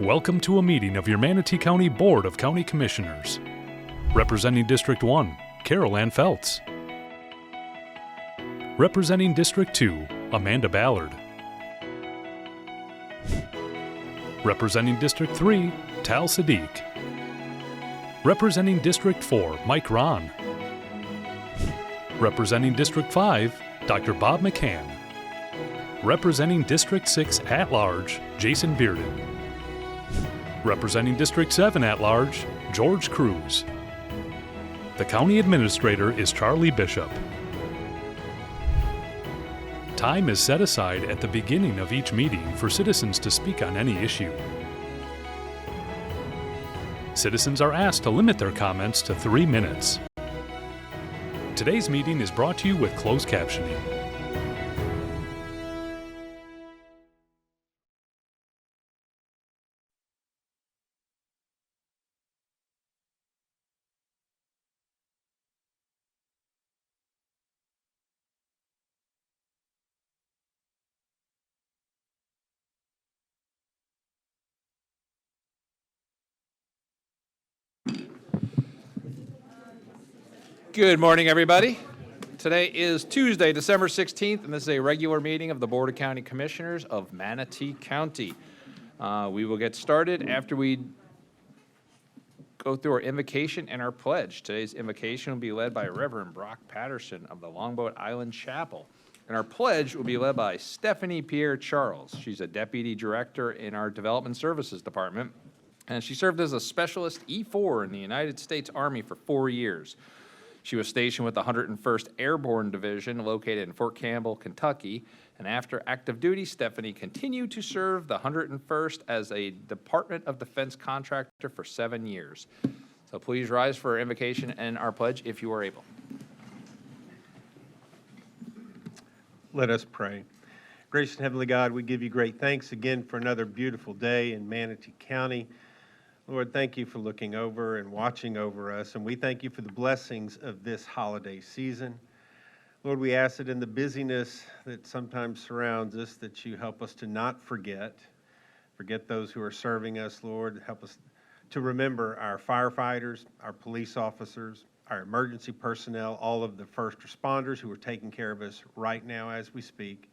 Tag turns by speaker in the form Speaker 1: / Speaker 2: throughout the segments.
Speaker 1: Welcome to a meeting of your Manatee County Board of County Commissioners. Representing District 1, Carol Ann Feltz. Representing District 2, Amanda Ballard. Representing District 3, Tal Sadiq. Representing District 4, Mike Ron. Representing District 5, Dr. Bob McCann. Representing District 6 at-large, Jason Bearden. Representing District 7 at-large, George Cruz. The County Administrator is Charlie Bishop. Time is set aside at the beginning of each meeting for citizens to speak on any issue. Citizens are asked to limit their comments to 3 minutes. Today's meeting is brought to you with closed captioning.
Speaker 2: Good morning, everybody. Today is Tuesday, December 16th, and this is a regular meeting of the Board of County Commissioners of Manatee County. We will get started after we go through our invocation and our pledge. Today's invocation will be led by Reverend Brock Patterson of the Longboat Island Chapel. And our pledge will be led by Stephanie Pierre Charles. She's a Deputy Director in our Development Services Department, and she served as a Specialist E4 in the United States Army for 4 years. She was stationed with the 101st Airborne Division located in Fort Campbell, Kentucky, and after active duty, Stephanie continued to serve the 101st as a Department of Defense contractor for 7 years. So please rise for our invocation and our pledge if you are able.
Speaker 3: Let us pray. Gracious and Heavenly God, we give you great thanks again for another beautiful day in Manatee County. Lord, thank you for looking over and watching over us, and we thank you for the blessings of this holiday season. Lord, we ask that in the busyness that sometimes surrounds us, that you help us to not forget those who are serving us, Lord. Help us to remember our firefighters, our police officers, our emergency personnel, all of the first responders who are taking care of us right now as we speak.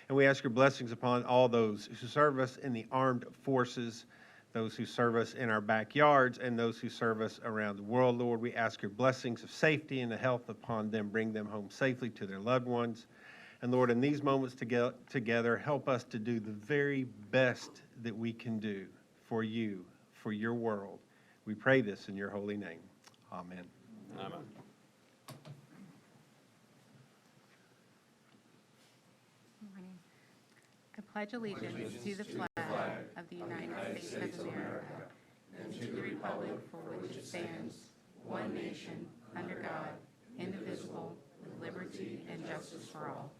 Speaker 3: And we ask your blessings upon all those who serve us in the armed forces, those who serve us in our backyards, and those who serve us around the world. Lord, we ask your blessings of safety and health upon them. Bring them home safely to their loved ones. And Lord, in these moments together, help us to do the very best that we can do for you, for your world. We pray this in your holy name. Amen.
Speaker 2: Amen.
Speaker 4: Morning. I pledge allegiance to the flag of the United States of America and to the republic for which it stands, one nation, under God, indivisible, with liberty and justice for all.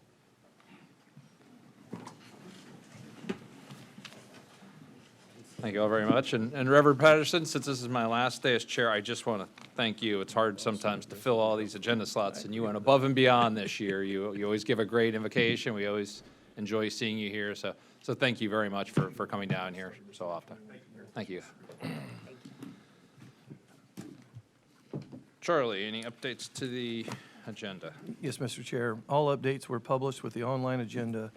Speaker 2: Thank you all very much. And Reverend Patterson, since this is my last day as chair, I just want to thank you. It's hard sometimes to fill all these agenda slots, and you went above and beyond this year. You always give a great invocation. We always enjoy seeing you here. So thank you very much for coming down here so often. Thank you. Charlie, any updates to the agenda?
Speaker 5: Yes, Mr. Chair. All updates were published with the online agenda.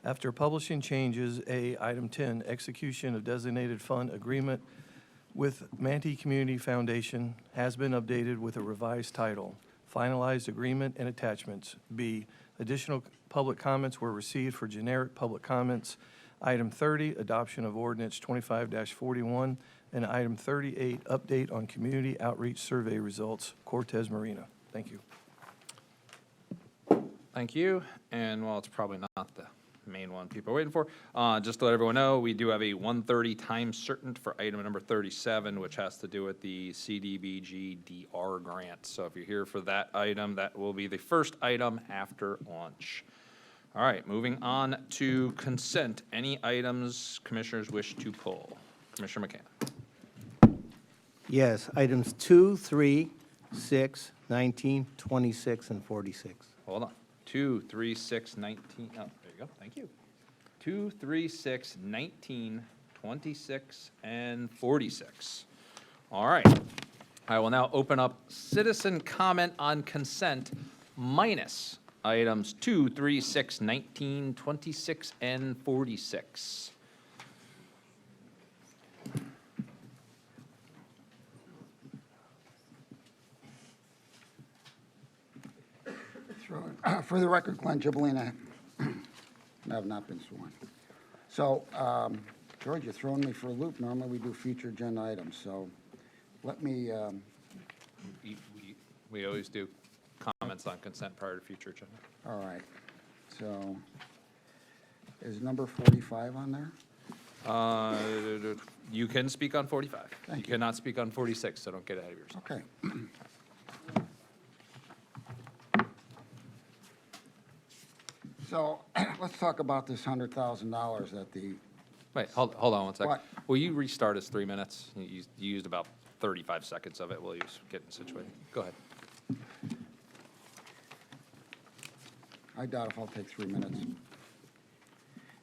Speaker 5: After publishing changes, Item 10, execution of designated fund agreement with Manatee Community Foundation has been updated with a revised title, finalized agreement and attachments. B, additional public comments were received for generic public comments. Item 30, adoption of ordinance 25-41, and Item 38, update on community outreach survey results, Cortez Marina. Thank you.
Speaker 2: Thank you. And while it's probably not the main one people are waiting for, just to let everyone know, we do have a 1:30 time certain for item number 37, which has to do with the CDBG DR grant. So if you're here for that item, that will be the first item after lunch. All right, moving on to consent. Any items commissioners wish to pull? Commissioner McCann.
Speaker 6: Yes, items 2, 3, 6, 19, 26, and 46.
Speaker 2: Hold on. 2, 3, 6, 19. Oh, there you go. Thank you. 2, 3, 6, 19, 26, and 46. All right. I will now open up citizen comment on consent minus items 2, 3, 6, 19, 26, and 46.
Speaker 7: For the record, Glenn Gibolina, I have not been sworn. So, George, you're throwing me for a loop. Normally, we do future agenda items, so let me,
Speaker 2: We always do comments on consent prior to future agenda.
Speaker 7: all right. So, is number 45 on there?
Speaker 2: You can speak on 45.
Speaker 7: Thank
Speaker 2: You
Speaker 7: you.
Speaker 2: cannot speak on 46, so don't get ahead of yourself.
Speaker 7: Okay. So, let's talk about this $100,000 that the,
Speaker 2: Wait, hold on 1 second.
Speaker 7: What?
Speaker 2: Will you restart us 3 minutes? You used about 35 seconds of it. We'll use getting situated. Go ahead.
Speaker 7: I doubt if I'll take 3 minutes.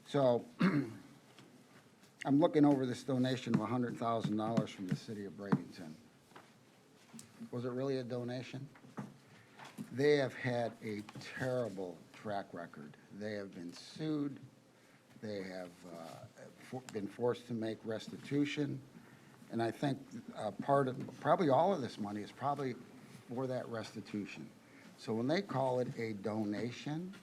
Speaker 7: So, I'm looking over this donation of $100,000 from the city of Bradenton. Was it really a donation? They have had a terrible track record. They have been sued. They have been forced to make restitution. And I think part of, probably all of this money is probably for that restitution. So when they call it a donation,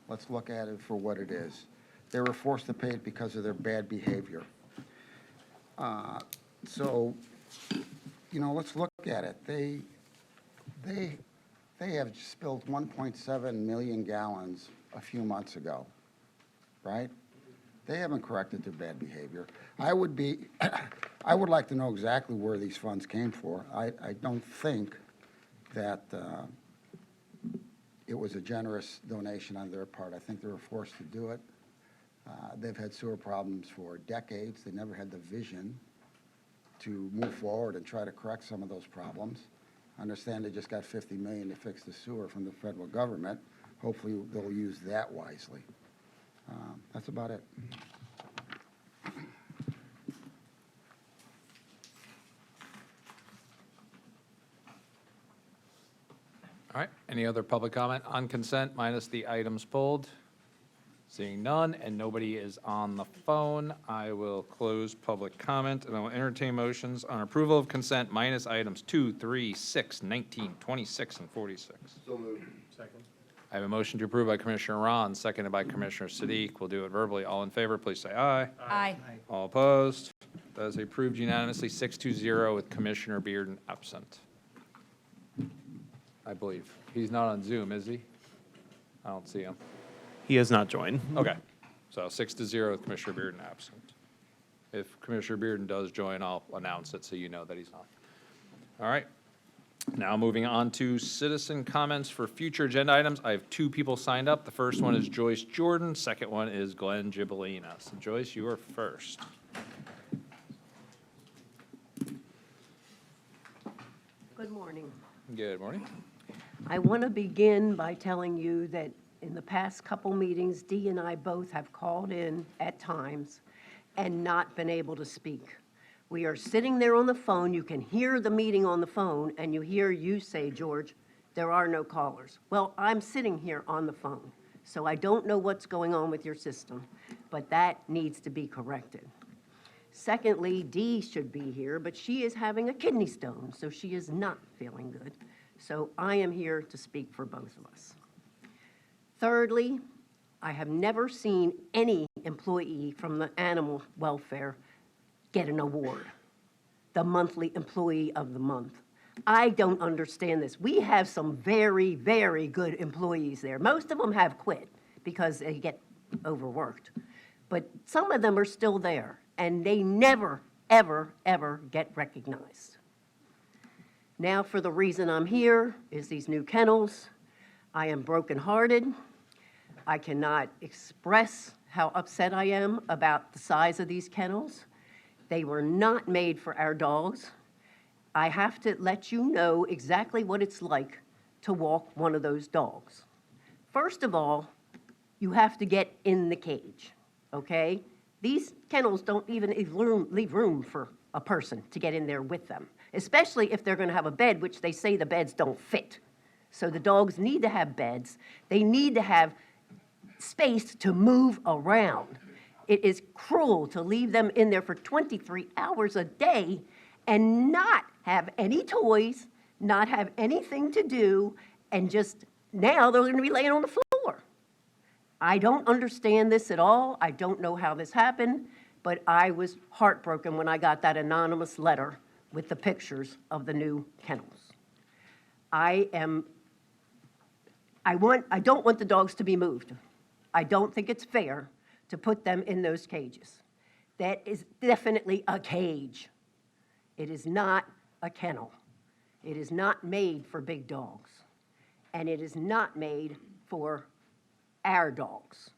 Speaker 7: let's look at it for what it is. They were forced to pay it because of their bad behavior. So, you know, let's look at it. They have spilled 1.7 million gallons a few months ago, right? They haven't corrected their bad behavior. I would like to know exactly where these funds came for. I don't think that it was a generous donation on their part. I think they were forced to do it. They've had sewer problems for decades. They never had the vision to move forward and try to correct some of those problems. I understand they just got $50 million to fix the sewer from the federal government. Hopefully, they'll use that wisely. That's about it.
Speaker 2: All right, any other public comment on consent minus the items pulled? Seeing none and nobody is on the phone, I will close public comment and I will entertain motions on approval of consent minus items 2, 3, 6, 19, 26, and 46.
Speaker 8: So moved. Second.
Speaker 2: I have a motion to approve by Commissioner Ron, seconded by Commissioner Sadiq. We'll do it verbally. All in favor, please say aye.
Speaker 4: Aye.
Speaker 2: All opposed? That is approved unanimously, 6-0 with Commissioner Bearden absent. I believe. He's not on Zoom, is he? I don't see him.
Speaker 8: He has not joined.
Speaker 2: Okay, so 6-0 with Commissioner Bearden absent. If Commissioner Bearden does join, I'll announce it so you know that he's not. All right, now moving on to citizen comments for future agenda items. I have 2 people signed up. The first one is Joyce Jordan, second one is Glenn Gibolina. So Joyce, you are first.
Speaker 9: Good morning.
Speaker 2: Good morning.
Speaker 9: I want to begin by telling you that in the past couple meetings, Dee and I both have called in at times and not been able to speak. We are sitting there on the phone, you can hear the meeting on the phone, and you hear you say, George, there are no callers. Well, I'm sitting here on the phone, so I don't know what's going on with your system, but that needs to be corrected. Secondly, Dee should be here, but she is having a kidney stone, so she is not feeling good. So I am here to speak for both of us. Thirdly, I have never seen any employee from the animal welfare get an award, the monthly employee of the month. I don't understand this. We have some very, very good employees there. Most of them have quit because they get overworked. But some of them are still there, and they never, ever, ever get recognized. Now, for the reason I'm here is these new kennels. I am brokenhearted. I cannot express how upset I am about the size of these kennels. They were not made for our dogs. I have to let you know exactly what it's like to walk one of those dogs. First of all, you have to get in the cage, okay? These kennels don't even leave room for a person to get in there with them, especially if they're going to have a bed, which they say the beds don't fit. So the dogs need to have beds. They need to have space to move around. It is cruel to leave them in there for 23 hours a day and not have any toys, not have anything to do, and just now they're going to be laying on the floor. I don't understand this at all. I don't know how this happened, but I was heartbroken when I got that anonymous letter with the pictures of the new kennels. I don't want the dogs to be moved. I don't think it's fair to put them in those cages. That is definitely a cage. It is not a kennel. It is not made for big dogs. And it is not made for our dogs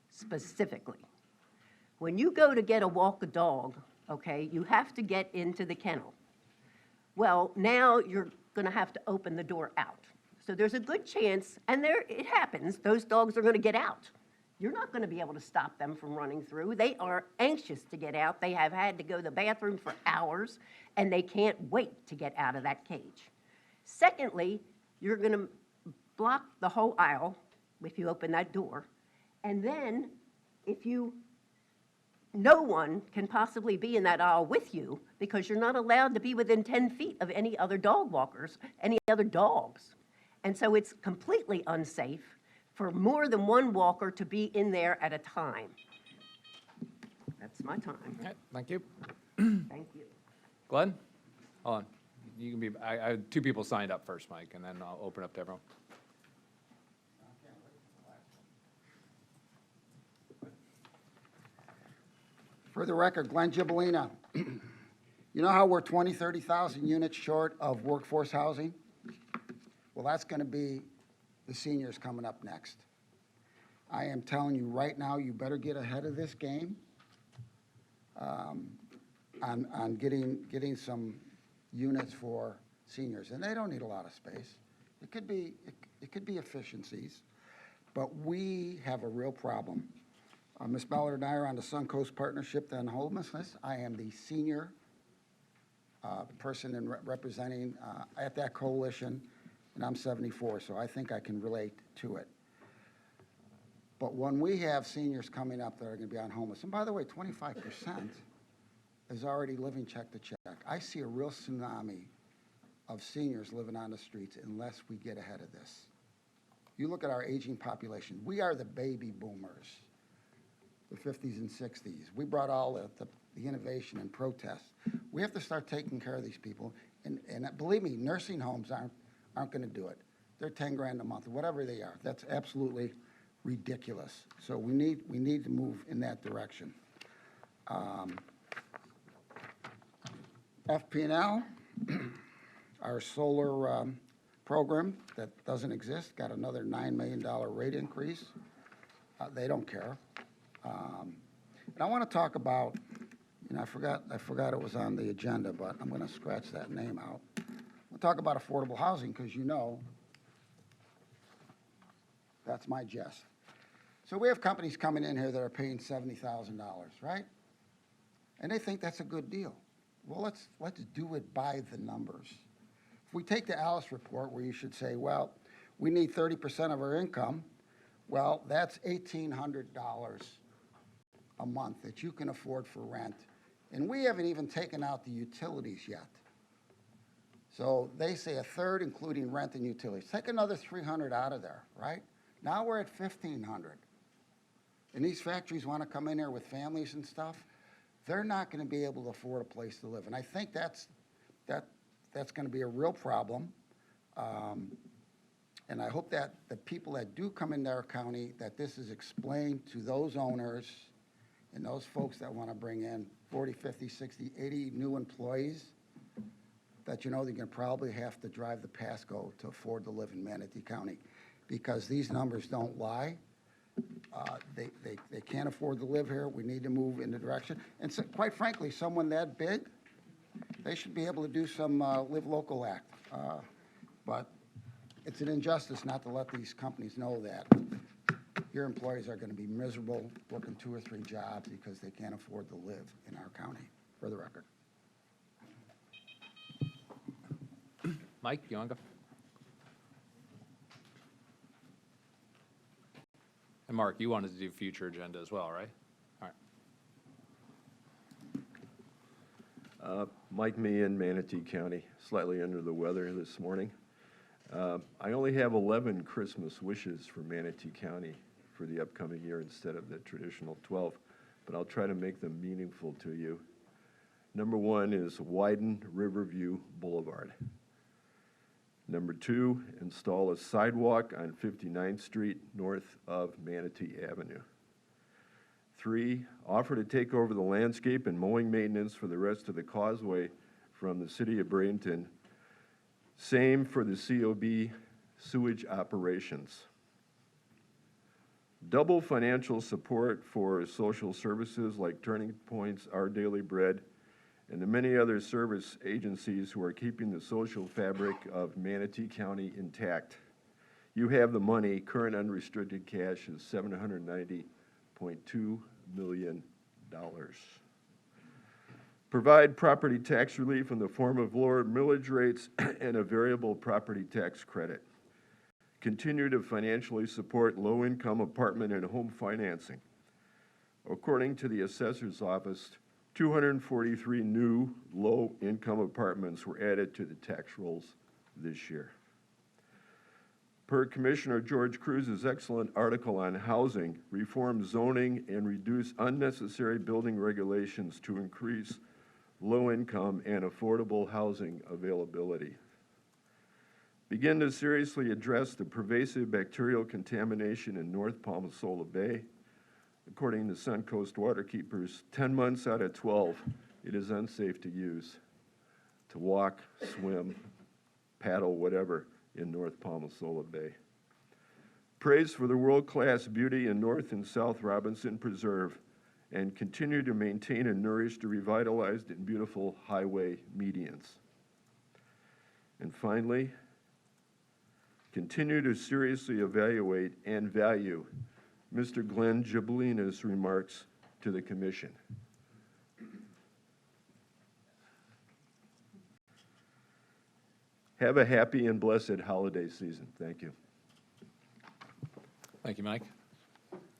Speaker 9: specifically. When you go to get a walk a dog, okay, you have to get into the kennel. Well, now you're going to have to open the door out. So there's a good chance, and it happens, those dogs are going to get out. You're not going to be able to stop them from running through. They are anxious to get out. They have had to go to the bathroom for hours, and they can't wait to get out of that cage. Secondly, you're going to block the whole aisle if you open that door. And then no one can possibly be in that aisle with you because you're not allowed to be within 10 feet of any other dog walkers, any other dogs. And so it's completely unsafe for more than one walker to be in there at a time. That's my time.
Speaker 2: Okay, thank you.
Speaker 9: Thank you.
Speaker 2: Glenn? Hold on. You can be, I had two people signed up first, Mike, and then I'll open up to everyone.
Speaker 7: For the record, Glenn Gibolina. You know how we're 20, 30,000 units short of workforce housing? Well, that's going to be the seniors coming up next. I am telling you right now, you better get ahead of this game on getting some units for seniors. And they don't need a lot of space. It could be efficiencies, but we have a real problem. Ms. Ballard and I are on the Suncoast Partnership on Homelessness. I am the senior person in representing at that coalition, and I'm 74, so I think I can relate to it. But when we have seniors coming up that are going to be on homeless, and by the way, 25% is already living check to check. I see a real tsunami of seniors living on the streets unless we get ahead of this. You look at our aging population. We are the baby boomers, the 50s and 60s. We brought all the innovation and protest. We have to start taking care of these people. And believe me, nursing homes aren't going to do it. They're 10 grand a month, whatever they are. That's absolutely ridiculous. So we need to move in that direction. FP&L, our solar program that doesn't exist, got another $9 million rate increase. They don't care. And I want to talk about, I forgot it was on the agenda, but I'm going to scratch that name out. We'll talk about affordable housing because that's my jest. So we have companies coming in here that are paying $70,000, right? And they think that's a good deal. Well, let's do it by the numbers. If we take the Alice report where you should say, well, we need 30% of our income, well, that's $1,800 a month that you can afford for rent. And we haven't even taken out the utilities yet. So they say a third, including rent and utilities. Take another $300 out of there, right? Now we're at $1,500. And these factories want to come in here with families and stuff. They're not going to be able to afford a place to live. And I think that's going to be a real problem. And I hope that the people that do come into our county, that this is explained to those owners and those folks that want to bring in 40, 50, 60, 80 new employees, that they're going to probably have to drive the Pasco to afford to live in Manatee County, because these numbers don't lie. They can't afford to live here. We need to move in the direction. And so, quite frankly, someone that big, they should be able to do some Live Local Act. But it's an injustice not to let these companies know that. your employees are going to be miserable working 2 or 3 jobs because they can't afford to live in our county, for the record.
Speaker 2: Mike, you want to go? And Mark, you wanted to do future agenda as well, right? All right.
Speaker 10: Mike Meehan, Manatee County, slightly under the weather this morning. I only have 11 Christmas wishes for Manatee County for the upcoming year instead of the traditional 12, but I'll try to make them meaningful to you. Number 1 is widen Riverview Boulevard. Number 2, install a sidewalk on 59th Street north of Manatee Avenue. 3, offer to take over the landscape and mowing maintenance for the rest of the causeway from the city of Bradenton. Same for the COB sewage operations. Double financial support for social services like Turning Point's Our Daily Bread and the many other service agencies who are keeping the social fabric of Manatee County intact. You have the money. Current unrestricted cash is $790.2 million. Provide property tax relief in the form of lower millage rates and a variable property tax credit. Continue to financially support low-income apartment and home financing. According to the assessor's office, 243 new low-income apartments were added to the tax rolls this year. Per Commissioner George Cruz's excellent article on housing, reform zoning and reduce unnecessary building regulations to increase low-income and affordable housing availability. Begin to seriously address the pervasive bacterial contamination in North Palmasola Bay. According to Suncoast Waterkeepers, 10 months out of 12, it is unsafe to use, to walk, swim, paddle, whatever, in North Palmasola Bay. Praise for the world-class beauty in North and South Robinson Preserve, and continue to maintain and nourish the revitalized and beautiful highway medians. And finally, continue to seriously evaluate and value Mr. Glenn Gibolina's remarks to the Commission. Have a happy and blessed holiday season. Thank you.
Speaker 2: Thank you, Mike.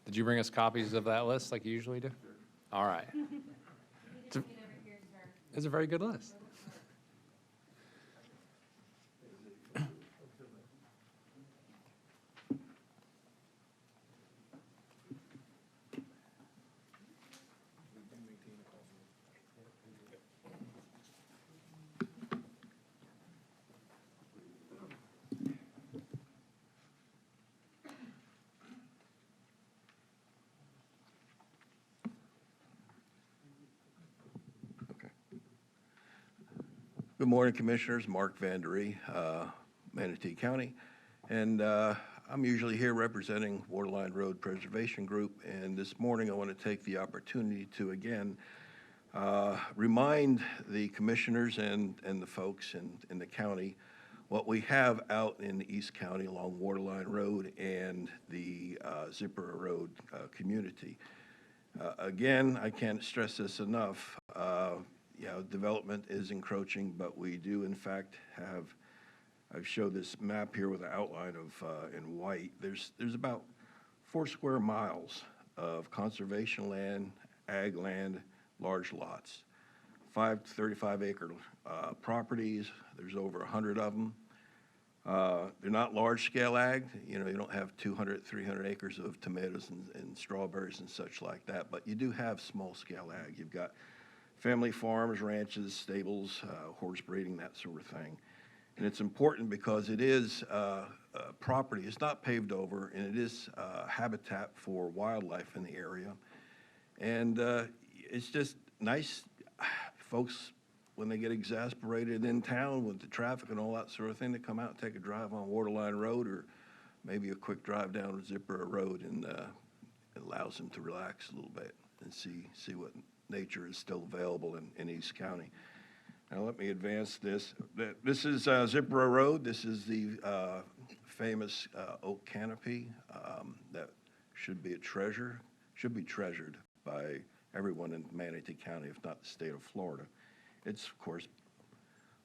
Speaker 2: Did you bring us copies of that list like you usually do? All right. It's a very good list.
Speaker 11: Good morning, Commissioners. Mark Vandery, Manatee County. And I'm usually here representing Waterline Road Preservation Group. And this morning I want to take the opportunity to again remind the commissioners and the folks in the county what we have out in the East County along Waterline Road and the Zipper Road community. Again, I can't stress this enough. Development is encroaching, but we do in fact have, I've showed this map here with an outline of in white. There's about 4 square miles of conservation land, ag land, large lots. 5 to 35 acre properties. There's over 100 of them. They're not large scale ag. You don't have 200, 300 acres of tomatoes and strawberries and such like that, but you do have small scale ag. You've got family farms, ranches, stables, horse breeding, that sort of thing. And it's important because it is property. It's not paved over, and it is habitat for wildlife in the area. And it's just nice, folks, when they get exasperated in town with the traffic and all that sort of thing, to come out and take a drive on Waterline Road or maybe a quick drive down Zipper Road, and it allows them to relax a little bit and see what nature is still available in East County. Now let me advance this. This is Zipper Road. This is the famous oak canopy that should be treasured by everyone in Manatee County, if not the state of Florida. It's, of course,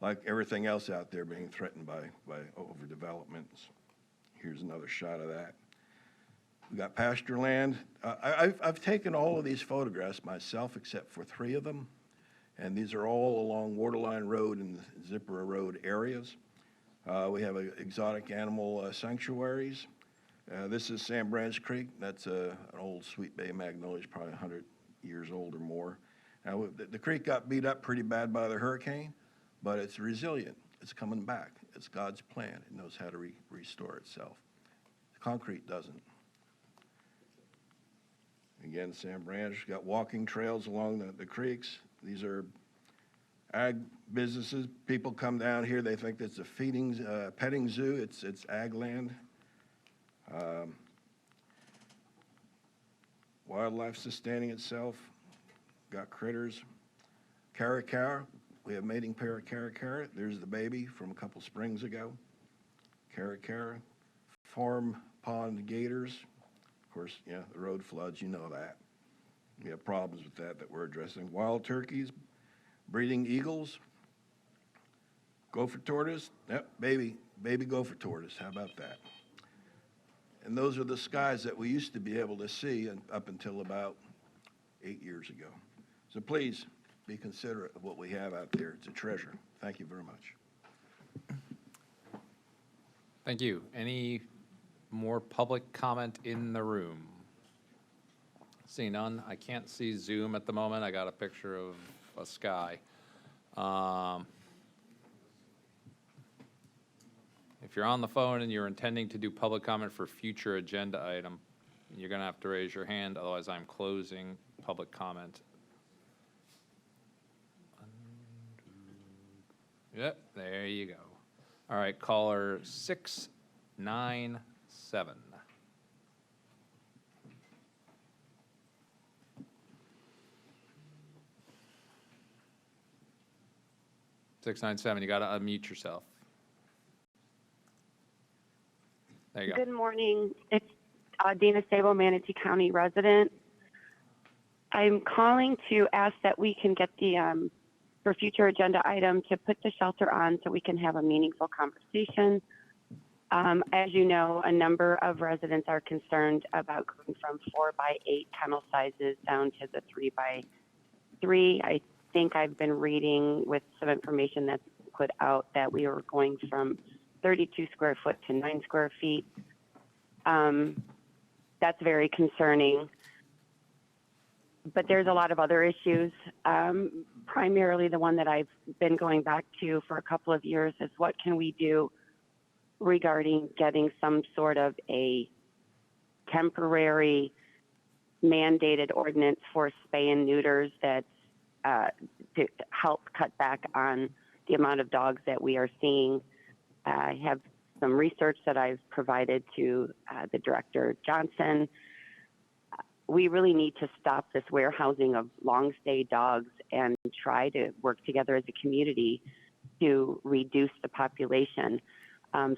Speaker 11: like everything else out there, being threatened by overdevelopment. Here's another shot of that. We got pasture land. I've taken all of these photographs myself, except for 3 of them, and these are all along Waterline Road and Zipporah Road areas. We have exotic animal sanctuaries. This is Sam Branch Creek. That's an old Sweet Bay magnolia, probably 100 years old or more. Now, the creek got beat up pretty bad by the hurricane, but it's resilient. It's coming back. It's God's plan. It knows how to restore itself. The concrete doesn't. Again, Sam Branch got walking trails along the creeks. These are ag businesses. People come down here, they think it's a petting zoo. It's ag land. Wildlife sustaining itself. Got critters. Caracara. We have mating pair of caracara. There's the baby from a couple springs ago. Caracara. Farm pond gators. Of course, yeah, the road floods, you know that. We have problems with that we're addressing. Wild turkeys, breeding eagles, gopher tortoise. Yep, baby gopher tortoise. How about that? And those are the skies that we used to be able to see up until about 8 years ago. So please be considerate of what we have out there. It's a treasure. Thank you very much.
Speaker 2: Thank you. Any more public comment in the room? See none. I can't see Zoom at the moment. I got a picture of a sky. If you're on the phone and you're intending to do public comment for future agenda item, you're going to have to raise your hand. Otherwise, I'm closing public comment. Yep, there you go. All right, caller 697. 697, you got to unmute yourself. There you go.
Speaker 12: Good morning. It's Dana Sable, Manatee County resident. I'm calling to ask that we can get the, for future agenda item, to put the shelter on so we can have a meaningful conversation. As you know, a number of residents are concerned about going from 4x8 kennel sizes down to the 3x3. I think I've been reading with some information that's put out that we were going from 32 square foot to 9 square feet. That's very concerning. But there's a lot of other issues. Primarily the one that I've been going back to for a couple of years is what can we do regarding getting some sort of a temporary mandated ordinance for spay and neuters that's to help cut back on the amount of dogs that we are seeing. I have some research that I've provided to the Director Johnson. We really need to stop this warehousing of long stay dogs and try to work together as a community to reduce the population.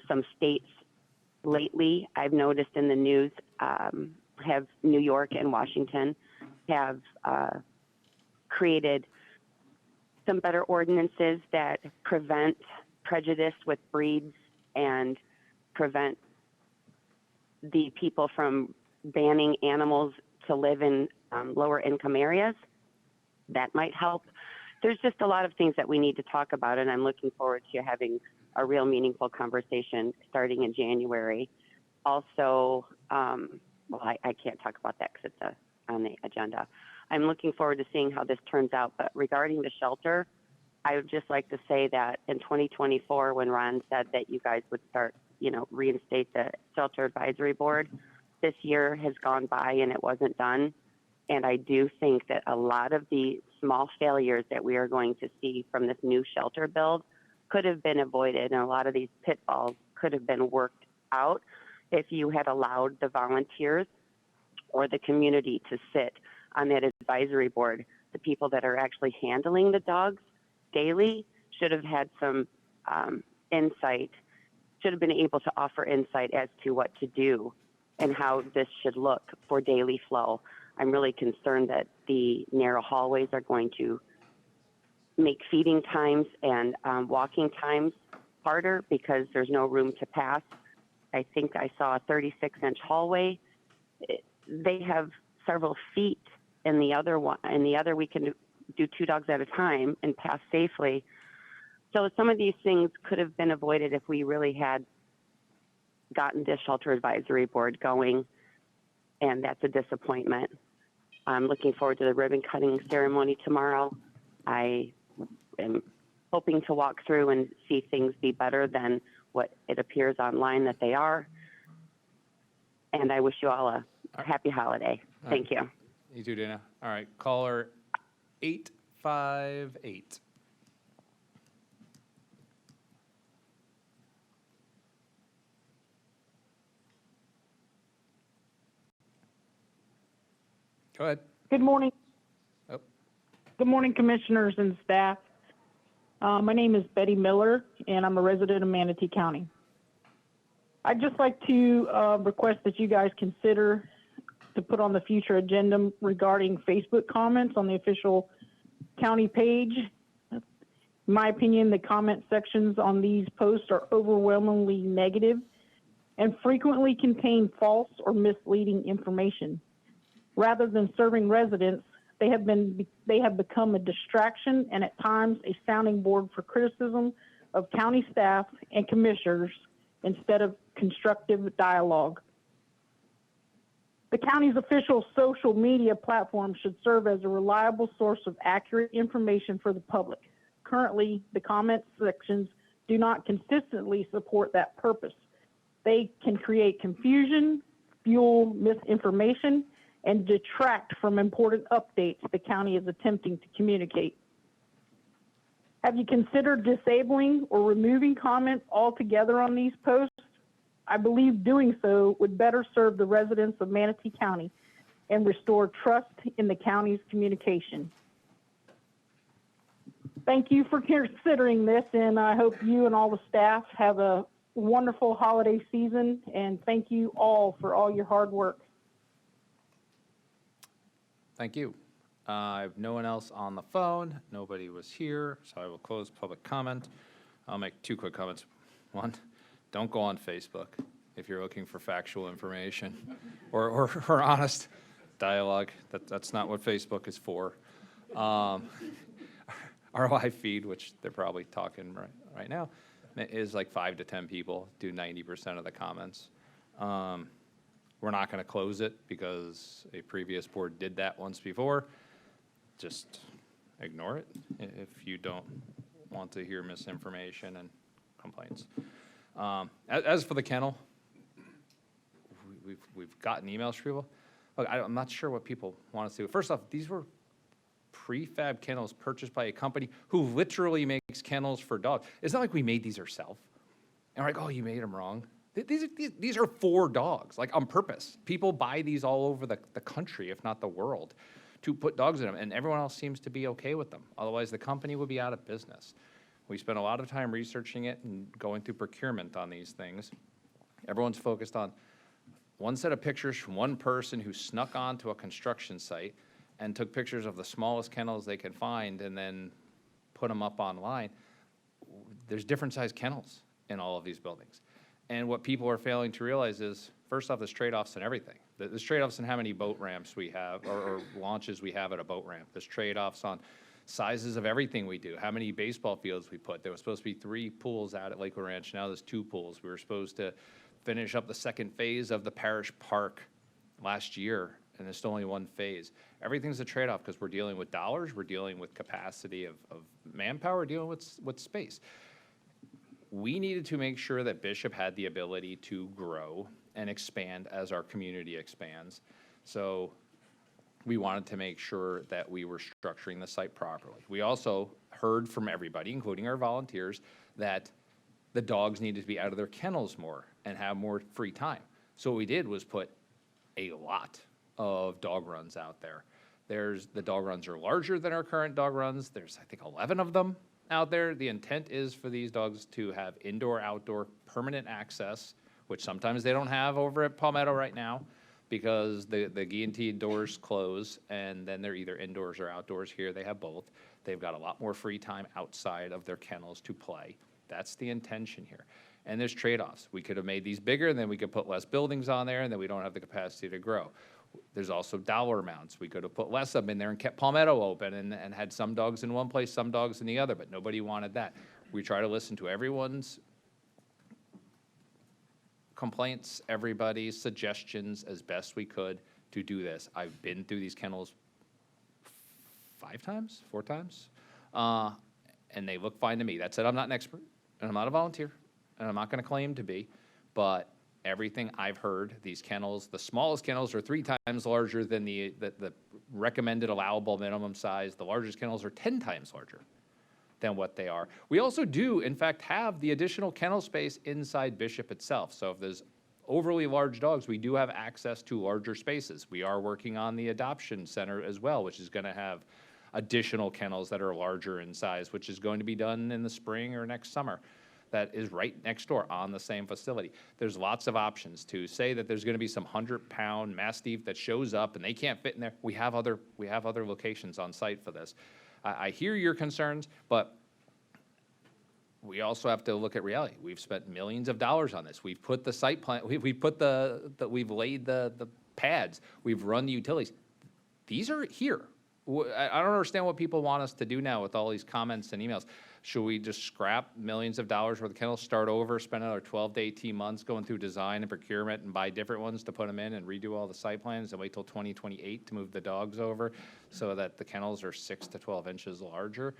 Speaker 12: Some states lately, I've noticed in the news, have New York and Washington have created some better ordinances that prevent prejudice with breeds and prevent the people from banning animals to live in lower income areas. That might help. There's just a lot of things that we need to talk about, and I'm looking forward to having a real meaningful conversation starting in January. Also, well, I can't talk about that because it's on the agenda. I'm looking forward to seeing how this turns out, but regarding the shelter, I would just like to say that in 2024, when Ron said that you guys would start, reinstate the shelter advisory board, this year has gone by and it wasn't done. And I do think that a lot of the small failures that we are going to see from this new shelter build could have been avoided, and a lot of these pitfalls could have been worked out if you had allowed the volunteers or the community to sit on that advisory board. The people that are actually handling the dogs daily should have had some insight, should have been able to offer insight as to what to do and how this should look for daily flow. I'm really concerned that the narrow hallways are going to make feeding times and walking times harder because there's no room to pass. I think I saw a 36-inch hallway. They have several feet in the other one. In the other, we can do 2 dogs at a time and pass safely. So some of these things could have been avoided if we really had gotten this shelter advisory board going, and that's a disappointment. I'm looking forward to the ribbon cutting ceremony tomorrow. I am hoping to walk through and see things be better than what it appears online that they are. And I wish you all a happy holiday. Thank you.
Speaker 2: You too, Dana. All right, caller 858. Go ahead.
Speaker 13: Good morning.
Speaker 2: Oh.
Speaker 13: Good morning, commissioners and staff. My name is Betty Miller, and I'm a resident of Manatee County. I'd just like to request that you guys consider to put on the future agenda regarding Facebook comments on the official county page. In my opinion, the comment sections on these posts are overwhelmingly negative and frequently contain false or misleading information. Rather than serving residents, they have become a distraction and at times a sounding board for criticism of county staff and commissioners instead of constructive dialogue. The county's official social media platform should serve as a reliable source of accurate information for the public. Currently, the comment sections do not consistently support that purpose. They can create confusion, fuel misinformation, and detract from important updates the county is attempting to communicate. Have you considered disabling or removing comments altogether on these posts? I believe doing so would better serve the residents of Manatee County and restore trust in the county's communication. Thank you for considering this, and I hope you and all the staff have a wonderful holiday season, and thank you all for all your hard work.
Speaker 2: Thank you. I have no one else on the phone. Nobody was here, so I will close public comment. I'll make 2 quick comments. One, don't go on Facebook if you're looking for factual information or honest dialogue. That's not what Facebook is for. Our live feed, which they're probably talking right now, is like 5 to 10 people do 90% of the comments. We're not going to close it because a previous board did that once before. Just ignore it if you don't want to hear misinformation and complaints. As for the kennel, we've gotten emails from people. Look, I'm not sure what people want us to do. First off, these were prefab kennels purchased by a company who literally makes kennels for dogs. It's not like we made these ourselves. And we're like, oh, you made them wrong. These are for dogs, like on purpose. People buy these all over the country, if not the world, to put dogs in them, and everyone else seems to be okay with them. Otherwise, the company would be out of business. We spent a lot of time researching it and going through procurement on these things. Everyone's focused on one set of pictures from one person who snuck onto a construction site and took pictures of the smallest kennels they could find and then put them up online. There's different sized kennels in all of these buildings. And what people are failing to realize is, first off, there's trade-offs in everything. There's trade-offs in how many boat ramps we have or launches we have at a boat ramp. There's trade-offs on sizes of everything we do, how many baseball fields we put. There was supposed to be 3 pools out at Lakewood Ranch. Now there's 2 pools. We were supposed to finish up the second phase of the parish park last year, and there's still only 1 phase. Everything's a trade-off because we're dealing with dollars, we're dealing with capacity of manpower, we're dealing with space. We needed to make sure that Bishop had the ability to grow and expand as our community expands. So we wanted to make sure that we were structuring the site properly. We also heard from everybody, including our volunteers, that the dogs needed to be out of their kennels more and have more free time. So what we did was put a lot of dog runs out there. The dog runs are larger than our current dog runs. There's, I think, 11 of them out there. The intent is for these dogs to have indoor, outdoor, permanent access which sometimes they don't have over at Palmetto right now, because the guillotined doors close, and then they're either indoors or outdoors. Here, they have both. They've got a lot more free time outside of their kennels to play. That's the intention here. And there's trade-offs. We could have made these bigger, and then we could put less buildings on there, and then we don't have the capacity to grow. There's also dollar amounts. We could have put less of them in there and kept Palmetto open and had some dogs in one place, some dogs in the other, but nobody wanted that. We try to listen to everyone's complaints, everybody's suggestions as best we could to do this. I've been through these kennels 4 times, and they look fine to me. That said, I'm not an expert, and I'm not a volunteer, and I'm not going to claim to be, but everything I've heard, these kennels, the smallest kennels are 3 times larger than the recommended allowable minimum size. The largest kennels are 10 times larger than what they are. We also do, in fact, have the additional kennel space inside Bishop itself. So if there's overly large dogs, we do have access to larger spaces. We are working on the adoption center as well, which is going to have additional kennels that are larger in size, which is going to be done in the spring or next summer. That is right next door on the same facility. There's lots of options. To say that there's going to be some 100-pound Mastiff that shows up and they can't fit in there, we have other locations on site for this. I hear your concerns, but we also have to look at reality. We've spent millions of dollars on this. We've put the site plan, we've put we've laid the pads, we've run the utilities. These are here. I don't understand what people want us to do now with all these comments and emails. Should we just scrap millions of dollars worth of kennels, start over, spend another 12 to 18 months going through design and procurement and buy different ones to put them in and redo all the site plans and wait till 2028 to move the dogs over so that the kennels are 6 to 12 inches larger?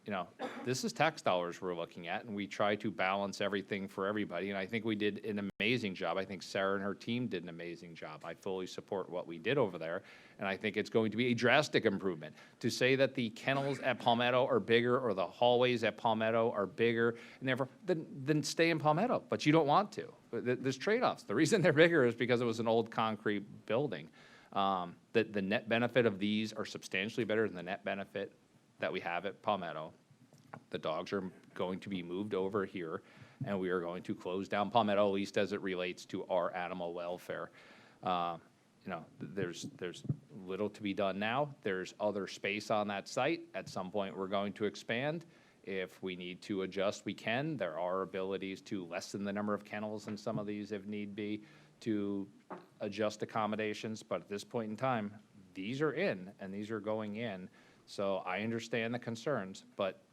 Speaker 2: You know, this is tax dollars we're looking at, and we try to balance everything for everybody, and I think we did an amazing job. I think Sarah and her team did an amazing job. I fully support what we did over there, and I think it's going to be a drastic improvement. To say that the kennels at Palmetto are bigger or the hallways at Palmetto are bigger, and therefore, then stay in Palmetto, but you don't want to. There's trade-offs. The reason they're bigger is because it was an old concrete building. The net benefit of these are substantially better than the net benefit that we have at Palmetto. The dogs are going to be moved over here, and we are going to close down Palmetto, at least as it relates to our animal welfare. You know, there's little to be done now. There's other space on that site. At some point, we're going to expand. If we need to adjust, we can. There are abilities to lessen the number of kennels in some of these if need be to adjust accommodations, but at this point in time, these are in, and these are going in. So I understand the concerns, but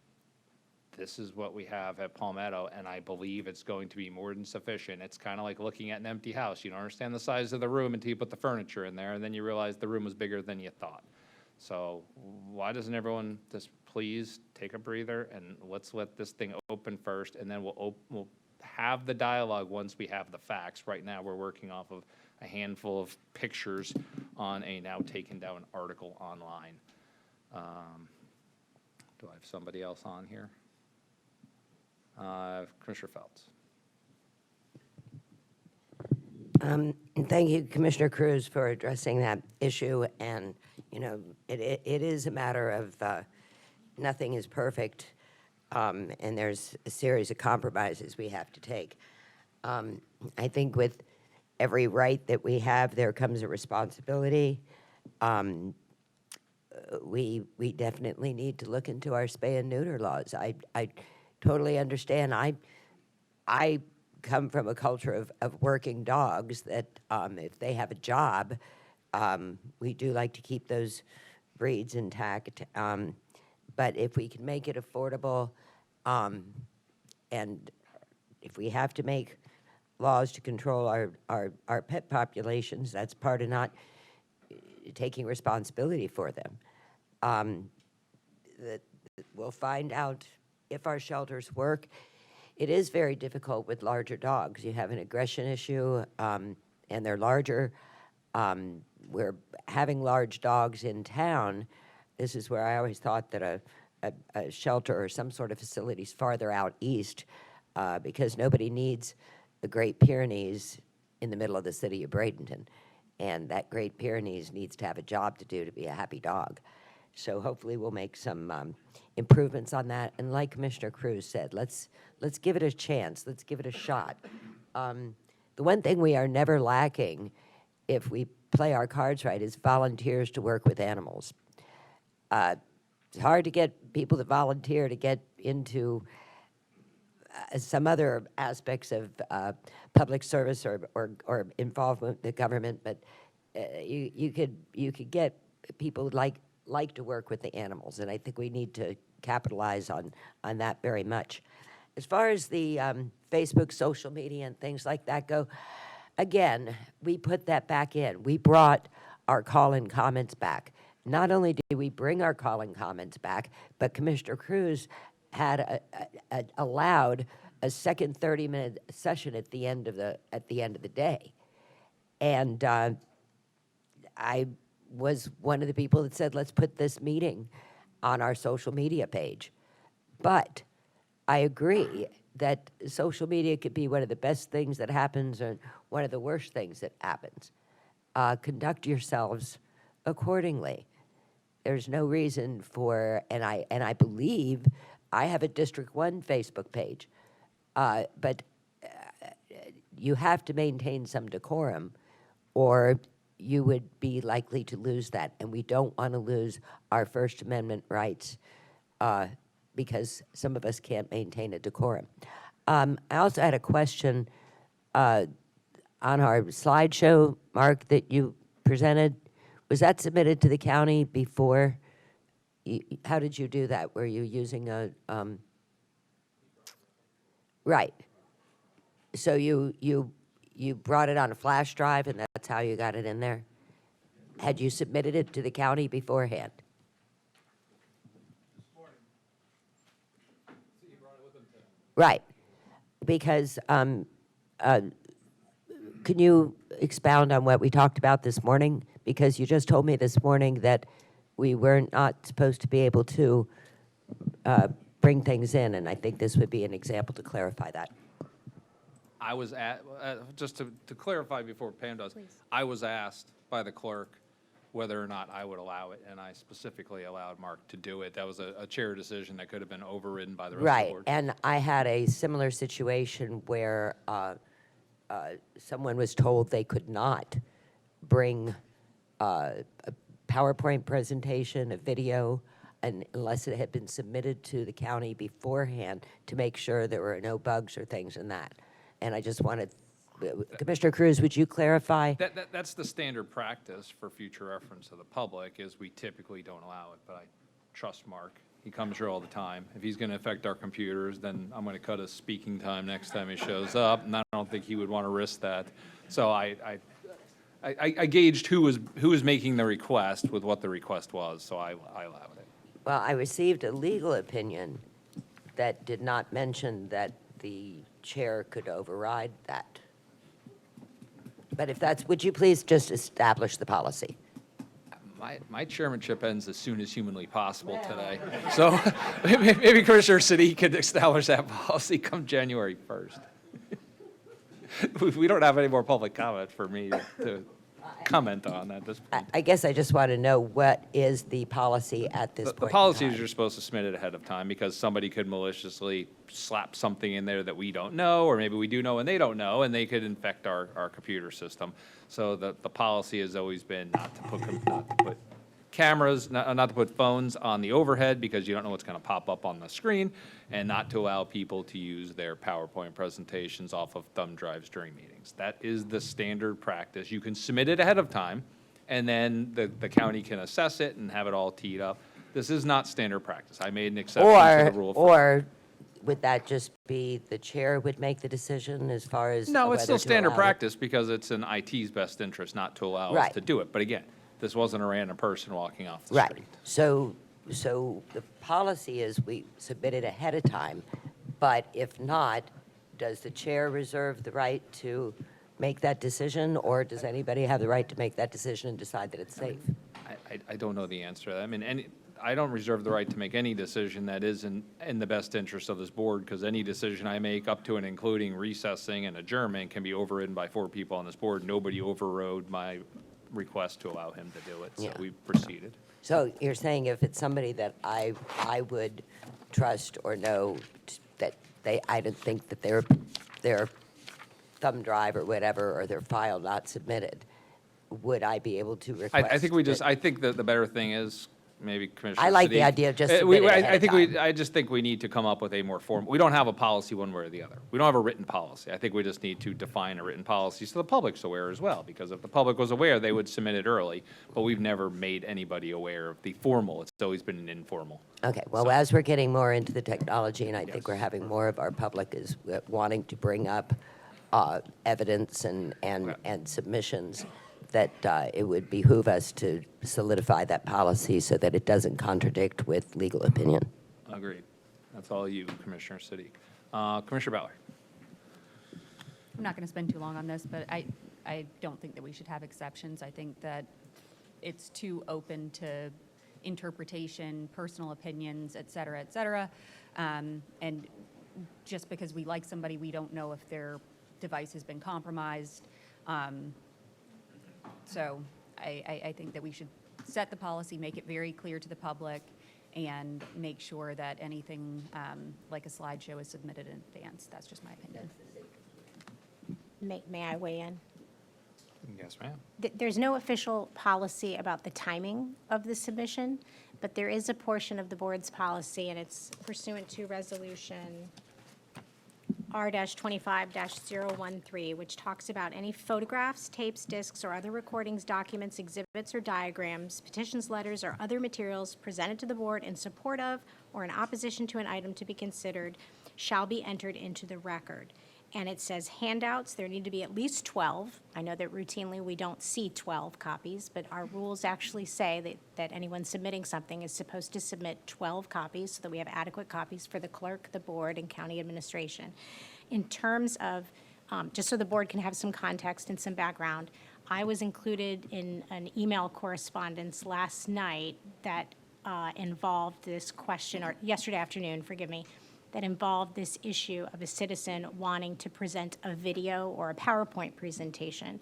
Speaker 2: this is what we have at Palmetto, and I believe it's going to be more than sufficient. It's kind of like looking at an empty house. You don't understand the size of the room until you put the furniture in there, and then you realize the room was bigger than you thought. So why doesn't everyone just please take a breather, and let's let this thing open first, and then we'll have the dialogue once we have the facts. Right now, we're working off of a handful of pictures on a now taken down article online. Do I have somebody else on here? Commissioner Feltz.
Speaker 14: Thank you, Commissioner Cruz, for addressing that issue. And, you know, it is a matter of nothing is perfect, and there's a series of compromises we have to take. I think with every right that we have, there comes a responsibility. We definitely need to look into our spay and neuter laws. I totally understand. I come from a culture of working dogs that if they have a job, we do like to keep those breeds intact. But if we can make it affordable, and if we have to make laws to control our pet populations, that's part of not taking responsibility for them. We'll find out if our shelters work. It is very difficult with larger dogs. You have an aggression issue, and they're larger. We're having large dogs in town. This is where I always thought that a shelter or some sort of facilities farther out east, because nobody needs the Great Pyrenees in the middle of the city of Bradenton. And that Great Pyrenees needs to have a job to do to be a happy dog. So hopefully we'll make some improvements on that. And like Commissioner Cruz said, let's give it a chance. Let's give it a shot. The one thing we are never lacking, if we play our cards right, is volunteers to work with animals. It's hard to get people to volunteer to get into some other aspects of public service or involvement with the government, but you could get people who like to work with the animals, and I think we need to capitalize on that very much. As far as the Facebook, social media, and things like that go, again, we put that back in. We brought our call-in comments back. Not only did we bring our call-in comments back, but Commissioner Cruz had allowed a second 30-minute session at the end of the day, and I was one of the people that said, let's put this meeting on our social media page. But I agree that social media could be one of the best things that happens or one of the worst things that happens. Conduct yourselves accordingly. There's no reason for, and I believe I have a District 1 Facebook page, but you have to maintain some decorum, or you would be likely to lose that, and we don't want to lose our First Amendment rights because some of us can't maintain a decorum. I also had a question on our slideshow, Mark, that you presented. Was that submitted to the county before? How did you do that? Were you using a, right. So you brought it on a flash drive, and that's how you got it in there? Had you submitted it to the county beforehand? Right, because can you expound on what we talked about this morning? Because you just told me this morning that we were not supposed to be able to bring things in, and I think this would be an example to clarify that.
Speaker 2: I was just to clarify before Pam does, I was asked by the clerk whether or not I would allow it, and I specifically allowed Mark to do it. That was a chair decision that could have been overridden by the rest of the board.
Speaker 14: Right, and I had a similar situation where someone was told they could not bring a PowerPoint presentation, a video, unless it had been submitted to the county beforehand to make sure there were no bugs or things in that. And I just wanted, Commissioner Cruz, would you clarify?
Speaker 2: That's the standard practice for future reference to the public, is we typically don't allow it, but I trust Mark. He comes here all the time. If he's going to affect our computers, then I'm going to cut his speaking time next time he shows up, and I don't think he would want to risk that. So I gauged who was making the request with what the request was, so I allowed it.
Speaker 14: Well, I received a legal opinion that did not mention that the chair could override that. But if that's, would you please just establish the policy?
Speaker 2: My chairmanship ends as soon as humanly possible today. So maybe Commissioner Siddiq could establish that policy come January 1st. We don't have any more public comment for me to comment on at this point.
Speaker 14: I guess I just want to know what is the policy at this point
Speaker 2: The
Speaker 14: in
Speaker 2: policy is
Speaker 14: time?
Speaker 2: you're supposed to submit it ahead of time because somebody could maliciously slap something in there that we don't know, or maybe we do know and they don't know, and they could infect our computer system. So the policy has always been not to put cameras, not to put phones on the overhead because you don't know what's going to pop up on the screen, and not to allow people to use their PowerPoint presentations off of thumb drives during meetings. That is the standard practice. You can submit it ahead of time, and then the county can assess it and have it all teed up. This is not standard practice. I made an exception to the rule.
Speaker 14: Or would that just be the chair would make the decision as far as
Speaker 2: No, it's still
Speaker 14: whether to
Speaker 2: standard
Speaker 14: allow it?
Speaker 2: practice because it's in IT's best interest not to allow us
Speaker 14: Right.
Speaker 2: to do it. But again, this wasn't a random person walking off the
Speaker 14: Right.
Speaker 2: street.
Speaker 14: So the policy is we submit it ahead of time, but if not, does the chair reserve the right to make that decision, or does anybody have the right to make that decision and decide that it's safe?
Speaker 2: I don't know the answer to that. I mean, I don't reserve the right to make any decision that isn't in the best interest of this board, because any decision I make up to and including recessing and adjournment can be overridden by 4 people on this board. Nobody overrode my request to allow him to do it, so
Speaker 14: Yeah.
Speaker 2: we proceeded.
Speaker 14: So you're saying if it's somebody that I would trust or know that I don't think that they're thumb drive or whatever, or their file not submitted, would I be able to request?
Speaker 2: I think we just,
Speaker 14: that-
Speaker 2: I think that the better thing is, maybe Commissioner
Speaker 14: I like the
Speaker 2: Siddiq-
Speaker 14: idea of just
Speaker 2: we-
Speaker 14: submit it
Speaker 2: I-
Speaker 14: ahead
Speaker 2: I
Speaker 14: of
Speaker 2: think
Speaker 14: time.
Speaker 2: I just think we need to come up with a more formal, we don't have a policy one way or the other. We don't have a written policy. I think we just need to define a written policy so the public's aware as well, because if the public was aware, they would submit it early, but we've never made anybody aware of the formal. It's always been an informal.
Speaker 14: Okay, well, as we're getting more into the technology, and I think
Speaker 2: Yes.
Speaker 14: we're having more of our public is wanting to bring up evidence and submissions, that it would behoove us to solidify that policy so that it doesn't contradict with legal opinion.
Speaker 2: Agreed. That's all you, Commissioner Siddiq. Commissioner Ballard.
Speaker 15: I'm not going to spend too long on this, but I don't think that we should have exceptions. I think that it's too open to interpretation, personal opinions, et cetera, et cetera. And just because we like somebody, we don't know if their device has been compromised. So I think that we should set the policy, make it very clear to the public, and make sure that anything like a slideshow is submitted in advance. That's just my opinion.
Speaker 16: May I weigh in?
Speaker 2: Yes, ma'am.
Speaker 16: There's no official policy about the timing of the submission, but there is a portion of the board's policy, and it's pursuant to Resolution R-25-013, which talks about any photographs, tapes, discs, or other recordings, documents, exhibits, or diagrams, petitions, letters, or other materials presented to the board in support of or in opposition to an item to be considered shall be entered into the record. And it says handouts, there need to be at least 12. I know that routinely we don't see 12 copies, but our rules actually say that anyone submitting something is supposed to submit 12 copies so that we have adequate copies for the clerk, the board, and county administration. In terms of, just so the board can have some context and some background, I was included in an email correspondence last night that involved this question, or yesterday afternoon, forgive me, that involved this issue of a citizen wanting to present a video or a PowerPoint presentation.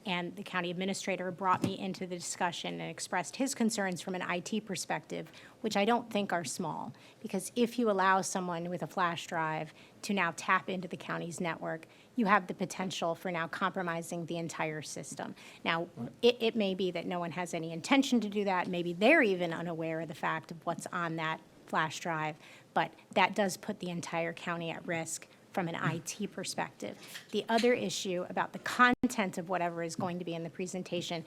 Speaker 16: And the county administrator brought me into the discussion and expressed his concerns from an IT perspective, which I don't think are small. Because if you allow someone with a flash drive to now tap into the county's network, you have the potential for now compromising the entire system. Now, it may be that no one has any intention to do that. Maybe they're even unaware of the fact of what's on that flash drive, but that does put the entire county at risk from an IT perspective. The other issue about the content of whatever is going to be in the presentation,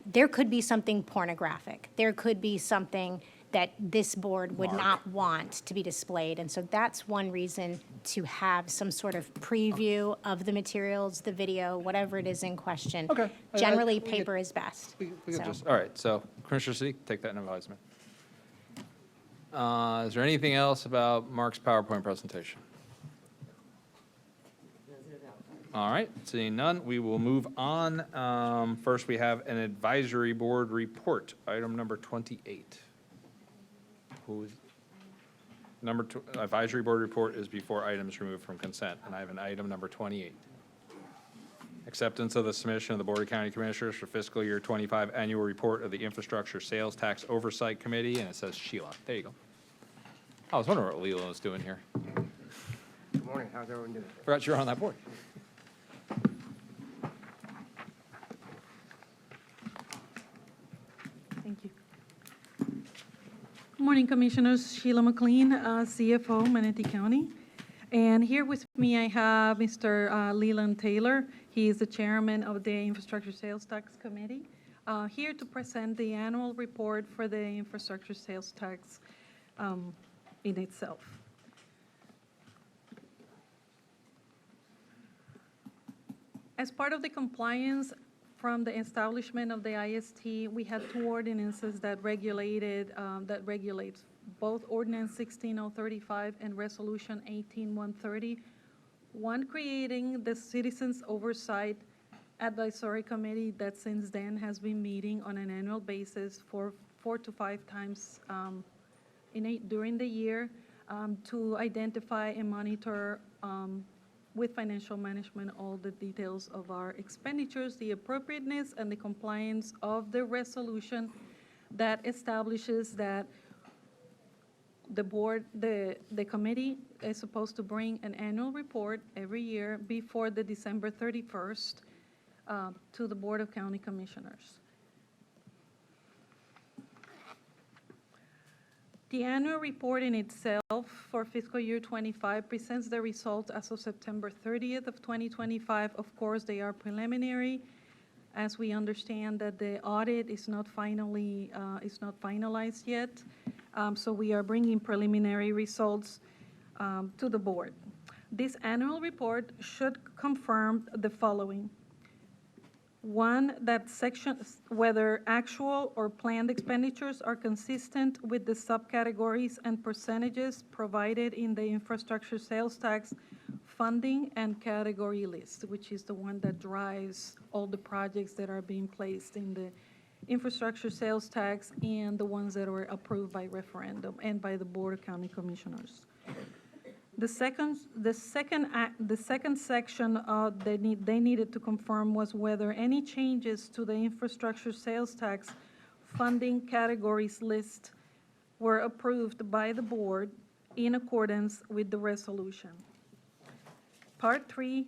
Speaker 16: there could be something pornographic. There could be something that this board would not want to be displayed. And so that's one reason to have some sort of preview of the materials, the video, whatever it is in question.
Speaker 2: Okay.
Speaker 16: Generally,
Speaker 2: we get-
Speaker 16: paper is best.
Speaker 2: We could
Speaker 16: So-
Speaker 2: just, all right, so Commissioner Siddiq, take that in advisement. Is there anything else about Mark's PowerPoint presentation? All right, seeing none, we will move on. First, we have an advisory board report, item number 28. Advisory board report is before items removed from consent, and I have an item number 28. Acceptance of the submission of the Board of County Commissioners for fiscal year 25 annual report of the Infrastructure Sales Tax Oversight Committee, and it says Sheila. There you go. I was wondering what Leland was doing here.
Speaker 17: Good morning, how's everyone doing?
Speaker 2: Forgot you were on that board.
Speaker 18: Thank you. Good morning, Commissioners. Sheila McLean, CFO, Manatee County. And here with me, I have Mr. Leland Taylor. He is the chairman of the Infrastructure Sales Tax Committee, here to present the annual report for the infrastructure sales tax in itself. As part of the compliance from the establishment of the IST, we had two ordinances that regulates both Ordinance 16035 and Resolution 18130. One creating the Citizens Oversight Advisory Committee that since then has been meeting on an annual basis for 4 to 5 times during the year to identify and monitor with financial management all the details of our expenditures, the appropriateness and the compliance of the resolution that establishes that The board, the committee is supposed to bring an annual report every year before the December 31st to the Board of County Commissioners. The annual report in itself for fiscal year '25 presents the results as of September 30th of 2025. Of course, they are preliminary, as we understand that the audit is not finalized yet. So we are bringing preliminary results to the board. This annual report should confirm the following. One, that whether actual or planned expenditures are consistent with the subcategories and percentages provided in the infrastructure sales tax funding and category list, which is the one that drives all the projects that are being placed in the infrastructure sales tax and the ones that were approved by referendum and by the Board of County Commissioners. The second section they needed to confirm was whether any changes to the infrastructure sales tax funding categories list were approved by the board in accordance with the resolution. Part 3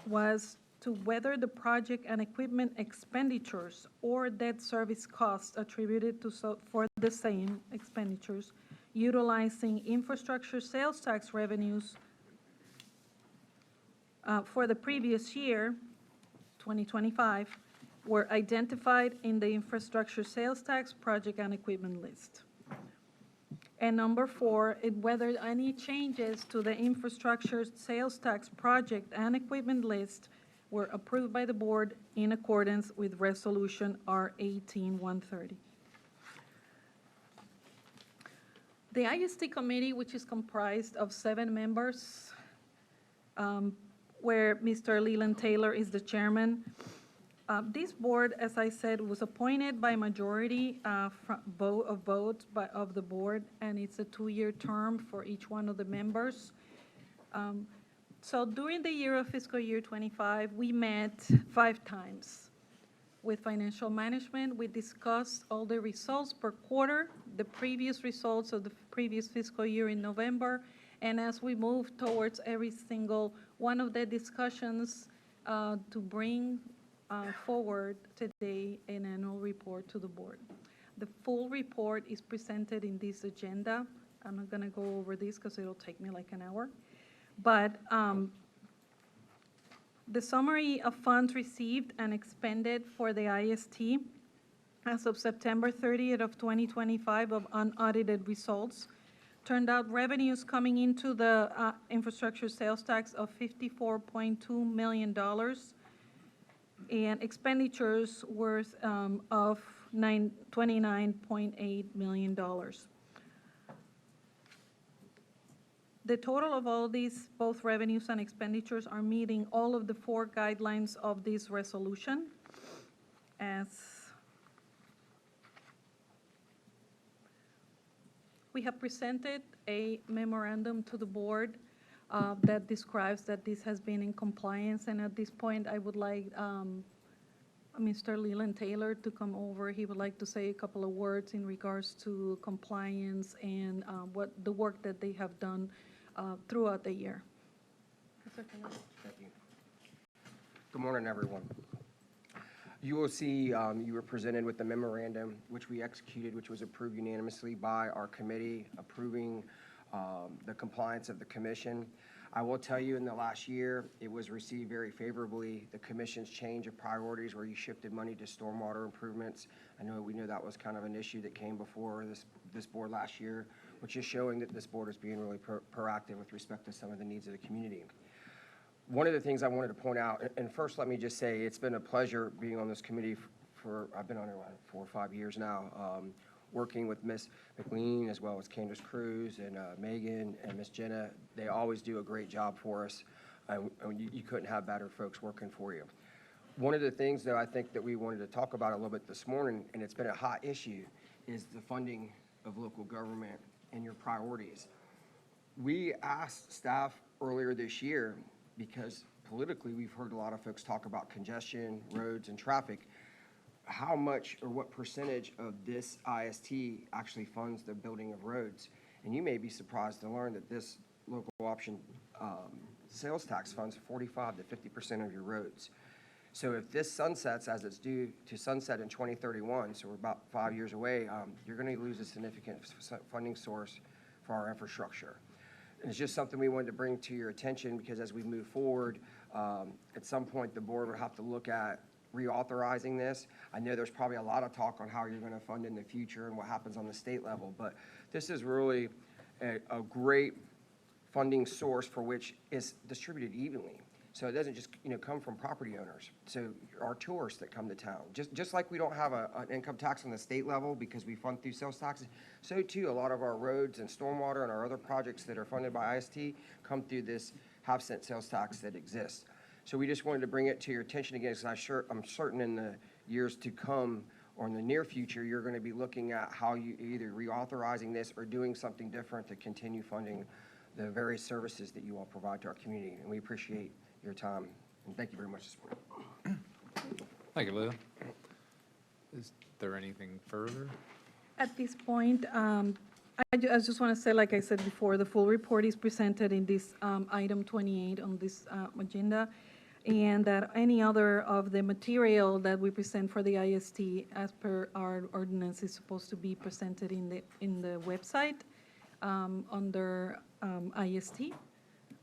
Speaker 18: was to whether the project and equipment expenditures or debt service costs attributed for the same expenditures utilizing infrastructure sales tax revenues for the previous year, 2025, were identified in the infrastructure sales tax project and equipment list. And number 4, whether any changes to the infrastructure sales tax project and equipment list were approved by the board in accordance with Resolution R-18-130. The IST committee, which is comprised of 7 members, where Mr. Leland Taylor is the chairman. This board, as I said, was appointed by majority of votes of the board, and it's a 2-year term for each one of the members. So during the year of fiscal year '25, we met 5 times with financial management. We discussed all the results per quarter, the previous results of the previous fiscal year in November, and as we move towards every single one of the discussions to bring forward today an annual report to the board. The full report is presented in this agenda. I'm not going to go over this because it'll take me like an hour. But the summary of funds received and expended for the IST as of September 30th of 2025 of unaudited results turned out revenues coming into the infrastructure sales tax of $54.2 million and expenditures worth of $29.8 million. The total of all these, both revenues and expenditures, are meeting all of the 4 guidelines of this resolution. As we have presented a memorandum to the board that describes that this has been in compliance, and at this point I would like Mr. Leland Taylor to come over. He would like to say a couple of words in regards to compliance and what the work that they have done throughout the year.
Speaker 17: Thank you. Good morning, everyone. You will see you were presented with the memorandum which we executed, which was approved unanimously by our committee, approving the compliance of the commission. I will tell you, in the last year, it was received very favorably. The commission's change of priorities where you shifted money to stormwater improvements. We know that was kind of an issue that came before this board last year, which is showing that this board is being really proactive with respect to some of the needs of the community. One of the things I wanted to point out, and first let me just say it's been a pleasure being on this committee I've been on it 4 or 5 years now, working with Ms. McLean as well as Candace Cruz and Megan and Ms. Jenna. They always do a great job for us. You couldn't have better folks working for you. One of the things, though, I think that we wanted to talk about a little bit this morning, and it's been a hot issue, is the funding of local government and your priorities. We asked staff earlier this year, because politically we've heard a lot of folks talk about congestion, roads, and traffic, how much or what percentage of this IST actually funds the building of roads. And you may be surprised to learn that this local option sales tax funds 45 to 50% of your roads. So if this sunsets as it's due to sunset in 2031, so we're about 5 years away, you're going to lose a significant funding source for our infrastructure. And it's just something we wanted to bring to your attention because as we move forward, at some point the board will have to look at reauthorizing this. I know there's probably a lot of talk on how you're going to fund in the future and what happens on the state level, but this is really a great funding source for which is distributed evenly. So it doesn't just, come from property owners. So our tourists that come to town, just like we don't have an income tax on the state level because we fund through sales taxes, so too a lot of our roads and stormwater and our other projects that are funded by IST come through this half-cent sales tax that exists. So we just wanted to bring it to your attention again because I'm certain in the years to come or in the near future, you're going to be looking at how you either reauthorizing this or doing something different to continue funding the various services that you all provide to our community. And we appreciate your time, and thank you very much this morning.
Speaker 2: Thank you, Lou. Is there anything further?
Speaker 18: At this point, I just want to say, like I said before, the full report is presented in this item 28 on this agenda, and that any other of the material that we present for the IST as per our ordinance is supposed to be presented in the website under IST,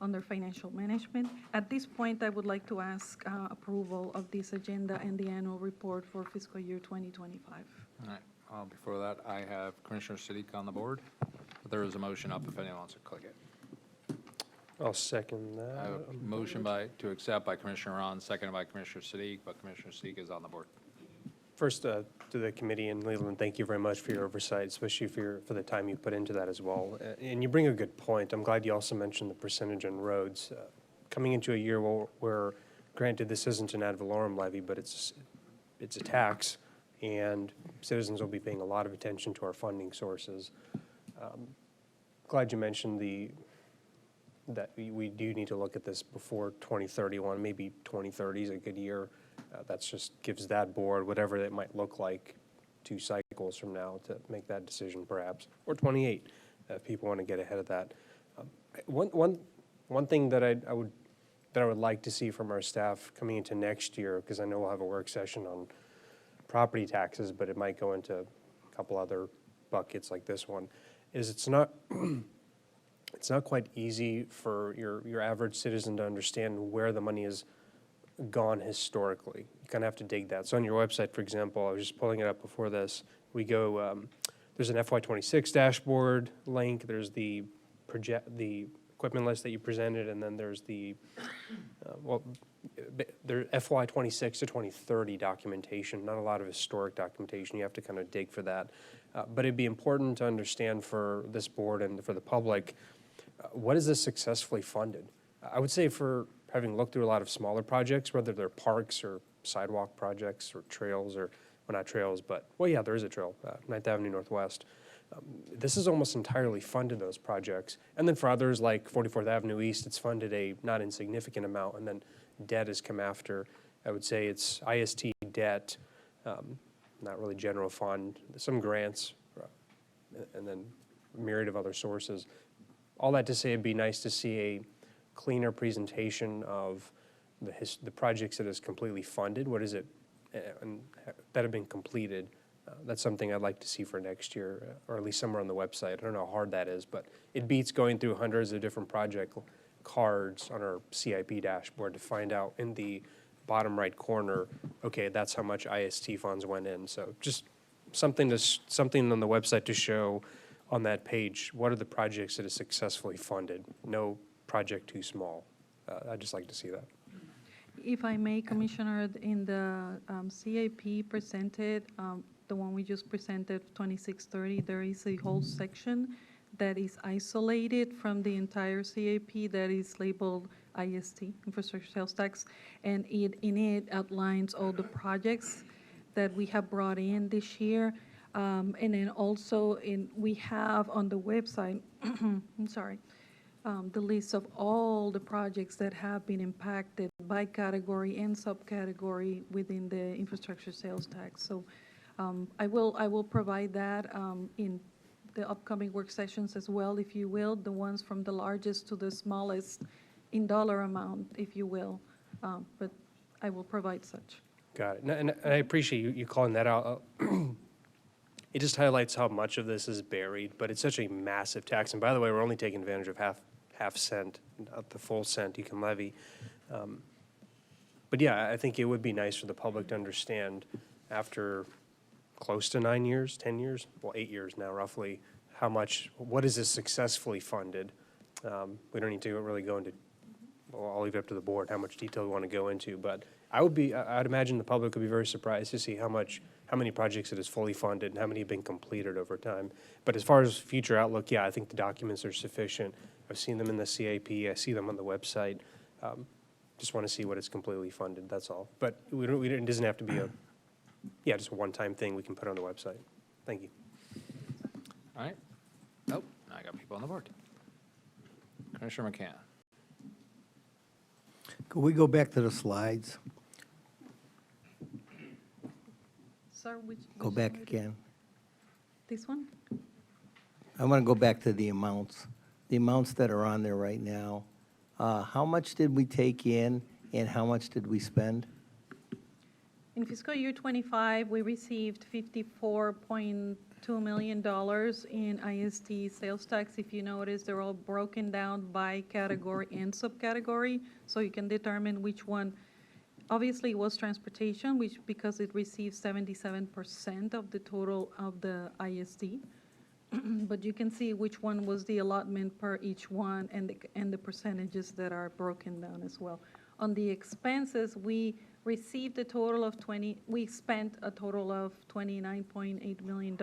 Speaker 18: under financial management. At this point, I would like to ask approval of this agenda and the annual report for fiscal year 2025.
Speaker 2: All right. Before that, I have Commissioner Siddiq on the board. But there is a motion up if anyone wants to click it.
Speaker 8: I'll second that.
Speaker 2: I have a motion to accept by Commissioner Ron, seconded by Commissioner Siddiq, but Commissioner Siddiq is on the board.
Speaker 8: First, to the committee and Leland, thank you very much for your oversight, especially for the time you put into that as well. And you bring a good point. I'm glad you also mentioned the percentage on roads. Coming into a year where, granted, this isn't an ad valorem levy, but it's a tax, and citizens will be paying a lot of attention to our funding sources. Glad you mentioned that we do need to look at this before 2031, maybe 2030 is a good year. That's just gives that board, whatever it might look like, 2 cycles from now to make that decision perhaps, or 28, if people want to get ahead of that. One thing that I would like to see from our staff coming into next year, because I know we'll have a work session on property taxes, but it might go into a couple other buckets like this one, is it's not quite easy for your average citizen to understand where the money is gone historically. You kind of have to dig that. So on your website, for example, I was just pulling it up before this, we go, there's an FY26 dashboard link, there's the equipment list that you presented, and then there's the, there FY26 to 2030 documentation, not a lot of historic documentation. You have to kind of dig for that. But it'd be important to understand for this board and for the public, what is this successfully funded? I would say for having looked through a lot of smaller projects, whether they're parks or sidewalk projects or trails or, well, not trails, but, well, yeah, there is a trail, 9th Avenue Northwest. This is almost entirely funded those projects. And then for others like 44th Avenue East, it's funded a not insignificant amount, and then debt has come after. I would say it's IST debt, not really general fund, some grants, and then a myriad of other sources. All that to say, it'd be nice to see a cleaner presentation of the projects that is completely funded. What is it and that have been completed? That's something I'd like to see for next year, or at least somewhere on the website. I don't know how hard that is, but it beats going through hundreds of different project cards on our CIP dashboard to find out in the bottom right corner, okay, that's how much IST funds went in. So just something on the website to show on that page, what are the projects that are successfully funded? No project too small. I'd just like to see that.
Speaker 18: If I may, Commissioner, in the CIP presented, the one we just presented, 2630, there is a whole section that is isolated from the entire CIP that is labeled IST, Infrastructure Sales Tax, and in it outlines all the projects that we have brought in this year. And then also we have on the website, I'm sorry, the list of all the projects that have been impacted by category and subcategory within the infrastructure sales tax. So I will provide that in the upcoming work sessions as well, if you will, the ones from the largest to the smallest in dollar amount, if you will. But I will provide such.
Speaker 8: Got it. And I appreciate you calling that out. It just highlights how much of this is buried, but it's such a massive tax. And by the way, we're only taking advantage of half cent, not the full cent you can levy. But yeah, I think it would be nice for the public to understand after close to 9 years, 10 years, well, 8 years now roughly, what is this successfully funded? We don't need to really go into, well, I'll leave it up to the board, how much detail we want to go into, but I'd imagine the public would be very surprised to see how many projects it is fully funded and how many have been completed over time. But as far as future outlook, yeah, I think the documents are sufficient. I've seen them in the CIP, I see them on the website. Just want to see what is completely funded, that's all. But it doesn't have to be just a one-time thing we can put on the website. Thank you.
Speaker 2: All right. Oh, now I got people on the board. Commissioner McCann.
Speaker 6: Could we go back to the slides?
Speaker 18: Sir,
Speaker 6: Go back again.
Speaker 18: This one?
Speaker 6: I want to go back to the amounts that are on there right now. How much did we take in and how much did we spend?
Speaker 18: In fiscal year '25, we received $54.2 million in IST sales tax. If you notice, they're all broken down by category and subcategory, so you can determine which one. Obviously, it was transportation, because it received 77% of the total of the IST. But you can see which one was the allotment per each one and the percentages that are broken down as well. On the expenses, we received a total of we spent a total of $29.8 million.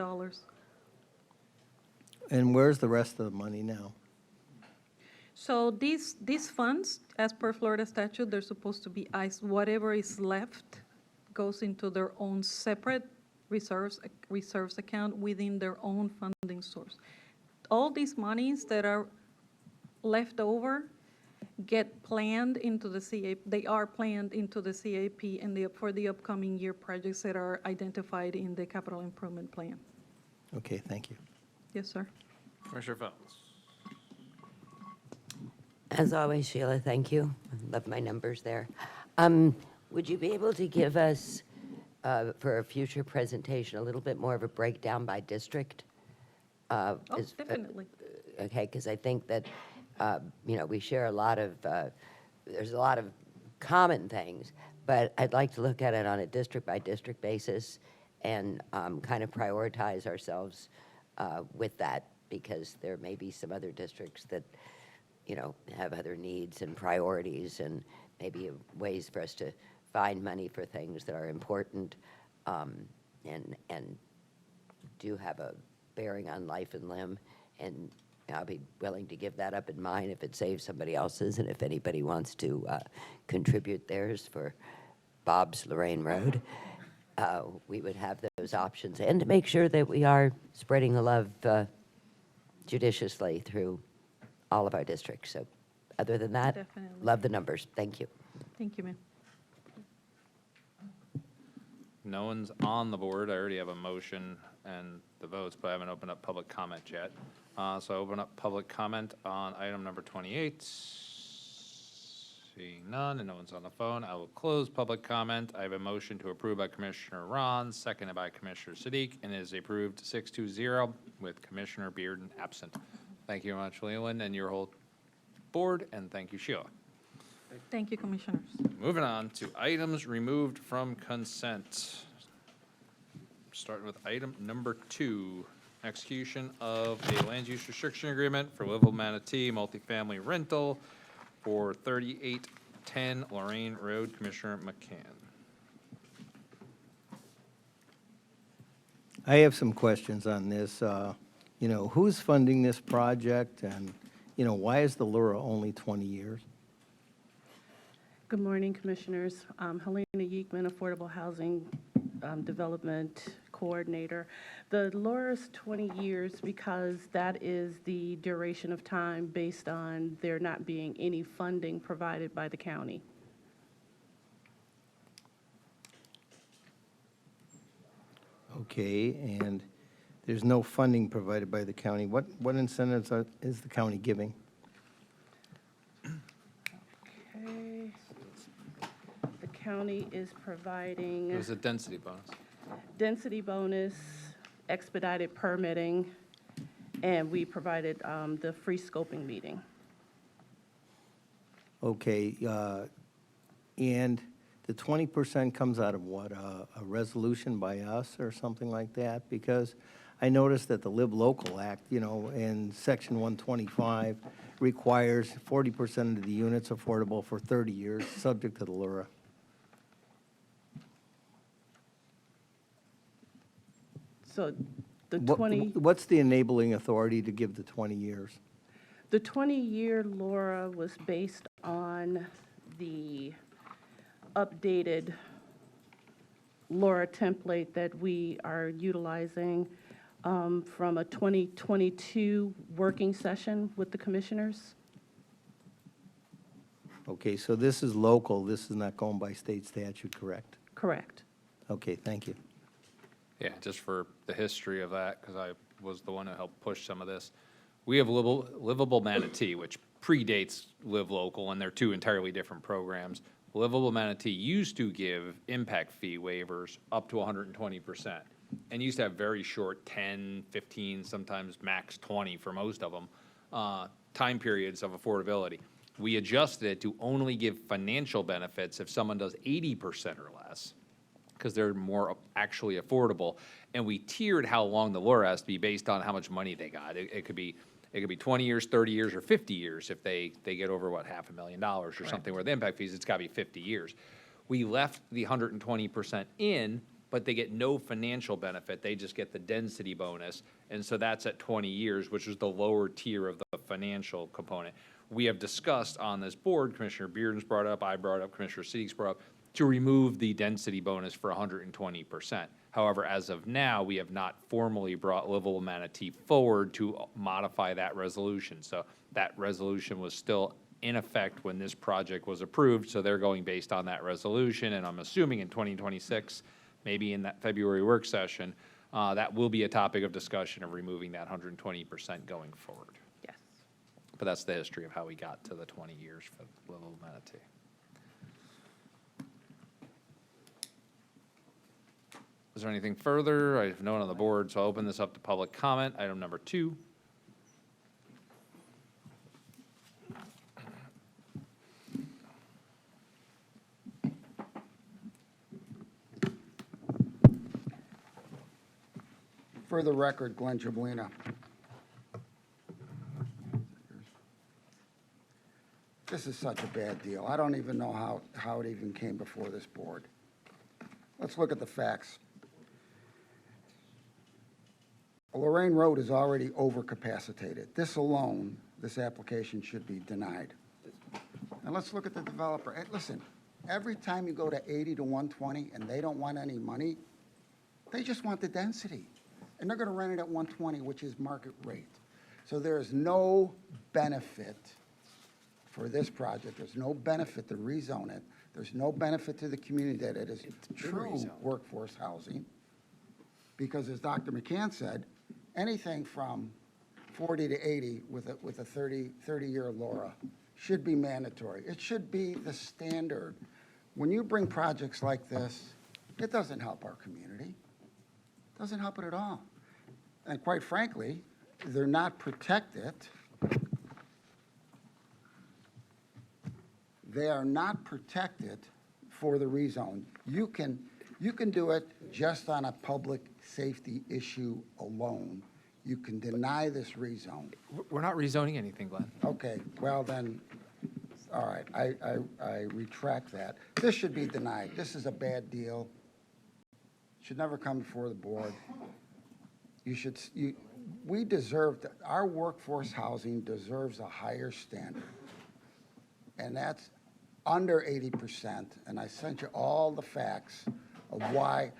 Speaker 6: And where's the rest of the money now?
Speaker 18: So these funds, as per Florida statute, they're supposed to be whatever is left goes into their own separate reserves account within their own funding source. All these monies that are left over get planned into the CAP. They are planned into the CAP and for the upcoming year projects that are identified in the capital improvement plan.
Speaker 6: Okay, thank you.
Speaker 18: Yes, sir.
Speaker 2: Commissioner Phelps.
Speaker 14: As always, Sheila, thank you. I love my numbers there. Would you be able to give us, for a future presentation, a little bit more of a breakdown by district?
Speaker 18: Definitely.
Speaker 14: Okay, because I think that, we share a lot of, there's a lot of common things, but I'd like to look at it on a district-by-district basis and kind of prioritize ourselves with that, because there may be some other districts that have other needs and priorities and maybe ways for us to find money for things that are important and do have a bearing on life and limb. And I'll be willing to give that up in mine if it saves somebody else's, and if anybody wants to contribute theirs for Bob's Lorraine Road, we would have those options. And to make sure that we are spreading the love judiciously through all of our districts. So other than that,
Speaker 18: Definitely.
Speaker 14: love the numbers. Thank you.
Speaker 18: Thank you, ma'am.
Speaker 2: No one's on the board. I already have a motion and the votes, but I haven't opened up public comment yet. So I open up public comment on item number 28. Seeing none and no one's on the phone, I will close public comment. I have a motion to approve by Commissioner Ron, seconded by Commissioner Siddiq, and it is approved 6-0 with Commissioner Bearden absent. Thank you very much, Leland, and your whole board, and thank you, Sheila.
Speaker 18: Thank you, Commissioners.
Speaker 2: Moving on to items removed from consent. Starting with item number 2, execution of a land use restriction agreement for Livable Manatee multifamily rental for 3810 Lorraine Road. Commissioner McCann.
Speaker 6: I have some questions on this. Who's funding this project, and, why is the LURA only 20 years?
Speaker 19: Good morning, Commissioners. Helena Yeekman, Affordable Housing Development Coordinator. The LURA is 20 years because that is the duration of time based on there not being any funding provided by the county.
Speaker 6: Okay, and There's no funding provided by the county. What incentives is the county giving?
Speaker 19: Okay. The county is providing
Speaker 2: It was a density bonus.
Speaker 19: density bonus, expedited permitting, and we provided the free scoping meeting.
Speaker 6: Okay, and the 20% comes out of what, a resolution by us or something like that? Because I noticed that the Live Local Act, you know, in Section 125 requires 40% of the units affordable for 30 years, subject to the LURA.
Speaker 19: So the
Speaker 6: What-
Speaker 19: 20,
Speaker 6: What's the enabling authority to give the 20 years?
Speaker 19: the 20-year LoRa was based on the updated LoRa template that we are utilizing from a 2022 working session with the commissioners.
Speaker 6: Okay, so this is local, this is not going by state statute, correct?
Speaker 19: Correct.
Speaker 6: Okay, thank you.
Speaker 2: Yeah, just for the history of that, because I was the one who helped push some of this. We have Livable Manatee, which predates Live Local, and they're two entirely different programs. Livable Manatee used to give impact fee waivers up to 120%, and used to have very short 10, 15, sometimes max 20 for most of them, time periods of affordability. We adjusted it to only give financial benefits if someone does 80% or less, because they're more actually affordable. And we tiered how long the LoRa has to be based on how much money they got. It could be 20 years, 30 years, or 50 years if they get over, what, $500,000 or something, where the impact fees, it's got to be 50 years. We left the 120% in, but they get no financial benefit. They just get the density bonus. And so that's at 20 years, which is the lower tier of the financial component. We have discussed on this board, Commissioner Bearden's brought up, I brought up, Commissioner Siddiqu's brought up, to remove the density bonus for 120%. However, as of now, we have not formally brought Livable Manatee forward to modify that resolution. So that resolution was still in effect when this project was approved, so they're going based on that resolution, and I'm assuming in 2026, maybe in that February work session, that will be a topic of discussion of removing that 120% going forward.
Speaker 19: Yes.
Speaker 2: But that's the history of how we got to the 20 years for Livable Manatee. Is there anything further? I have no one on the board, so I'll open this up to public comment. Item number 2.
Speaker 7: For the record, Glenn Jablina. This is such a bad deal. I don't even know how it even came before this board. Let's look at the facts. Lorraine Road is already overcapacitated. This alone, this application should be denied. And let's look at the developer. Hey, listen, every time you go to 80 to 120 and they don't want any money, they just want the density. And they're going to rent it at 120, which is market rate. So there is no benefit for this project. There's no benefit to rezone it. There's no benefit to the community that it is true workforce housing. Because as Dr. McCann said, anything from 40 to 80 with a 30-year LoRa should be mandatory. It should be the standard. When you bring projects like this, it doesn't help our community. It doesn't help it at all. And quite frankly, they're not protected. They are not protected for the rezone. You can do it just on a public safety issue alone. You can deny this rezone.
Speaker 2: We're not rezoning anything, Glenn.
Speaker 7: Okay, well then, all right, I retract that. This should be denied. This is a bad deal. Should never come before the board. We deserve, our workforce housing deserves a higher standard. And that's under 80%, and I sent you all the facts of why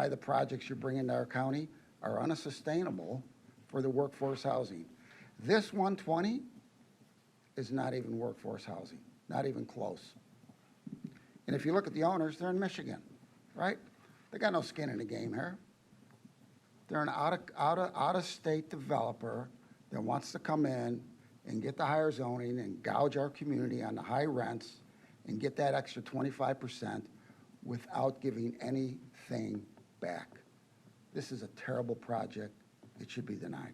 Speaker 7: the projects you're bringing to our county are unsustainable for the workforce housing. This 120 is not even workforce housing, not even close. And if you look at the owners, they're in Michigan, right? They got no skin in the game here. They're an out-of-state developer that wants to come in and get the higher zoning and gouge our community on the high rents and get that extra 25% without giving anything back. This is a terrible project. It should be denied.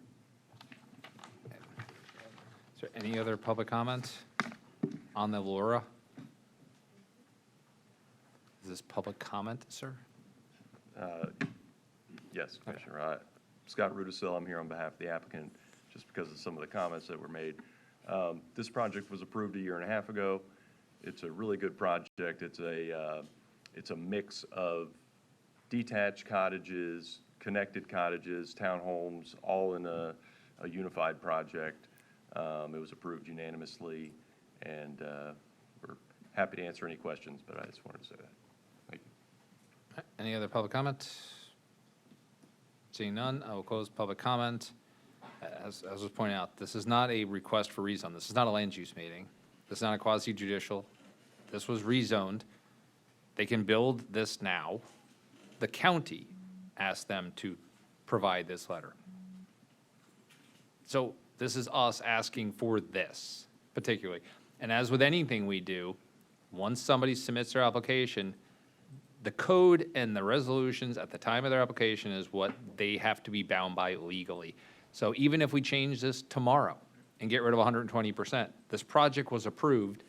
Speaker 2: Is there any other public comments on the LoRa? Is this public comment, sir?
Speaker 20: Yes, Commissioner. Scott Rudisil, I'm here on behalf of the applicant, just because of some of the comments that were made. This project was approved a year and a half ago. It's a really good project. It's a mix of detached cottages, connected cottages, townhomes, all in a unified project. It was approved unanimously, and we're happy to answer any questions, but I just wanted to say that. Thank you.
Speaker 2: Any other public comment? Seeing none, I will close public comment. As was pointed out, this is not a request for rezone. This is not a land use meeting. This is not a quasi-judicial. This was rezoned. They can build this now. The county asked them to provide this letter. So this is us asking for this particularly. And as with anything we do, once somebody submits their application, the code and the resolutions at the time of their application is what they have to be bound by legally. So even if we change this tomorrow and get rid of 120%, this project was approved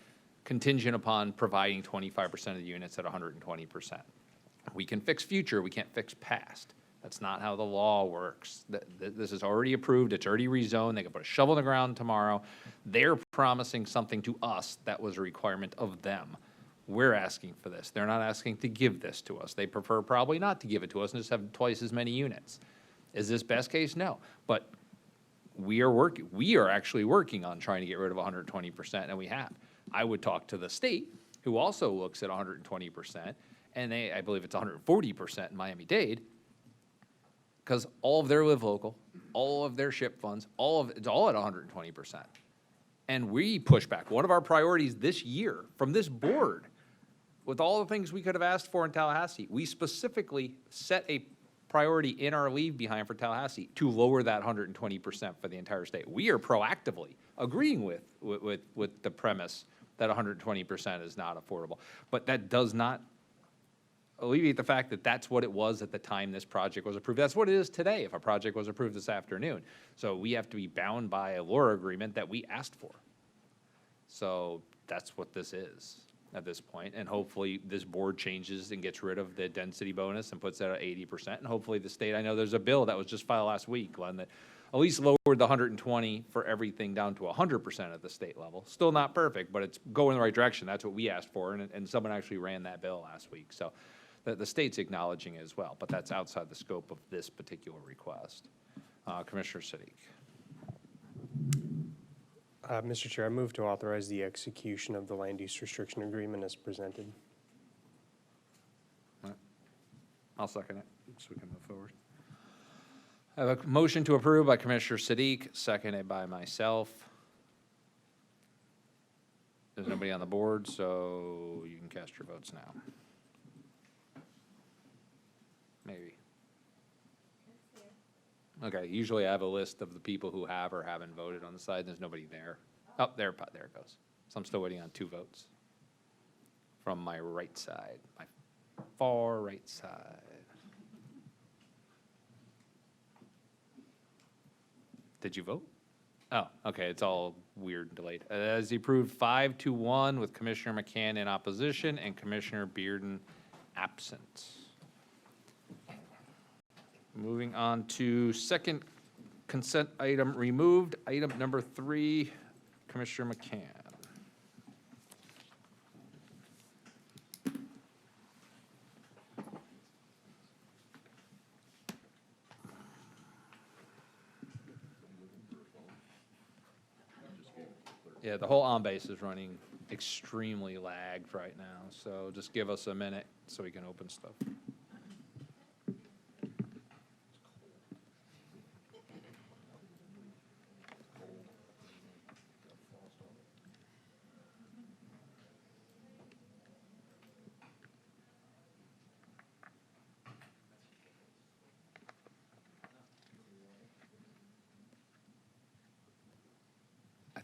Speaker 2: contingent upon providing 25% of the units at 120%. We can fix future, we can't fix past. That's not how the law works. This is already approved, it's already rezoned, they can put a shovel in the ground tomorrow. They're promising something to us that was a requirement of them. We're asking for this. They're not asking to give this to us. They prefer probably not to give it to us and just have twice as many units. Is this best case? No. But we are actually working on trying to get rid of 120%, and we have. I would talk to the state, who also looks at 120%, and I believe it's 140% in Miami-Dade, because all of their live local, all of their SHIP funds, it's all at 120%. And we push back. One of our priorities this year from this board, with all the things we could have asked for in Tallahassee, we specifically set a priority in our leave behind for Tallahassee to lower that 120% for the entire state. We are proactively agreeing with the premise that 120% is not affordable. But that does not alleviate the fact that that's what it was at the time this project was approved. That's what it is today if a project was approved this afternoon. So we have to be bound by a LoRa agreement that we asked for. So that's what this is at this point. And hopefully this board changes and gets rid of the density bonus and puts that at 80%. And hopefully the state, I know there's a bill that was just filed last week, Glenn, that at least lowered the 120 for everything down to 100% at the state level. Still not perfect, but it's going in the right direction. That's what we asked for. And someone actually ran that bill last week. So the state's acknowledging it as well, but that's outside the scope of this particular request. Commissioner Siddiq.
Speaker 8: Mr. Chair, I move to authorize the execution of the land use restriction agreement as presented.
Speaker 2: I'll second it so we can move forward. I have a motion to approve by Commissioner Siddiq, seconded by myself. There's nobody on the board, so you can cast your votes now. Maybe. Okay, usually I have a list of the people who have or haven't voted on the side. There's nobody there. Oh, there it goes. So I'm still waiting on 2 votes from my right side, my far right side. Did you vote? Oh, okay, it's all weird and delayed. As approved 5-1 with Commissioner McCann in opposition and Commissioner Bearden absent. Moving on to second consent item removed, item number 3, Commissioner McCann. Yeah, the whole on base is running extremely lagged right now, so just give us a minute so we can open stuff.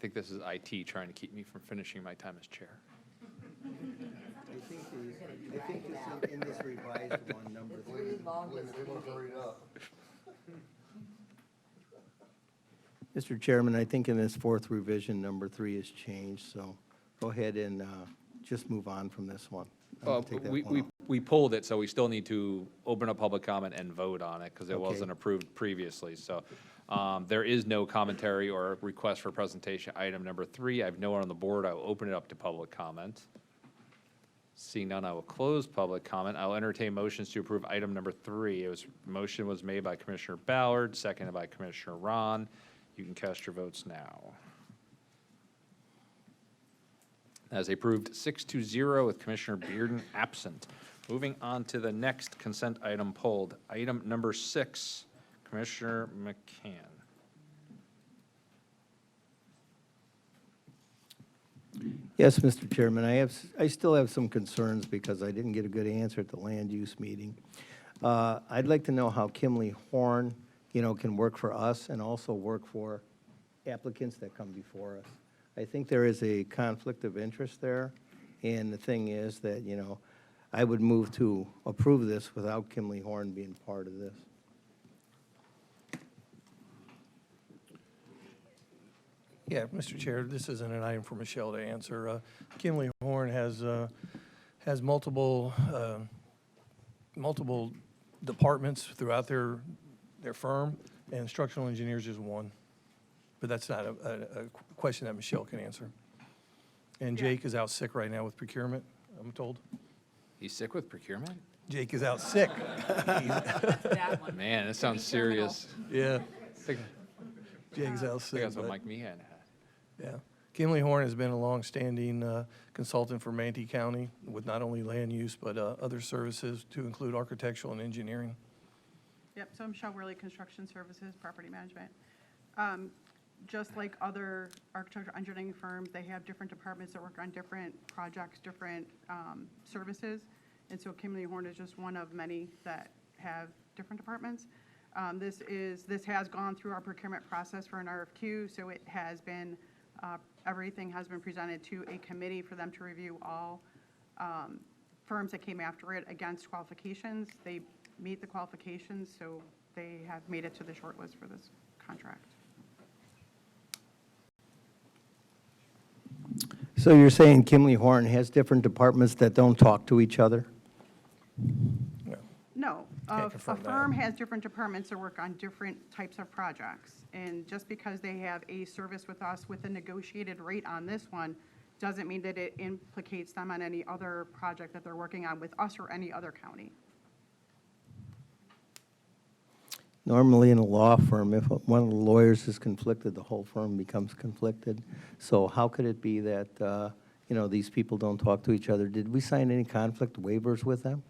Speaker 2: think this is IT trying to keep me from finishing my time as chair.
Speaker 6: I think this in this revised one, number 3. Mr. Chairman, I think in this fourth revision, number 3 is changed, so go ahead and just move on from this one. Take that one off.
Speaker 2: We pulled it, so we still need to open up public comment and vote on it because it
Speaker 6: Okay.
Speaker 2: wasn't approved previously. So there is no commentary or request for presentation. Item number 3, I have no one on the board. I will open it up to public comment. Seeing none, I will close public comment. I will entertain motions to approve item number 3. Motion was made by Commissioner Ballard, seconded by Commissioner Ron. You can cast your votes now. As approved 6-0 with Commissioner Bearden absent. Moving on to the next consent item pulled. Item number 6, Commissioner McCann.
Speaker 6: Yes, Mr. Chairman, I still have some concerns because I didn't get a good answer at the land use meeting. I'd like to know how Kimley Horn, can work for us and also work for applicants that come before us. I think there is a conflict of interest there, and the thing is that, I would move to approve this without Kimley Horn being part of this.
Speaker 5: Yeah, Mr. Chair, this isn't an item for Michelle to answer. Kimley Horn has multiple departments throughout their firm, and structural engineers is one. But that's not a question that Michelle can answer. And Jake is out sick right now with procurement, I'm told.
Speaker 2: He's sick with procurement?
Speaker 5: Jake is out sick.
Speaker 2: Man, this sounds serious.
Speaker 5: Yeah.
Speaker 2: Think-
Speaker 5: Jake's out
Speaker 2: I think
Speaker 5: sick.
Speaker 2: that's what
Speaker 5: but-
Speaker 2: Mike Meehan had.
Speaker 5: Yeah. Kimley Horn has been a longstanding consultant for Manatee County with not only land use, but other services to include architectural and engineering.
Speaker 21: Yep, so Michelle Worley, Construction Services, Property Management. Just like other architectural engineering firms, they have different departments that work on different projects, different services. And so Kimley Horn is just one of many that have different departments. This has gone through our procurement process for an RFQ, so it has been, everything has been presented to a committee for them to review all firms that came after it against qualifications. They meet the qualifications, so they have made it to the short list for this contract.
Speaker 6: So you're saying Kimley Horn has different departments that don't talk to each other?
Speaker 21: No,
Speaker 5: Can't
Speaker 21: a
Speaker 5: confirm that.
Speaker 21: firm has different departments that work on different types of projects. And just because they have a service with us with a negotiated rate on this one, doesn't mean that it implicates them on any other project that they're working on with us or any other county.
Speaker 6: Normally in a law firm, if one of the lawyers is conflicted, the whole firm becomes conflicted. So how could it be that, these people don't talk to each other? Did we sign any conflict waivers with them?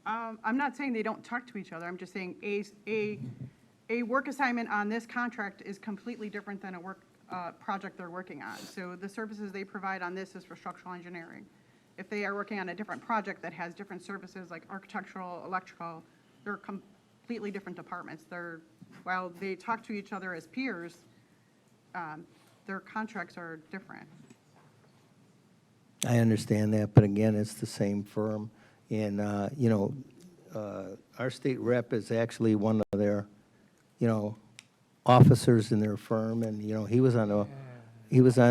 Speaker 21: I'm not saying they don't talk to each other. I'm just saying a work assignment on this contract is completely different than a work project they're working on. So the services they provide on this is for structural engineering. If they are working on a different project that has different services like architectural, electrical, they're completely different departments. While they talk to each other as peers, their contracts are different.
Speaker 6: I understand that, but again, it's the same firm. And, our state rep is actually one of their, officers in their firm. And, he was on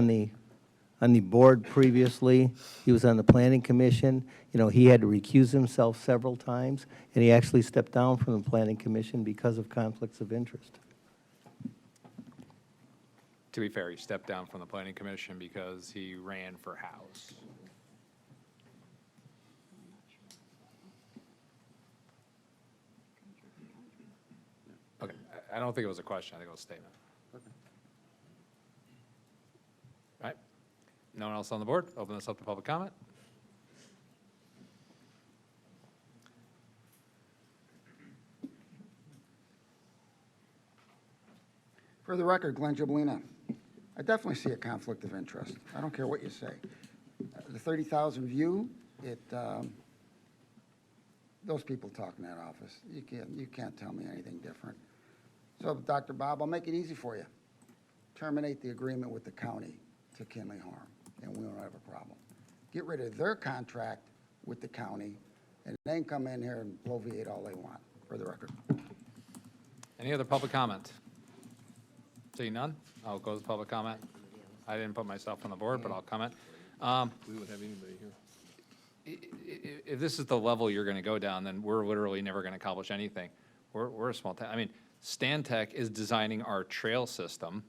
Speaker 6: the board previously. He was on the planning commission. He had to recuse himself several times, and he actually stepped down from the planning commission because of conflicts of interest.
Speaker 2: To be fair, he stepped down from the planning commission because he ran for House. Okay, I don't think it was a question, I think it was a statement. All right, no one else on the board? Open this up to public comment.
Speaker 7: For the record, Glenn Giblina, I definitely see a conflict of interest. I don't care what you say. The 30,000 view, those people talk in that office. You can't tell me anything different. So, Dr. Bob, I'll make it easy for you. terminate the agreement with the county to Kinley Harm, and we don't have a problem. Get rid of their contract with the county, and then come in here and bloviate all they want, for the record.
Speaker 2: Any other public comment? Seeing none, I'll close the public comment. I didn't put myself on the board, but I'll comment.
Speaker 10: We would have anybody here.
Speaker 2: If this is the level you're going to go down, then we're literally never going to accomplish anything. We're a small town. I mean, Stantec is designing our trail system,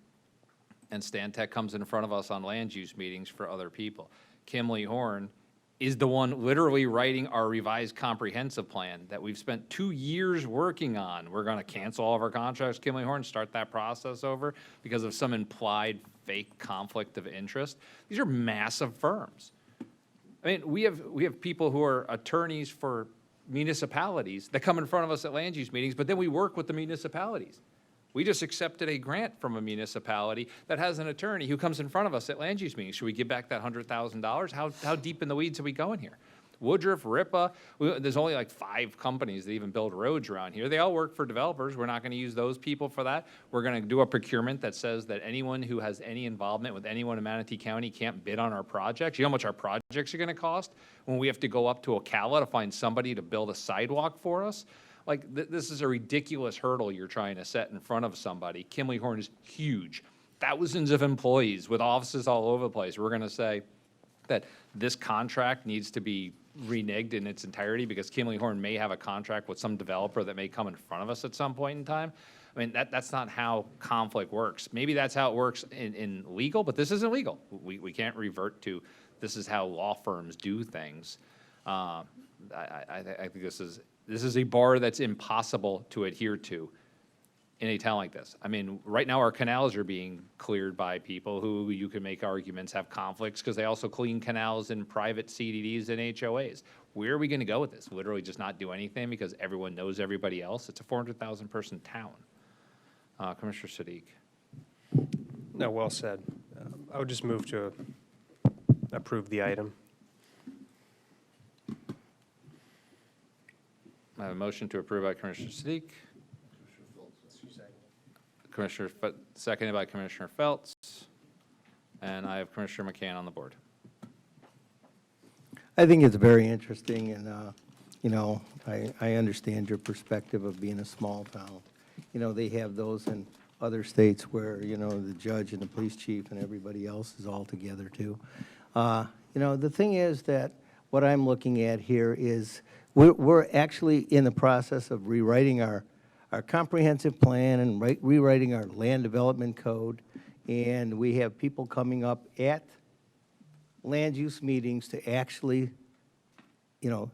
Speaker 2: and Stantec comes in front of us on land use meetings for other people. Kimley Horn is the one literally writing our revised comprehensive plan that we've spent 2 years working on. We're going to cancel all of our contracts, Kimley Horn, start that process over because of some implied fake conflict of interest. These are massive firms. I mean, we have people who are attorneys for municipalities that come in front of us at land use meetings, but then we work with the municipalities. We just accepted a grant from a municipality that has an attorney who comes in front of us at land use meetings. Should we give back that $100,000? How deep in the weeds are we going here? Woodruff, Ripa, there's only like 5 companies that even build roads around here. They all work for developers. We're not going to use those people for that. We're going to do a procurement that says that anyone who has any involvement with anyone in Manatee County can't bid on our projects. You know how much our projects are going to cost when we have to go up to Ocala to find somebody to build a sidewalk for us? Like, this is a ridiculous hurdle you're trying to set in front of somebody. Kimley Horn is huge. Thousands of employees with offices all over the place. We're going to say that this contract needs to be reneged in its entirety because Kimley Horn may have a contract with some developer that may come in front of us at some point in time. I mean, that's not how conflict works. Maybe that's how it works in legal, but this isn't legal. We can't revert to this is how law firms do things. I think this is a bar that's impossible to adhere to in a town like this. I mean, right now our canals are being cleared by people who you can make arguments have conflicts because they also clean canals in private CDDs and HOAs. Where are we going to go with this? Literally just not do anything because everyone knows everybody else? It's a 400,000 person town. Commissioner Sadiq.
Speaker 8: No, well said. I would just move to approve the item.
Speaker 2: I have a motion to approve by Commissioner Sadiq. Seconded by Commissioner Feltz. And I have Commissioner McCann on the board.
Speaker 6: I think it's very interesting, and, you know, I understand your perspective of being a small town. You know, they have those in other states where, you know, the judge and the police chief and everybody else is all together too. You know, the thing is that what I'm looking at here is we're actually in the process of rewriting our comprehensive plan and rewriting our land development code, and we have people coming up at land use meetings to actually, you know,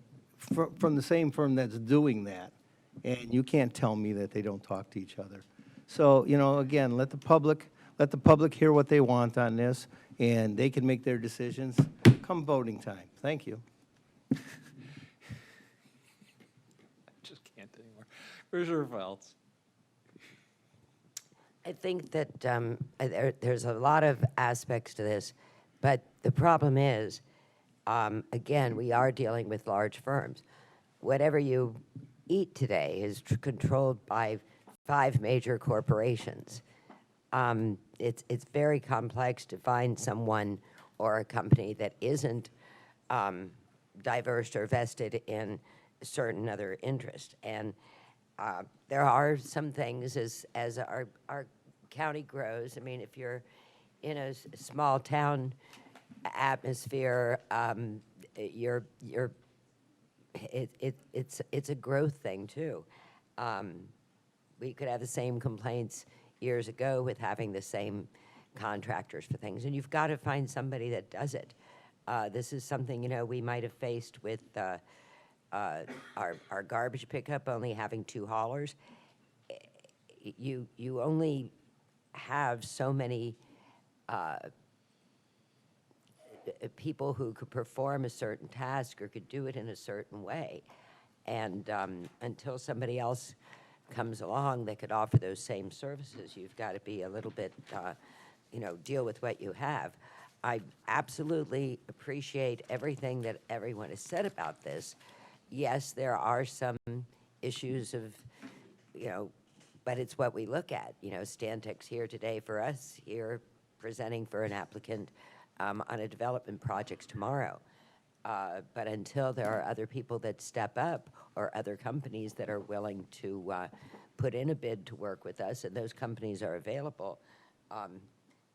Speaker 6: from the same firm that's doing that, and you can't tell me that they don't talk to each other. So, you know, again, let the public hear what they want on this, and they can make their decisions come voting time. Thank you.
Speaker 2: Commissioner Feltz.
Speaker 14: I think that there's a lot of aspects to this, but the problem is, again, we are dealing with large firms. Whatever you eat today is controlled by 5 major corporations. It's very complex to find someone or a company that isn't diverse or vested in certain other interest. And there are some things as our county grows. I mean, if you're in a small town atmosphere, it's a growth thing too. We could have the same complaints years ago with having the same contractors for things, and you've got to find somebody that does it. This is something, you know, we might have faced with our garbage pickup only having 2 haulers. You only have so many people who could perform a certain task or could do it in a certain way. And until somebody else comes along that could offer those same services, you've got to be a little bit, you know, deal with what you have. I absolutely appreciate everything that everyone has said about this. Yes, there are some issues of, you know, but it's what we look at. You know, Stantec's here today for us, here presenting for an applicant on a development project tomorrow. But until there are other people that step up or other companies that are willing to put in a bid to work with us, and those companies are available,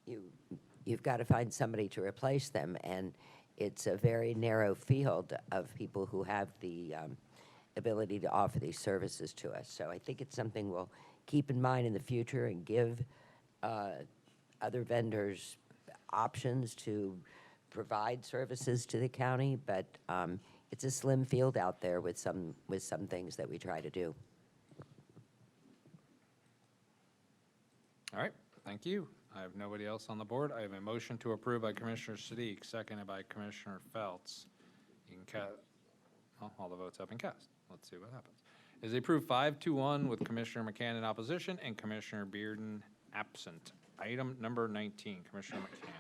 Speaker 14: you've got to find somebody to replace them. And it's a very narrow field of people who have the ability to offer these services to us. So I think it's something we'll keep in mind in the future and give other vendors options to provide services to the county, but it's a slim field out there with some things that we try to do.
Speaker 2: All right, thank you. I have nobody else on the board. I have a motion to approve by Commissioner Sadiq, seconded by Commissioner Feltz. You can all the votes have been cast. Let's see what happens. Is approved 5-1 with Commissioner McCann in opposition and Commissioner Bearden absent. Item number 19, Commissioner McCann.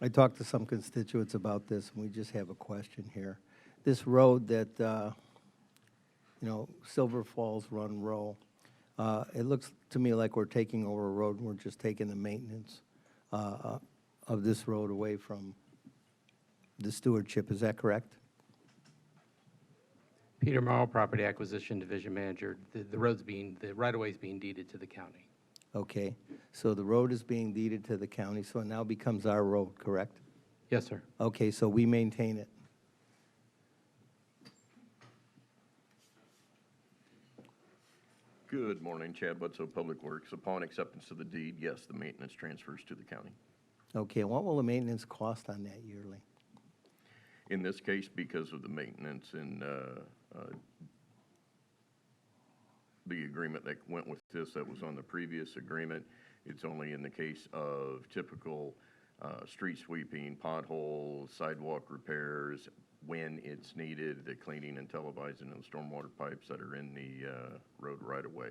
Speaker 6: I talked to some constituents about this, and we just have a question here. This road that, Silver Falls Run Row, it looks to me like we're taking over a road, and we're just taking the maintenance of this road away from the stewardship. Is that correct?
Speaker 1: Peter Morrow, Property Acquisition Division Manager. The right-of-way is being deeded to the county.
Speaker 6: Okay, so the road is being deeded to the county, so it now becomes our road, correct?
Speaker 1: Yes, sir.
Speaker 6: Okay, so we maintain it.
Speaker 11: Good morning, Chad Butso, Public Works. Upon acceptance of the deed, yes, the maintenance transfers to the county.
Speaker 6: Okay, what will the maintenance cost on that yearly?
Speaker 11: In this case, because of the maintenance and the agreement that went with this that was on the previous agreement, it's only in the case of typical street sweeping, potholes, sidewalk repairs, when it's needed, the cleaning and televising of the stormwater pipes that are in the road right away.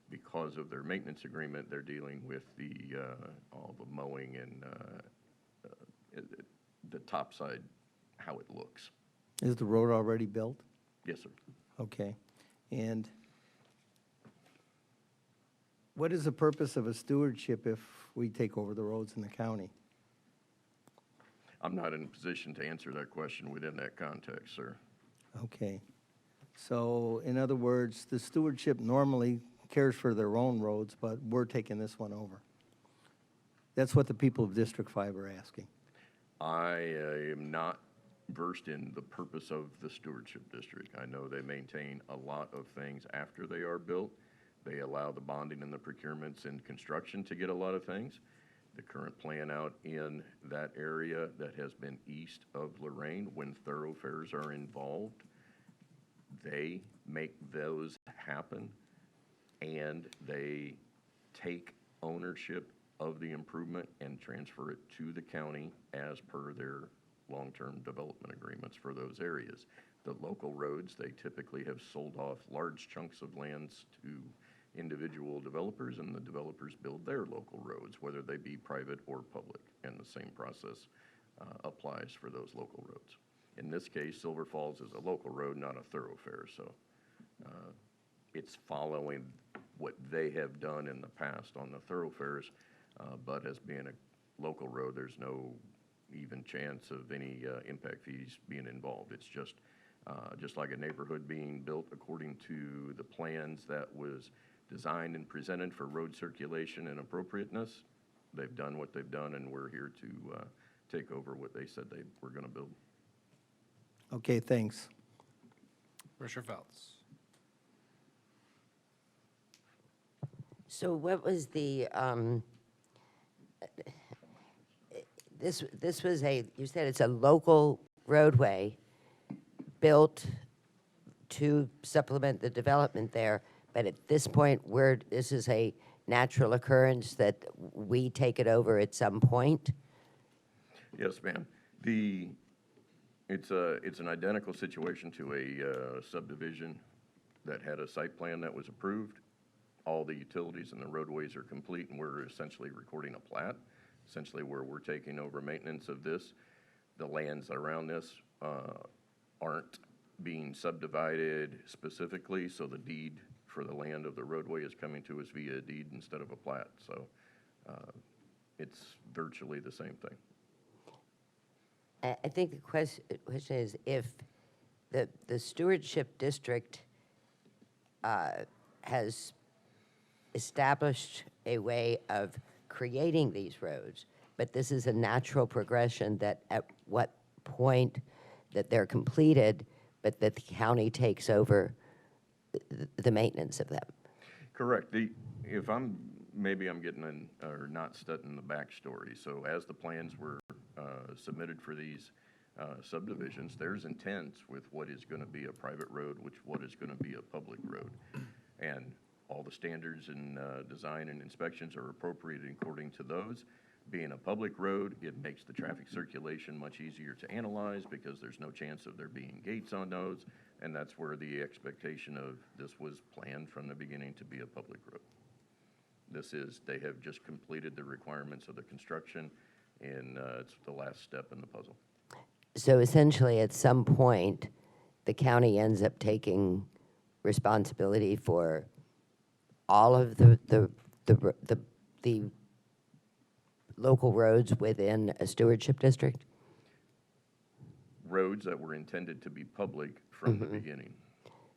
Speaker 11: Because of their maintenance agreement, they're dealing with all the mowing and the top side, how it looks.
Speaker 6: Is the road already built?
Speaker 11: Yes, sir.
Speaker 6: Okay, and what is the purpose of a stewardship if we take over the roads in the county?
Speaker 11: I'm not in a position to answer that question within that context, sir.
Speaker 6: Okay, so in other words, the stewardship normally cares for their own roads, but we're taking this one over. That's what the people of District 5 are asking.
Speaker 11: I am not versed in the purpose of the stewardship district. I know they maintain a lot of things after they are built. They allow the bonding and the procurements and construction to get a lot of things. The current plan out in that area that has been east of Lorraine, when thoroughfares are involved, they make those happen and they take ownership of the improvement and transfer it to the county as per their long-term development agreements for those areas. The local roads, they typically have sold off large chunks of lands to individual developers, and the developers build their local roads, whether they be private or public, and the same process applies for those local roads. In this case, Silver Falls is a local road, not a thoroughfare, so it's following what they have done in the past on the thoroughfares, but as being a local road, there's no even chance of any impact fees being involved. It's just like a neighborhood being built according to the plans that was designed and presented for road circulation and appropriateness. They've done what they've done, and we're here to take over what they said they were going to build.
Speaker 6: Okay, thanks.
Speaker 2: Commissioner Feltz.
Speaker 14: So what was the, this was you said it's a local roadway built to supplement the development there, but at this point, this is a natural occurrence that we take it over at some point?
Speaker 11: Yes, ma'am. The
Speaker 10: It's an identical situation to a subdivision that had a site plan that was approved. All the utilities and the roadways are complete, and we're essentially recording a plat, essentially where we're taking over maintenance of this. The lands around this aren't being subdivided specifically, so the deed for the land of the roadway is coming to us via a deed instead of a plat. So it's virtually the same thing.
Speaker 14: I think the question is if the stewardship district has established a way of creating these roads, but this is a natural progression that at what point that they're completed, but that the county takes over the maintenance of them.
Speaker 10: Correct. Maybe I'm getting in, or not studying the backstory. So as the plans were submitted for these subdivisions, there's intents with what is going to be a private road, what is going to be a public road. And all the standards and design and inspections are appropriate according to those. Being a public road, it makes the traffic circulation much easier to analyze because there's no chance of there being gates on those. And that's where the expectation of this was planned from the beginning to be a public road. They have just completed the requirements of the construction, and it's the last step in the puzzle.
Speaker 14: So essentially, at some point, the county ends up taking responsibility for all of the local roads within a stewardship district?
Speaker 10: Roads that were intended to be public from the beginning.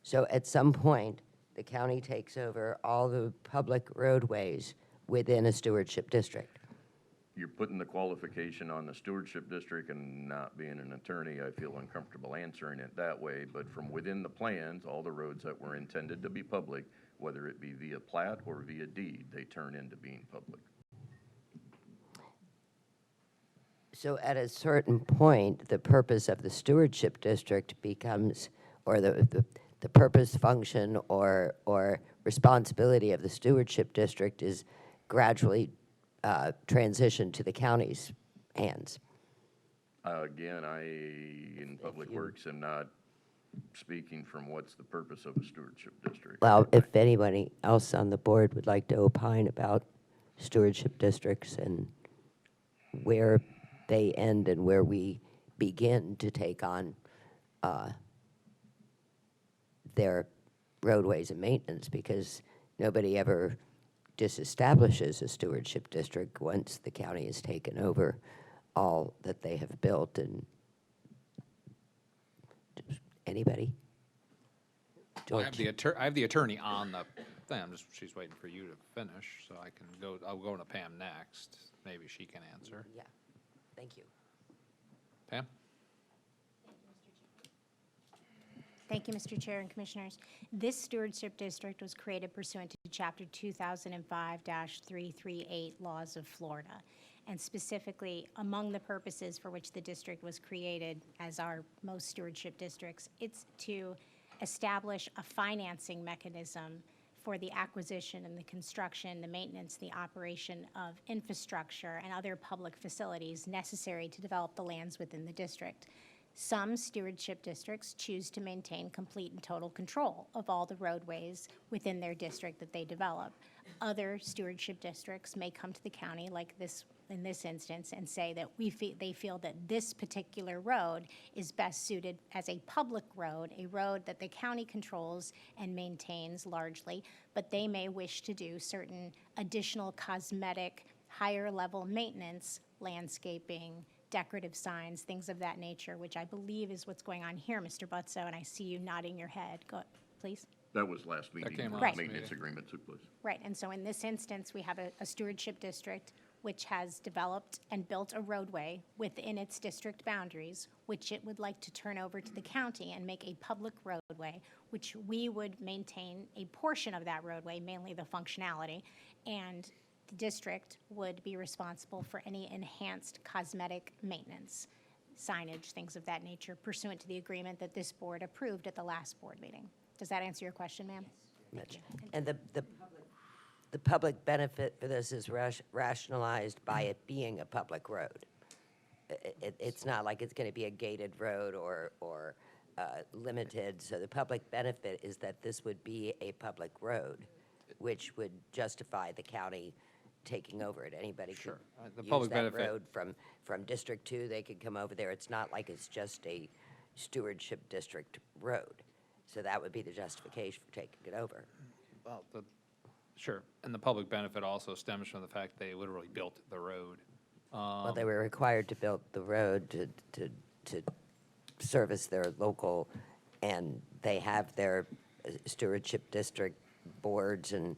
Speaker 14: So at some point, the county takes over all the public roadways within a stewardship district.
Speaker 10: You're putting the qualification on the stewardship district, and not being an attorney, I feel uncomfortable answering it that way, but from within the plans, all the roads that were intended to be public, whether it be via plat or via deed, they turn into being public.
Speaker 14: So at a certain point, the purpose of the stewardship district becomes, or the purpose, function, or responsibility of the stewardship district is gradually transitioned to the county's hands.
Speaker 10: Again, in Public Works, am not speaking from what's the purpose of a stewardship district.
Speaker 14: Well, if anybody else on the board would like to opine about stewardship districts and where they end and where we begin to take on their roadways and maintenance, because nobody ever disestablishes a stewardship district once the county has taken over all that they have built. And anybody?
Speaker 2: Well, I have the attorney on the thing. She's waiting for you to finish, so I'll go to Pam next. Maybe she can answer.
Speaker 14: Yeah, thank you.
Speaker 2: Pam?
Speaker 16: Thank you, Mr. Chair and Commissioners. This stewardship district was created pursuant to Chapter 2005-338 Laws of Florida. And specifically, among the purposes for which the district was created, as are most stewardship districts, it's to establish a financing mechanism for the acquisition and the construction, the maintenance, the operation of infrastructure and other public facilities necessary to develop the lands within the district. Some stewardship districts choose to maintain complete and total control of all the roadways within their district that they develop. Other stewardship districts may come to the county, like this in this instance, and say that they feel that this particular road is best suited as a public road, a road that the county controls and maintains largely, but they may wish to do certain additional cosmetic, higher level maintenance, landscaping, decorative signs, things of that nature, which I believe is what's going on here, Mr. Butso, and I see you nodding your head. Go, please.
Speaker 10: That was last meeting
Speaker 2: came
Speaker 10: where
Speaker 2: last
Speaker 10: the maintenance
Speaker 2: meeting.
Speaker 10: agreement took place.
Speaker 16: Right, and so in this instance, we have a stewardship district which has developed and built a roadway within its district boundaries, which it would like to turn over to the county and make a public roadway, which we would maintain a portion of that roadway, mainly the functionality, and the district would be responsible for any enhanced cosmetic maintenance, signage, things of that nature, pursuant to the agreement that this board approved at the last board meeting. Does that answer your question, ma'am?
Speaker 14: Yes. And the public benefit for this is rationalized by it being a public road. it's not like it's going to be a gated road or limited. So the public benefit is that this would be a public road, which would justify the county taking over it. Anybody could
Speaker 2: The
Speaker 14: use
Speaker 2: public
Speaker 14: that
Speaker 2: benefit-
Speaker 14: road from District 2, they could come over there. It's not like it's just a stewardship district road. So that would be the justification for taking it over.
Speaker 2: Well, sure, and the public benefit also stems from the fact they literally built the road.
Speaker 14: Well, they were required to build the road to service their local, and they have their stewardship district boards and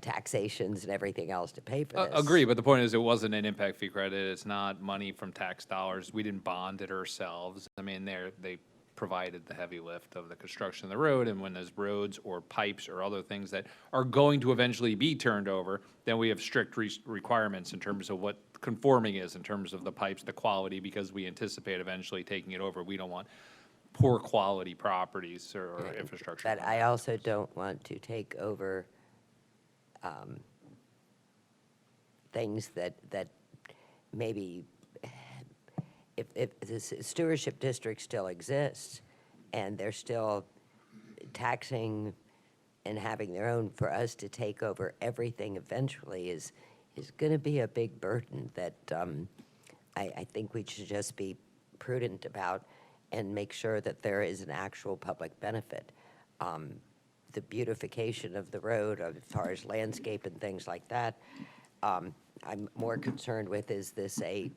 Speaker 14: taxations and everything else to pay for this.
Speaker 2: Agree, but the point is, it wasn't an impact fee credit. It's not money from tax dollars. We didn't bond it ourselves. I mean, they provided the heavy lift of the construction of the road, and when there's roads or pipes or other things that are going to eventually be turned over, then we have strict requirements in terms of what conforming is, in terms of the pipes, the quality, because we anticipate eventually taking it over. We don't want poor quality properties or infrastructure.
Speaker 14: But I also don't want to take over things that maybe, if the stewardship district still exists and they're still taxing and having their own, for us to take over everything eventually is going to be a big burden that I think we should just be prudent about and make sure that there is an actual public benefit. The beautification of the road, as far as landscape and things like that, I'm more concerned with, is this a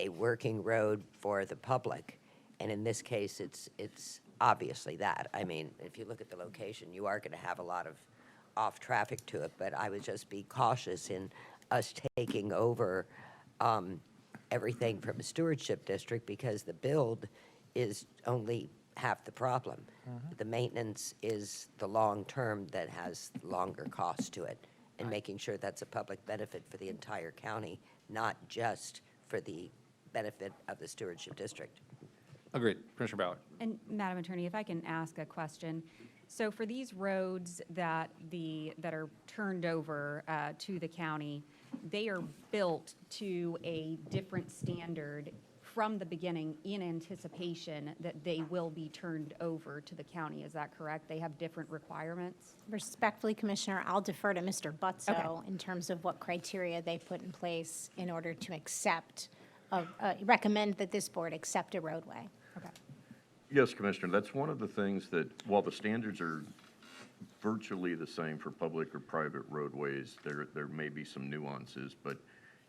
Speaker 14: working road for the public? And in this case, it's obviously that. I mean, if you look at the location, you are going to have a lot of off traffic to it, but I would just be cautious in us taking over everything from a stewardship district, because the build is only half the problem. The maintenance is the long term that has longer costs to it, and making sure that's a public benefit for the entire county, not just for the benefit of the stewardship district.
Speaker 2: Agreed. Commissioner Ballard.
Speaker 15: And Madam Attorney, if I can ask a question. So for these roads that are turned over to the county, they are built to a different standard from the beginning in anticipation that they will be turned over to the county. Is that correct? They have different requirements?
Speaker 16: Respectfully, Commissioner, I'll defer to Mr. Butzo
Speaker 15: Okay.
Speaker 16: in terms of what criteria they put in place in order to recommend that this board accept a roadway.
Speaker 15: Okay.
Speaker 10: Yes, Commissioner, that's one of the things that, while the standards are virtually the same for public or private roadways, there may be some nuances, but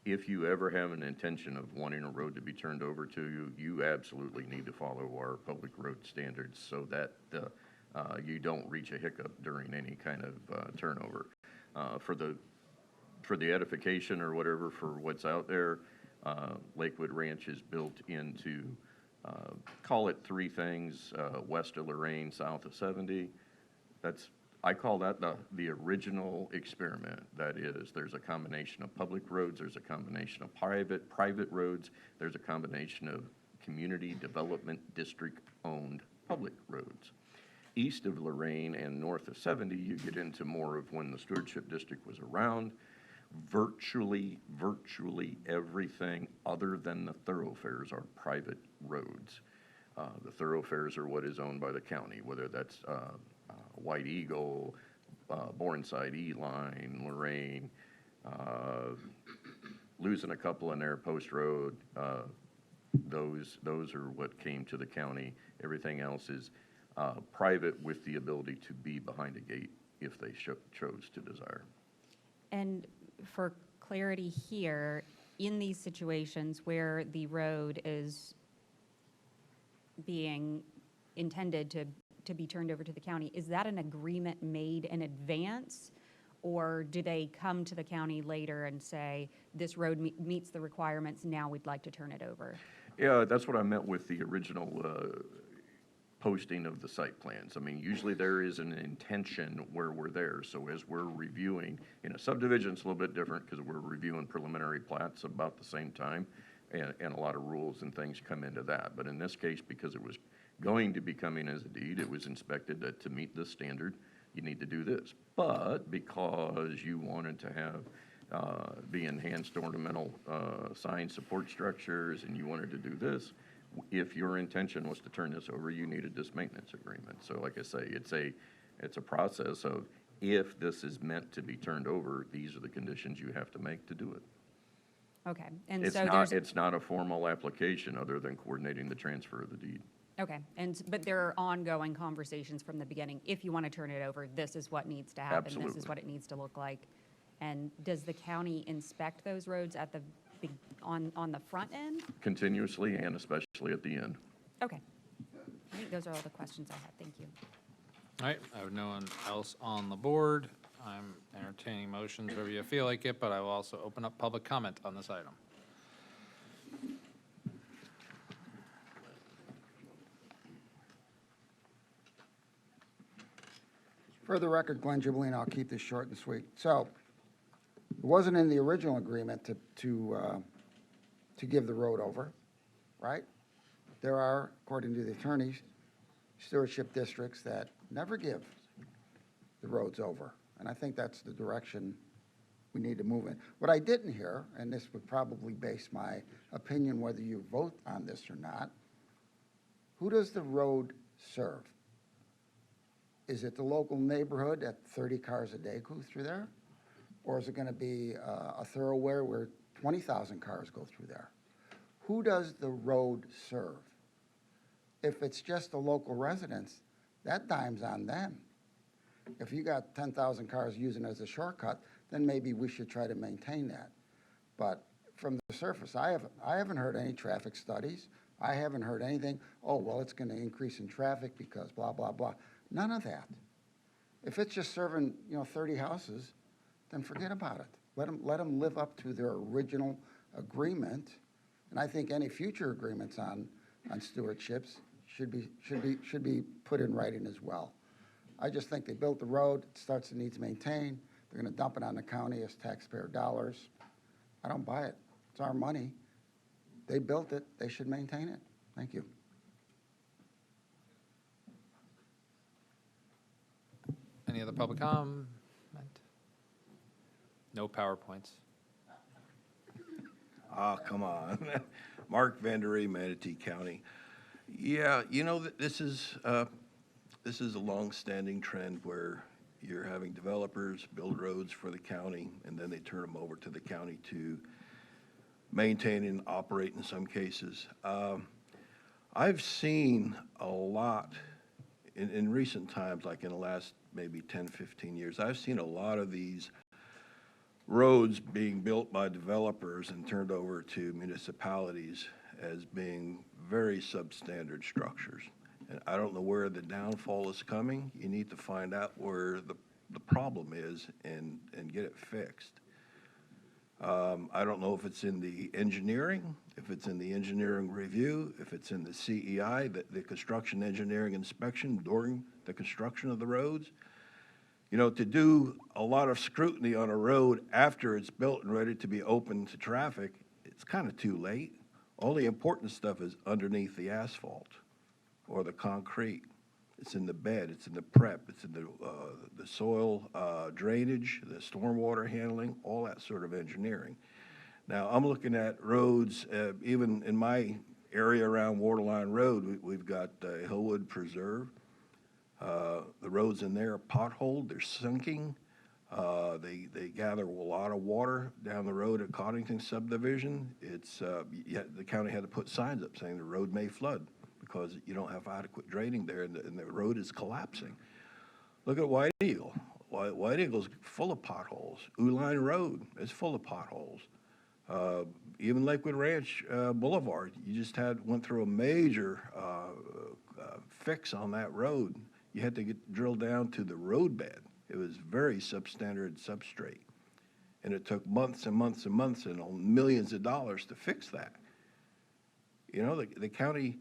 Speaker 10: if you ever have an intention of wanting a road to be turned over to you, you absolutely need to follow our public road standards so that you don't reach a hiccup during any kind of turnover. For the edification or whatever, for what's out there, Lakewood Ranch is built into, call it three things, west of Lorraine, south of 70. I call that the original experiment. That is, there's a combination of public roads, there's a combination of private roads, there's a combination of community development district-owned public roads. East of Lorraine and north of 70, you get into more of when the stewardship district was around. Virtually everything other than the thoroughfares are private roads. The thoroughfares are what is owned by the county, whether that's White Eagle, Bourneside, E-Line, Lorraine, losing a couple in there, Post Road. Those are what came to the county. Everything else is private with the ability to be behind a gate if they chose to desire.
Speaker 15: And for clarity here, in these situations where the road is being intended to be turned over to the county, is that an agreement made in advance? Or do they come to the county later and say, this road meets the requirements, now we'd like to turn it over?
Speaker 10: Yeah, that's what I meant with the original posting of the site plans. I mean, usually there is an intention where we're there. So as we're reviewing, in a subdivision, it's a little bit different because we're reviewing preliminary plats about the same time, and a lot of rules and things come into that. But in this case, because it was going to be coming as a deed, it was inspected that to meet this standard, you need to do this. But because you wanted to have be enhanced ornamental sign support structures, and you wanted to do this, if your intention was to turn this over, you needed this maintenance agreement. So like I say, it's a process of, if this is meant to be turned over, these are the conditions you have to make to do it.
Speaker 15: Okay, and
Speaker 10: It's
Speaker 15: so
Speaker 10: not,
Speaker 15: there's,
Speaker 10: it's not a formal application other than coordinating the transfer of the deed.
Speaker 15: okay, but there are ongoing conversations from the beginning. If you want to turn it over, this is what needs to happen. This
Speaker 10: Absolutely.
Speaker 15: is what it needs to look like. And does the county inspect those roads at the, on the front end?
Speaker 10: Continuously and especially at the end.
Speaker 15: Okay. I think those are all the questions I had. Thank you.
Speaker 2: All right, I have no one else on the board. I'm entertaining motions wherever you feel like it, but I will also open up public comment on this item.
Speaker 7: For the record, Glenn Gibelline, I'll keep this short and sweet. So, it wasn't in the original agreement to give the road over, right? There are, according to the attorneys, stewardship districts that never give the roads over. And I think that's the direction we need to move in. What I didn't hear, and this would probably base my opinion whether you vote on this or not, who does the road serve? Is it the local neighborhood that 30 cars a day go through there? Or is it going to be a thoroughfare where 20,000 cars go through there? Who does the road serve? If it's just the local residents, that dime's on them. If you got 10,000 cars using it as a shortcut, then maybe we should try to maintain that. But from the surface, I haven't heard any traffic studies. I haven't heard anything, oh, well, it's going to increase in traffic because blah, blah, blah. None of that. If it's just serving, 30 houses, then forget about it. Let them live up to their original agreement. And I think any future agreements on stewardships should be put in writing as well. I just think they built the road, it starts to need to maintain. They're going to dump it on the county as taxpayer dollars. I don't buy it. It's our money. They built it. They should maintain it. Thank you.
Speaker 2: Any other public comment? No PowerPoints.
Speaker 11: Ah, come on. Mark Vandery, Manatee County. Yeah, this is a long-standing trend where you're having developers build roads for the county, and then they turn them over to the county to maintain and operate in some cases. I've seen a lot in recent times, like in the last maybe 10, 15 years, I've seen a lot of these roads being built by developers and turned over to municipalities as being very substandard structures. And I don't know where the downfall is coming. You need to find out where the problem is and get it fixed. I don't know if it's in the engineering, if it's in the engineering review, if it's in the CEI, the construction engineering inspection during the construction of the roads. To do a lot of scrutiny on a road after it's built and ready to be open to traffic, it's kind of too late. All the important stuff is underneath the asphalt or the concrete. It's in the bed, it's in the prep, it's in the soil drainage, the stormwater handling, all that sort of engineering. Now, I'm looking at roads, even in my area around Waterline Road, we've got Hillwood Preserve. The roads in there are potholed, they're sinking. They gather a lot of water down the road at Coddington subdivision. The county had to put signs up saying the road may flood because you don't have adequate draining there, and the road is collapsing. Look at White Eagle. White Eagle's full of potholes. Uline Road is full of potholes. Even Lakewood Ranch Boulevard, you just went through a major fix on that road. You had to drill down to the roadbed. It was very substandard substrate. And it took months and months and months and millions of dollars to fix that. The county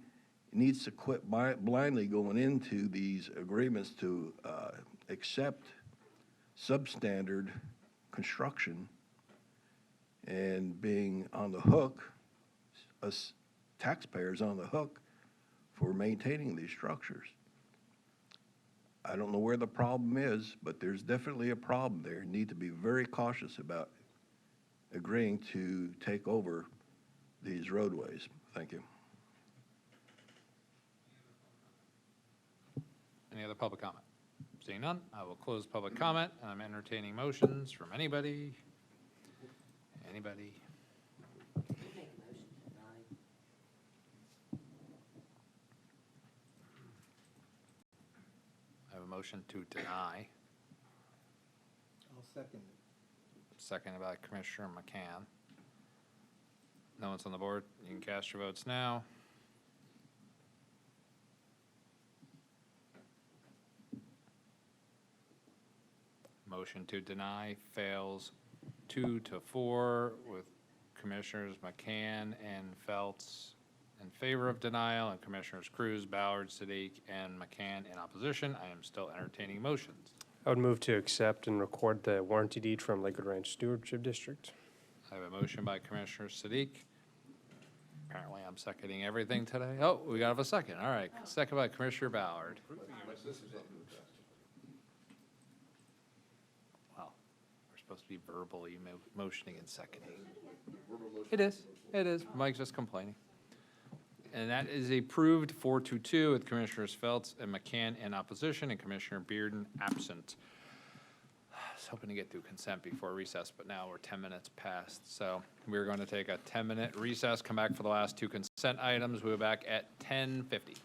Speaker 11: needs to quit blindly going into these agreements to accept substandard construction and being on the hook, us taxpayers on the hook for maintaining these structures. I don't know where the problem is, but there's definitely a problem there. You need to be very cautious about agreeing to take over these roadways. Thank you.
Speaker 2: Any other public comment? Seeing none, I will close public comment. I'm entertaining motions from anybody. Anybody? I have a motion to deny,
Speaker 6: I'll second it.
Speaker 2: seconded by Commissioner McCann. No one's on the board. You can cast your votes now. Motion to deny fails 2-4 with Commissioners McCann and Feltz in favor of denial and Commissioners Cruz, Ballard, Siddiq, and McCann in opposition. I am still entertaining motions.
Speaker 8: I would move to accept and record the warranty deed from Lakewood Ranch Stewardship District.
Speaker 2: I have a motion by Commissioner Siddiq. Apparently, I'm seconding everything today. Oh, we got a second. All right, second by Commissioner Ballard. Well, we're supposed to be verbally motioning and seconding. It is. It is. Mike's just complaining. And that is approved 4-2 with Commissioners Feltz and McCann in opposition and Commissioner Bearden absent. I was hoping to get through consent before recess, but now we're 10 minutes past. So we're going to take a 10-minute recess, come back for the last two consent items. We'll be back at 10:50.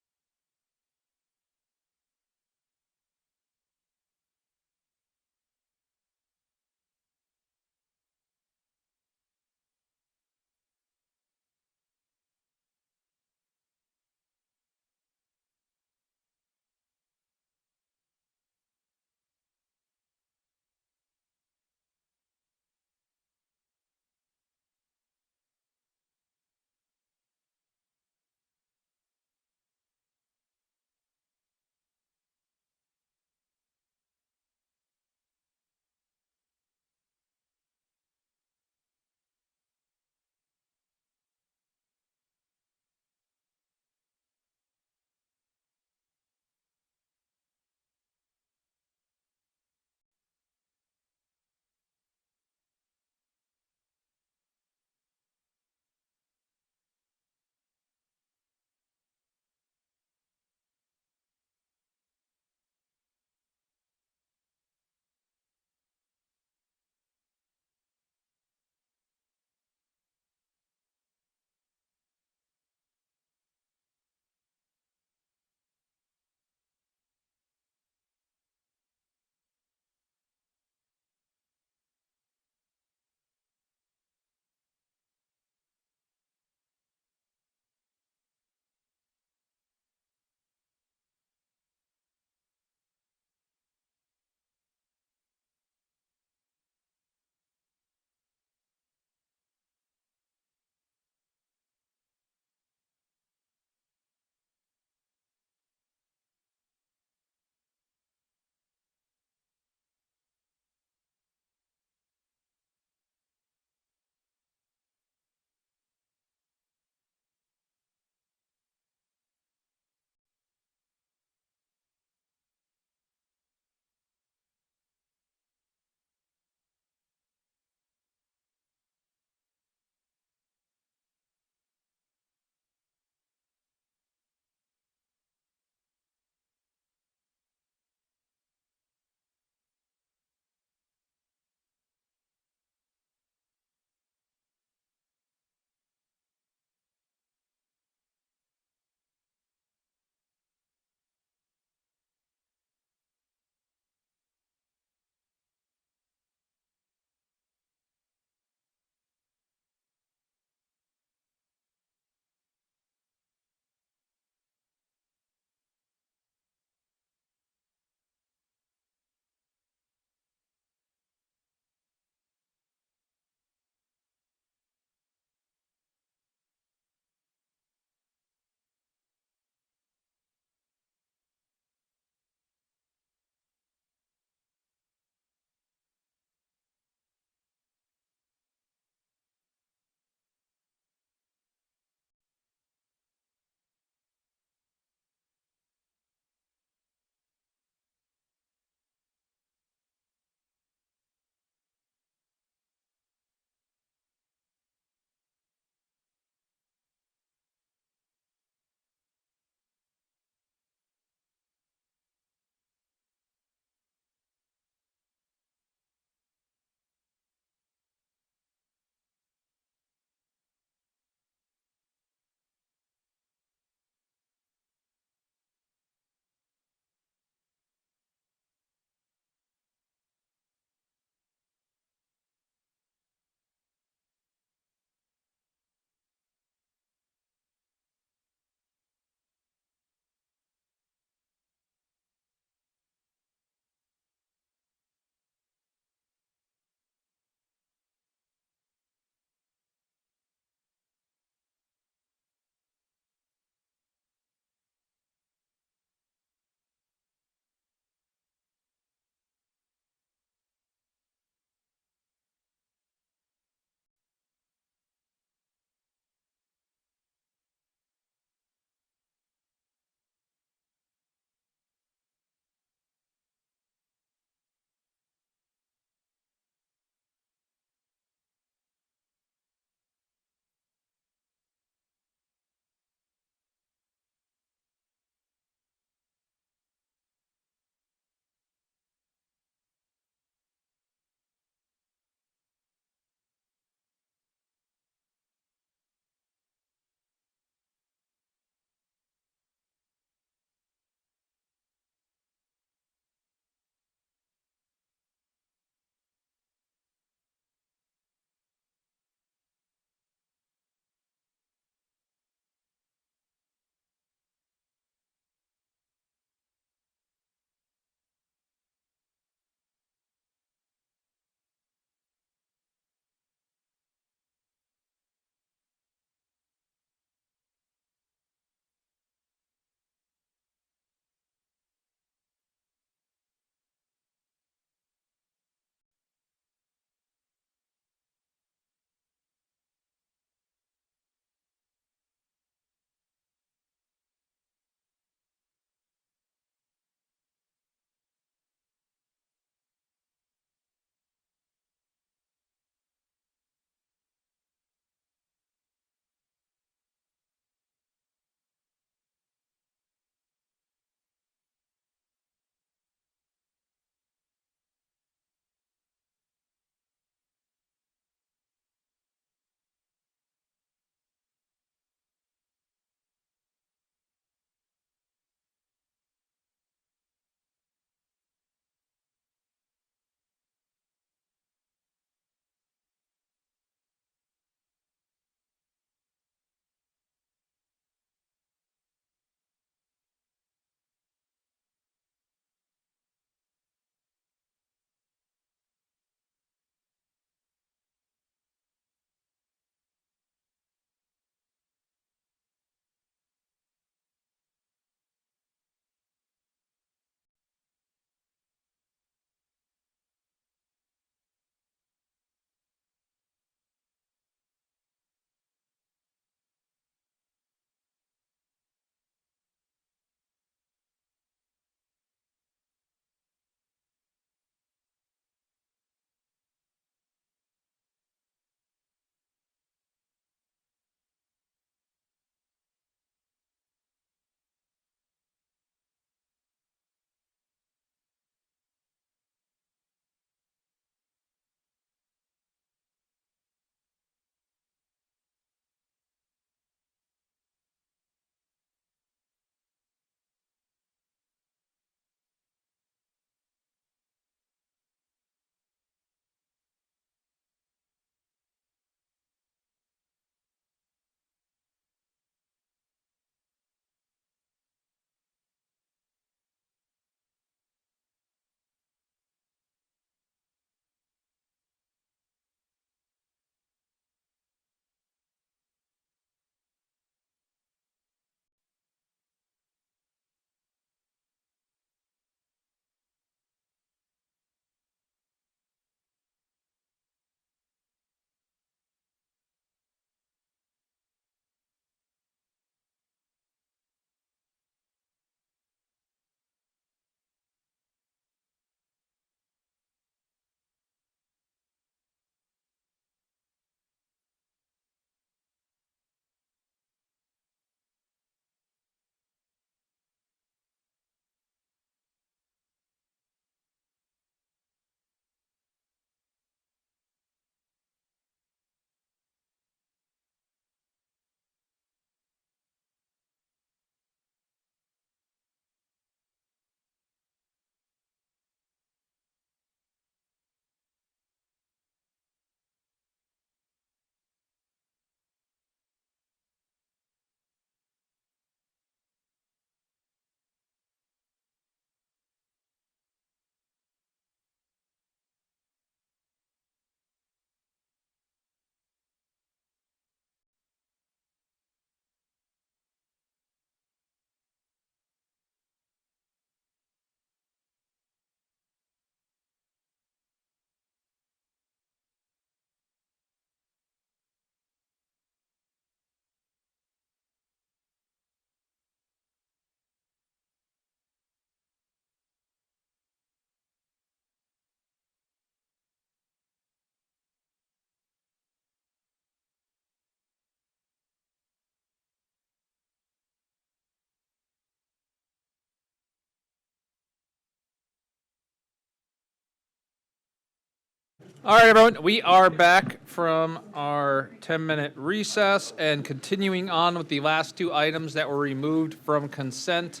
Speaker 2: All right, everyone, we are back from our 10-minute recess and continuing on with the last two items that were removed from consent.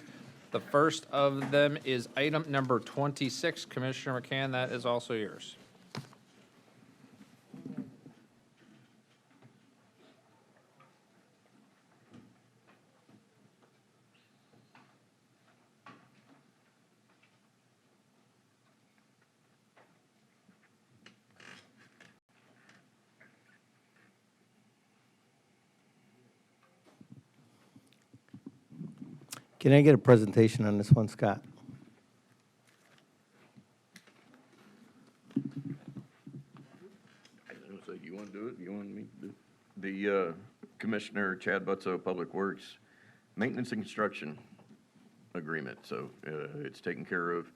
Speaker 2: The first of them is item number 26. Commissioner McCann, that is also yours.
Speaker 6: Can I get a presentation on this one, Scott?
Speaker 10: I was gonna say, do you want to do it? Do you want me to do it? The Commissioner Chad Butzo, Public Works, Maintenance and Construction Agreement. So it's taken care of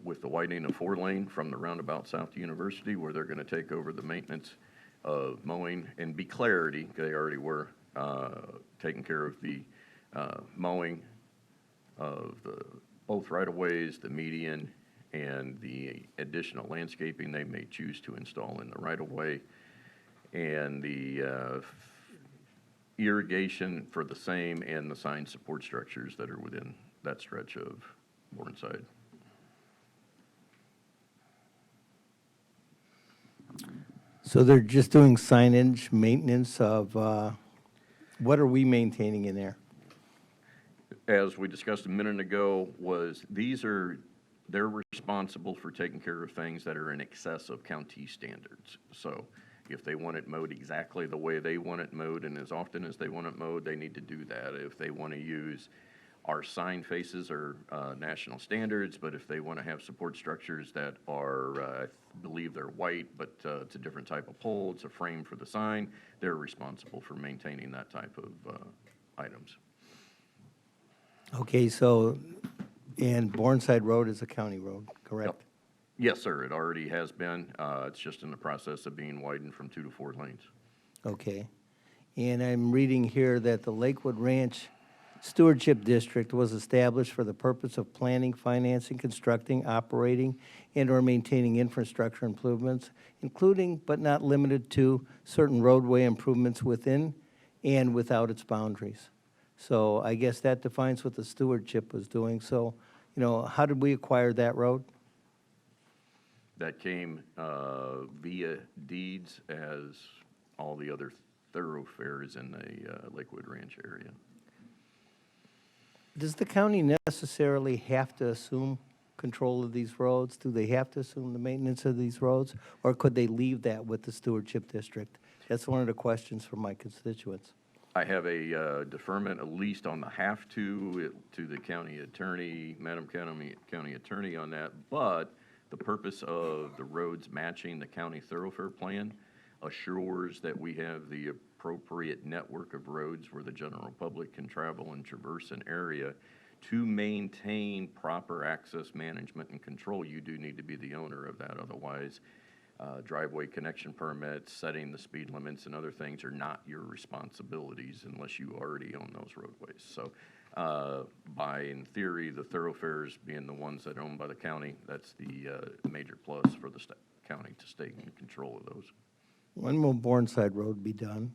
Speaker 10: with the widening of 4-lane from the roundabout south to University, where they're going to take over the maintenance of mowing and be clarity. They already were taking care of the mowing of the both right-of-ways, the median, and the additional landscaping they may choose to install in the right-of-way, and the irrigation for the same, and the sign support structures that are within that stretch of Bourneside.
Speaker 6: So they're just doing signage, maintenance of, what are we maintaining in there?
Speaker 10: As we discussed a minute ago, they're responsible for taking care of things that are in excess of county standards. So if they want it mowed exactly the way they want it mowed and as often as they want it mowed, they need to do that. If they want to use our sign faces or national standards, but if they want to have support structures that are, I believe they're white, but it's a different type of pole, it's a frame for the sign, they're responsible for maintaining that type of items.
Speaker 6: Okay, so, and Bourneside Road is a county road, correct?
Speaker 10: Yes, sir, it already has been. It's just in the process of being widened from 2 to 4 lanes.
Speaker 6: Okay. And I'm reading here that the Lakewood Ranch Stewardship District was established for the purpose of planning, financing, constructing, operating, and/or maintaining infrastructure improvements, including but not limited to certain roadway improvements within and without its boundaries. So I guess that defines what the stewardship was doing. So, you know, how did we acquire that road?
Speaker 10: That came via deeds as all the other thoroughfares in the Lakewood Ranch area.
Speaker 6: Does the county necessarily have to assume control of these roads? Do they have to assume the maintenance of these roads? Or could they leave that with the stewardship district? That's one of the questions from my constituents.
Speaker 10: I have a deferment, at least on the have to the county attorney, Madam County Attorney on that, but the purpose of the roads matching the county thoroughfare plan assures that we have the appropriate network of roads where the general public can travel and traverse an area. To maintain proper access management and control, you do need to be the owner of that. Otherwise, driveway connection permits, setting the speed limits, and other things are not your responsibilities unless you already own those roadways. So in theory, the thoroughfares being the ones that are owned by the county, that's the major plus for the county to stay in control of those.
Speaker 6: When will Bourneside Road be done?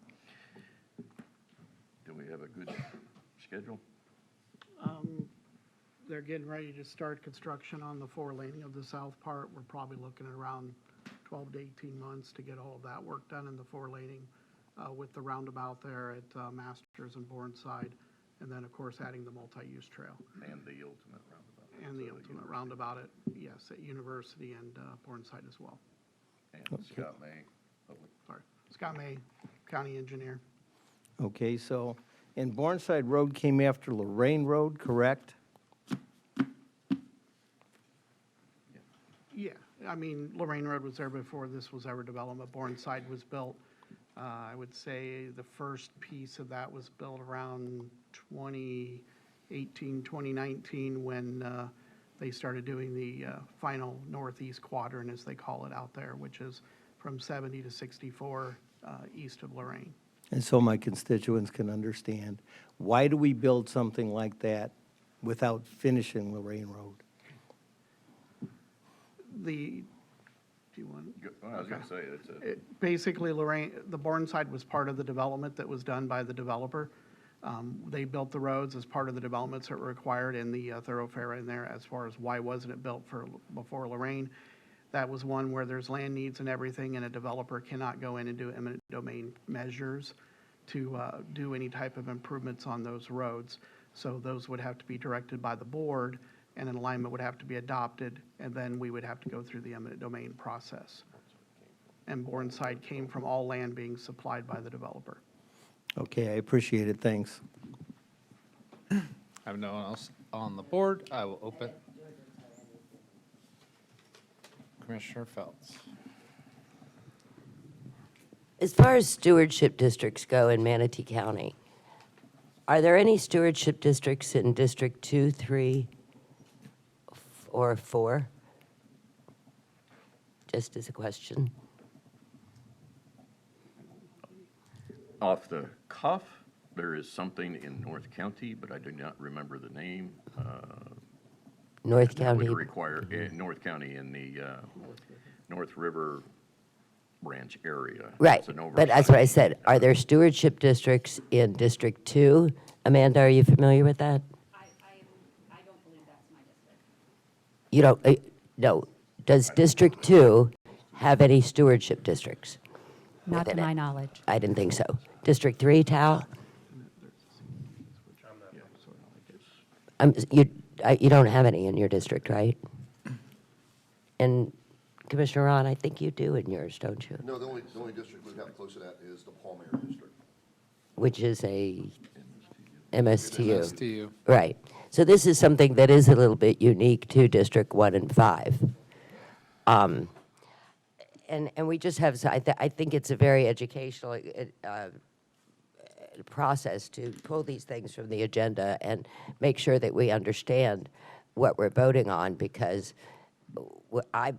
Speaker 10: Do we have a good schedule?
Speaker 3: They're getting ready to start construction on the 4-laning of the south part. We're probably looking at around 12 to 18 months to get all of that work done in the 4-laning with the roundabout there at Masters and Bourneside, and then, of course, adding the multi-use trail.
Speaker 10: And the ultimate roundabout.
Speaker 3: And the ultimate roundabout at University and Bourneside as well.
Speaker 10: And Scott May.
Speaker 3: Sorry, Scott May, County Engineer.
Speaker 6: Okay, so, and Bourneside Road came after Lorraine Road, correct?
Speaker 3: Yeah, I mean, Lorraine Road was there before this was ever developed, but Bourneside was built. I would say the first piece of that was built around 2018, 2019, when they started doing the final northeast quadrant, as they call it out there, which is from 70 to 64 east of Lorraine.
Speaker 6: And so my constituents can understand, why do we build something like that without finishing Lorraine Road?
Speaker 3: Do you want?
Speaker 10: I was going to say, it's a,
Speaker 3: Basically, Lorraine, the Bourne-side was part of the development that was done by the developer. They built the roads as part of the developments that were required in the thoroughfare in there. As far as why wasn't it built before Lorraine, that was one where there's land needs and everything, and a developer cannot go in and do eminent domain measures to do any type of improvements on those roads. So those would have to be directed by the board, and an alignment would have to be adopted, and then we would have to go through the eminent domain process. And Bourne-side came from all land being supplied by the developer.
Speaker 6: Okay, I appreciate it, thanks.
Speaker 2: I have no one else on the board. I will open. Commissioner Feltz.
Speaker 14: As far as stewardship districts go in Manatee County, are there any stewardship districts in District 2, 3, or 4? Just as a question.
Speaker 4: Off the cuff, there is something in North County, but I do not remember the name.
Speaker 14: North
Speaker 4: That would
Speaker 14: County.
Speaker 4: require, North County in the North River Branch area.
Speaker 14: Right,
Speaker 4: It's an
Speaker 14: but that's what I
Speaker 4: oversight.
Speaker 14: said. Are there stewardship districts in District 2? Amanda, are you familiar with that?
Speaker 15: I don't believe that's my district.
Speaker 14: You don't, no. Does District 2 have any stewardship districts?
Speaker 15: Not to
Speaker 14: within
Speaker 15: my
Speaker 14: it?
Speaker 15: knowledge.
Speaker 14: I didn't think so. District 3, Tal? You don't have any in your district, right? And Commissioner Ron, I think you do in yours, don't you?
Speaker 22: No, the only district we have close to that is the Palmer district.
Speaker 14: Which is a MSTU.
Speaker 2: MSTU.
Speaker 14: Right. So this is something that is a little bit unique to District 1 and 5. And we just have, I think it's a very educational process to pull these things from the agenda and make sure that we understand what we're voting on, because I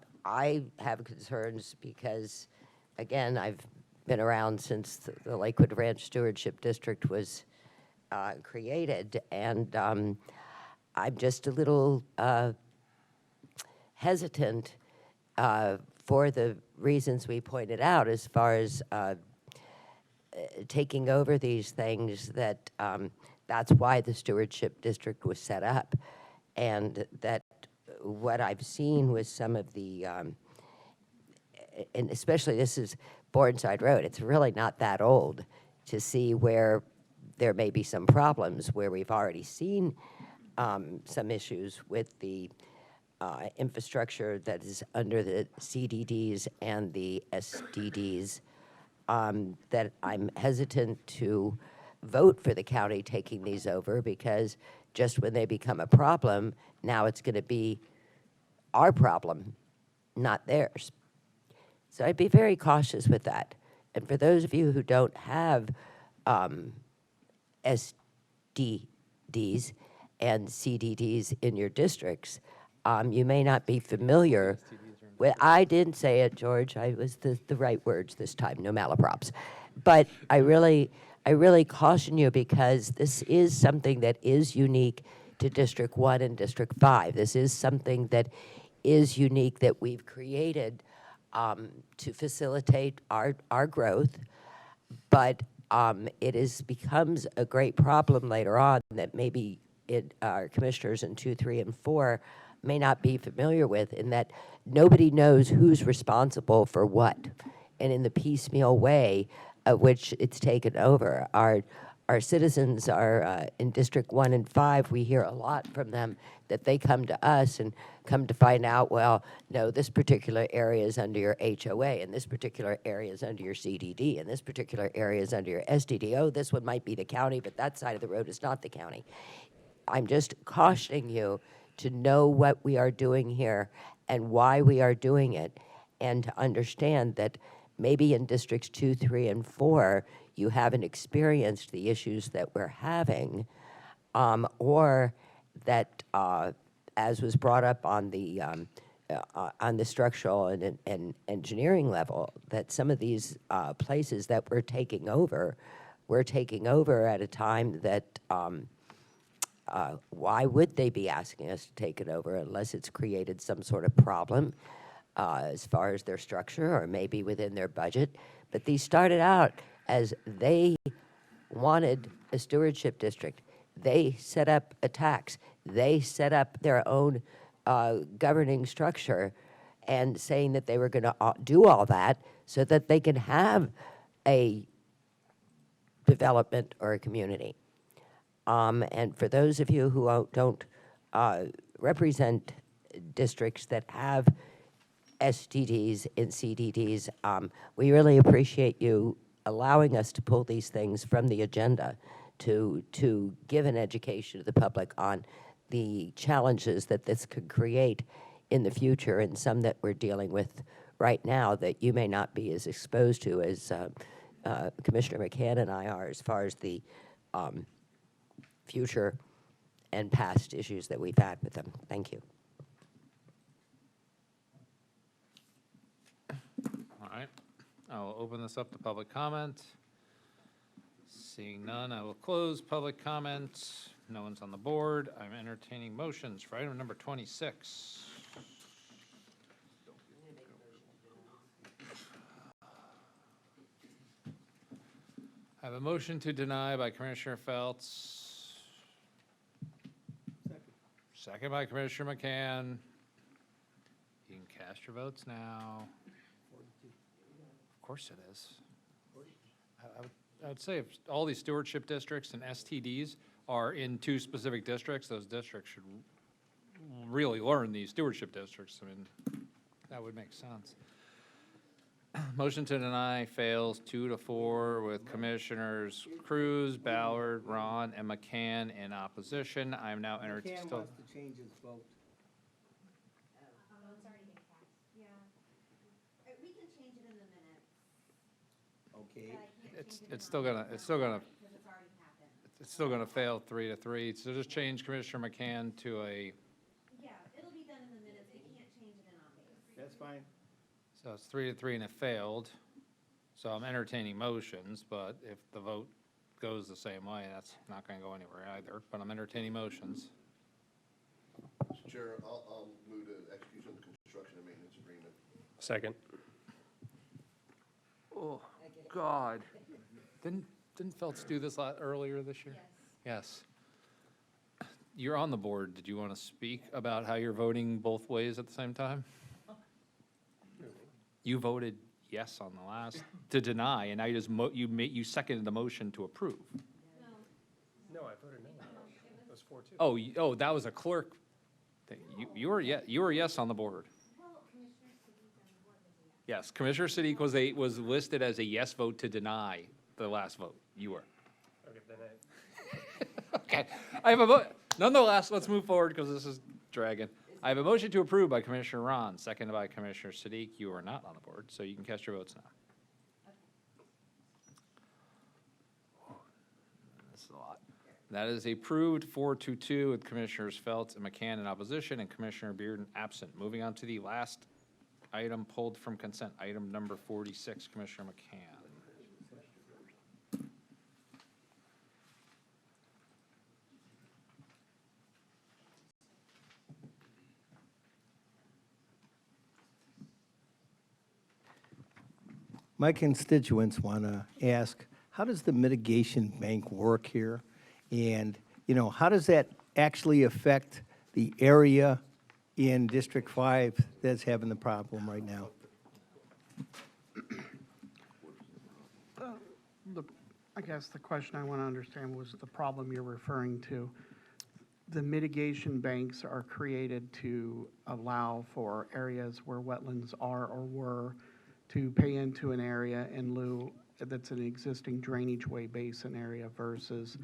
Speaker 14: have concerns because, again, I've been around since the Lakewood Ranch Stewardship District was created, and I'm just a little hesitant for the reasons we pointed out as far as taking over these things, that that's why the stewardship district was set up. And that what I've seen with some of the, and especially this is Bourne-side Road, it's really not that old to see where there may be some problems, where we've already seen some issues with the infrastructure that is under the CDDs and the SDDs, that I'm hesitant to vote for the county taking these over, because just when they become a problem, now it's going to be our problem, not theirs. So I'd be very cautious with that. And for those of you who don't have SDDs and CDDs in your districts, you may not be familiar with, I didn't say it, George, I was the right words this time, no malaprops. But I really caution you, because this is something that is unique to District 1 and District 5. This is something that is unique that we've created to facilitate our growth, but it becomes a great problem later on that maybe our commissioners in 2, 3, and 4 may not be familiar with, in that nobody knows who's responsible for what, and in the piecemeal way of which it's taken over. Our citizens are, in District 1 and 5, we hear a lot from them that they come to us and come to find out, well, no, this particular area is under your HOA, and this particular area is under your CDD, and this particular area is under your SDD. Oh, this one might be the county, but that side of the road is not the county. I'm just cautioning you to know what we are doing here and why we are doing it, and to understand that maybe in Districts 2, 3, and 4, you haven't experienced the issues that we're having, or that, as was brought up on the structural and engineering level, that some of these places that we're taking over at a time that, why would they be asking us to take it over unless it's created some sort of problem? as far as their structure or maybe within their budget. But these started out as they wanted a stewardship district. They set up a tax. They set up their own governing structure and saying that they were going to do all that so that they can have a development or a community. And for those of you who don't represent districts that have STDs and CDDs, we really appreciate you allowing us to pull these things from the agenda to give an education to the public on the challenges that this could create in the future, and some that we're dealing with right now that you may not be as exposed to as Commissioner McCann and I are, as far as the future and past issues that we've had with them. Thank you.
Speaker 2: All right, I will open this up to public comment. Seeing none, I will close public comment. No one's on the board. I'm entertaining motions for item number 26. I have a motion to deny by Commissioner Feltz. Second by Commissioner McCann. You can cast your votes now. Of course it is. I would say if all these stewardship districts and STDs are in two specific districts, those districts should really learn these stewardship districts. I mean, that would make sense. Motion to deny fails 2-4 with Commissioners Cruz, Ballard, Ron, and McCann in opposition. I'm now entertaining.
Speaker 6: McCann wants to change his vote.
Speaker 16: It's already been cast, yeah. We can change it in the minutes.
Speaker 6: Okay.
Speaker 2: It's still gonna fail 3-3. So just change Commissioner McCann to a.
Speaker 16: Yeah, it'll be done in the minutes. We can't change it in on base.
Speaker 6: That's fine.
Speaker 2: So it's 3-3 and it failed. So I'm entertaining motions, but if the vote goes the same way, that's not gonna go anywhere either, but I'm entertaining motions.
Speaker 22: Mr. Chair, I'll move to execution of the construction and maintenance agreement.
Speaker 8: Second.
Speaker 2: Oh, God. Didn't Feltz do this earlier this year? Yes. You're on the board. Did you want to speak about how you're voting both ways at the same time? You voted yes on the last, to deny, and now you just, you seconded the motion to approve.
Speaker 8: No, I voted no. It was 4-2.
Speaker 2: Oh, that was a clerk thing. You were yes on the board. Yes, Commissioner Siddiq was listed as a yes vote to deny the last vote. You were.
Speaker 8: Okay, then
Speaker 2: Okay, I have a vote. Nonetheless, let's move forward because this is dragging. I have a motion to approve by Commissioner Ron, seconded by Commissioner Siddiq. You are not on the board, so you can cast your votes now. This is a lot. That is approved 4-2 with Commissioners Feltz and McCann in opposition and Commissioner Bearden absent. Moving on to the last item pulled from consent, item number 46, Commissioner McCann.
Speaker 6: My constituents want to ask, how does the mitigation bank work here? And, how does that actually affect the area in District 5 that's having the problem right now?
Speaker 3: I guess the question I want to understand was the problem you're referring to. The mitigation banks are created to allow for areas where wetlands are or were to pay into an area in lieu that's an existing drainage way basin area versus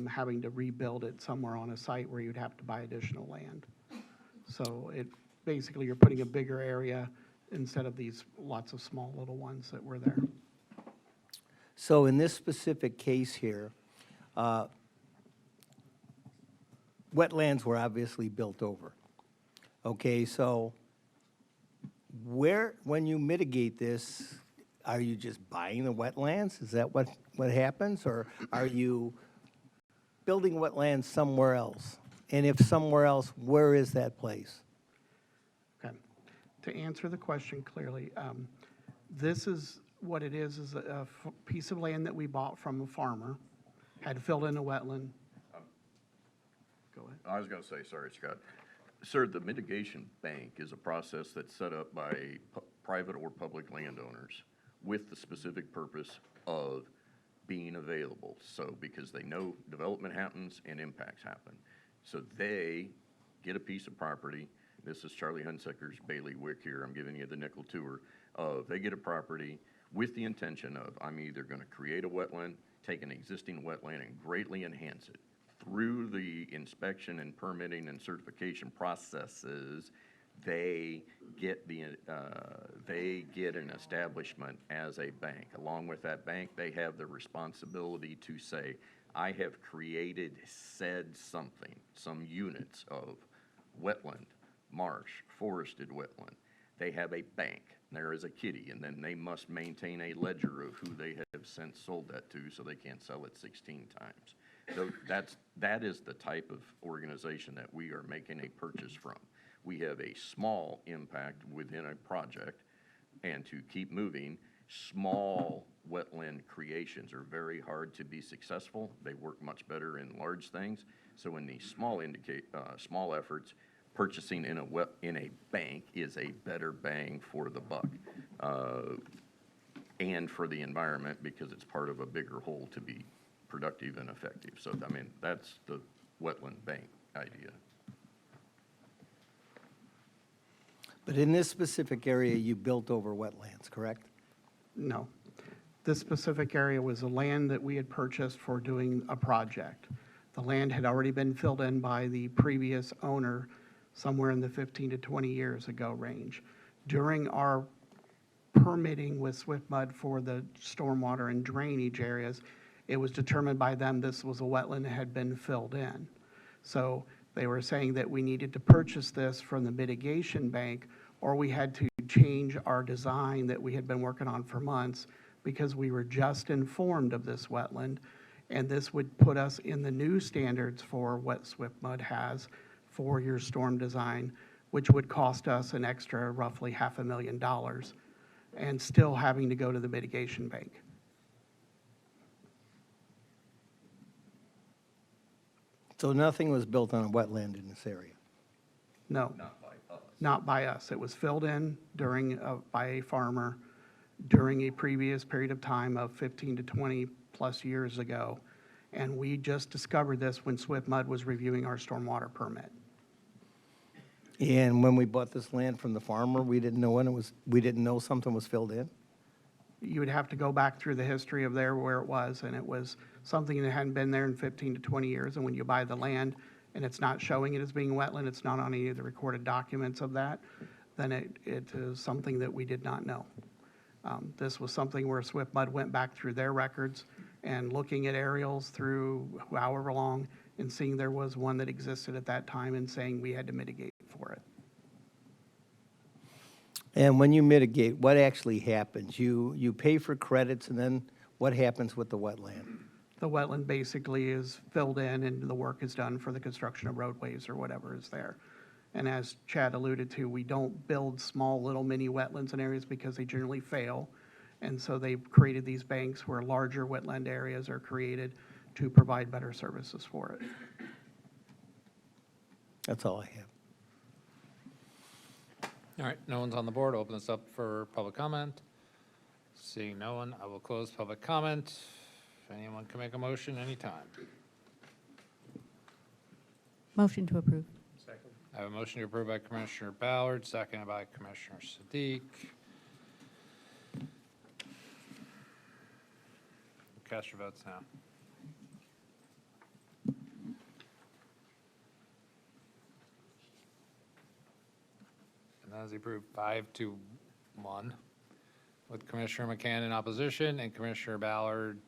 Speaker 3: having to rebuild it somewhere on a site where you'd have to buy additional land. So basically you're putting a bigger area instead of these lots of small little ones that were there.
Speaker 6: So in this specific case here, wetlands were obviously built over. Okay, so when you mitigate this, are you just buying the wetlands? Is that what happens? Or are you building wetlands somewhere else? And if somewhere else, where is that place?
Speaker 3: Okay. To answer the question clearly, this is what it is a piece of land that we bought from a farmer, had filled in a wetland. Go ahead.
Speaker 4: I was going to say, sorry, Scott. Sir, the mitigation bank is a process that's set up by private or public landowners with the specific purpose of being available. So, because they know development happens and impacts happen. So they get a piece of property. This is Charlie Hunsecker's bailiwick here. I'm giving you the nickel tour. They get a property with the intention of, I'm either going to create a wetland, take an existing wetland and greatly enhance it. Through the inspection and permitting and certification processes, they get an establishment as a bank. Along with that bank, they have the responsibility to say, I have created said something, some units of wetland, marsh, forested wetland. They have a bank. There is a kitty, and then they must maintain a ledger of who they have since sold that to, so they can't sell it 16 times. So that is the type of organization that we are making a purchase from. We have a small impact within a project, and to keep moving, small wetland creations are very hard to be successful. They work much better in large things. So in these small efforts, purchasing in a bank is a better bang for the buck, and for the environment, because it's part of a bigger whole to be productive and effective. So, I mean, that's the wetland bank idea.
Speaker 6: But in this specific area, you built over wetlands, correct?
Speaker 3: No. This specific area was a land that we had purchased for doing a project. The land had already been filled in by the previous owner somewhere in the 15 to 20 years ago range. During our permitting with Swift Mud for the stormwater and drainage areas, it was determined by them this was a wetland that had been filled in. So they were saying that we needed to purchase this from the mitigation bank, or we had to change our design that we had been working on for months, because we were just informed of this wetland, and this would put us in the new standards for what Swift Mud has for your storm design, which would cost us an extra roughly $500,000, and still having to go to the mitigation bank.
Speaker 6: So nothing was built on a wetland in this area?
Speaker 3: No.
Speaker 4: Not by us.
Speaker 3: Not by us. It was filled in by a farmer during a previous period of time of 15 to 20 plus years ago. And we just discovered this when Swift Mud was reviewing our stormwater permit.
Speaker 6: And when we bought this land from the farmer, we didn't know something was filled in?
Speaker 3: You would have to go back through the history of there where it was, and it was something that hadn't been there in 15 to 20 years. And when you buy the land and it's not showing it as being wetland, it's not on any of the recorded documents of that, then it is something that we did not know. This was something where Swift Mud went back through their records and looking at aerials through however long and seeing there was one that existed at that time and saying we had to mitigate for it.
Speaker 6: And when you mitigate, what actually happens? You pay for credits, and then what happens with the wetland?
Speaker 3: The wetland basically is filled in and the work is done for the construction of roadways or whatever is there. And as Chad alluded to, we don't build small little mini wetlands in areas because they generally fail. And so they've created these banks where larger wetland areas are created to provide better services for it.
Speaker 6: That's all I have.
Speaker 2: All right, no one's on the board. Open this up for public comment. Seeing no one, I will close public comment. If anyone can make a motion anytime.
Speaker 15: Motion to approve.
Speaker 2: I have a motion to approve by Commissioner Ballard, seconded by Commissioner Siddiq. Cast your votes now. And that is approved 5-1, with Commissioner McCann in opposition and Commissioner Bearden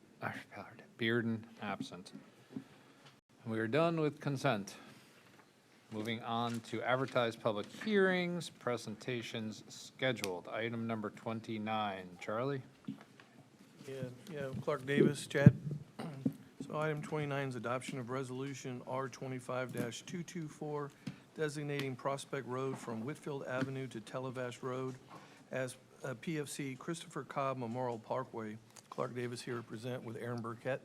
Speaker 2: absent. And we are done with consent. Moving on to advertised public hearings, presentations scheduled. Item number 29. Charlie?
Speaker 5: Yeah, Clark Davis, Chad. So item 29 is adoption of resolution R25-224, designating Prospect Road from Whitfield Avenue to Televash Road as PFC Christopher Cobb Memorial Parkway. Clark Davis here to present with Aaron Burkett.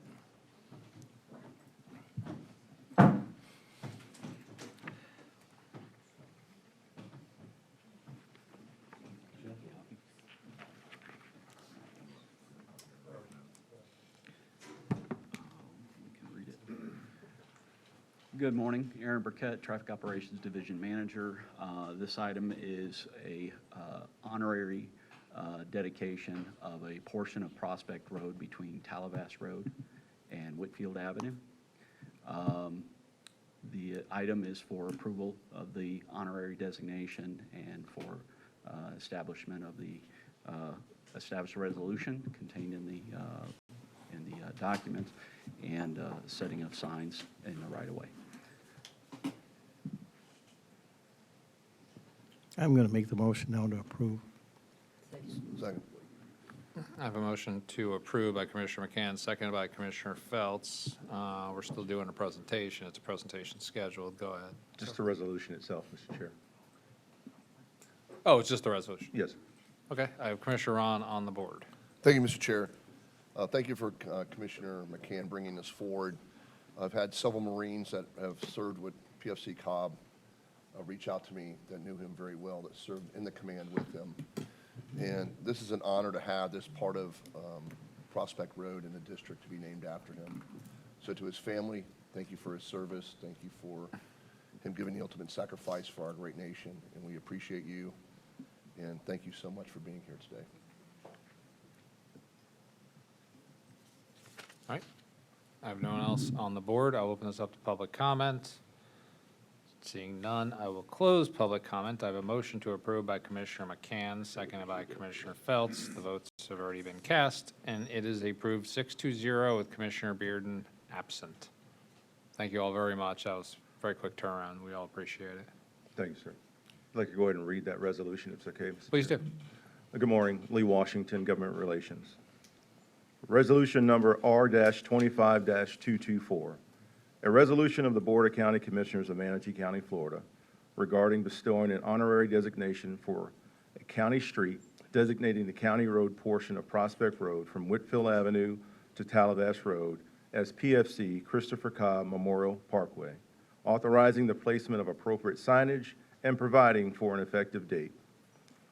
Speaker 9: Good morning, Aaron Burkett, Traffic Operations Division Manager. This item is a honorary dedication of a portion of Prospect Road between Talavass Road and Whitfield Avenue. The item is for approval of the honorary designation and for establishment of the established resolution contained in the documents and setting of signs in the right-of-way.
Speaker 6: I'm going to make the motion now to approve.
Speaker 22: Second.
Speaker 2: I have a motion to approve by Commissioner McCann, seconded by Commissioner Feltz. We're still doing a presentation. It's a presentation scheduled. Go ahead.
Speaker 12: Just the resolution itself, Mr. Chair.
Speaker 2: Oh, it's just a resolution?
Speaker 12: Yes.
Speaker 2: Okay, I have Commissioner Ron on the board.
Speaker 22: Thank you, Mr. Chair. Thank you for Commissioner McCann bringing this forward. I've had several Marines that have served with PFC Cobb reach out to me that knew him very well, that served in the command with him. And this is an honor to have this part of Prospect Road in the district to be named after him. So to his family, thank you for his service. Thank you for him giving the ultimate sacrifice for our great nation. And we appreciate you. And thank you so much for being here today.
Speaker 2: All right. I have no one else on the board. I'll open this up to public comment. Seeing none, I will close public comment. I have a motion to approve by Commissioner McCann, seconded by Commissioner Feltz. The votes have already been cast, and it is approved 6-0 with Commissioner Bearden absent. Thank you all very much. That was a very quick turnaround. We all appreciate it.
Speaker 12: Thank you, sir. I'd like to go ahead and read that resolution, if it's okay. Mr.
Speaker 2: Please
Speaker 12: Chair.
Speaker 2: do.
Speaker 12: Good morning, Lee Washington, Government Relations. Resolution number R-25-224. A resolution of the Board of County Commissioners of Manatee County, Florida, regarding bestowing an honorary designation for a county street, designating the county road portion of Prospect Road from Whitfield Avenue to Talavass Road as PFC Christopher Cobb Memorial Parkway, authorizing the placement of appropriate signage and providing for an effective date.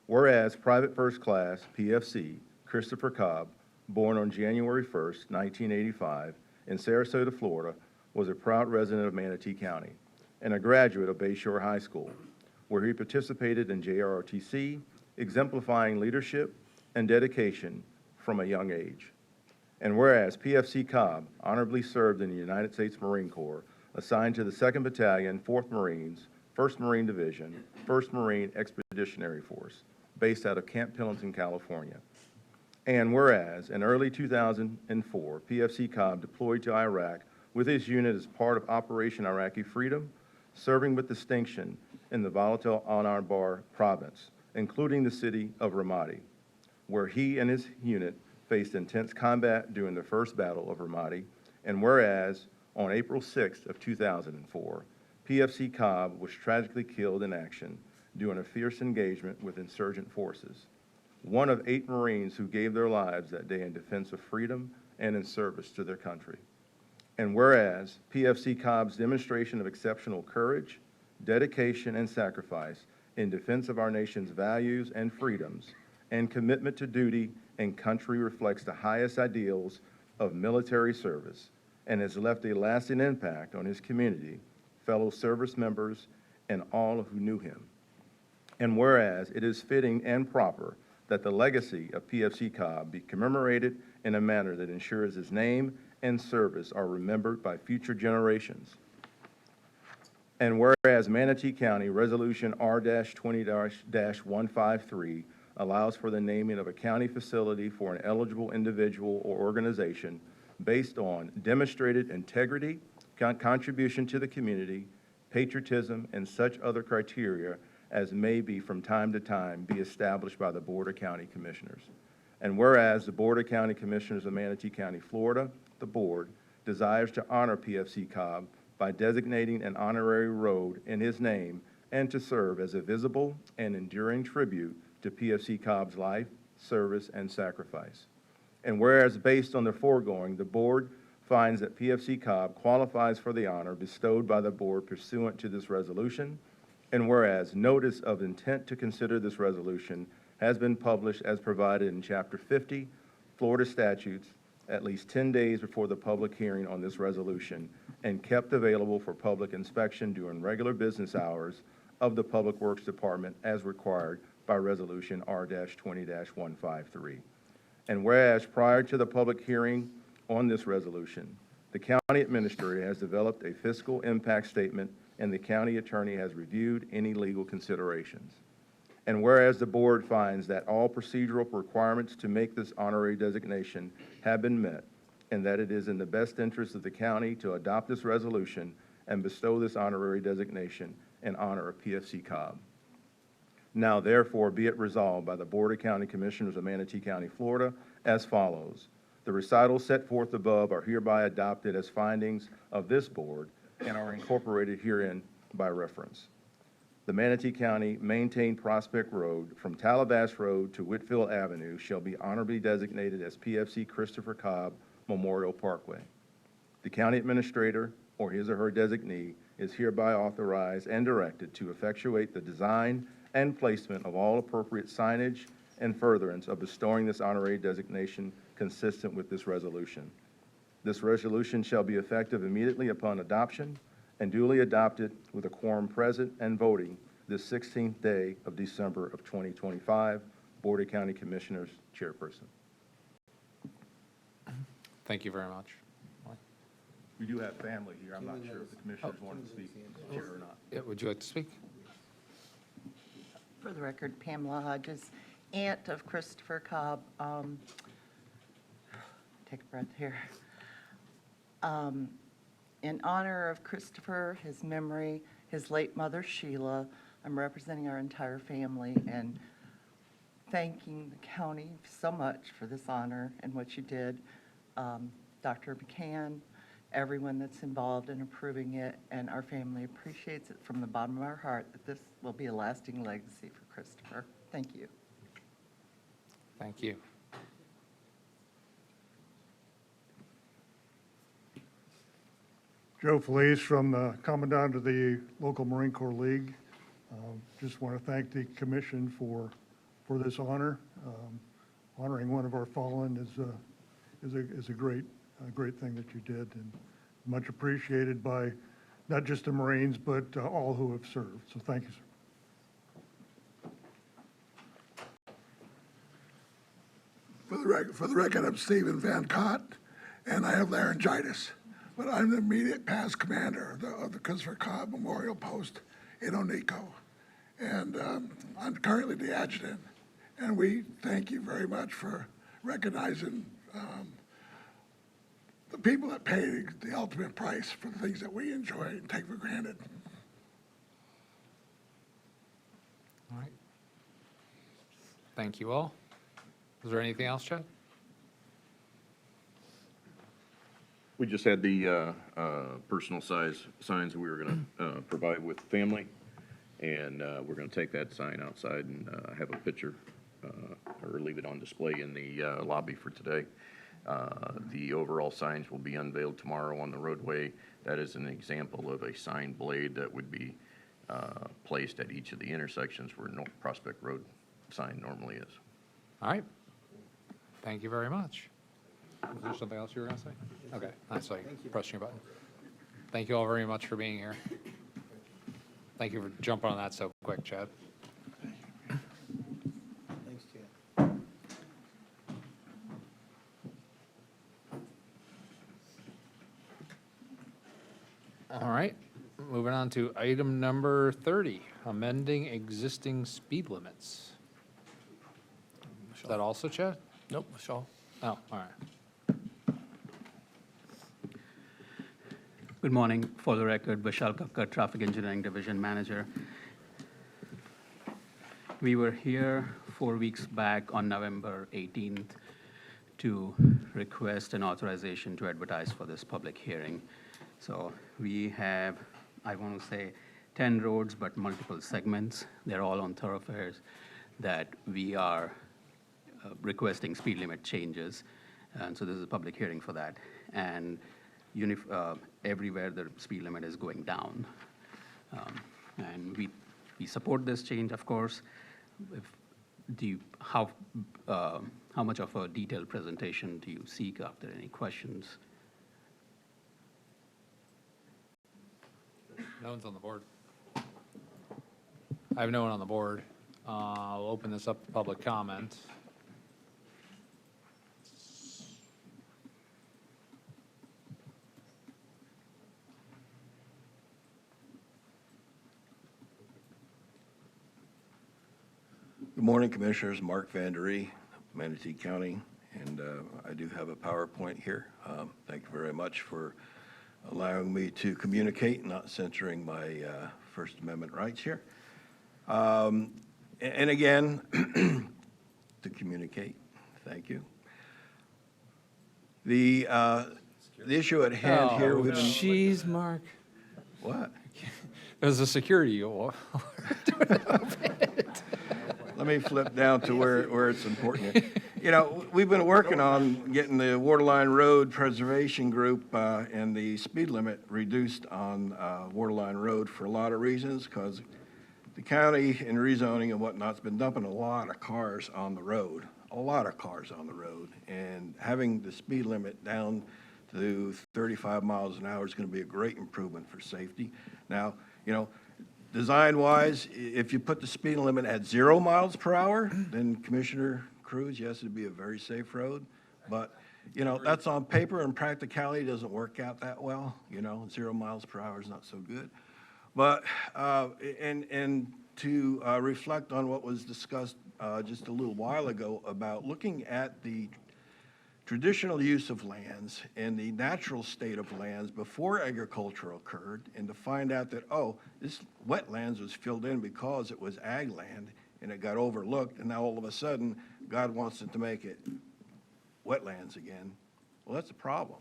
Speaker 12: Whereas Private First Class PFC Christopher Cobb, born on January 1st, 1985, in Sarasota, Florida, was a proud resident of Manatee County and a graduate of Bayshore High School, where he participated in JROTC, exemplifying leadership and dedication from a young age. And whereas PFC Cobb honorably served in the United States Marine Corps, assigned to the 2nd Battalion, 4th Marines, 1st Marine Division, 1st Marine Expeditionary Force, based out of Camp Pendleton, California. And whereas in early 2004, PFC Cobb deployed to Iraq with his unit as part of Operation Iraqi Freedom, serving with distinction in the volatile Anbar province, including the city of Ramadi, where he and his unit faced intense combat during the first battle of Ramadi. And whereas on April 6th of 2004, PFC Cobb was tragically killed in action during a fierce engagement with insurgent forces, one of 8 Marines who gave their lives that day in defense of freedom and in service to their country. And whereas PFC Cobb's demonstration of exceptional courage, dedication, and sacrifice in defense of our nation's values and freedoms and commitment to duty and country reflects the highest ideals of military service and has left a lasting impact on his community, fellow service members, and all who knew him. And whereas it is fitting and proper that the legacy of PFC Cobb be commemorated in a manner that ensures his name and service are remembered by future generations. And whereas Manatee County Resolution R-20-153 allows for the naming of a county facility for an eligible individual or organization based on demonstrated integrity, contribution to the community, patriotism, and such other criteria as may be from time to time be established by the Board of County Commissioners. And whereas the Board of County Commissioners of Manatee County, Florida, the board, desires to honor PFC Cobb by designating an honorary road in his name and to serve as a visible and enduring tribute to PFC Cobb's life, service, and sacrifice. And whereas based on the foregoing, the board finds that PFC Cobb qualifies for the honor bestowed by the board pursuant to this resolution, and whereas notice of intent to consider this resolution has been published as provided in Chapter 50, Florida statutes, at least 10 days before the public hearing on this resolution, and kept available for public inspection during regular business hours of the Public Works Department as required by Resolution R-20-153. And whereas prior to the public hearing on this resolution, the county administrator has developed a fiscal impact statement and the county attorney has reviewed any legal considerations. And whereas the board finds that all procedural requirements to make this honorary designation have been met, and that it is in the best interest of the county to adopt this resolution and bestow this honorary designation in honor of PFC Cobb. Now therefore be it resolved by the Board of County Commissioners of Manatee County, Florida, as follows. The recitals set forth above are hereby adopted as findings of this board and are incorporated herein by reference. The Manatee County maintained Prospect Road from Talabass Road to Whitfield Avenue shall be honorably designated as PFC Christopher Cobb Memorial Parkway. The county administrator or his or her designee is hereby authorized and directed to effectuate the design and placement of all appropriate signage and furtherance of bestowing this honorary designation consistent with this resolution. This resolution shall be effective immediately upon adoption and duly adopted with a quorum present and voting this 16th day of December of 2025. Board of County Commissioners, Chairperson.
Speaker 2: Thank you very much.
Speaker 12: We do have family here. I'm not sure if the commissioners wanted to speak, Chair, or not.
Speaker 2: Yeah, would you like to speak?
Speaker 13: For the record, Pamela Hodges, aunt of Christopher Cobb. Take a breath here. In honor of Christopher, his memory, his late mother Sheila, I'm representing our entire family and thanking the county so much for this honor and what you did. Dr. McCann, everyone that's involved in approving it, and our family appreciates it from the bottom of our heart that this will be a lasting legacy for Christopher. Thank you.
Speaker 2: Thank you.
Speaker 17: Joe Felice from the Commandant of the local Marine Corps League. Just want to thank the commission for this honor. Honoring one of our fallen is a great thing that you did, and much appreciated by not just the Marines, but all who have served. So thank you, sir.
Speaker 23: For the record, I'm Stephen Van Cott, and I have laryngitis. But I'm the immediate past commander of the Christopher Cobb Memorial Post in Oneiko. And I'm currently the adjutant. And we thank you very much for recognizing the people that pay the ultimate price for the things that we enjoy and take for granted.
Speaker 2: All right. Thank you all. Is there anything else, Chad?
Speaker 4: We just had the personal size signs we were going to provide with family, and we're going to take that sign outside and have a picture or leave it on display in the lobby for today. The overall signs will be unveiled tomorrow on the roadway. That is an example of a sign blade that would be placed at each of the intersections where Prospect Road sign normally is.
Speaker 2: All right. Thank you very much. Was there something else you were going to say? Okay, I saw you pressing your button. Thank you all very much for being here. Thank you for jumping on that so quick, Chad.
Speaker 6: Thanks, Chad.
Speaker 2: All right, moving on to item number 30, amending existing speed limits. Is that also Chad?
Speaker 5: Nope, Michelle.
Speaker 2: Oh, all right.
Speaker 24: Good morning. For the record, Vishal Kakkar, Traffic Engineering Division Manager. We were here 4 weeks back on November 18th to request an authorization to advertise for this public hearing. So we have, I want to say, 10 roads, but multiple segments. They're all on thoroughfares that we are requesting speed limit changes. And so this is a public hearing for that. And everywhere the speed limit is going down. And we support this change, of course. How much of a detailed presentation do you seek? Are there any questions?
Speaker 2: No one's on the board. I have no one on the board. I'll open this up to public comment.
Speaker 11: Good morning, Commissioners. Mark Vanderie, Manatee County, and I do have a PowerPoint here. Thank you very much for allowing me to communicate, not censoring my First Amendment rights here. And again, to communicate. Thank you. The issue at hand here.
Speaker 2: Oh, jeez, Mark.
Speaker 11: What?
Speaker 2: There's a security.
Speaker 11: Let me flip down to where it's important. You know, we've been working on getting the Waterline Road Preservation Group and the speed limit reduced on Waterline Road for a lot of reasons, because the county in rezoning and whatnot's been dumping a lot of cars on the road, and having the speed limit down to 35 miles an hour is going to be a great improvement for safety. Now, you know, design-wise, if you put the speed limit at 0 miles per hour, then Commissioner Cruz, yes, it'd be a very safe road. But, you know, that's on paper, and practicality doesn't work out that well. You know, 0 miles per hour is not so good. But, and to reflect on what was discussed just a little while ago about looking at the traditional use of lands and the natural state of lands before agriculture occurred, and to find out that, oh, this wetlands was filled in because it was ag land and it got overlooked, and now all of a sudden God wants it to make it wetlands again. Well, that's a problem.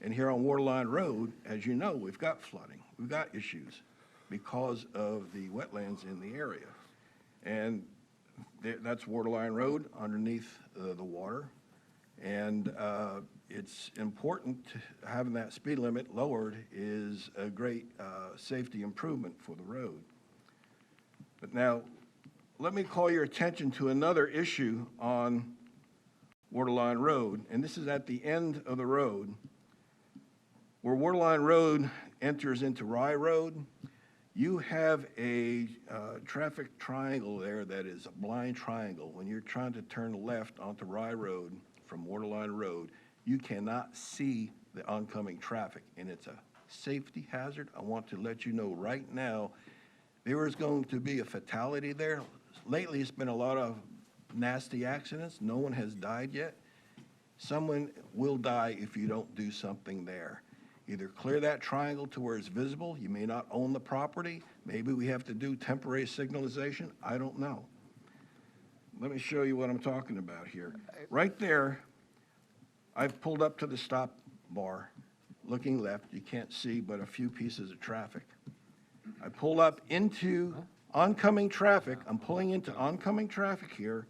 Speaker 11: And here on Waterline Road, as you know, we've got flooding, we've got issues because of the wetlands in the area. And that's Waterline Road underneath the water. And it's important having that speed limit lowered is a great safety improvement for the road. But now, let me call your attention to another issue on Waterline Road, and this is at the end of the road. Where Waterline Road enters into Rye Road, you have a traffic triangle there that is a blind triangle. When you're trying to turn left onto Rye Road, from Waterline Road, you cannot see the oncoming traffic, and it's a safety hazard. I want to let you know right now, there is going to be a fatality there. Lately, it's been a lot of nasty accidents. No one has died yet. Someone will die if you don't do something there. Either clear that triangle to where it's visible. You may not own the property. Maybe we have to do temporary signalization. I don't know. Let me show you what I'm talking about here. Right there, I've pulled up to the stop bar, looking left. You can't see but a few pieces of traffic. I pull up into oncoming traffic. I'm pulling into oncoming traffic here,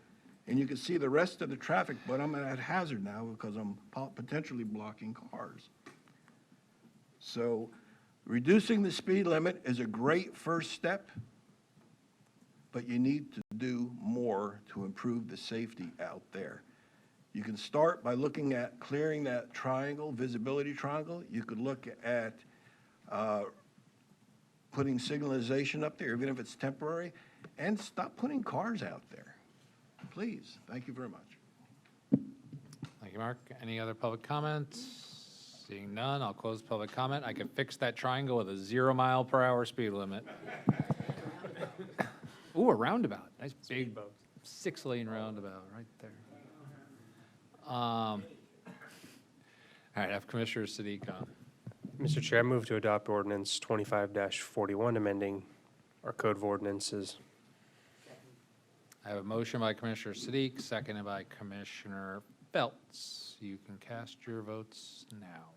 Speaker 11: and you can see the rest of the traffic, but I'm at hazard now because I'm potentially blocking cars. So reducing the speed limit is a great first step, but you need to do more to improve the safety out there. You can start by looking at clearing that triangle, visibility triangle. You could look at putting signalization up there, even if it's temporary, and stop putting cars out there. Please, thank you very much.
Speaker 2: Thank you, Mark. Any other public comments? Seeing none, I'll close public comment. I could fix that triangle with a 0 mile per hour speed limit. Ooh, a roundabout. Nice big 6-lane roundabout right there. All right, I have Commissioner Sadiq on.
Speaker 8: Mr. Chair, I move to adopt ordinance 25-41, amending our code of ordinances.
Speaker 2: I have a motion by Commissioner Sadiq, seconded by Commissioner Feltz. You can cast your votes now.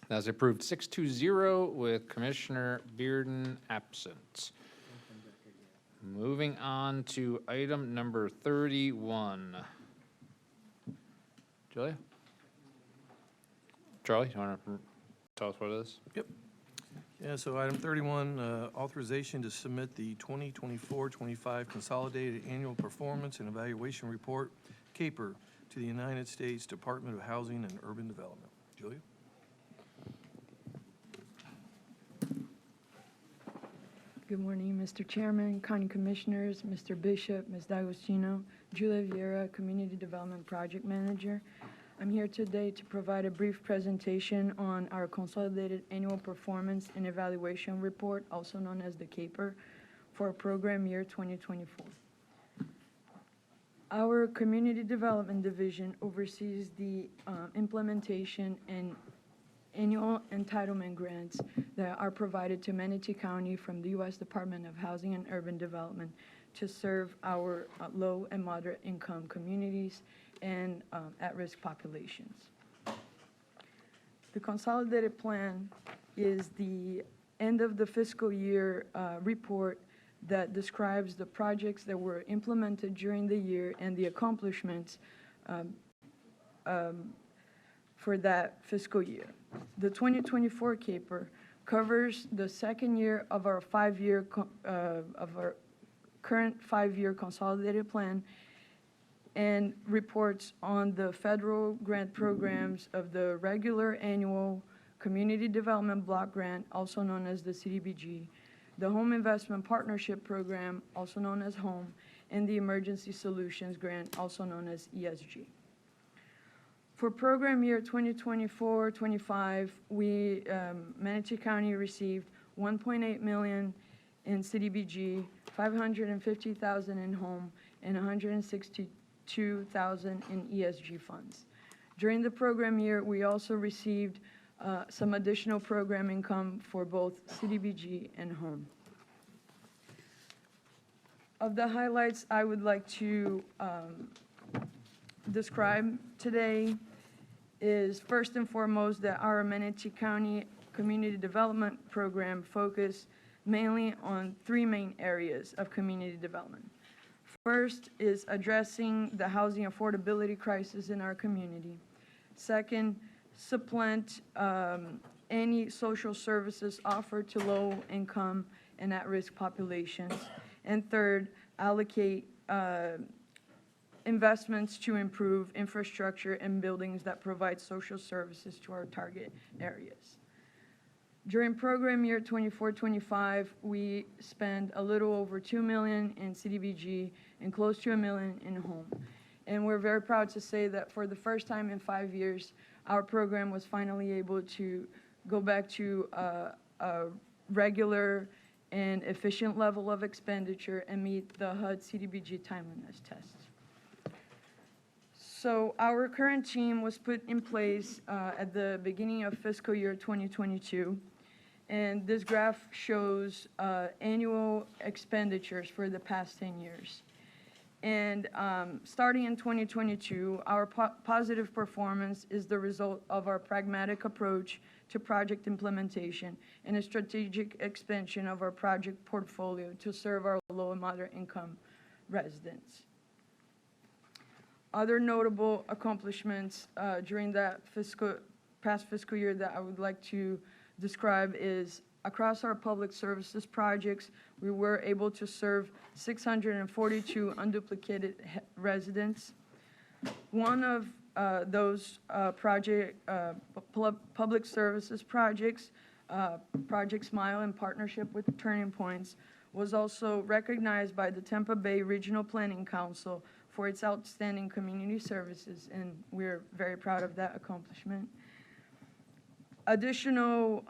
Speaker 2: That's approved 6-0 with Commissioner Bearden absent. Moving on to item number 31. Julia? Charlie, you want to tell us what it is?
Speaker 5: Yep. Yeah, so item 31, authorization to submit the 2024-25 Consolidated Annual Performance and Evaluation Report, CAPER, to the United States Department of Housing and Urban Development. Julia?
Speaker 18: Good morning, Mr. Chairman, County Commissioners, Mr. Bishop, Ms. D'Agostino, Julia Vieira, Community Development Project Manager. I'm here today to provide a brief presentation on our Consolidated Annual Performance and Evaluation Report, also known as the CAPER, for program year 2024. Our Community Development Division oversees the implementation and annual entitlement grants that are provided to Manatee County from the U.S. Department of Housing and Urban Development to serve our low and moderate income communities and at-risk populations. The consolidated plan is the end of the fiscal year report that describes the projects that were implemented during the year and the accomplishments for that fiscal year. The 2024 CAPER covers the second year of our current five-year consolidated plan and reports on the federal grant programs of the regular annual Community Development Block Grant, also known as the CDBG, the Home Investment Partnership Program, also known as HOME, and the Emergency Solutions Grant, also known as ESG. For program year 2024-25, Manatee County received $1.8 million in CDBG, $550,000 in home, and $162,000 in ESG funds. During the program year, we also received some additional program income for both CDBG and home. Of the highlights I would like to describe today is first and foremost that our Manatee County Community Development Program focused mainly on three main areas of community development. First is addressing the housing affordability crisis in our community. Second, supplant any social services offered to low-income and at-risk populations. And third, allocate investments to improve infrastructure and buildings that provide social services to our target areas. During program year 24-25, we spent a little over $2 million in CDBG and close to $1 million in home. And we're very proud to say that for the first time in 5 years, our program was finally able to go back to a regular and efficient level of expenditure and meet the HUD CDBG timeliness test. So our current team was put in place at the beginning of fiscal year 2022, and this graph shows annual expenditures for the past 10 years. And starting in 2022, our positive performance is the result of our pragmatic approach to project implementation and a strategic expansion of our project portfolio to serve our low and moderate income residents. Other notable accomplishments during that past fiscal year that I would like to describe is across our public services projects, we were able to serve 642 unduplicated residents. One of those public services projects, Project Smile in partnership with Turning Points, was also recognized by the Tampa Bay Regional Planning Council for its outstanding community services, and we're very proud of that accomplishment. Additional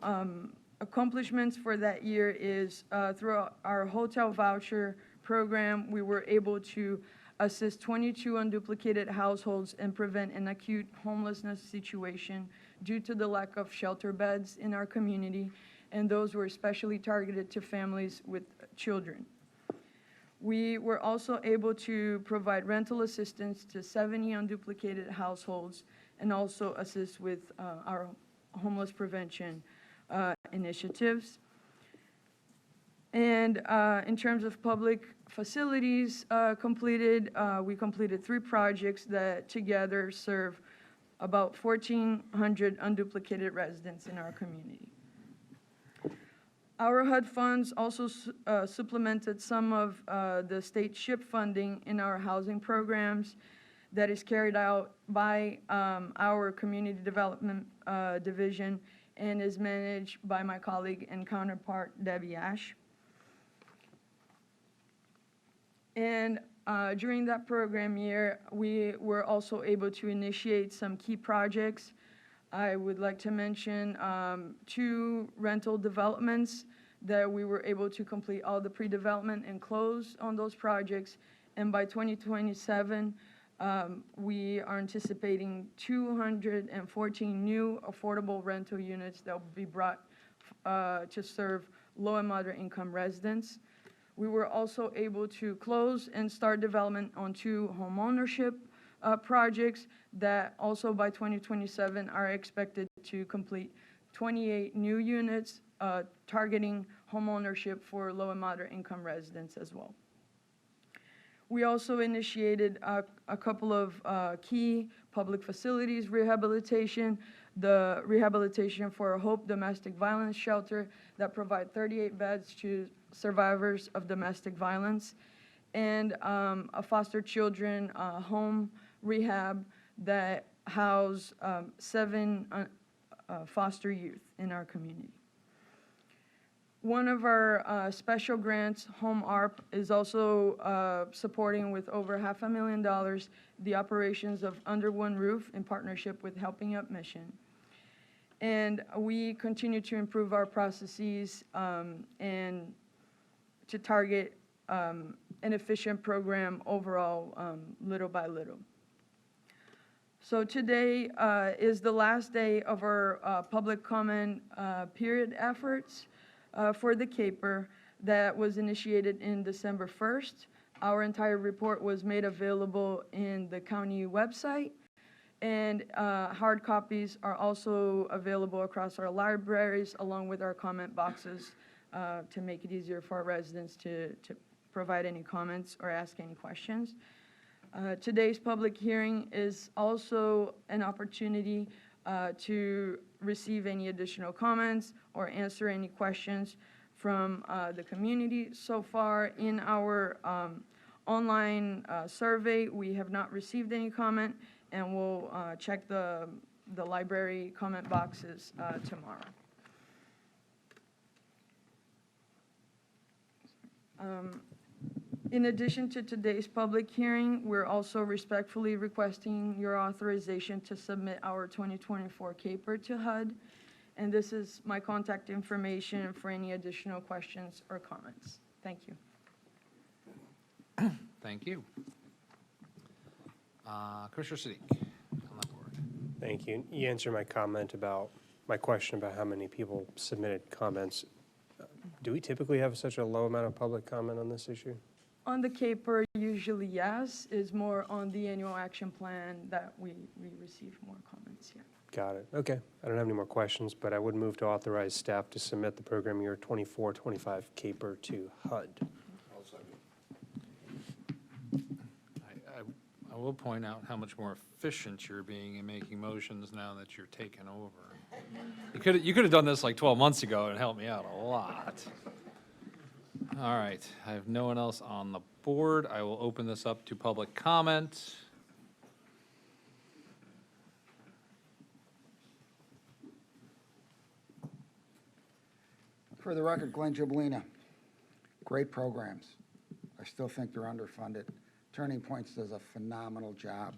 Speaker 18: accomplishments for that year is through our hotel voucher program, we were able to assist 22 unduplicated households and prevent an acute homelessness situation due to the lack of shelter beds in our community, and those were especially targeted to families with children. We were also able to provide rental assistance to 70 unduplicated households and also assist with our homeless prevention initiatives. And in terms of public facilities completed, we completed 3 projects that together serve about 1,400 unduplicated residents in our community. Our HUD funds also supplemented some of the state SHIP funding in our housing programs that is carried out by our Community Development Division and is managed by my colleague and counterpart, Debbie Ash. And during that program year, we were also able to initiate some key projects. I would like to mention 2 rental developments that we were able to complete all the pre-development and close on those projects. And by 2027, we are anticipating 214 new affordable rental units that will be brought to serve low and moderate income residents. We were also able to close and start development on 2 homeownership projects that also by 2027 are expected to complete 28 new units targeting homeownership for low and moderate income residents as well. We also initiated a couple of key public facilities rehabilitation, the rehabilitation for a Hope domestic violence shelter that provide 38 beds to survivors of domestic violence, and a foster children home rehab that house 7 foster youth in our community. One of our special grants, Home ARP, is also supporting with over $500,000 the operations of Under One Roof in partnership with Helping Up Mission. And we continue to improve our processes and to target an efficient program overall, little by little. So today is the last day of our public comment period efforts for the CAPER that was initiated in December 1st. Our entire report was made available in the county website, and hard copies are also available across our libraries along with our comment boxes to make it easier for our residents to provide any comments or ask any questions. Today's public hearing is also an opportunity to receive any additional comments or answer any questions from the community. So far in our online survey, we have not received any comment, and we'll check the library comment boxes tomorrow. In addition to today's public hearing, we're also respectfully requesting your authorization to submit our 2024 CAPER to HUD. And this is my contact information for any additional questions or comments. Thank you.
Speaker 2: Thank you. Commissioner Siddiq, on that board.
Speaker 8: Thank you. You answered my question about how many people submitted comments. Do we typically have such a low amount of public comment on this issue?
Speaker 18: On the CAPER, usually yes, is more on the annual action plan that we receive more comments here.
Speaker 8: Got it. Okay. I don't have any more questions, but I would move to authorize staff to submit the program year 24-25 CAPER to HUD.
Speaker 2: I will point out how much more efficient you're being in making motions now that you're taking over. You could have done this like 12 months ago and helped me out a lot. All right, I have no one else on the board. I will open this up to public comment.
Speaker 7: For the record, Glenn Giubilina, great programs. I still think they're underfunded. Turning Points does a phenomenal job.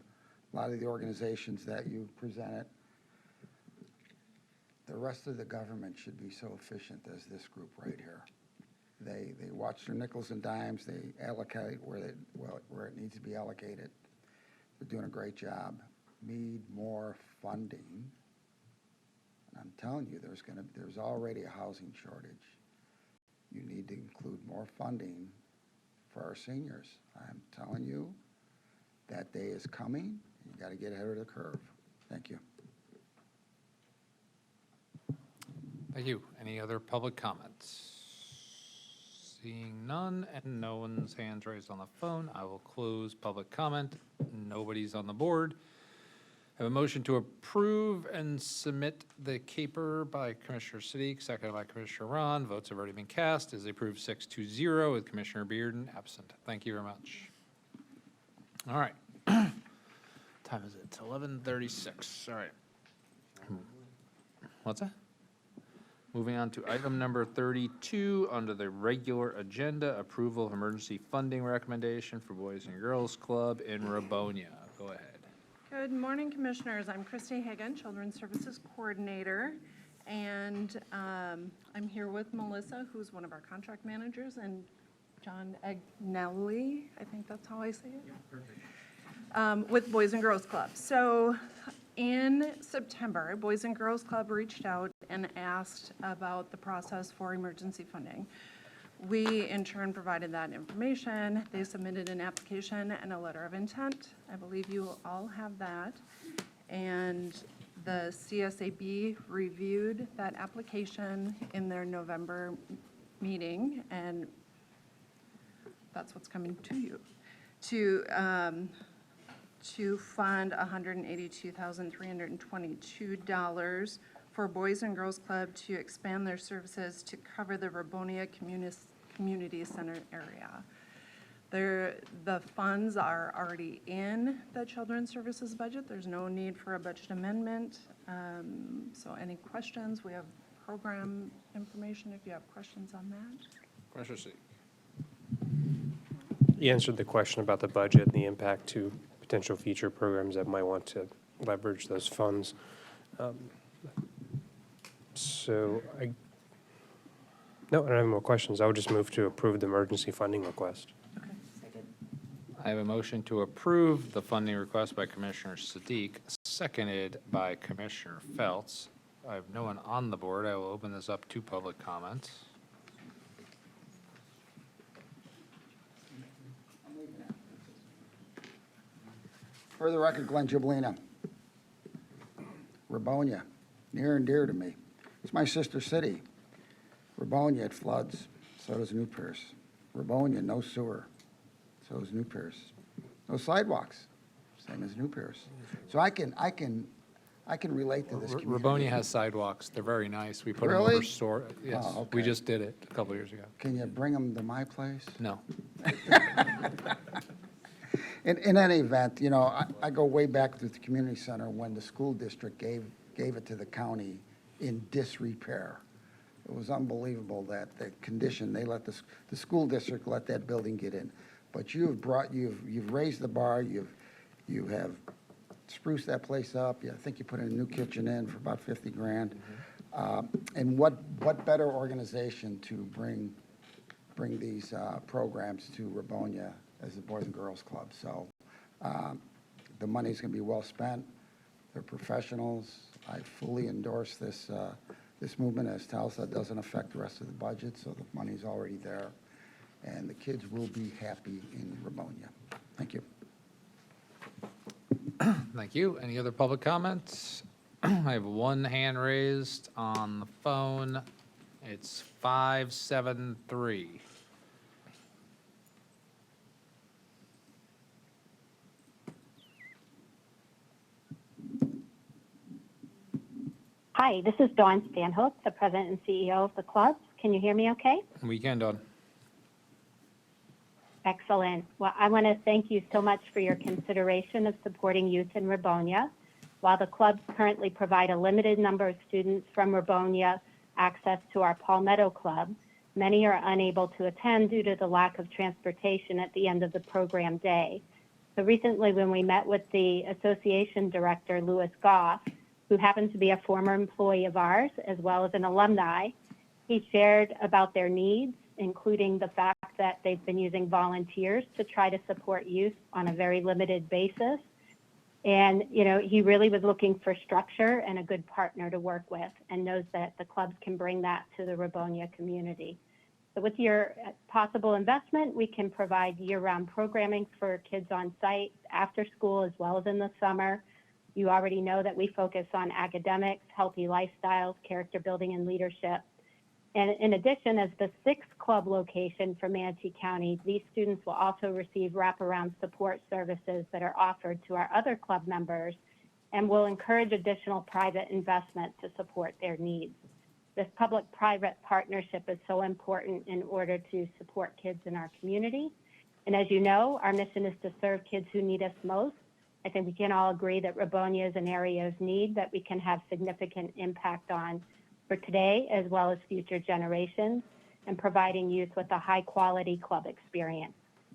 Speaker 7: A lot of the organizations that you presented. The rest of the government should be so efficient as this group right here. They watch their nickels and dimes. They allocate where it needs to be allocated. They're doing a great job. Need more funding. And I'm telling you, there's already a housing shortage. You need to include more funding for our seniors. I'm telling you, that day is coming. You got to get ahead of the curve. Thank you.
Speaker 2: Thank you. Any other public comments? Seeing none and no one's hands raised on the phone, I will close public comment. Nobody's on the board. Have a motion to approve and submit the caper by Commissioner Siddiq, seconded by Commissioner Ron. Votes have already been cast. Is approved 6-0 with Commissioner Bearden absent. Thank you very much. All right. Time is it? 11:36. All right. What's that? Moving on to item number 32 under the regular agenda, approval of emergency funding recommendation for Boys and Girls Club in Rabonia. Go ahead.
Speaker 1: Good morning, Commissioners. I'm Christy Hagan, Children's Services Coordinator, and I'm here with Melissa, who's one of our contract managers, and John Agnelli, I think that's how I say it. Yeah, perfect. With Boys and Girls Club. So in September, Boys and Girls Club reached out and asked about the process for emergency funding. We, in turn, provided that information. They submitted an application and a letter of intent. I believe you all have that. And the CSAB reviewed that application in their November meeting, and that's what's coming to you. To fund $182,322 for Boys and Girls Club to expand their services to cover the Rabonia Community Center area. The funds are already in the Children's Services budget. There's no need for a budget amendment. So any questions? We have program information if you have questions on that.
Speaker 2: Commissioner C.
Speaker 8: You answered the question about the budget and the impact to potential future programs that might want to leverage those funds. No, I don't have more questions. I would just move to approve the emergency funding request.
Speaker 2: I have a motion to approve the funding request by Commissioner Siddiq, seconded by Commissioner Feltz. I have no one on the board. I will open this up to public comments.
Speaker 7: For the record, Glenn Giuliano. Rabonia, near and dear to me. It's my sister city. Rabonia, it floods. So does New Pierce. Rabonia, no sewer. So does New Pierce. No sidewalks. Same as New Pierce. So I can relate to this community.
Speaker 2: Rabonia has sidewalks. They're very nice. We put them
Speaker 7: Really?
Speaker 2: over store. Yes,
Speaker 7: Oh, okay.
Speaker 2: we just did it a couple years ago.
Speaker 7: Can you bring them to my place?
Speaker 2: No.
Speaker 7: In any event, you know, I go way back to the community center when the school district gave it to the county in disrepair. It was unbelievable that the condition, they let the school district let that building get in. But you've raised the bar, you have spruced that place up. I think you put in a new kitchen in for about 50 grand. And what better organization to bring these programs to Rabonia as the Boys and Girls Club. So the money's going to be well spent. They're professionals. I fully endorse this movement. As Tal said, doesn't affect the rest of the budget, so the money's already there. And the kids will be happy in Rabonia. Thank you.
Speaker 2: Thank you. Any other public comments? I have one hand raised on the phone. It's 573.
Speaker 19: Hi, this is Dawn Stanhope, the president and CEO of the club. Can you hear me okay?
Speaker 2: We can, Dawn.
Speaker 19: Excellent. Well, I want to thank you so much for your consideration of supporting youth in Rabonia. While the clubs currently provide a limited number of students from Rabonia access to our Palmetto Club, many are unable to attend due to the lack of transportation at the end of the program day. So recently when we met with the association director, Louis Goff, who happens to be a former employee of ours as well as an alumni, he shared about their needs, including the fact that they've been using volunteers to try to support youth on a very limited basis. And, you know, he really was looking for structure and a good partner to work with and knows that the clubs can bring that to the Rabonia community. So with your possible investment, we can provide year-round programming for kids on site after school as well as in the summer. You already know that we focus on academics, healthy lifestyles, character building, and leadership. And in addition, as the 6th club location for Manatee County, these students will also receive wraparound support services that are offered to our other club members and will encourage additional private investment to support their needs. This public-private partnership is so important in order to support kids in our community. And as you know, our mission is to serve kids who need us most. I think we can all agree that Rabonia is an area of need that we can have significant impact on for today as well as future generations, and providing youth with a high-quality club experience.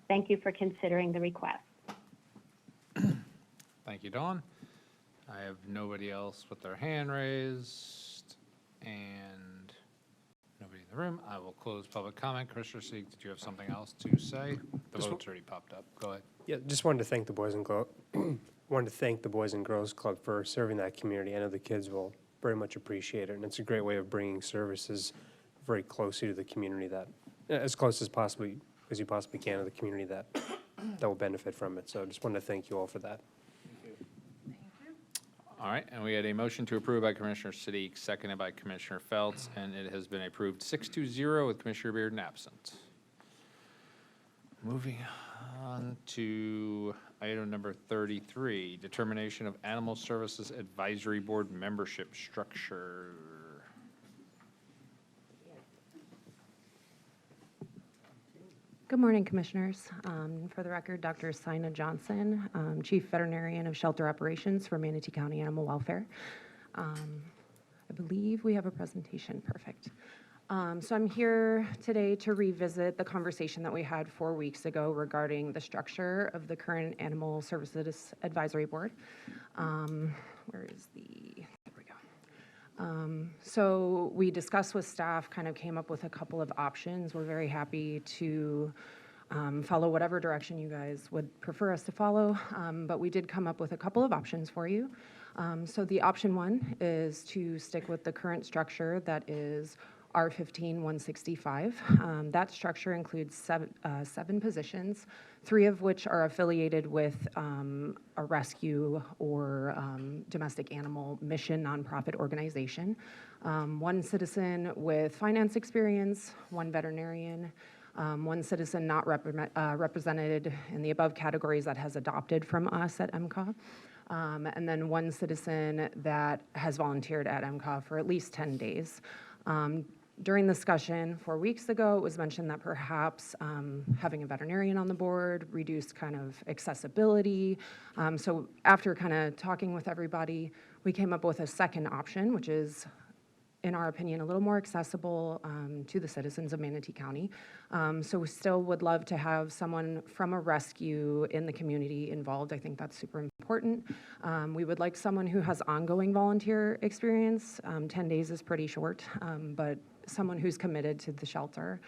Speaker 19: Thank you for considering the request.
Speaker 2: Thank you, Dawn. I have nobody else with their hand raised, and nobody in the room. I will close public comment. Commissioner Sieg, did you have something else to say? The vote's already popped up. Go ahead.
Speaker 8: Yeah, just wanted to thank the Boys and Girls Club for serving that community. I know the kids will very much appreciate it, and it's a great way of bringing services very closely to the community, that as close as you possibly can to the community that will benefit from it. So I just wanted to thank you all for that.
Speaker 2: All right, and we had a motion to approve by Commissioner Siddiq, seconded by Commissioner Feltz, and it has been approved 6-0 with Commissioner Bearden absent. Moving on to item number 33, determination of Animal Services Advisory Board membership structure.
Speaker 10: Good morning, Commissioners. For the record, Dr. Sina Johnson, Chief Veterinarian of Shelter Operations for Manatee County Animal Welfare. I believe we have a presentation. Perfect. So I'm here today to revisit the conversation that we had 4 weeks ago regarding the structure of the current Animal Services Advisory Board. Where is the... So we discussed with staff, kind of came up with a couple of options. We're very happy to follow whatever direction you guys would prefer us to follow, but we did come up with a couple of options for you. So the option 1 is to stick with the current structure that is R15-165. That structure includes 7 positions, 3 of which are affiliated with a rescue or domestic animal mission nonprofit organization, 1 citizen with finance experience, 1 veterinarian, 1 citizen not represented in the above categories that has adopted from us at MCAW, and then 1 citizen that has volunteered at MCAW for at least 10 days. During the discussion 4 weeks ago, it was mentioned that perhaps having a veterinarian on the board reduced kind of accessibility. So after kind of talking with everybody, we came up with a second option, which is, in our opinion, a little more accessible to the citizens of Manatee County. So we still would love to have someone from a rescue in the community involved. I think that's super important. We would like someone who has ongoing volunteer experience. 10 days is pretty short, but someone who's committed to the shelter.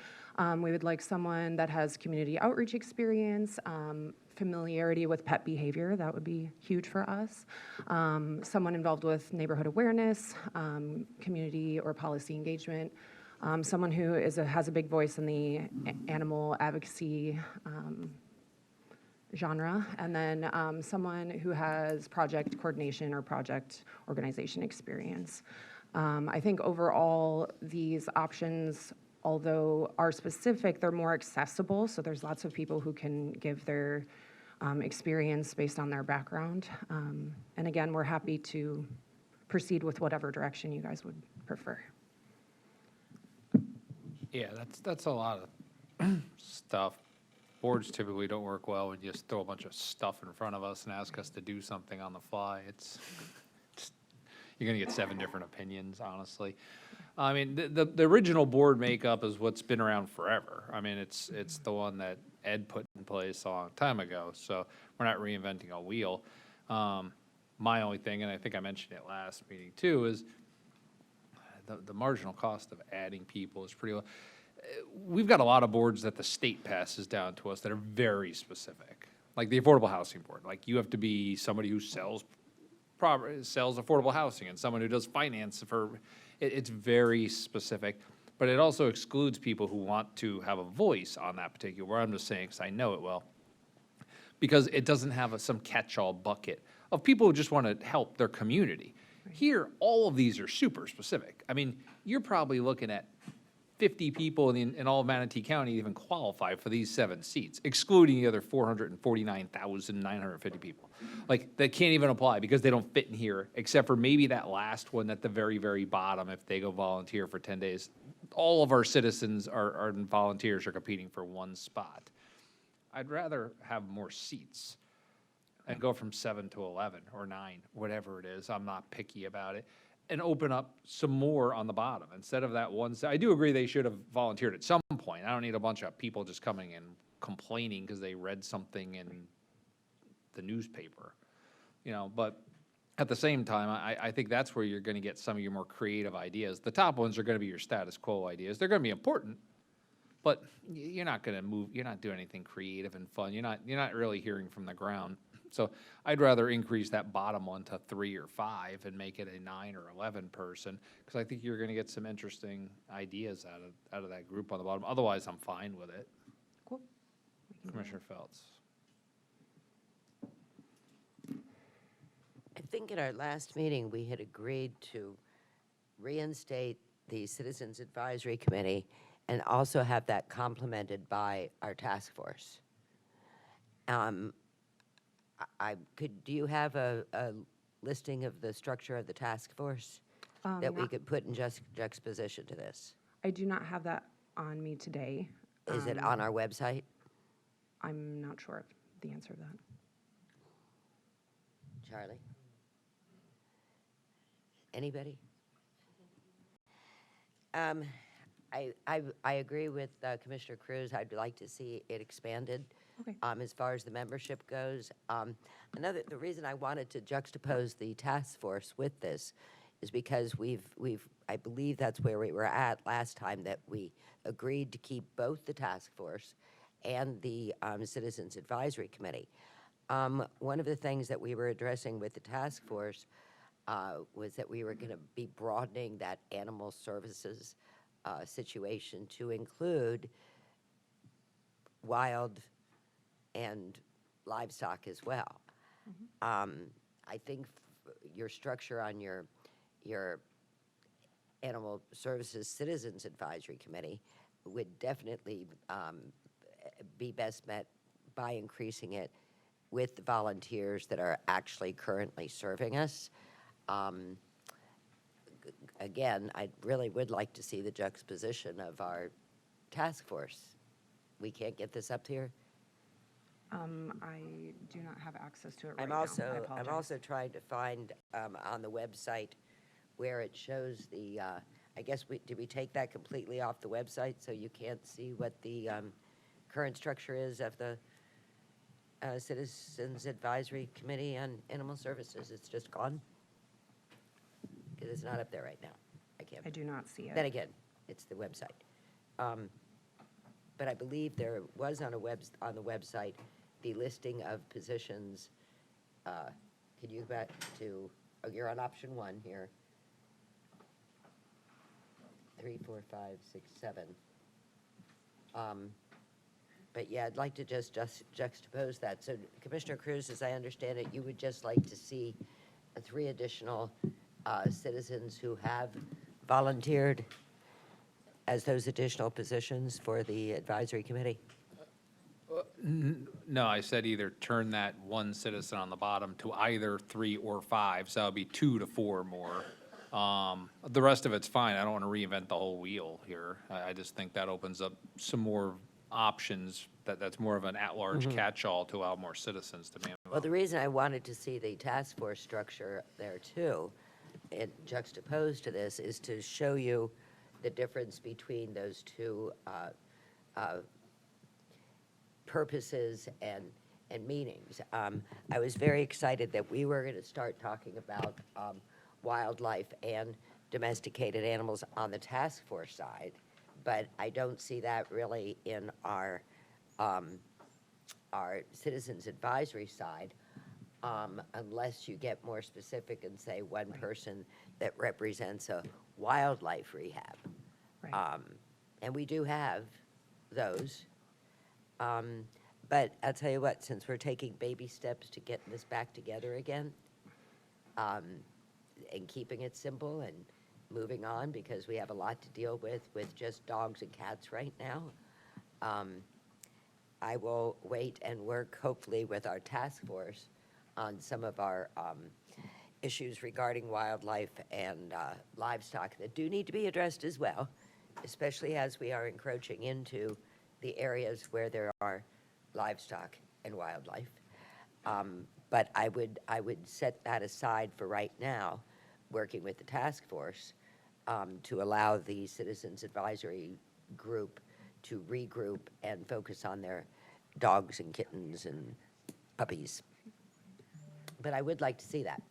Speaker 10: We would like someone that has community outreach experience, familiarity with pet behavior. That would be huge for us. Someone involved with neighborhood awareness, community or policy engagement. Someone who has a big voice in the animal advocacy genre, and then someone who has project coordination or project organization experience. I think overall, these options, although are specific, they're more accessible, so there's lots of people who can give their experience based on their background. And again, we're happy to proceed with whatever direction you guys would prefer.
Speaker 2: Yeah, that's a lot of stuff. Boards typically don't work well when you just throw a bunch of stuff in front of us and ask us to do something on the fly. You're going to get 7 different opinions, honestly. I mean, the original board makeup is what's been around forever. I mean, it's the one that Ed put in place a long time ago, so we're not reinventing a wheel. My only thing, and I think I mentioned it last meeting too, is the marginal cost of adding people is pretty low. We've got a lot of boards that the state passes down to us that are very specific, like the Affordable Housing Board. Like, you have to be somebody who sells affordable housing and someone who does finance for, it's very specific, but it also excludes people who want to have a voice on that particular, where I'm just saying, because I know it well, because it doesn't have some catch-all bucket of people who just want to help their community. Here, all of these are super specific. I mean, you're probably looking at 50 people in all of Manatee County even qualify for these 7 seats, excluding the other 449,950 people. Like, that can't even apply because they don't fit in here, except for maybe that last one at the very, very bottom, if they go volunteer for 10 days. All of our citizens and volunteers are competing for 1 spot. I'd rather have more seats and go from 7 to 11 or 9, whatever it is. I'm not picky about it. And open up some more on the bottom instead of that one. I do agree they should have volunteered at some point. I don't need a bunch of people just coming and complaining because they read something in the newspaper, but at the same time, I think that's where you're going to get some of your more creative ideas. The top ones are going to be your status quo ideas. They're going to be important, but you're not going to move. You're not doing anything creative and fun. You're not really hearing from the ground. So I'd rather increase that bottom one to 3 or 5 and make it a 9 or 11 person, because I think you're going to get some interesting ideas out of that group on the bottom. Otherwise, I'm fine with it.
Speaker 10: Cool.
Speaker 2: Commissioner Feltz.
Speaker 14: I think at our last meeting, we had agreed to reinstate the Citizens Advisory Committee and also have that complemented by our task force. Do you have a listing of the structure of the task force that we could put in juxtaposition to this?
Speaker 10: I do not have that on me today.
Speaker 14: Is it on our website?
Speaker 10: I'm not sure of the answer to that.
Speaker 14: Charlie? Anybody? I agree with Commissioner Cruz. I'd like to see it expanded.
Speaker 10: Okay.
Speaker 14: As far as the membership goes. The reason I wanted to juxtapose the task force with this is because I believe that's where we were at last time, that we agreed to keep both the task force and the Citizens Advisory Committee. One of the things that we were addressing with the task force was that we were going to be broadening that animal services situation to include wild and livestock as well. I think your structure on your Animal Services Citizens Advisory Committee would definitely be best met by increasing it with the volunteers that are actually currently serving us. Again, I really would like to see the juxtaposition of our task force. We can't get this up here?
Speaker 10: I do not have access to it right
Speaker 14: I'm
Speaker 10: now.
Speaker 14: I'm also trying to find on the website where it shows the, I guess, did we take that completely off the website so you can't see what the current structure is of the Citizens Advisory Committee on Animal Services? It's just gone? Because it's not up there right now.
Speaker 10: I do not see it.
Speaker 14: Then again, it's the website. But I believe there was on the website the listing of positions. Could you go back to, you're on option 1 here. 3, 4, 5, 6, 7. But yeah, I'd like to just juxtapose that. So Commissioner Cruz, as I understand it, you would just like to see 3 additional citizens who have volunteered as those additional positions for the advisory committee?
Speaker 2: No, I said either turn that 1 citizen on the bottom to either 3 or 5, so that would be 2 to 4 more. The rest of it's fine. I don't want to reinvent the whole wheel here. I just think that opens up some more options, that's more of an at-large catch-all to allow more citizens to manage.
Speaker 14: Well, the reason I wanted to see the task force structure there too, and juxtaposed to this, is to show you the difference between those 2 purposes and meanings. I was very excited that we were going to start talking about wildlife and domesticated animals on the task force side, but I don't see that really in our citizens advisory side, unless you get more specific and say 1 person that represents a wildlife rehab.
Speaker 10: Right.
Speaker 14: And we do have those. But I'll tell you what, since we're taking baby steps to getting this back together again, and keeping it simple and moving on, because we have a lot to deal with just dogs and cats right now, I will wait and work hopefully with our task force on some of our issues regarding wildlife and livestock that do need to be addressed as well, especially as we are encroaching into the areas where there are livestock and wildlife. But I would set that aside for right now, working with the task force to allow the Citizens Advisory Group to regroup and focus on their dogs and kittens and puppies. But I would like to see that.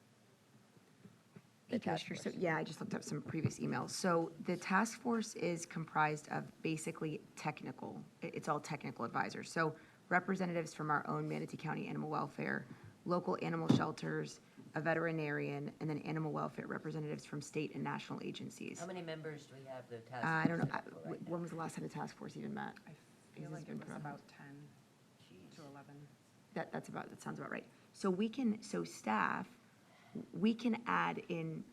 Speaker 14: The task
Speaker 10: Commissioner, so
Speaker 14: force.
Speaker 10: yeah, I just looked up some previous emails. So the task force is comprised of basically technical, it's all technical advisors. So representatives from our own Manatee County Animal Welfare, local animal shelters, a veterinarian, and then animal welfare representatives from state and national agencies.
Speaker 14: How many members do we have the task force?
Speaker 10: I don't know,
Speaker 14: have for right
Speaker 10: when was the last time the task force even met?
Speaker 3: I feel like it was about 10 to 11.
Speaker 10: That sounds about right. So staff, we can add in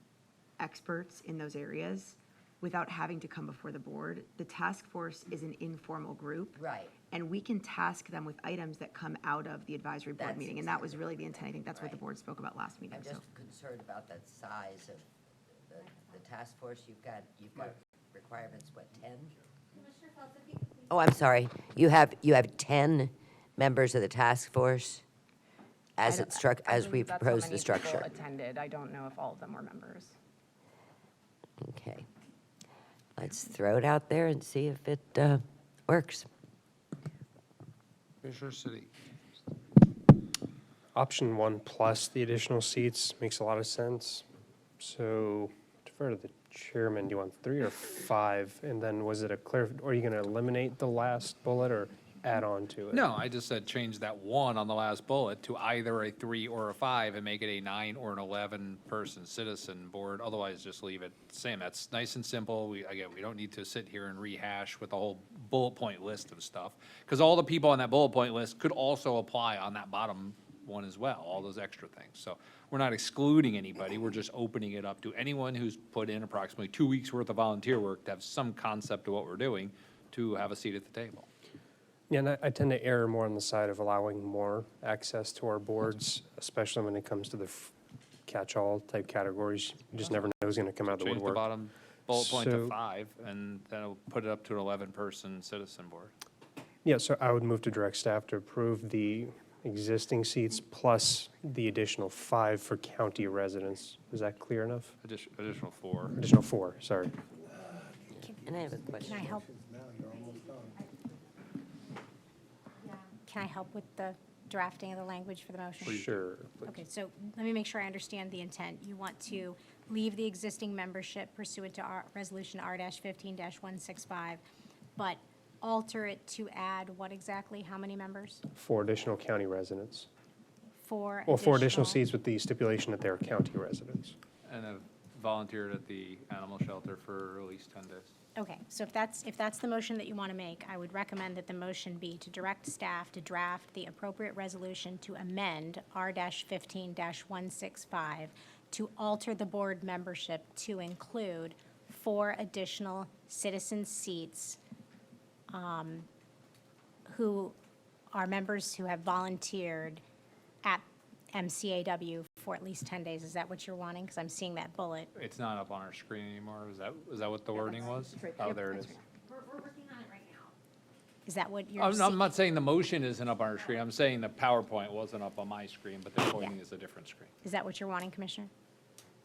Speaker 10: experts in those areas without having to come before the board. The task force is an informal group.
Speaker 14: Right.
Speaker 10: And we can task them with items that come out of the advisory board
Speaker 14: That's
Speaker 10: meeting. And that was really the intent. I think that's what the board spoke about last meeting.
Speaker 14: I'm just concerned about that size of the task force. You've got requirements, what, 10? Oh, I'm sorry. You have 10 members of the task force as we propose the structure.
Speaker 10: Attended. I don't know if all of them were members.
Speaker 14: Okay. Let's throw it out there and see if it works.
Speaker 2: Commissioner City.
Speaker 8: Option 1 plus the additional seats makes a lot of sense. So defer to the chairman. Do you want 3 or 5? And then was it or are you going to eliminate the last bullet or add on to it?
Speaker 2: No, I just said change that 1 on the last bullet to either a 3 or a 5 and make it a 9 or an 11-person citizen board. Otherwise, just leave it the same. That's nice and simple. We don't need to sit here and rehash with the whole bullet point list of stuff, because all the people on that bullet point list could also apply on that bottom one as well, all those extra things. So we're not excluding anybody. We're just opening it up to anyone who's put in approximately 2 weeks' worth of volunteer work to have some concept of what we're doing to have a seat at the table.
Speaker 8: Yeah, and I tend to err more on the side of allowing more access to our boards, especially when it comes to the catch-all type categories. You just never know who's going to come out of the
Speaker 2: Change the
Speaker 8: woodwork.
Speaker 2: bottom bullet point to
Speaker 8: So-
Speaker 2: 5, and then it'll put it up to an 11-person citizen board.
Speaker 8: Yeah, so I would move to direct staff to approve the existing seats plus the additional 5 for county residents. Is that clear enough?
Speaker 2: Additional 4.
Speaker 8: Additional 4, sorry.
Speaker 14: And I have a question.
Speaker 16: Can I help? Can I help with the drafting of the language for the motion?
Speaker 8: Sure.
Speaker 16: Okay, so let me make sure I understand the intent. You want to leave the existing membership pursuant to our resolution R-15-165, but alter it to add what exactly? How many members?
Speaker 8: 4 additional county residents.
Speaker 16: Four
Speaker 8: Well, 4 additional seats with the stipulation that they're county residents.
Speaker 2: And have volunteered at the animal shelter for at least 10 days.
Speaker 16: Okay, so if that's the motion that you want to make, I would recommend that the motion be to direct staff to draft the appropriate resolution to amend R-15-165 to alter the board membership to include 4 additional citizen seats who are members who have volunteered at MCAW for at least 10 days. Is that what you're wanting? Because I'm seeing that bullet.
Speaker 2: It's not up on our screen anymore. Is that what the wording was? Oh, there it is.
Speaker 16: We're working on it right now. Is that what you're
Speaker 2: I'm
Speaker 16: seeking?
Speaker 2: not saying the motion isn't up on our screen. I'm saying the PowerPoint wasn't up on my screen, but the pointing is a different screen.
Speaker 16: Is that what you're wanting, Commissioner?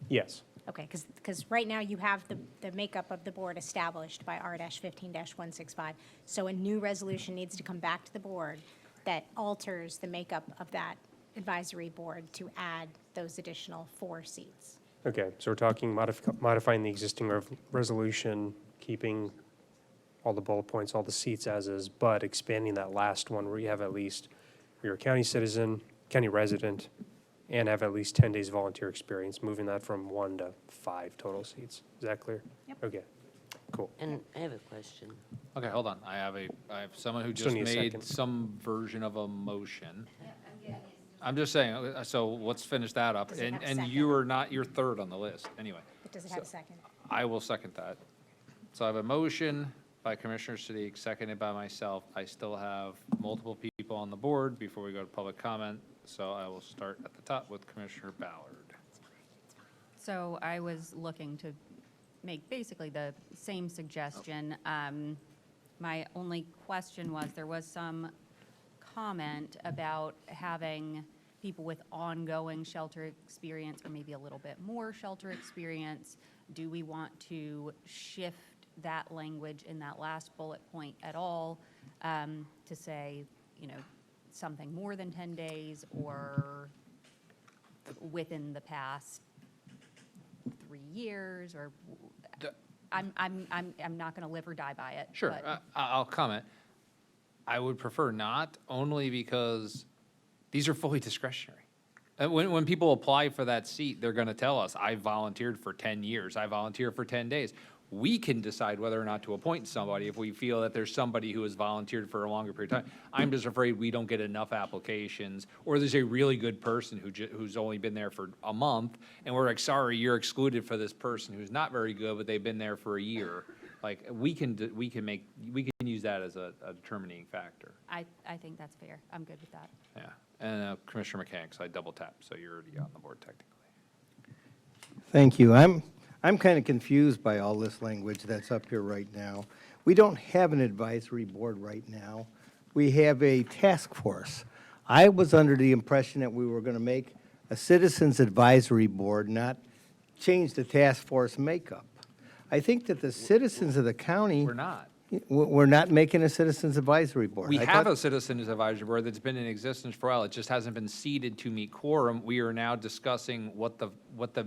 Speaker 8: Yes.
Speaker 16: Okay, because right now you have the makeup of the board established by R-15-165. So a new resolution needs to come back to the board that alters the makeup of that advisory board to add those additional 4 seats.
Speaker 8: Okay, so we're talking modifying the existing resolution, keeping all the bullet points, all the seats as is, but expanding that last one where you have at least, you're a county citizen, county resident, and have at least 10 days volunteer experience, moving that from 1 to 5 total seats. Is that clear?
Speaker 16: Yep.
Speaker 8: Okay. Cool.
Speaker 14: And I have a question.
Speaker 2: Okay, hold on. I have someone who
Speaker 8: Still
Speaker 2: just
Speaker 8: need a
Speaker 2: made
Speaker 8: second.
Speaker 2: some version of a motion. I'm just saying, so let's finish that up.
Speaker 16: Does it have a
Speaker 2: And
Speaker 16: second?
Speaker 2: you are not, you're third on the list, anyway.
Speaker 16: But does it have a second?
Speaker 2: I will second that. So I have a motion by Commissioner Sadiq, seconded by myself. I still have multiple people on the board before we go to public comment, so I will start at the top with Commissioner Ballard.
Speaker 9: So I was looking to make basically the same suggestion. My only question was, there was some comment about having people with ongoing shelter experience or maybe a little bit more shelter experience. Do we want to shift that language in that last bullet point at all to say, something more than 10 days or within the past 3 years, or I'm not going to live or die by it.
Speaker 2: Sure,
Speaker 9: but-
Speaker 2: I'll comment. I would prefer not, only because these are fully discretionary. When people apply for that seat, they're going to tell us, I volunteered for 10 years, I volunteered for 10 days. We can decide whether or not to appoint somebody if we feel that there's somebody who has volunteered for a longer period of time. I'm just afraid we don't get enough applications, or there's a really good person who's only been there for a month, and we're like, sorry, you're excluded for this person who's not very good, but they've been there for a year. Like, we can use that as a determining factor.
Speaker 9: I think that's fair. I'm good with that.
Speaker 2: Yeah, and Commissioner McCann, so I double tapped, so you're already on the board technically.
Speaker 6: Thank you. I'm kind of confused by all this language that's up here right now. We don't have an advisory board right now. We have a task force. I was under the impression that we were going to make a citizens advisory board, not change the task force makeup. I think that the citizens of the county.
Speaker 2: We're not.
Speaker 6: We're not making a citizens advisory board.
Speaker 2: We
Speaker 6: I
Speaker 2: have
Speaker 6: thought-
Speaker 2: a citizens advisory board that's been in existence for a while. It just hasn't been seated to meet quorum. We are now discussing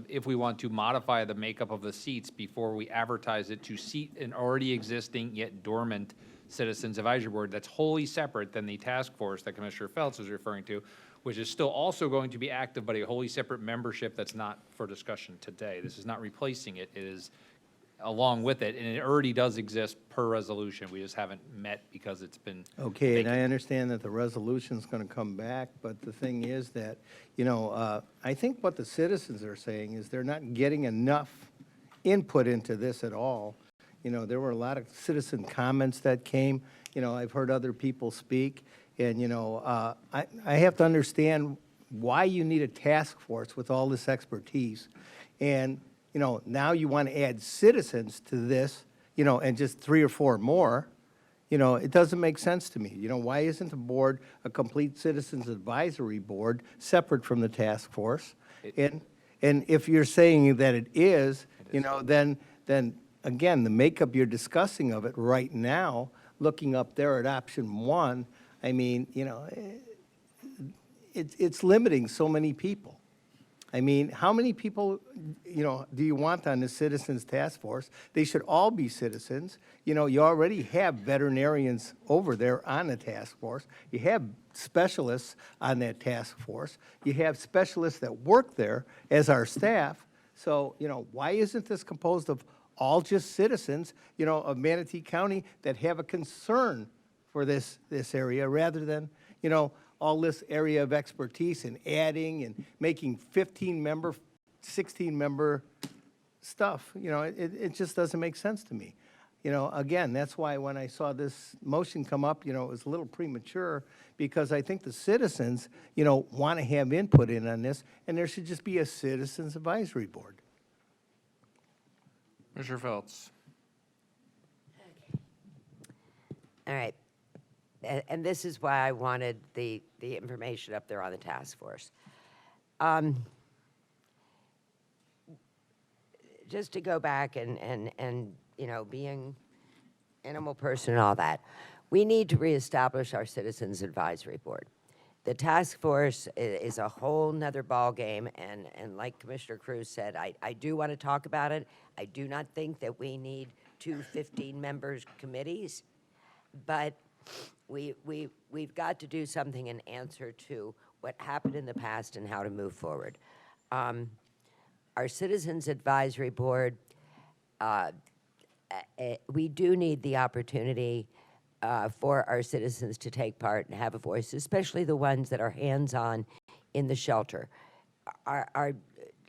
Speaker 2: if we want to modify the makeup of the seats before we advertise it to seat an already existing yet dormant citizens advisory board that's wholly separate than the task force that Commissioner Phelps was referring to, which is still also going to be active, but a wholly separate membership that's not for discussion today. This is not replacing it. It is along with it, and it already does exist per resolution. We just haven't met because it's been
Speaker 6: Okay, and
Speaker 2: vacant.
Speaker 6: I understand that the resolution's going to come back, but the thing is that, I think what the citizens are saying is they're not getting enough input into this at all. There were a lot of citizen comments that came. I've heard other people speak, and, I have to understand why you need a task force with all this expertise. And, now you want to add citizens to this, and just 3 or 4 more. It doesn't make sense to me. Why isn't the board a complete citizens advisory board separate from the task force? And if you're saying that it is, then again, the makeup you're discussing of it right now, looking up there at option 1, I mean, it's limiting so many people. I mean, how many people, do you want on the Citizens Task Force? They should all be citizens. You already have veterinarians over there on the task force. You have specialists on that task force. You have specialists that work there as our staff. So, why isn't this composed of all just citizens, of Manatee County that have a concern for this area rather than, all this area of expertise and adding and making 15-member, 16-member stuff. It just doesn't make sense to me. Again, that's why when I saw this motion come up, it was a little premature because I think the citizens, want to have input in on this, and there should just be a citizens advisory board.
Speaker 2: Commissioner Phelps.
Speaker 14: All right. And this is why I wanted the information up there on the task force. Just to go back and being animal person and all that, we need to reestablish our Citizens Advisory Board. The task force is a whole nother ballgame, and like Commissioner Cruz said, I do want to talk about it. I do not think that we need 2 15-member committees, but we've got to do something in answer to what happened in the past and how to move forward. Our Citizens Advisory Board, we do need the opportunity for our citizens to take part and have a voice, especially the ones that are hands-on in the shelter. Our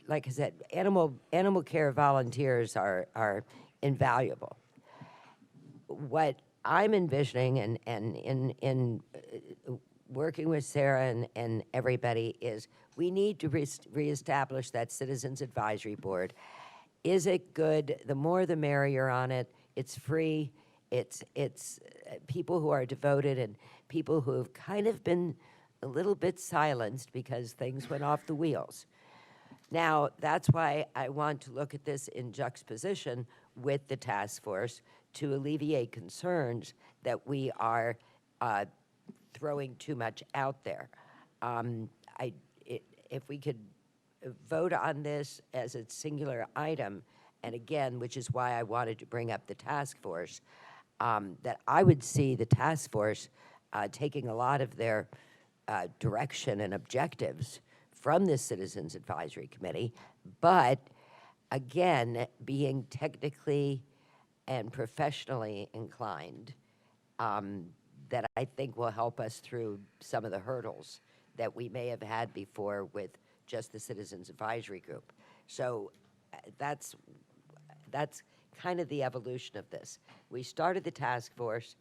Speaker 14: like I said, animal care volunteers are invaluable. What I'm envisioning and in working with Sarah and everybody is we need to reestablish that Citizens Advisory Board. Is it good? The more the merrier on it. It's free. It's people who are devoted and people who have kind of been a little bit silenced because things went off the wheels. Now, that's why I want to look at this in juxtaposition with the task force to alleviate concerns that we are throwing too much out there. If we could vote on this as a singular item, and again, which is why I wanted to bring up the task force, that I would see the task force taking a lot of their direction and objectives from the Citizens Advisory Committee, but again, being technically and professionally inclined, that I think will help us through some of the hurdles that we may have had before with just the Citizens Advisory Group. So that's kind of the evolution of this. We started the task force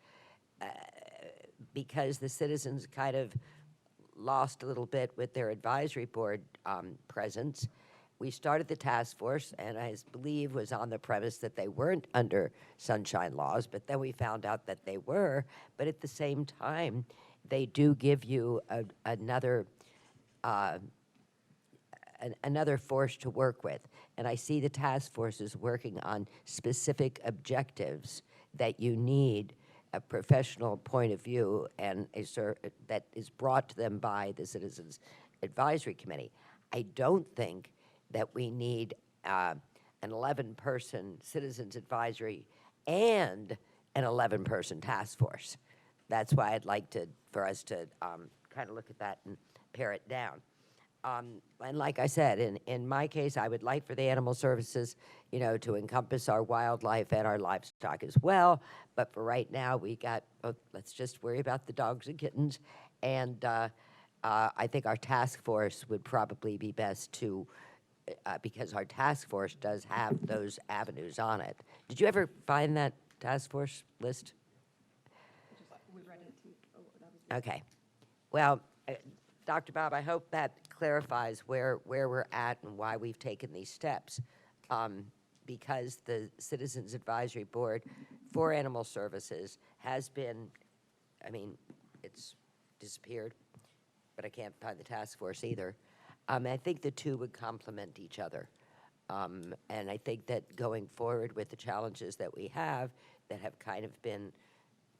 Speaker 14: because the citizens kind of lost a little bit with their advisory board presence. We started the task force, and I believe was on the premise that they weren't under sunshine laws, but then we found out that they were. But at the same time, they do give you another force to work with. And I see the task forces working on specific objectives that you need a professional point of view and that is brought to them by the Citizens Advisory Committee. I don't think that we need an 11-person Citizens Advisory and an 11-person task force. That's why I'd like for us to kind of look at that and pare it down. And like I said, in my case, I would like for the animal services, to encompass our wildlife and our livestock as well. But for right now, let's just worry about the dogs and kittens. And I think our task force would probably be best to, because our task force does have those avenues on it. Did you ever find that task force list? Okay. Well, Dr. Bob, I hope that clarifies where we're at and why we've taken these steps. Because the Citizens Advisory Board for Animal Services has been, it's disappeared, but I can't find the task force either. I think the two would complement each other. And I think that going forward with the challenges that we have that have kind of been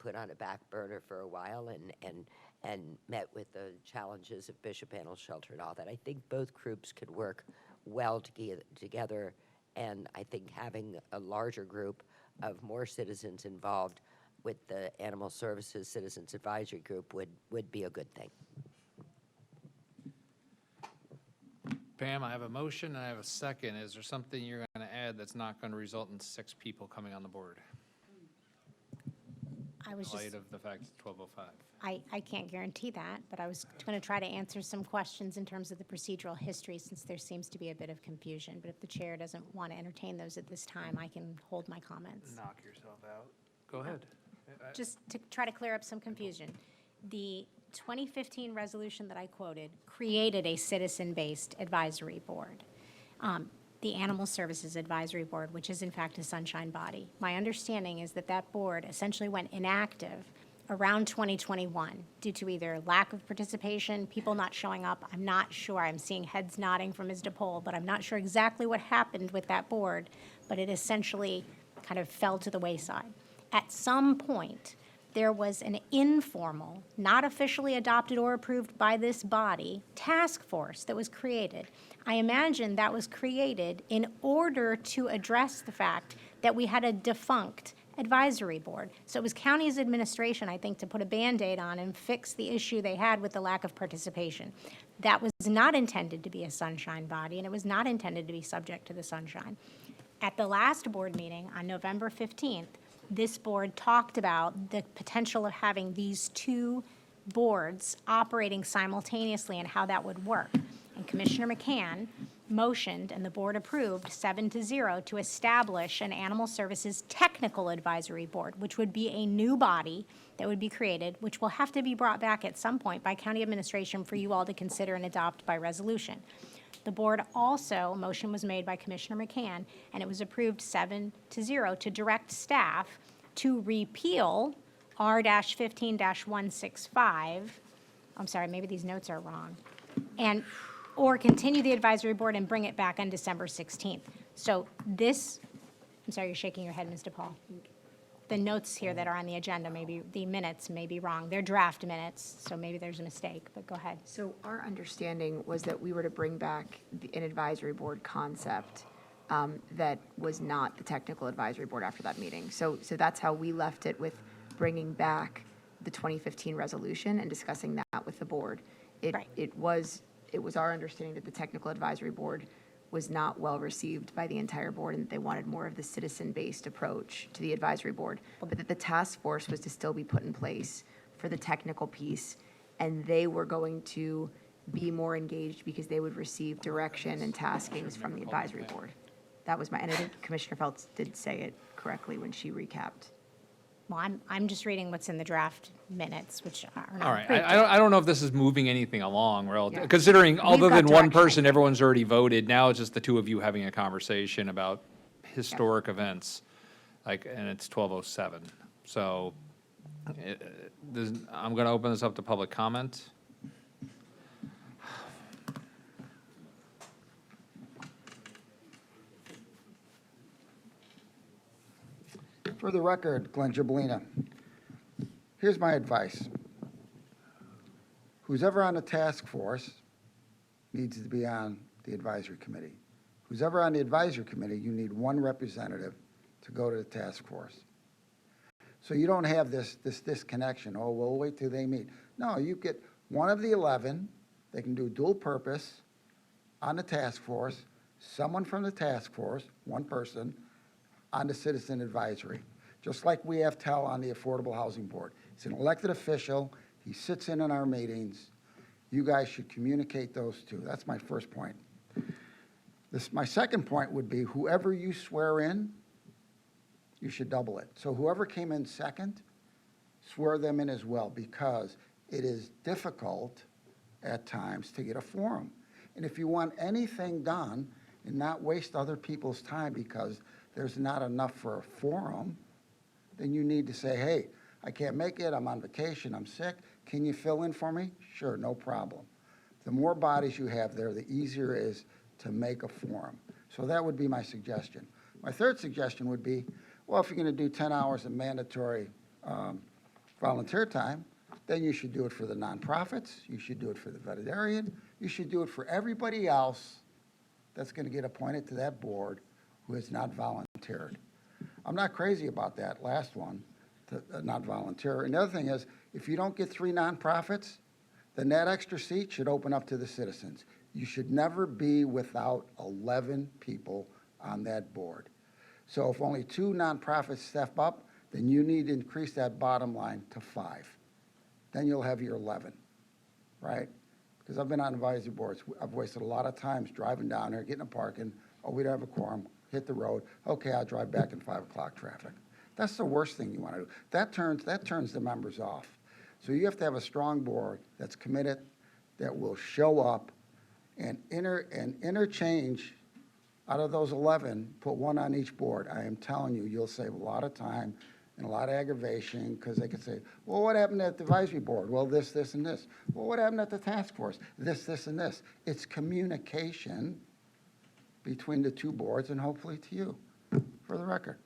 Speaker 14: put on a back burner for a while and met with the challenges of Bishop Animal Shelter and all that, I think both groups could work well together. And I think having a larger group of more citizens involved with the Animal Services Citizens Advisory Group would be a good thing.
Speaker 2: Pam, I have a motion and I have a second. Is there something you're going to add that's not going to result in 6 people coming on the board?
Speaker 16: I was
Speaker 2: In light
Speaker 16: just,
Speaker 2: of the fact it's 12:05.
Speaker 16: I can't guarantee that, but I was going to try to answer some questions in terms of the procedural history, since there seems to be a bit of confusion. But if the chair doesn't want to entertain those at this time, I can hold my comments.
Speaker 2: Knock yourself out. Go ahead.
Speaker 16: Just to try to clear up some confusion, the 2015 resolution that I quoted created a citizen-based advisory board. The Animal Services Advisory Board, which is in fact a sunshine body. My understanding is that that board essentially went inactive around 2021 due to either lack of participation, people not showing up. I'm not sure. I'm seeing heads nodding from Ms. DePole, but I'm not sure exactly what happened with that board, but it essentially kind of fell to the wayside. At some point, there was an informal, not officially adopted or approved by this body, task force that was created. I imagine that was created in order to address the fact that we had a defunct advisory board. So it was county's administration, I think, to put a Band-Aid on and fix the issue they had with the lack of participation. That was not intended to be a sunshine body, and it was not intended to be subject to the sunshine. At the last board meeting on November 15th, this board talked about the potential of having these two boards operating simultaneously and how that would work. And Commissioner McCann motioned, and the board approved 7-0 to establish an Animal Services Technical Advisory Board, which would be a new body that would be created, which will have to be brought back at some point by county administration for you all to consider and adopt by resolution. The board also, a motion was made by Commissioner McCann, and it was approved 7-0 to direct staff to repeal R-15-165. I'm sorry, maybe these notes are wrong. Or continue the advisory board and bring it back on December 16th. So this, I'm sorry, you're shaking your head, Ms. DePaul. The notes here that are on the agenda, maybe the minutes may be wrong. They're draft minutes, so maybe there's a mistake, but go ahead.
Speaker 10: So our understanding was that we were to bring back an advisory board concept that was not the technical advisory board after that meeting. So that's how we left it, with bringing back the 2015 resolution and discussing that with the board. It was our understanding that the technical advisory board was not well received by the entire board, and that they wanted more of the citizen-based approach to the advisory board. But that the task force was to still be put in place for the technical piece, and they were going to be more engaged because they would receive direction and taskings from the advisory board. That was and I think Commissioner Feltz did say it correctly when she recapped.
Speaker 16: Well, I'm just reading what's in the draft minutes, which are not.
Speaker 2: All right,
Speaker 16: printed.
Speaker 2: I don't know if this is moving anything along,
Speaker 10: Yeah.
Speaker 2: considering other
Speaker 10: got
Speaker 2: than one
Speaker 10: direction, I
Speaker 2: person, everyone's already voted. Now it's just the two of you having a conversation about historic events, and it's 12:07. So I'm going to open this up to public comment.
Speaker 7: For the record, Glenn Gibolina, here's my advice. Who's ever on the task force needs to be on the advisory committee. Who's ever on the advisory committee, you need one representative to go to the task force. So you don't have this disconnection. Oh, we'll wait till they meet. No, you get one of the 11. They can do dual purpose on the task force, someone from the task force, one person, on the citizen advisory. Just like we have Tell on the Affordable Housing Board. He's an elected official. He sits in on our meetings. You guys should communicate those two. That's my first point. My second point would be whoever you swear in, you should double it. So whoever came in second, swear them in as well, because it is difficult at times to get a forum. And if you want anything done and not waste other people's time because there's not enough for a forum, then you need to say, hey, I can't make it, I'm on vacation, I'm sick, can you fill in for me? Sure, no problem. The more bodies you have there, the easier it is to make a forum. So that would be my suggestion. My third suggestion would be, well, if you're going to do 10 hours of mandatory volunteer time, then you should do it for the nonprofits, you should do it for the veterinarian, you should do it for everybody else that's going to get appointed to that board who has not volunteered. I'm not crazy about that last one, to not volunteer. And the other thing is, if you don't get 3 nonprofits, then that extra seat should open up to the citizens. You should never be without 11 people on that board. So if only 2 nonprofits step up, then you need to increase that bottom line to 5. Then you'll have your 11, right? Because I've been on advisory boards. I've wasted a lot of times driving down there, getting a parking. Oh, we don't have a quorum. Hit the road. Okay, I'll drive back in 5 o'clock traffic. That's the worst thing you want to do. That turns the members off. So you have to have a strong board that's committed, that will show up and interchange out of those 11, put 1 on each board. I am telling you, you'll save a lot of time and a lot of aggravation, because they could say, well, what happened at the advisory board? Well, this, and this. Well, what happened at the task force? This, and this. It's communication between the 2 boards and hopefully to you, for the record.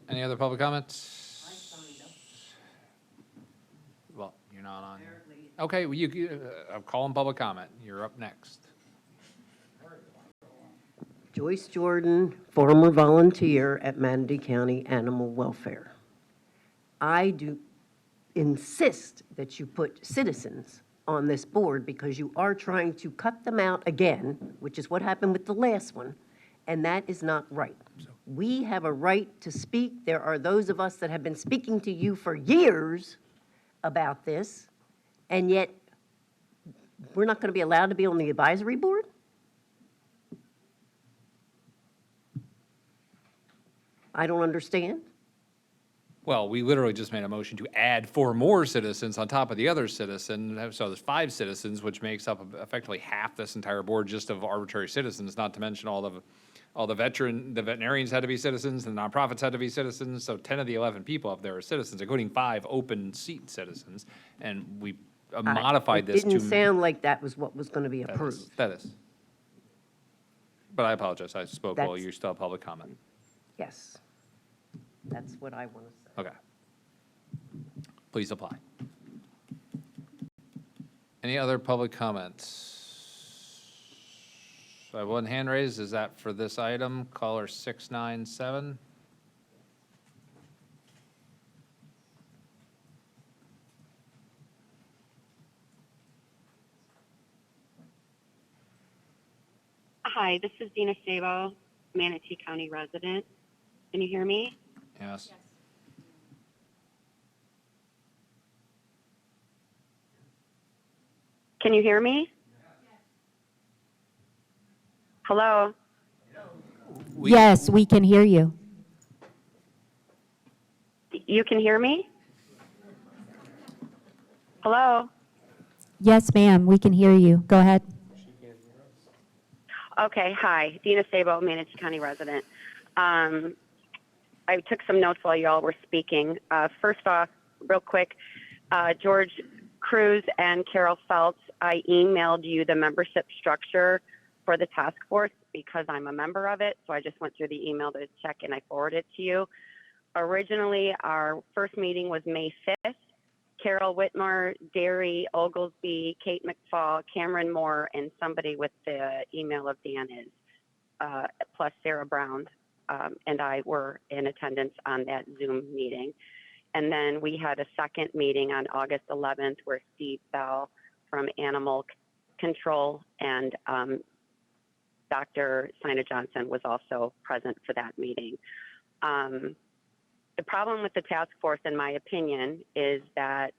Speaker 2: Any other public comments? Well, you're not on. Okay, well, I'm calling public comment. You're up next.
Speaker 15: Joyce Jordan, former volunteer at Manatee County Animal Welfare. I do insist that you put citizens on this board, because you are trying to cut them out again, which is what happened with the last one, and that is not right. We have a right to speak. There are those of us that have been speaking to you for years about this, and yet we're not going to be allowed to be on the advisory board? I don't understand.
Speaker 2: Well, we literally just made a motion to add 4 more citizens on top of the other citizen. So there's 5 citizens, which makes up effectively half this entire board just of arbitrary citizens, not to mention all the veterinarians had to be citizens, the nonprofits had to be citizens. So 10 of the 11 people up there are citizens, including 5 open seat citizens. And we modified this to.
Speaker 15: It didn't sound like that was what was going to be
Speaker 2: That
Speaker 15: approved.
Speaker 2: is. That is. But I apologize. I spoke while
Speaker 15: That's-
Speaker 2: you still have public comment.
Speaker 15: Yes. That's what I want to say.
Speaker 2: Okay. Please apply. Any other public comments? I have one hand raised. Is that for this item? Caller 697.
Speaker 12: Hi, this is Dina Sabo, Manatee County resident. Can you hear me?
Speaker 2: Yes.
Speaker 12: Can you hear me? Hello?
Speaker 16: Yes, we can hear you.
Speaker 12: You can hear me? Hello?
Speaker 16: Yes, ma'am, we can hear you. Go ahead.
Speaker 12: Okay, hi. Dina Sabo, Manatee County resident. I took some notes while y'all were speaking. First off, real quick, George Cruz and Carol Feltz, I emailed you the membership structure for the task force because I'm a member of it. So I just went through the email to check and I forwarded it to you. Originally, our first meeting was May 5th. Carol Whitmore, Derry Oglesby, Kate McFall, Cameron Moore, and somebody with the email of Dan is, plus Sarah Brown, and I were in attendance on that Zoom meeting. And then we had a second meeting on August 11th where Steve Bell from Animal Control and Dr. Sina Johnson was also present for that meeting. The problem with the task force, in my opinion, is that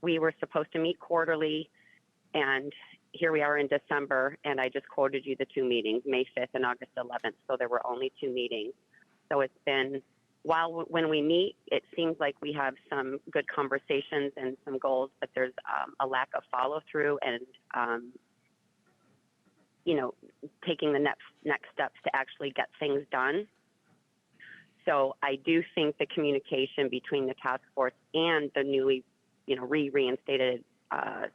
Speaker 12: we were supposed to meet quarterly, and here we are in December, and I just quoted you the 2 meetings, May 5th and August 11th, so there were only 2 meetings. So it's been, when we meet, it seems like we have some good conversations and some goals, but there's a lack of follow-through and, taking the next steps to actually get things done. So I do think the communication between the task force and the newly, reinstated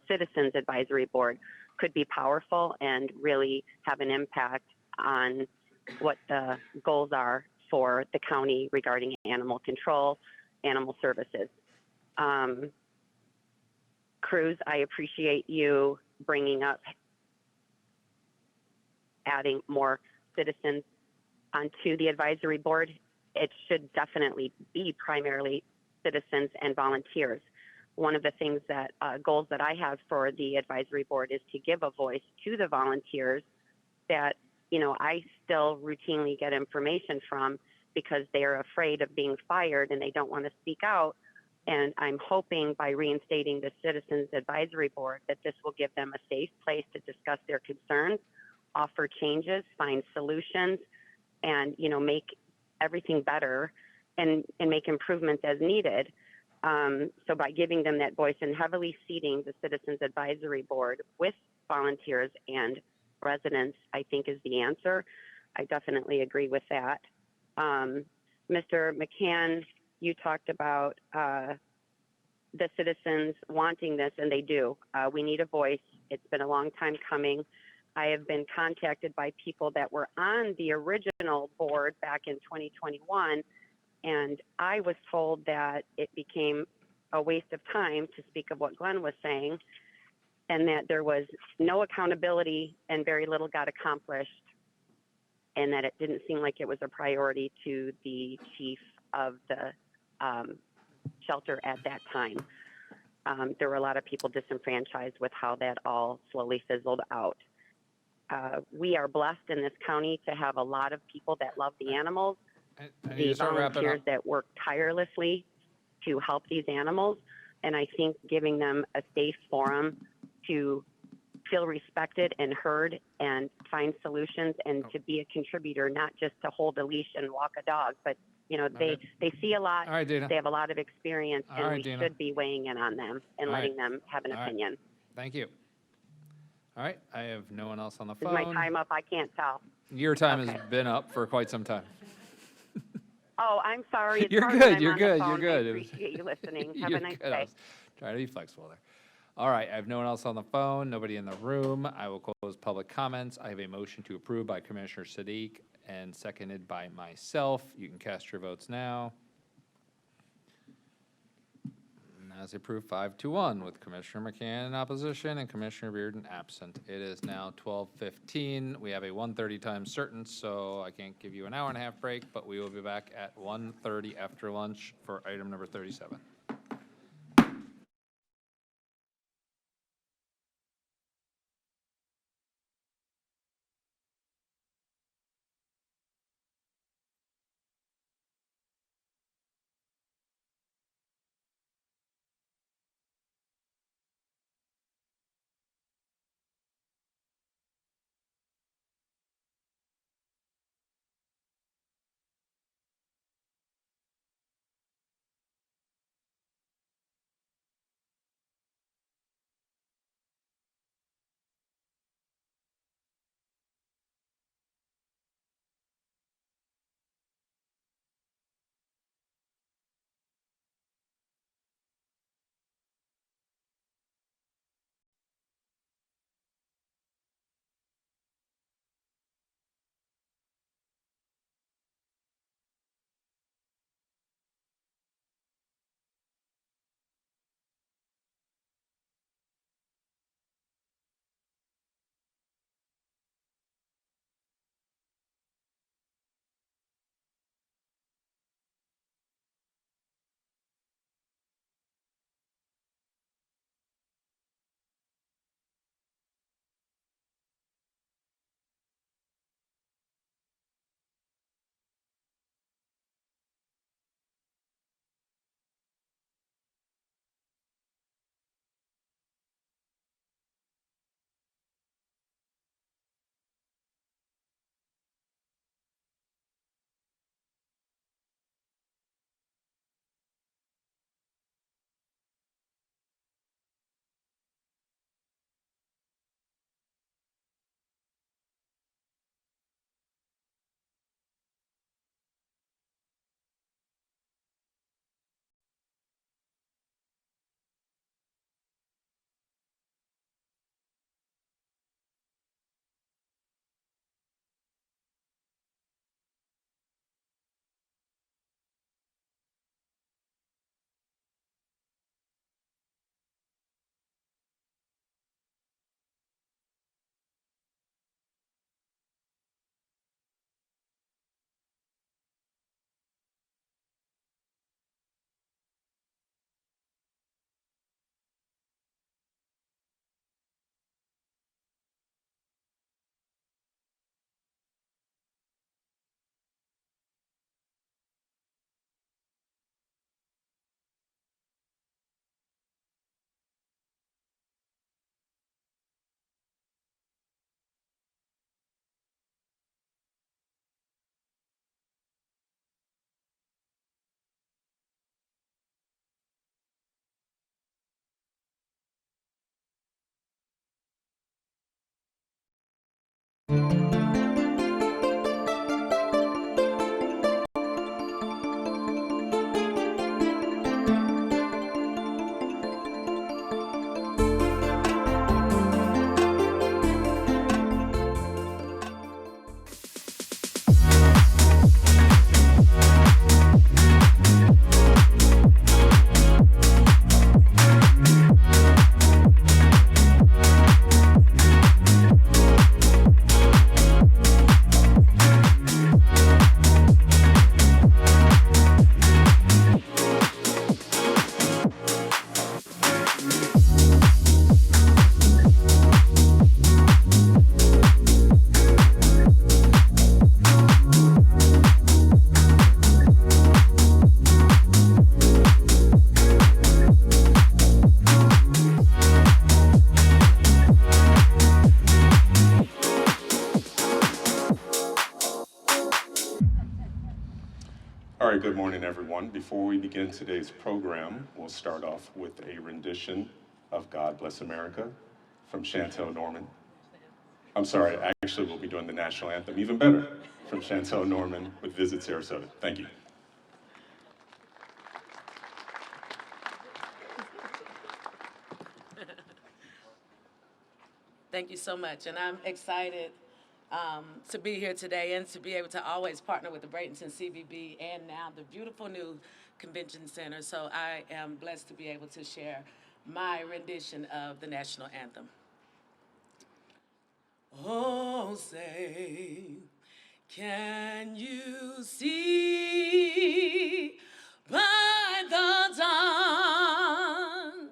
Speaker 12: Citizens Advisory Board could be powerful and really have an impact on what the goals are for the county regarding animal control, animal services. Cruz, I appreciate you bringing up adding more citizens onto the advisory board. It should definitely be primarily citizens and volunteers. One of the things that goals that I have for the advisory board is to give a voice to the volunteers that, I still routinely get information from because they're afraid of being fired and they don't want to speak out. And I'm hoping by reinstating the Citizens Advisory Board that this will give them a safe place to discuss their concerns, offer changes, find solutions, and, make everything better and make improvements as needed. So by giving them that voice and heavily seating the Citizens Advisory Board with volunteers and residents, I think is the answer. I definitely agree with that. Mr. McCann, you talked about the citizens wanting this, and they do. We need a voice. It's been a long time coming. I have been contacted by people that were on the original board back in 2021, and I was told that it became a waste of time, to speak of what Glenn was saying, and that there was no accountability and very little got accomplished, and that it didn't seem like it was a priority to the chief of the shelter at that time. There were a lot of people disenfranchised with how that all slowly fizzled out. We are blessed in this county to have a lot of people that love the animals,
Speaker 2: I need
Speaker 12: the
Speaker 2: to start wrapping
Speaker 12: volunteers
Speaker 2: up.
Speaker 12: that work tirelessly to help these animals. And I think giving them a safe forum to feel respected and heard and find solutions and to be a contributor, not just to hold a leash and walk a dog, but you know, they see a lot.
Speaker 2: All right, Dana.
Speaker 12: They have a lot of experience,
Speaker 2: All
Speaker 12: and
Speaker 2: right,
Speaker 12: we
Speaker 2: Dana.
Speaker 12: should be weighing in on them and
Speaker 2: All
Speaker 12: letting
Speaker 2: right.
Speaker 12: them have an
Speaker 2: All right.
Speaker 12: opinion.
Speaker 2: Thank you. All right, I have no one else on the
Speaker 12: Is
Speaker 2: phone.
Speaker 12: my time up? I can't tell.
Speaker 2: Your time has been up for quite some time.
Speaker 12: Oh, I'm sorry. It's
Speaker 2: You're
Speaker 12: hard
Speaker 2: good,
Speaker 12: when I'm
Speaker 2: you're
Speaker 12: on the
Speaker 2: good,
Speaker 12: phone.
Speaker 2: you're good.
Speaker 12: I appreciate you listening. Have
Speaker 2: You're
Speaker 12: a nice
Speaker 2: good. I
Speaker 12: day.
Speaker 2: was trying to be flexible there. All right, I have no one else on the phone, nobody in the room. I will close public comments. I have a motion to approve by Commissioner Sadiq and seconded by myself. You can cast your votes now. And that's approved 5-1 with Commissioner McCann in opposition and Commissioner Bearden absent. It is now 12:15. We have a 1:30 time certain, so I can't give you an hour and a half break, but we will be back at 1:30 after lunch for item number 37.
Speaker 13: right, good morning, everyone. Before we begin today's program, we'll start off with a rendition of God Bless America from Chantel Norman. I'm sorry, actually, we'll be doing the national anthem, even better, from Chantel Norman with Visit Sarasota. Thank you.
Speaker 20: Thank you so much, and I'm excited to be here today and to be able to always partner with the Bradenton CVB and now the beautiful new Convention Center. So I am blessed to be able to share my rendition of the national anthem. Oh, say, can you see by the dawn's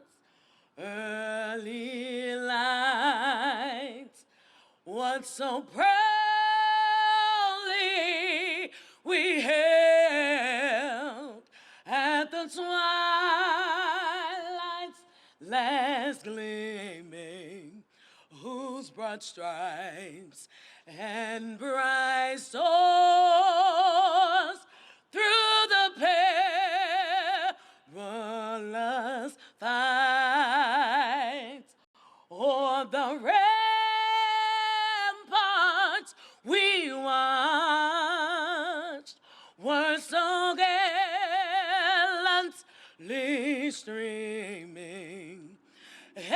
Speaker 20: early light what so proudly we hailed at the twilight's last gleaming, whose broad stripes and bright stars through the perilous fight o'er the ramparts we watched were so gallantly streaming, and the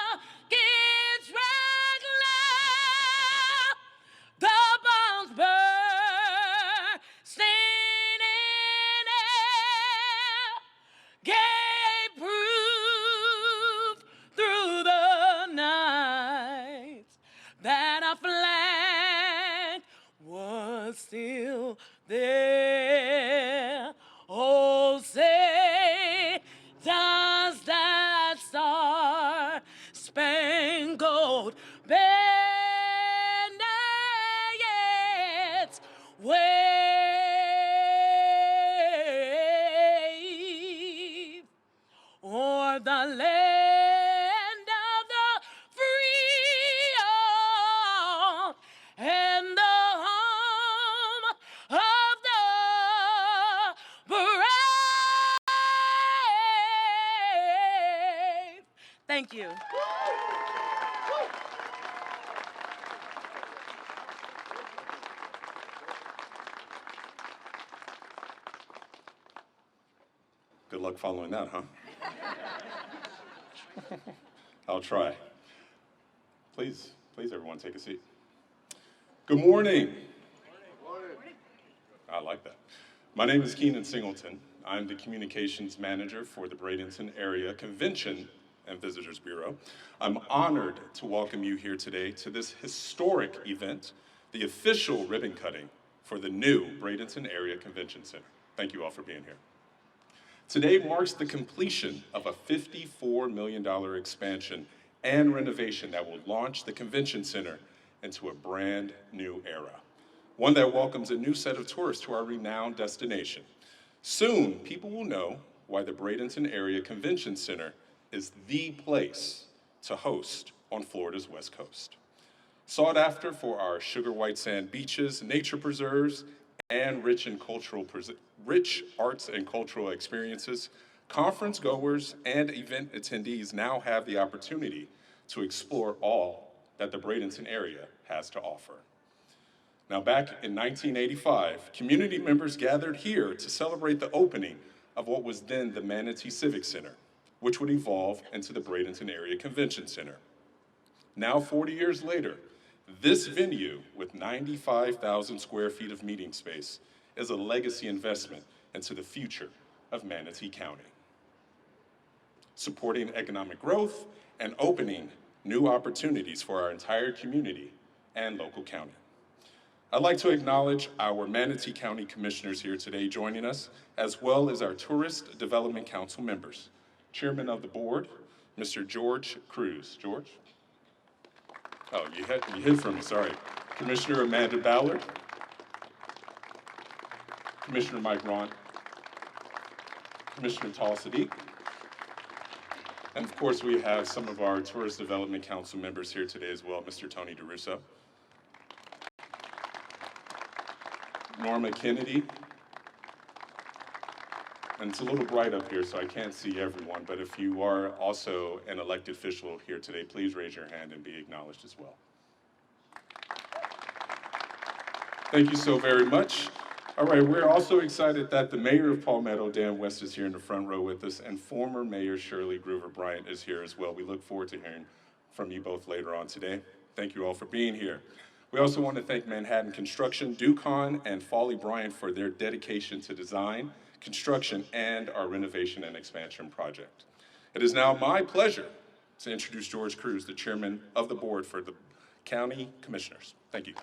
Speaker 20: rockets rang loud, the bombs bursting in air gave proof through the night that our flag was still there. Oh, say, does that star-spangled banner yet wave o'er the land of the free, oh, and the home of the brave? Thank you.
Speaker 13: Good luck following that, huh? I'll try. Please, everyone, take a seat. Good morning. I like that. My name is Keenan Singleton. I'm the Communications Manager for the Bradenton Area Convention and Visitors Bureau. I'm honored to welcome you here today to this historic event, the official ribbon cutting for the new Bradenton Area Convention Center. Thank you all for being here. Today marks the completion of a $54 million expansion and renovation that will launch the Convention Center into a brand new era, one that welcomes a new set of tourists to our renowned destination. Soon, people will know why the Bradenton Area Convention Center is the place to host on Florida's West Coast. Sought after for our sugar white sand beaches, nature preserves, and rich arts and cultural experiences, conference goers and event attendees now have the opportunity to explore all that the Bradenton area has to offer. Now, back in 1985, community members gathered here to celebrate the opening of what was then the Manatee Civic Center, which would evolve into the Bradenton Area Convention Center. Now, 40 years later, this venue, with 95,000 square feet of meeting space, is a legacy investment into the future of Manatee County, supporting economic growth and opening new opportunities for our entire community and local county. I'd like to acknowledge our Manatee County Commissioners here today joining us, as well as our Tourist Development Council members. Chairman of the board, Mr. George Cruz. George? Oh, you hid from me, sorry. Commissioner Amanda Ballard. Commissioner Mike Ron. Commissioner Tal Sadiq. And of course, we have some of our Tourist Development Council members here today as well, Mr. Tony DeRusso. Norma Kennedy. And it's a little bright up here, so I can't see everyone, but if you are also an elected official here today, please raise your hand and be acknowledged as well. Thank you so very much. All right, we're also excited that the mayor of Palmetto, Dan West, is here in the front row with us, and former Mayor Shirley Groover Bryant is here as well. We look forward to hearing from you both later on today. Thank you all for being here. We also want to thank Manhattan Construction, Ducon, and Folly Bryant for their dedication to design, construction, and our renovation and expansion project. It is now my pleasure to introduce George Cruz, the chairman of the board for the County Commissioners. Thank you.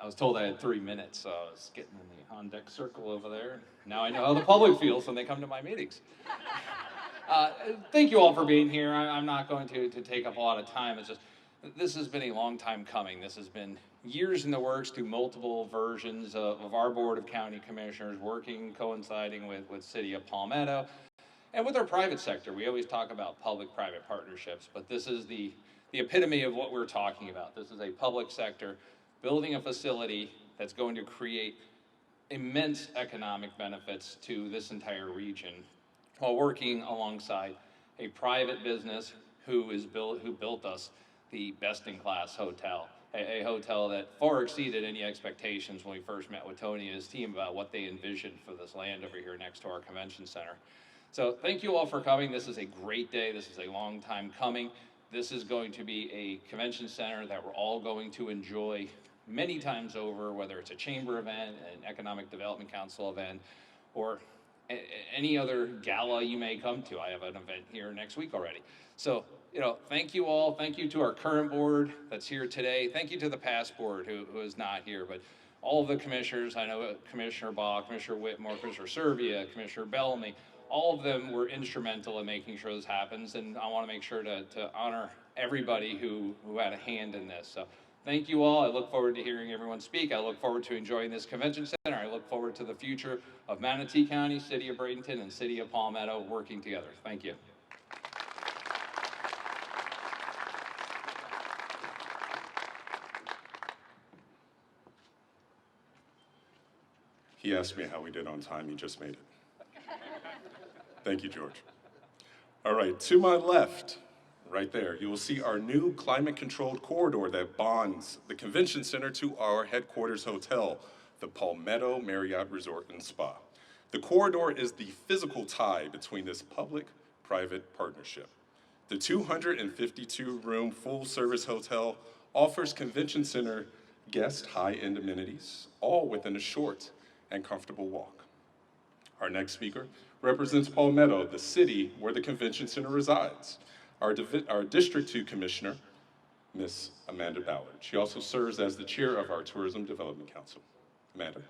Speaker 2: I was told I had 3 minutes, so I was getting in the on-deck circle over there. Now I know how the public feels when they come to my meetings. Thank you all for being here. I'm not going to take up a lot of time. It's just, this has been a long time coming. This has been years in the works through multiple versions of our Board of County Commissioners working, coinciding with City of Palmetto. And with our private sector, we always talk about public-private partnerships, but this is the epitome of what we're talking about. This is a public sector building a facility that's going to create immense economic benefits to this entire region while working alongside a private business who built us the best-in-class hotel, a hotel that far exceeded any expectations when we first met with Tony and his team about what they envisioned for this land over here next to our convention center. So thank you all for coming. This is a great day. This is a long time coming. This is going to be a convention center that we're all going to enjoy many times over, whether it's a chamber event, an economic development council event, or any other gala you may come to. I have an event here next week already. So, thank you all. Thank you to our current board that's here today. Thank you to the past board who is not here, but all of the commissioners. I know Commissioner Baugh, Commissioner Whitmore, Commissioner Servia, Commissioner Bellamy, all of them were instrumental in making sure this happens, and I want to make sure to honor everybody who had a hand in this. So thank you all. I look forward to hearing everyone speak. I look forward to enjoying this convention center. I look forward to the future of Manatee County, City of Bradenton, and City of Palmetto working together. Thank you.
Speaker 13: He asked me how we did on time. He just made it. Thank you, George. All right, to my left, right there, you will see our new climate-controlled corridor that bonds the convention center to our headquarters hotel, the Palmetto Marriott Resort and Spa. The corridor is the physical tie between this public-private partnership. The 252-room full-service hotel offers convention center guest high-end amenities, all within a short and comfortable walk. Our next speaker represents Palmetto, the city where the convention center resides. Our District 2 Commissioner, Ms. Amanda Ballard. She also serves as the chair of our Tourism Development Council. Amanda.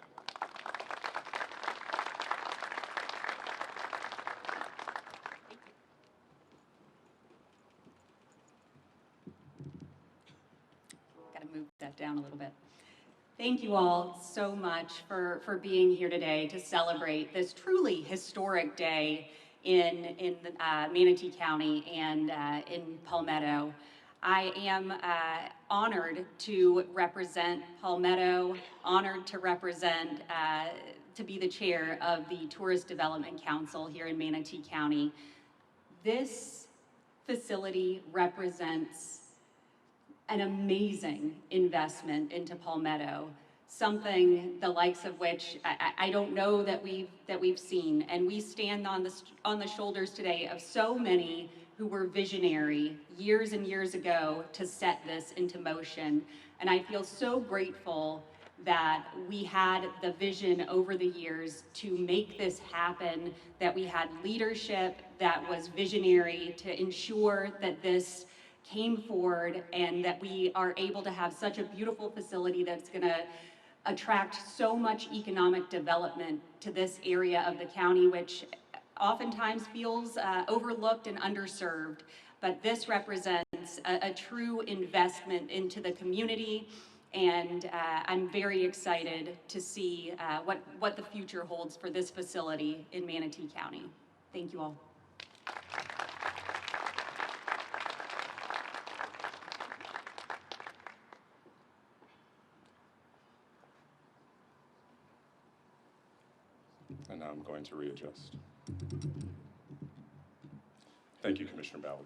Speaker 9: Got to move that down a little bit. Thank you all so much for being here today to celebrate this truly historic day in Manatee County and in Palmetto. I am honored to represent Palmetto, honored to represent, to be the chair of the Tourist Development Council here in Manatee County. This facility represents an amazing investment into Palmetto, something the likes of which I don't know that we've seen, and we stand on the shoulders today of so many who were visionary years and years ago to set this into motion. And I feel so grateful that we had the vision over the years to make this happen, that we had leadership that was visionary to ensure that this came forward and that we are able to have such a beautiful facility that's going to attract so much economic development to this area of the county, which oftentimes feels overlooked and underserved. But this represents a true investment into the community, and I'm very excited to see what the future holds for this facility in Manatee County. Thank you all.
Speaker 13: And now I'm going to readjust. Thank you, Commissioner Ballard.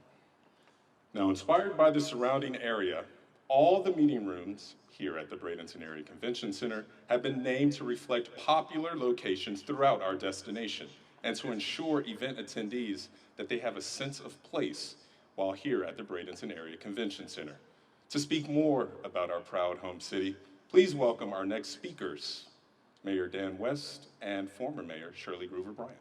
Speaker 13: Now, inspired by the surrounding area, all the meeting rooms here at the Bradenton Area Convention Center have been named to reflect popular locations throughout our destination and to ensure event attendees that they have a sense of place while here at the Bradenton Area Convention Center. To speak more about our proud home city, please welcome our next speakers, Mayor Dan West and former Mayor Shirley Groover Bryant.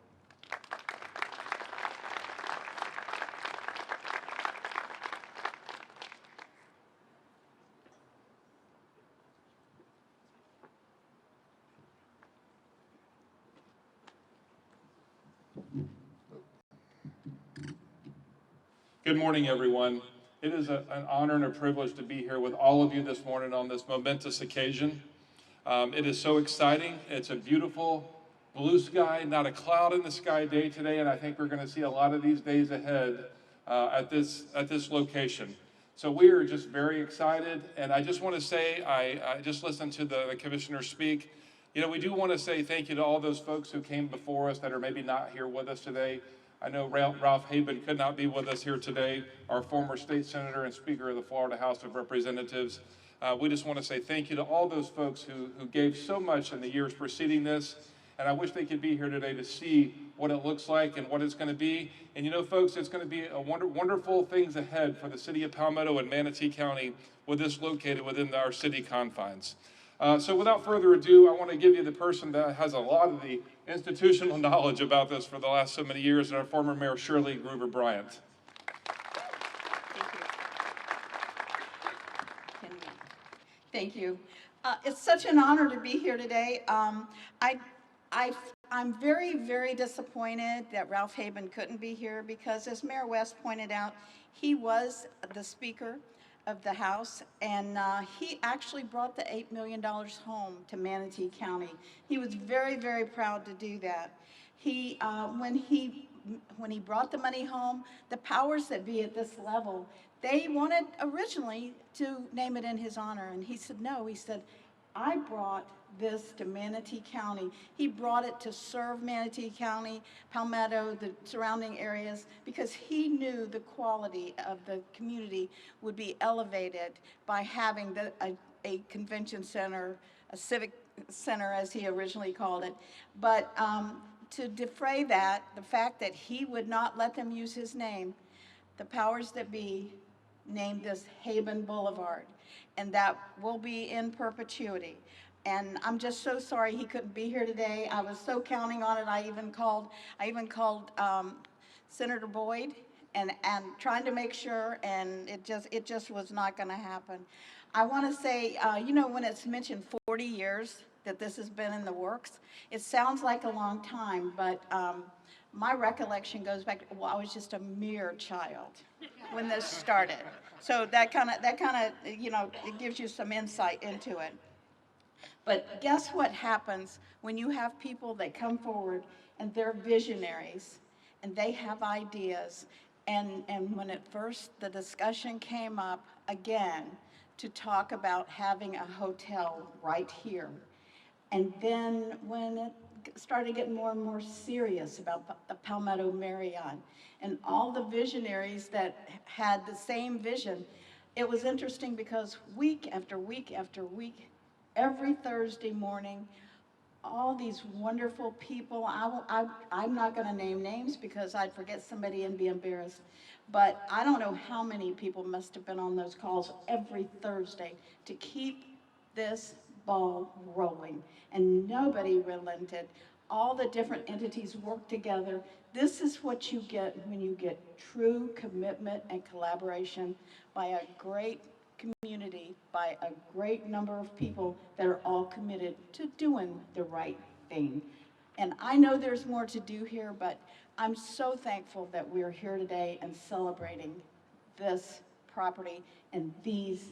Speaker 17: Good morning, everyone. It is an honor and a privilege to be here with all of you this morning on this momentous occasion. It is so exciting. It's a beautiful blue sky, not a cloud in the sky day today, and I think we're going to see a lot of these days ahead at this location. So we are just very excited, and I just want to say, I just listened to the commissioner speak. You know, we do want to say thank you to all those folks who came before us that are maybe not here with us today. I know Ralph Haben could not be with us here today, our former state senator and speaker of the Florida House of Representatives. We just want to say thank you to all those folks who gave so much in the years preceding this. And I wish they could be here today to see what it looks like and what it's going to be. And you know, folks, it's going to be a wonderful things ahead for the city of Palmetto and Manatee County with this located within our city confines. So without further ado, I want to give you the person that has a lot of the institutional knowledge about this for the last so many years, and our former Mayor Shirley Groover Bryant.
Speaker 21: Thank you. It's such an honor to be here today. I'm very, very disappointed that Ralph Haben couldn't be here because, as Mayor West pointed out, he was the Speaker of the House, and he actually brought the $8 million home to Manatee County. He was very, very proud to do that. When he brought the money home, the powers that be at this level, they wanted originally to name it in his honor, and he said no. He said, I brought this to Manatee County. He brought it to serve Manatee County, Palmetto, the surrounding areas, because he knew the quality of the community would be elevated by having a convention center, a civic center, as he originally called it. But to defray that, the fact that he would not let them use his name, the powers that be named this Haben Boulevard, and that will be in perpetuity. And I'm just so sorry he couldn't be here today. I was so counting on it. I even called Senator Boyd and trying to make sure, and it just was not going to happen. I want to say, you know, when it's mentioned 40 years that this has been in the works, it sounds like a long time, but my recollection goes back, well, I was just a mere child when this started. So that kind of, you know, it gives you some insight into it. But guess what happens when you have people that come forward and they're visionaries and they have ideas, and when at first the discussion came up again to talk about having a hotel right here, and then when it started getting more and more serious about the Palmetto Marriott and all the visionaries that had the same vision, it was interesting because week after week after week, every Thursday morning, all these wonderful people, I'm not going to name names because I'd forget somebody and be embarrassed, but I don't know how many people must have been on those calls every Thursday to keep this ball rolling, and nobody relented. All the different entities worked together. This is what you get when you get true commitment and collaboration by a great community, by a great number of people that are all committed to doing the right thing. And I know there's more to do here, but I'm so thankful that we're here today and celebrating this property and these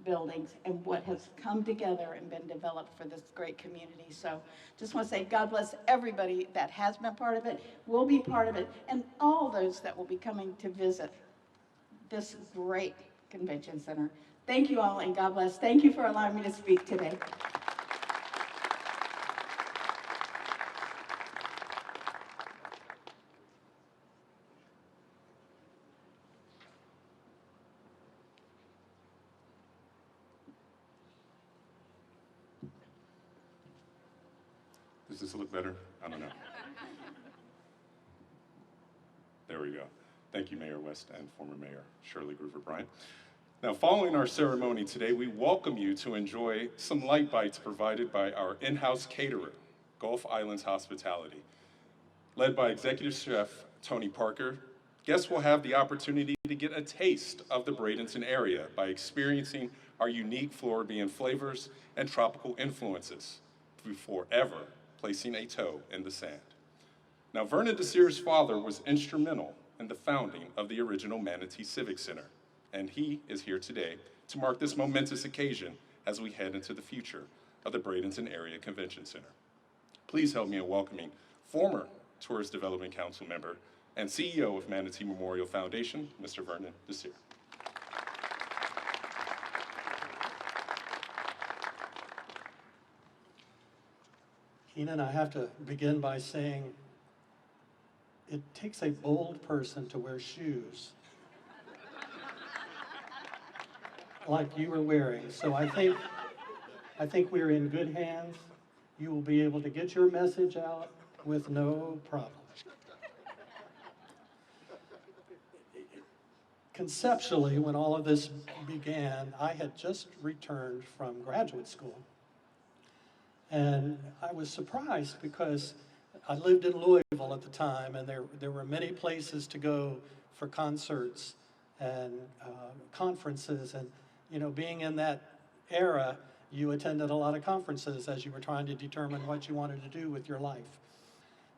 Speaker 21: buildings and what has come together and been developed for this great community. So just want to say God bless everybody that has been part of it, will be part of it, and all those that will be coming to visit this great convention center. Thank you all, and God bless. Thank you for allowing me to speak today.
Speaker 13: Does this look better? I don't know. There we go. Thank you, Mayor West and former Mayor Shirley Groover Bryant. Now, following our ceremony today, we welcome you to enjoy some light bites provided by our in-house caterer, Gulf Islands Hospitality. Led by Executive Chef Tony Parker, guests will have the opportunity to get a taste of the Bradenton area by experiencing our unique Floridian flavors and tropical influences before ever placing a toe in the sand. Now, Vernon Desir's father was instrumental in the founding of the original Manatee Civic Center, and he is here today to mark this momentous occasion as we head into the future of the Bradenton Area Convention Center. Please help me in welcoming former Tourist Development Council member and CEO of Manatee Memorial Foundation, Mr. Vernon Desir.
Speaker 4: Keenan, I have to begin by saying it takes a bold person to wear shoes like you were wearing. So I think we're in good hands. You will be able to get your message out with no problem. Conceptually, when all of this began, I had just returned from graduate school. And I was surprised because I lived in Louisville at the time, and there were many places to go for concerts and conferences. And, you know, being in that era, you attended a lot of conferences as you were trying to determine what you wanted to do with your life.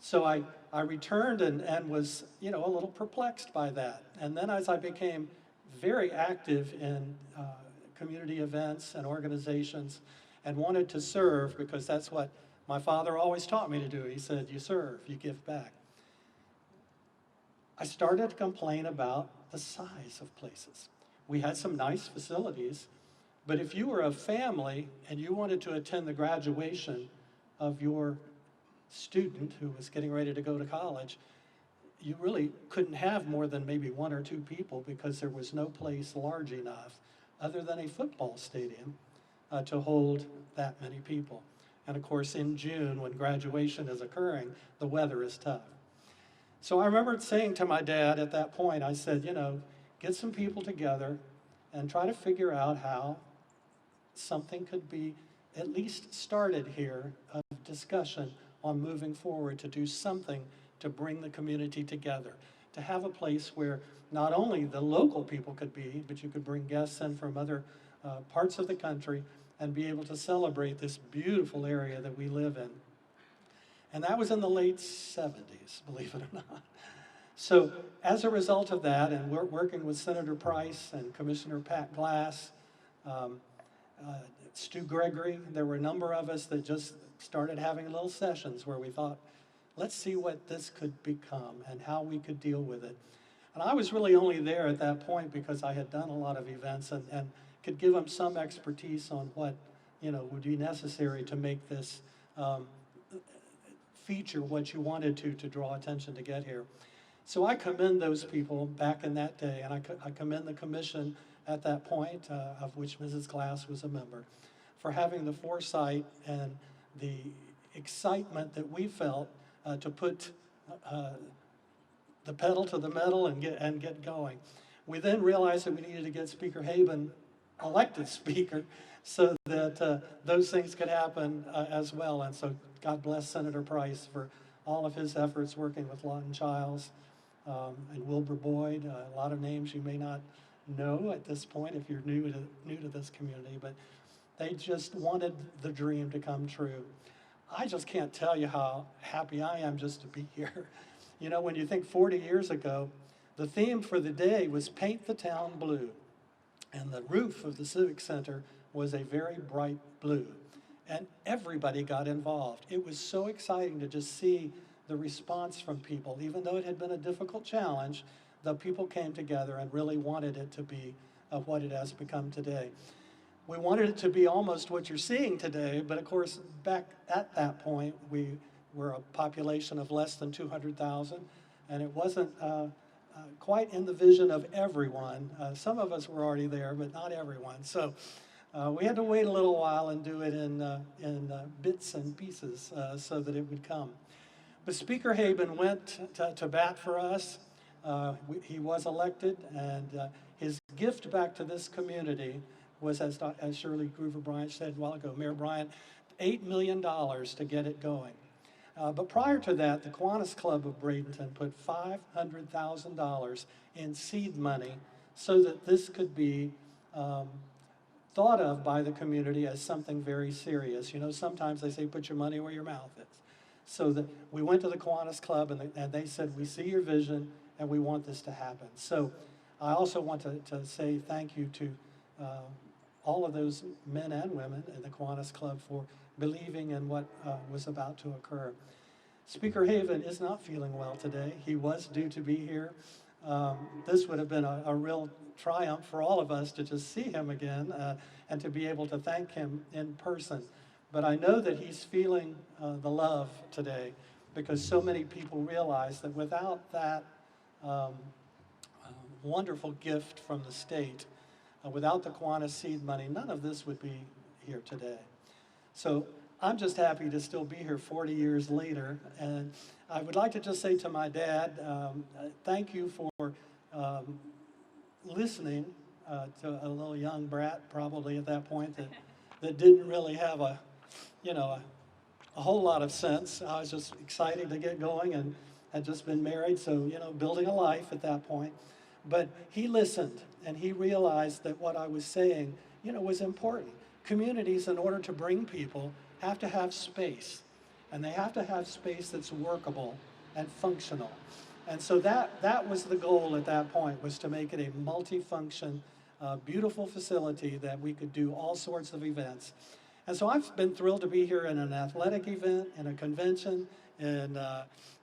Speaker 4: So I returned and was, you know, a little perplexed by that. And then as I became very active in community events and organizations and wanted to serve, because that's what my father always taught me to do. He said, you serve, you give back. I started to complain about the size of places. We had some nice facilities, but if you were a family and you wanted to attend the graduation of your student who was getting ready to go to college, you really couldn't have more than maybe 1 or 2 people because there was no place large enough other than a football stadium to hold that many people. And of course, in June, when graduation is occurring, the weather is tough. So I remember saying to my dad at that point, I said, you know, get some people together and try to figure out how something could be at least started here of discussion on moving forward to do something to bring the community together, to have a place where not only the local people could be, but you could bring guests in from other parts of the country and be able to celebrate this beautiful area that we live in. And that was in the late 70s, believe it or not. So as a result of that, and we're working with Senator Price and Commissioner Pat Glass, Stu Gregory, there were a number of us that just started having little sessions where we thought, let's see what this could become and how we could deal with it. And I was really only there at that point because I had done a lot of events and could give them some expertise on what, you know, would be necessary to make this feature what you wanted to draw attention to get here. So I commend those people back in that day, and I commend the commission at that point, of which Mrs. Glass was a member, for having the foresight and the excitement that we felt to put the pedal to the metal and get going. We then realized that we needed to get Speaker Haben elected speaker so that those things could happen as well. And so God bless Senator Price for all of his efforts working with Lawton Childs and Wilbur Boyd, a lot of names you may not know at this point if you're new to this community, but they just wanted the dream to come true. I just can't tell you how happy I am just to be here. You know, when you think 40 years ago, the theme for the day was Paint the Town Blue. And the roof of the Civic Center was a very bright blue. And everybody got involved. It was so exciting to just see the response from people. Even though it had been a difficult challenge, the people came together and really wanted it to be what it has become today. We wanted it to be almost what you're seeing today, but of course, back at that point, we were a population of less than 200,000, and it wasn't quite in the vision of everyone. Some of us were already there, but not everyone. So We had to wait a little while and do it in bits and pieces so that it would come. But Speaker Haben went to bat for us. He was elected, and his gift back to this community was, as Shirley Groover Bryant said a while ago, Mayor Bryant, $8 million to get it going. But prior to that, the Kiwanis Club of Bradenton put $500,000 in seed money so that this could be thought of by the community as something very serious. You know, sometimes they say, put your money where your mouth is. So that we went to the Kiwanis Club and they said, we see your vision and we want this to happen. So I also want to say thank you to all of those men and women in the Kiwanis Club for believing in what was about to occur. Speaker Haben is not feeling well today. He was due to be here. This would have been a real triumph for all of us to just see him again and to be able to thank him in person. But I know that he's feeling the love today because so many people realize that without that wonderful gift from the state, without the Kiwanis seed money, none of this would be here today. So I'm just happy to still be here 40 years later. And I would like to just say to my dad, thank you for listening to a little young brat, probably at that point, that didn't really have a whole lot of sense. I was just excited to get going and had just been married, so, building a life at that point. But he listened, and he realized that what I was saying, was important. Communities, in order to bring people, have to have space, and they have to have space that's workable and functional. And so that was the goal at that point, was to make it a multifunction, beautiful facility that we could do all sorts of events. And so I've been thrilled to be here in an athletic event, in a convention, in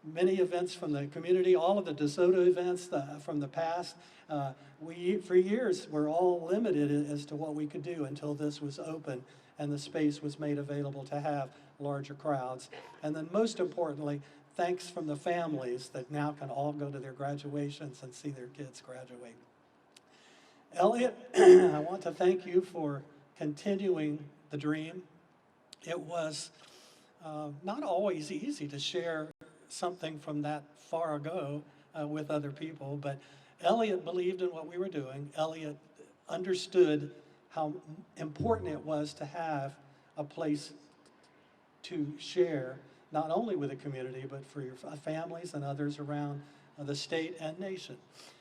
Speaker 4: many events from the community, all of the DeSoto events from the past. For years, we're all limited as to what we could do until this was open and the space was made available to have larger crowds. And then most importantly, thanks from the families that now can all go to their graduations and see their kids graduate. Elliot, I want to thank you for continuing the dream. It was not always easy to share something from that far ago with other people, but Elliot believed in what we were doing. Elliot understood how important it was to have a place to share, not only with the community, but for your families and others around the state and nation.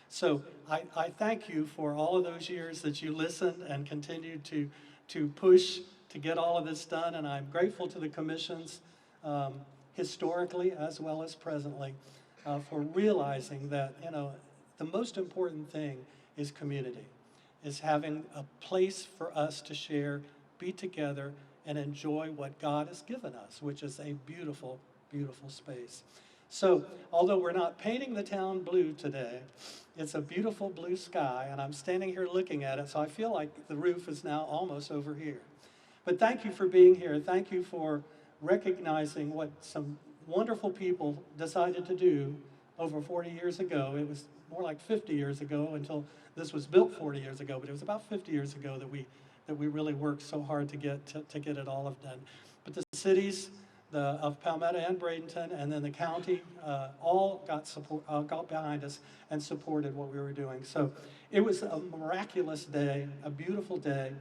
Speaker 4: So I thank you for all of those years that you listened and continued to push to get all of this done, and I'm grateful to the commissions historically as well as presently for realizing that, the most important thing is community, is having a place for us to share, be together, and enjoy what God has given us, which is a beautiful, beautiful space. So, although we're not painting the town blue today, it's a beautiful blue sky, and I'm standing here looking at it, so I feel like the roof is now almost over here. But thank you for being here. Thank you for recognizing what some wonderful people decided to do over 40 years ago. It was more like 50 years ago until this was built 40 years ago, but it was about 50 years ago that we really worked so hard to get it all done. But the cities of Palmetto and Bradenton, and then the county, all got behind us and supported what we were doing. So it was a miraculous day, a beautiful day.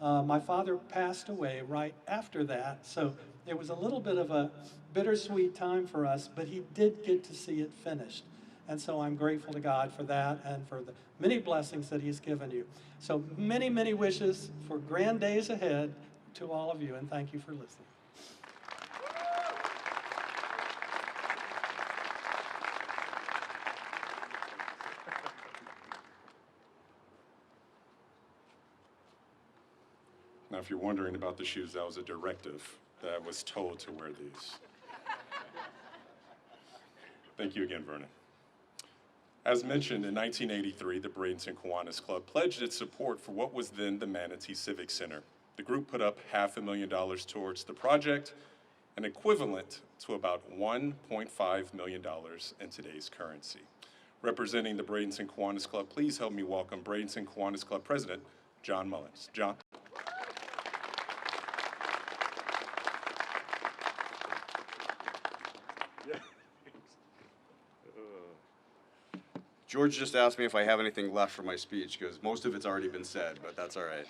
Speaker 4: My father passed away right after that, so it was a little bit of a bittersweet time for us, but he did get to see it finished. And so I'm grateful to God for that and for the many blessings that he's given you. So many, many wishes for grand days ahead to all of you, and thank you for listening.
Speaker 13: Now, if you're wondering about the shoes, that was a directive that I was told to wear these. Thank you again, Vernon. As mentioned, in 1983, the Bradenton Kiwanis Club pledged its support for what was then the Manatee Civic Center. The group put up $500,000 towards the project, an equivalent to about $1.5 million in today's currency. Representing the Bradenton Kiwanis Club, please help me welcome Bradenton Kiwanis Club President, John Mullins. John.
Speaker 11: George just asked me if I have anything left for my speech, because most of it's already been said, but that's all right.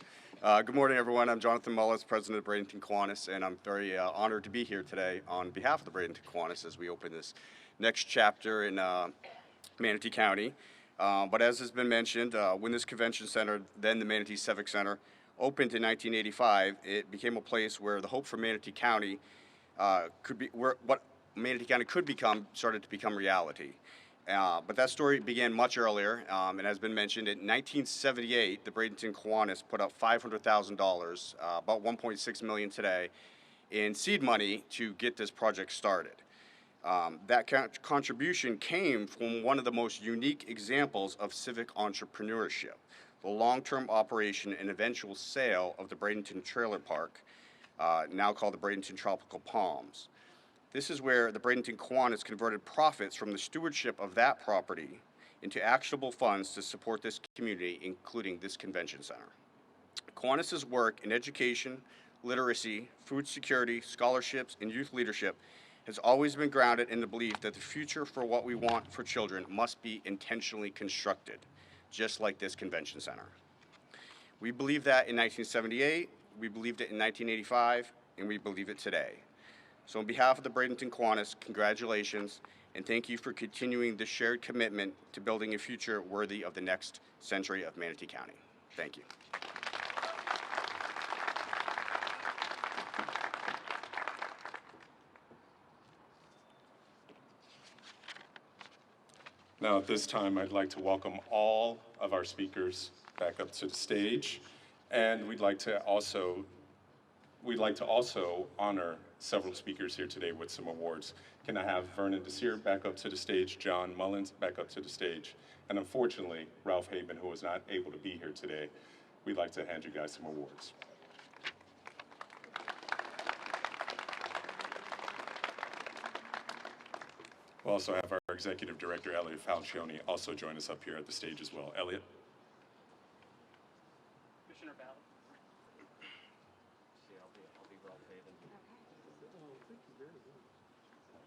Speaker 11: Good morning, everyone. I'm Jonathan Mullis, president of Bradenton Kiwanis, and I'm very honored to be here today on behalf of the Bradenton Kiwanis as we open this next chapter in Manatee County. But as has been mentioned, when this convention center, then the Manatee Civic Center, opened in 1985, it became a place where the hope for Manatee County could be, where what Manatee County could become, started to become reality. But that story began much earlier, and has been mentioned. In 1978, the Bradenton Kiwanis put up $500,000, about $1.6 million today, in seed money to get this project started. That contribution came from one of the most unique examples of civic entrepreneurship, the long-term operation and eventual sale of the Bradenton Trailer Park, now called the Bradenton Tropical Palms. This is where the Bradenton Kiwanis converted profits from the stewardship of that property into actionable funds to support this community, including this convention center. Kiwanis' work in education, literacy, food security, scholarships, and youth leadership has always been grounded in the belief that the future for what we want for children must be intentionally constructed, just like this convention center. We believed that in 1978, we believed it in 1985, and we believe it today. So on behalf of the Bradenton Kiwanis, congratulations, and thank you for continuing this shared commitment to building a future worthy of the next century of Manatee County. Thank you.
Speaker 13: Now, at this time, I'd like to welcome all of our speakers back up to the stage, and we'd like to also honor several speakers here today with some awards. Can I have Vernon Desir back up to the stage, John Mullins back up to the stage, and unfortunately, Ralph Haben, who was not able to be here today. We'd like to hand you guys some awards. We'll also have our Executive Director, Elliot Falcioni, also join us up here at the stage as well. Elliot.
Speaker 22: Commissioner Ballard.
Speaker 11: I'll be Ralph Haven.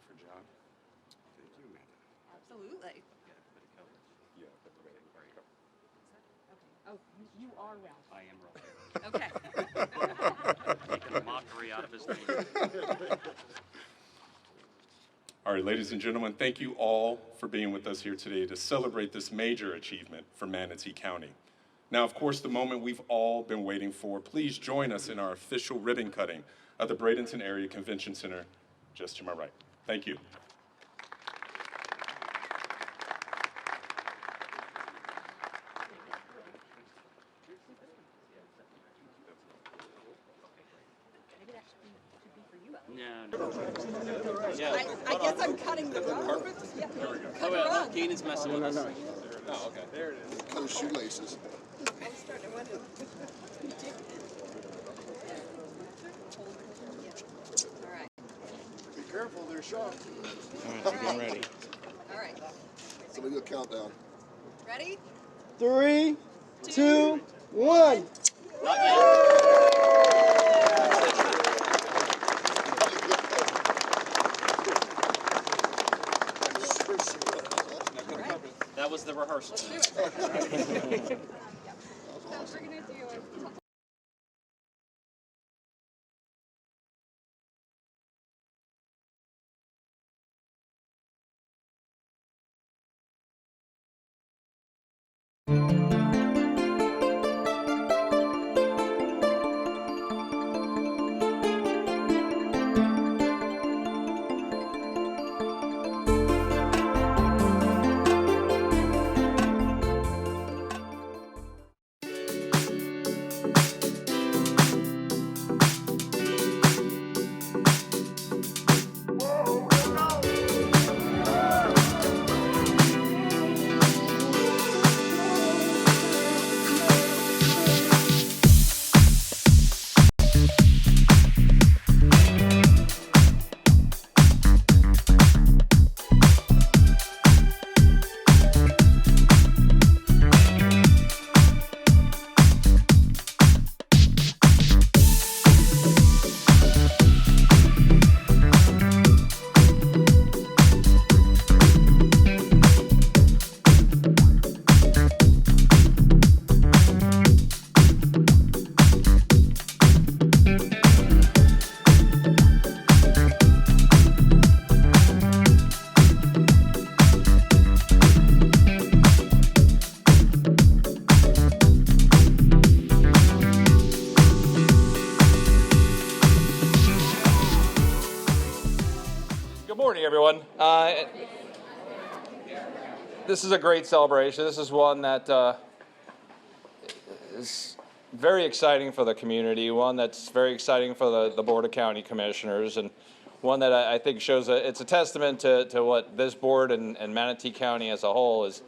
Speaker 11: For John. Thank you, Amanda.
Speaker 3: Absolutely.
Speaker 11: Yeah, put the rating. There you go.
Speaker 3: Oh, you are Ralph.
Speaker 22: I am Ralph.
Speaker 3: Okay.
Speaker 22: Taking a mockery out of his name.
Speaker 13: All right, ladies and gentlemen, thank you all for being with us here today to celebrate this major achievement for Manatee County. Now, of course, the moment we've all been waiting for. Please join us in our official ribbon cutting at the Bradenton Area Convention Center, just to my right. Thank you.
Speaker 22: No. Yeah.
Speaker 3: I guess I'm cutting the rug. Yeah.
Speaker 22: Oh, well, Keenan's messing with us.
Speaker 13: Oh, okay. There it is.
Speaker 23: Cut his shoelaces.
Speaker 3: I'm starting to wonder. All right.
Speaker 23: Be careful, they're sharp.
Speaker 22: All right, getting ready.
Speaker 3: All right.
Speaker 23: So we do a countdown.
Speaker 3: Ready?
Speaker 23: 3, 2, 1.
Speaker 22: Not yet. That was the rehearsal.
Speaker 2: morning, everyone. This is a great celebration. This is one that is very exciting for the community, one that's very exciting for the Board of County Commissioners, and one that I think shows it's a testament to what this board and Manatee County as a whole is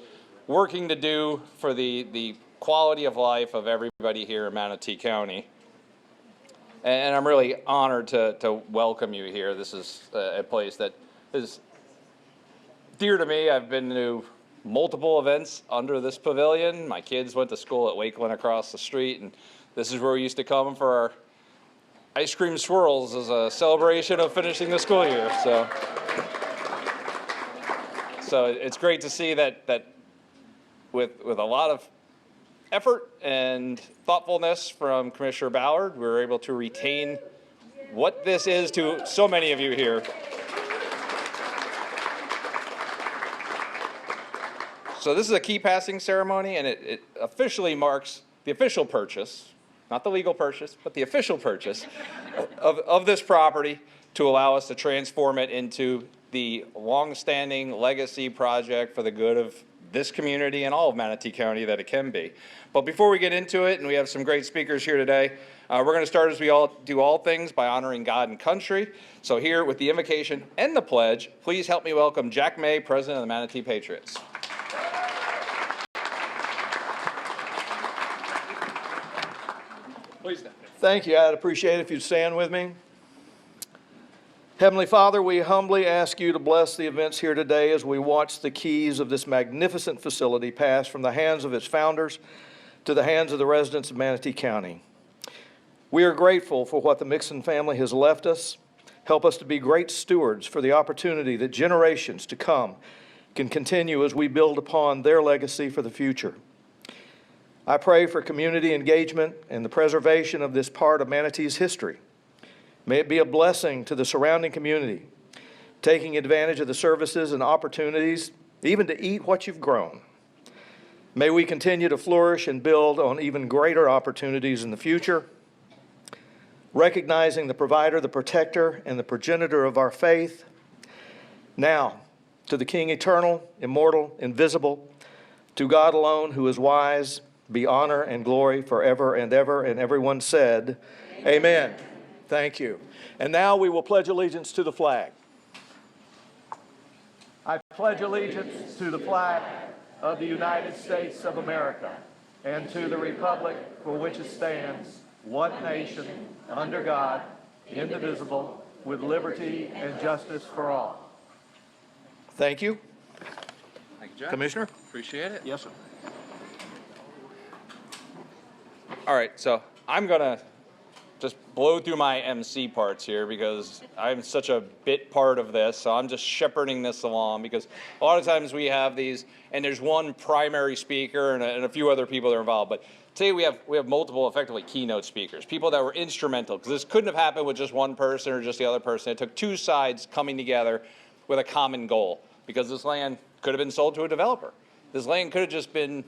Speaker 2: working to do for the quality of life of everybody here in Manatee County. And I'm really honored to welcome you here. This is a place that is dear to me. I've been to multiple events under this pavilion. My kids went to school at Wakeland across the street, and this is where we used to come for our ice cream swirls as a celebration of finishing the school year. So it's great to see that with a lot of effort and thoughtfulness from Commissioner Ballard, we were able to retain what this is to so many of you here. So this is a key passing ceremony, and it officially marks the official purchase, not the legal purchase, but the official purchase of this property to allow us to transform it into the long-standing legacy project for the good of this community and all of Manatee County that it can be. But before we get into it, and we have some great speakers here today, we're going to start as we all do all things by honoring God and country. So here with the invocation and the pledge, please help me welcome Jack May, President of the Manatee Patriots. Please stand.
Speaker 1: Thank you. I'd appreciate it if you'd stand with me. Heavenly Father, we humbly ask you to bless the events here today as we watch the keys of this magnificent facility pass from the hands of its founders to the hands of the residents of Manatee County. We are grateful for what the Mixon family has left us. Help us to be great stewards for the opportunity that generations to come can continue as we build upon their legacy for the future. I pray for community engagement and the preservation of this part of Manatee's history. May it be a blessing to the surrounding community, taking advantage of the services and opportunities, even to eat what you've grown. May we continue to flourish and build on even greater opportunities in the future, recognizing the provider, the protector, and the progenitor of our faith. Now, to the King eternal, immortal, invisible, to God alone who is wise, be honor and glory forever and ever. And everyone said, Amen. Thank you. And now we will pledge allegiance to the flag. I pledge allegiance to the flag of the United States of America and to the republic for which it stands, one nation, under God, indivisible, with liberty and justice for all. Thank you.
Speaker 2: Thank you, Jack.
Speaker 1: Commissioner?
Speaker 2: Appreciate it.
Speaker 1: Yes, sir.
Speaker 2: All right, so I'm going to just blow through my MC parts here because I'm such a bit part of this, so I'm just shepherding this along because a lot of times we have these, and there's one primary speaker and a few other people that are involved, but today we have multiple effectively keynote speakers, people that were instrumental, because this couldn't have happened with just one person or just the other person. It took two sides coming together with a common goal, because this land could have been sold to a developer. This land could have just been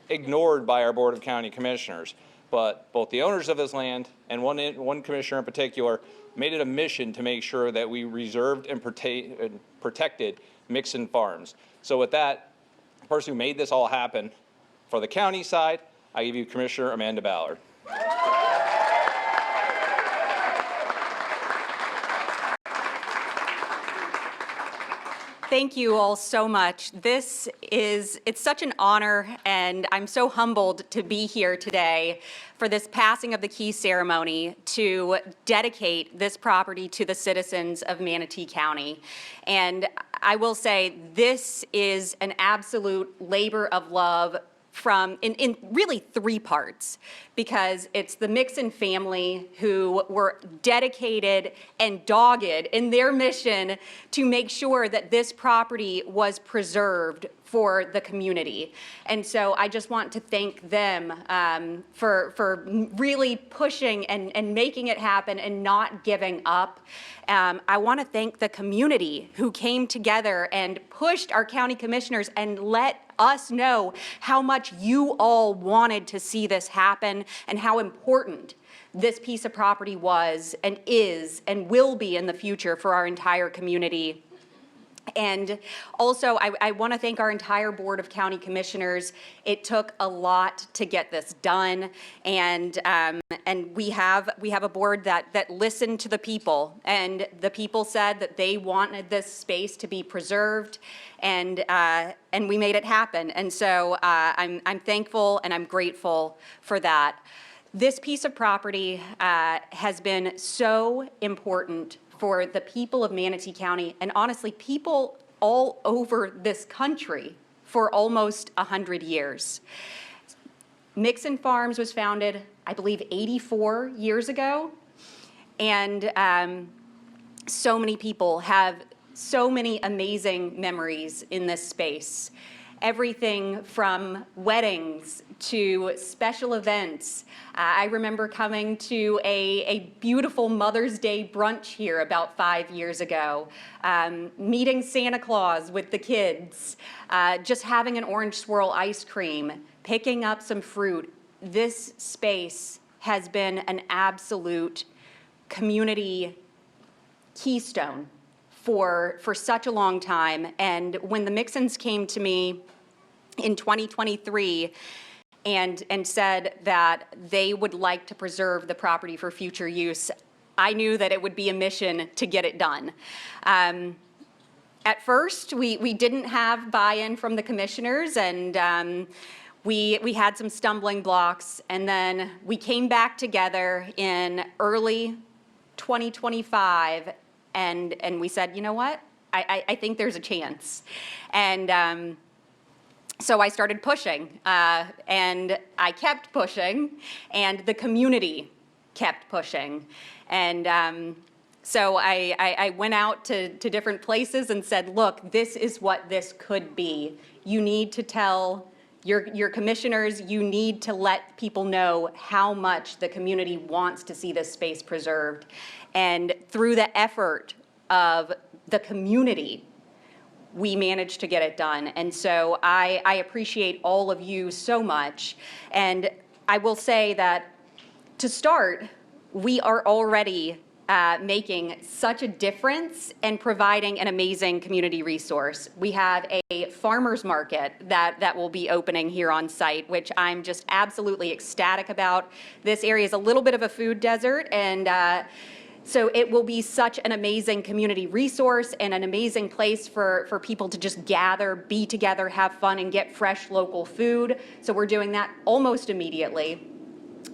Speaker 2: ignored by our Board of County Commissioners. But both the owners of this land and one commissioner in particular made it a mission to make sure that we reserved and protected Mixon Farms. So with that, the person who made this all happen, for the county side, I give you Commissioner Amanda Ballard.
Speaker 9: Thank you all so much. It's such an honor, and I'm so humbled to be here today for this passing of the key ceremony to dedicate this property to the citizens of Manatee County. And I will say this is an absolute labor of love in really three parts, because it's the Mixon family who were dedicated and dogged in their mission to make sure that this property was preserved for the community. And so I just want to thank them for really pushing and making it happen and not giving up. I want to thank the community who came together and pushed our county commissioners and let us know how much you all wanted to see this happen and how important this piece of property was and is and will be in the future for our entire community. And also, I want to thank our entire Board of County Commissioners. It took a lot to get this done, and we have a board that listened to the people, and the people said that they wanted this space to be preserved, and we made it happen. And so I'm thankful and I'm grateful for that. This piece of property has been so important for the people of Manatee County, and honestly, people all over this country for almost 100 years. Mixon Farms was founded, I believe, 84 years ago, and so many people have so many amazing memories in this space. Everything from weddings to special events. I remember coming to a beautiful Mother's Day brunch here about 5 years ago, meeting Santa Claus with the kids, just having an orange swirl ice cream, picking up some fruit. This space has been an absolute community keystone for such a long time. And when the Mixons came to me in 2023 and said that they would like to preserve the property for future use, I knew that it would be a mission to get it done. At first, we didn't have buy-in from the commissioners, and we had some stumbling blocks, and then we came back together in early 2025, and we said, you know what? I think there's a chance. And so I started pushing, and I kept pushing, and the community kept pushing. And so I went out to different places and said, look, this is what this could be. You need to tell your commissioners, you need to let people know how much the community wants to see this space preserved. And through the effort of the community, we managed to get it done. And so I appreciate all of you so much. And I will say that to start, we are already making such a difference and providing an amazing community resource. We have a farmers market that will be opening here on site, which I'm just absolutely ecstatic about. This area is a little bit of a food desert, and so it will be such an amazing community resource and an amazing place for people to just gather, be together, have fun, and get fresh local food. So we're doing that almost immediately.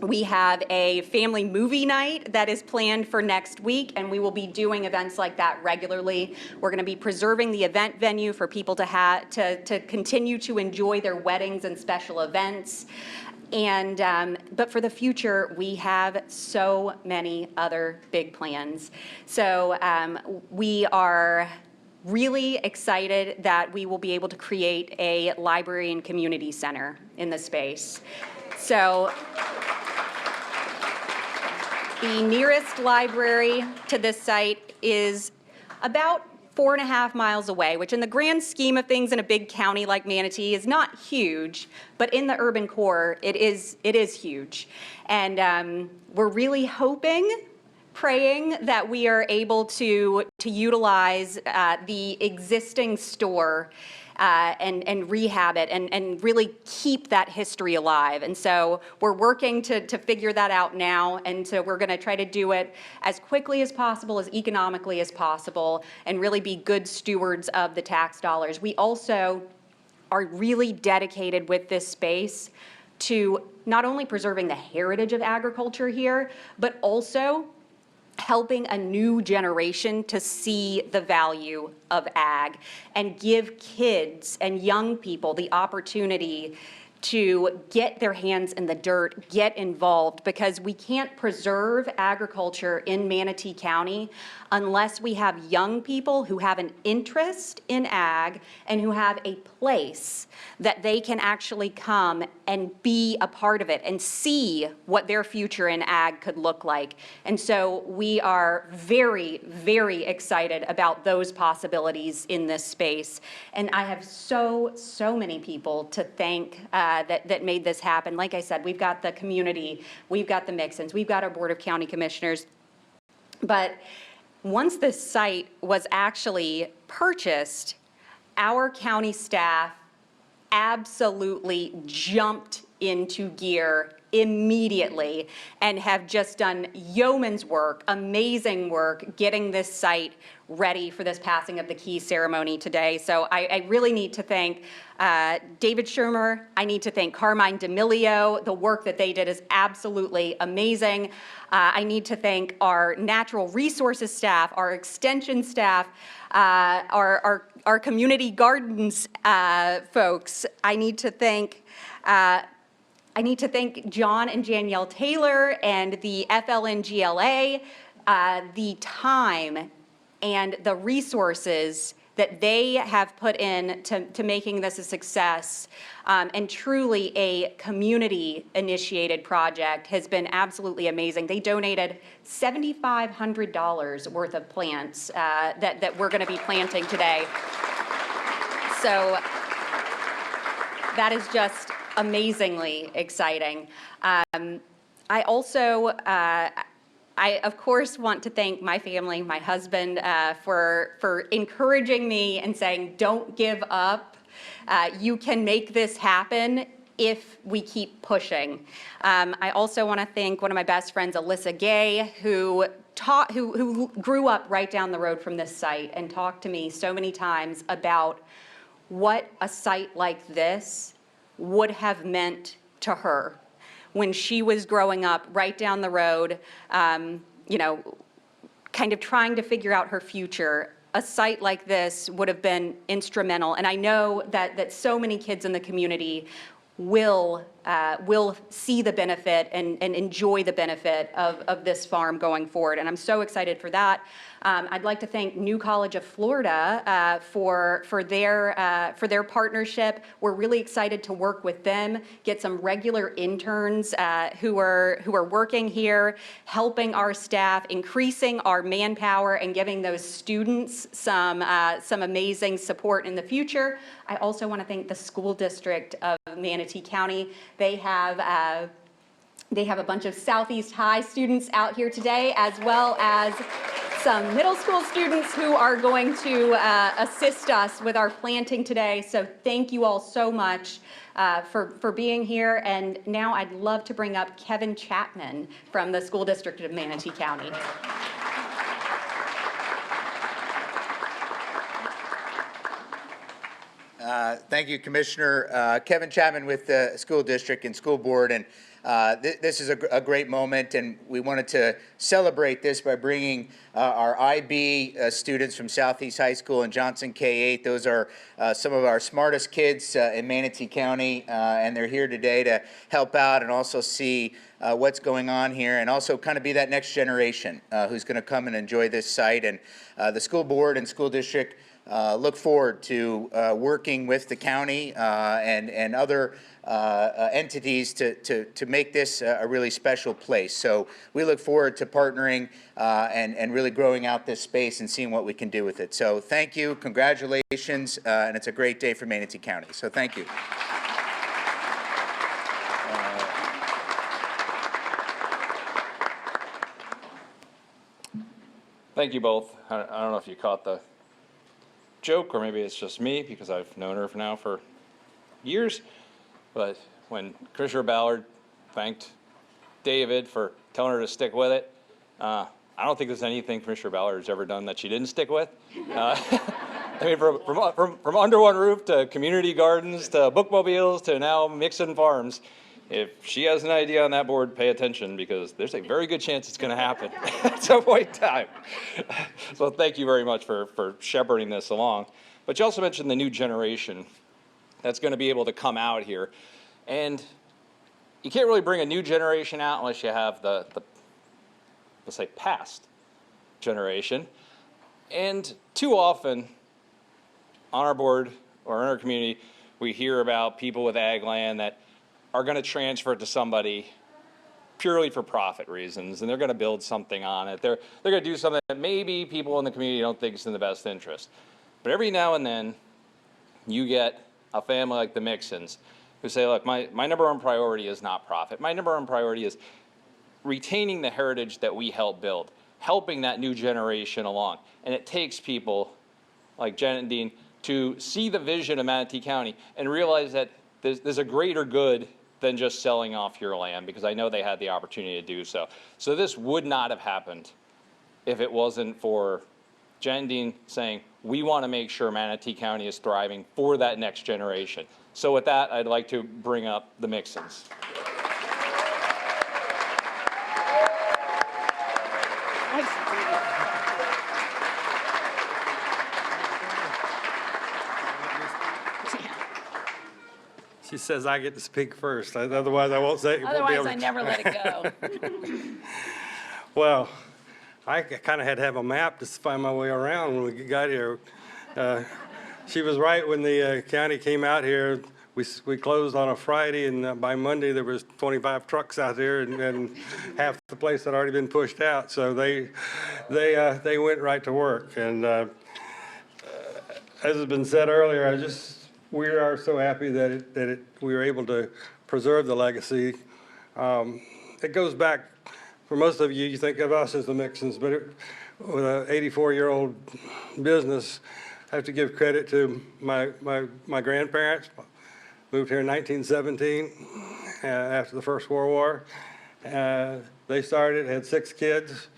Speaker 9: We have a family movie night that is planned for next week, and we will be doing events like that regularly. We're going to be preserving the event venue for people to continue to enjoy their weddings and special events. And but for the future, we have so many other big plans. So we are really excited that we will be able to create a library and community center in the space. So the nearest library to this site is about 4.5 miles away, which in the grand scheme of things in a big county like Manatee is not huge, but in the urban core, it is huge. And we're really hoping, praying that we are able to utilize the existing store and rehab it and really keep that history alive. And so we're working to figure that out now. And so we're going to try to do it as quickly as possible, as economically as possible, and really be good stewards of the tax dollars. We also are really dedicated with this space to not only preserving the heritage of agriculture here, but also helping a new generation to see the value of ag and give kids and young people the opportunity to get their hands in the dirt, get involved, because we can't preserve agriculture in Manatee County unless we have young people who have an interest in ag and who have a place that they can actually come and be a part of it and see what their future in ag could look like. And so we are very, very excited about those possibilities in this space. And I have so many people to thank that made this happen. Like I said, we've got the community, we've got the Mixons, we've got our Board of County Commissioners. But once this site was actually purchased, our county staff absolutely jumped into gear immediately and have just done yeoman's work, amazing work, getting this site ready for this passing of the key ceremony today. So I really need to thank David Shermer. I need to thank Carmine D'Amelio. The work that they did is absolutely amazing. I need to thank our natural resources staff, our extension staff, our community gardens folks. I need to thank John and Danielle Taylor and the FLNGLA, the time and the resources that they have put in to making this a success, and truly a community-initiated project has been absolutely amazing. They donated $7,500 worth of plants that we're going to be planting today. So that is just amazingly exciting. I also, I of course want to thank my family, my husband, for encouraging me and saying, don't give up. You can make this happen if we keep pushing. I also want to thank one of my best friends, Alyssa Gay, who grew up right down the road from this site and talked to me so many times about what a site like this would have meant to her when she was growing up right down the road, you know, kind of trying to figure out her future. A site like this would have been instrumental. And I know that so many kids in the community will see the benefit and enjoy the benefit of this farm going forward. And I'm so excited for that. I'd like to thank New College of Florida for their partnership. We're really excited to work with them, get some regular interns who are working here, helping our staff, increasing our manpower, and giving those students some amazing support in the future. I also want to thank the school district of Manatee County. They have a bunch of Southeast High students out here today, as well as some middle school students who are going to assist us with our planting today. So thank you all so much for being here. And now I'd love to bring up Kevin Chapman from the School District of Manatee County.
Speaker 5: Thank you, Commissioner. Kevin Chapman with the School District and School Board, and this is a great moment, and we wanted to celebrate this by bringing our IB students from Southeast High School and Johnson K-8. Those are some of our smartest kids in Manatee County, and they're here today to help out and also see what's going on here, and also kind of be that next generation who's going to come and enjoy this site. And the School Board and School District look forward to working with the county and other entities to make this a really special place. So we look forward to partnering and really growing out this space and seeing what we can do with it. So thank you, congratulations, and it's a great day for Manatee County. So thank you.
Speaker 2: Thank you both. I don't know if you caught the joke, or maybe it's just me because I've known her now for years, but when Commissioner Ballard thanked David for telling her to stick with it, I don't think there's anything Commissioner Ballard has ever done that she didn't stick with. I mean, from under one roof to community gardens to bookmobiles to now Mixon Farms. If she has an idea on that board, pay attention, because there's a very good chance it's going to happen at some point in time. So thank you very much for shepherding this along. But you also mentioned the new generation that's going to be able to come out here. And you can't really bring a new generation out unless you have the let's say, past generation. And too often on our board or in our community, we hear about people with ag land that are going to transfer it to somebody purely for profit reasons, and they're going to build something on it. They're going to do something that maybe people in the community don't think is in the best interest. But every now and then, you get a family like the Mixons who say, look, my number one priority is not profit. My number one priority is retaining the heritage that we helped build. helping that new generation along. And it takes people like Jen and Dean to see the vision of Manatee County and realize that there's a greater good than just selling off your land, because I know they had the opportunity to do so. So this would not have happened if it wasn't for Jen and Dean saying, we want to make sure Manatee County is thriving for that next generation. So with that, I'd like to bring up the Mixons.
Speaker 8: She says I get to speak first, otherwise I won't say.
Speaker 20: Otherwise, I never let it go.
Speaker 8: Well, I kind of had to have a map to find my way around when we got here. She was right when the county came out here. We closed on a Friday, and by Monday there was 25 trucks out there, and half the place had already been pushed out. So they went right to work. And as has been said earlier, we are so happy that we were able to preserve the legacy. It goes back, for most of you, you think of us as the Mixons, but with an 84-year-old business, I have to give credit to my grandparents. Moved here in 1917 after the First World War. They started, had 6 kids,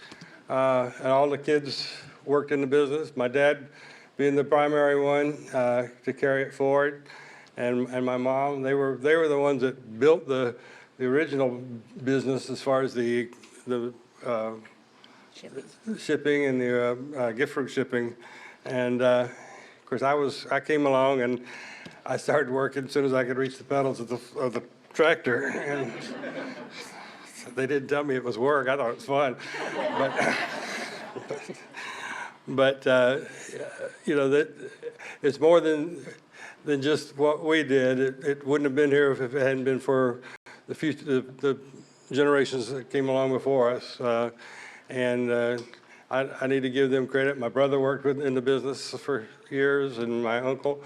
Speaker 8: and all the kids worked in the business. My dad being the primary one to carry it forward, and my mom, they were the ones that built the original business as far as the shipping and the gift fruit shipping. And of course, I came along and I started working as soon as I could reach the pedals of the tractor. And they didn't tell me it was work. I thought it was fun, but you know, that it's more than just what we did. It wouldn't have been here if it hadn't been for the future, the generations that came along before us. I need to give them credit. My brother worked in the business for years, and my uncle,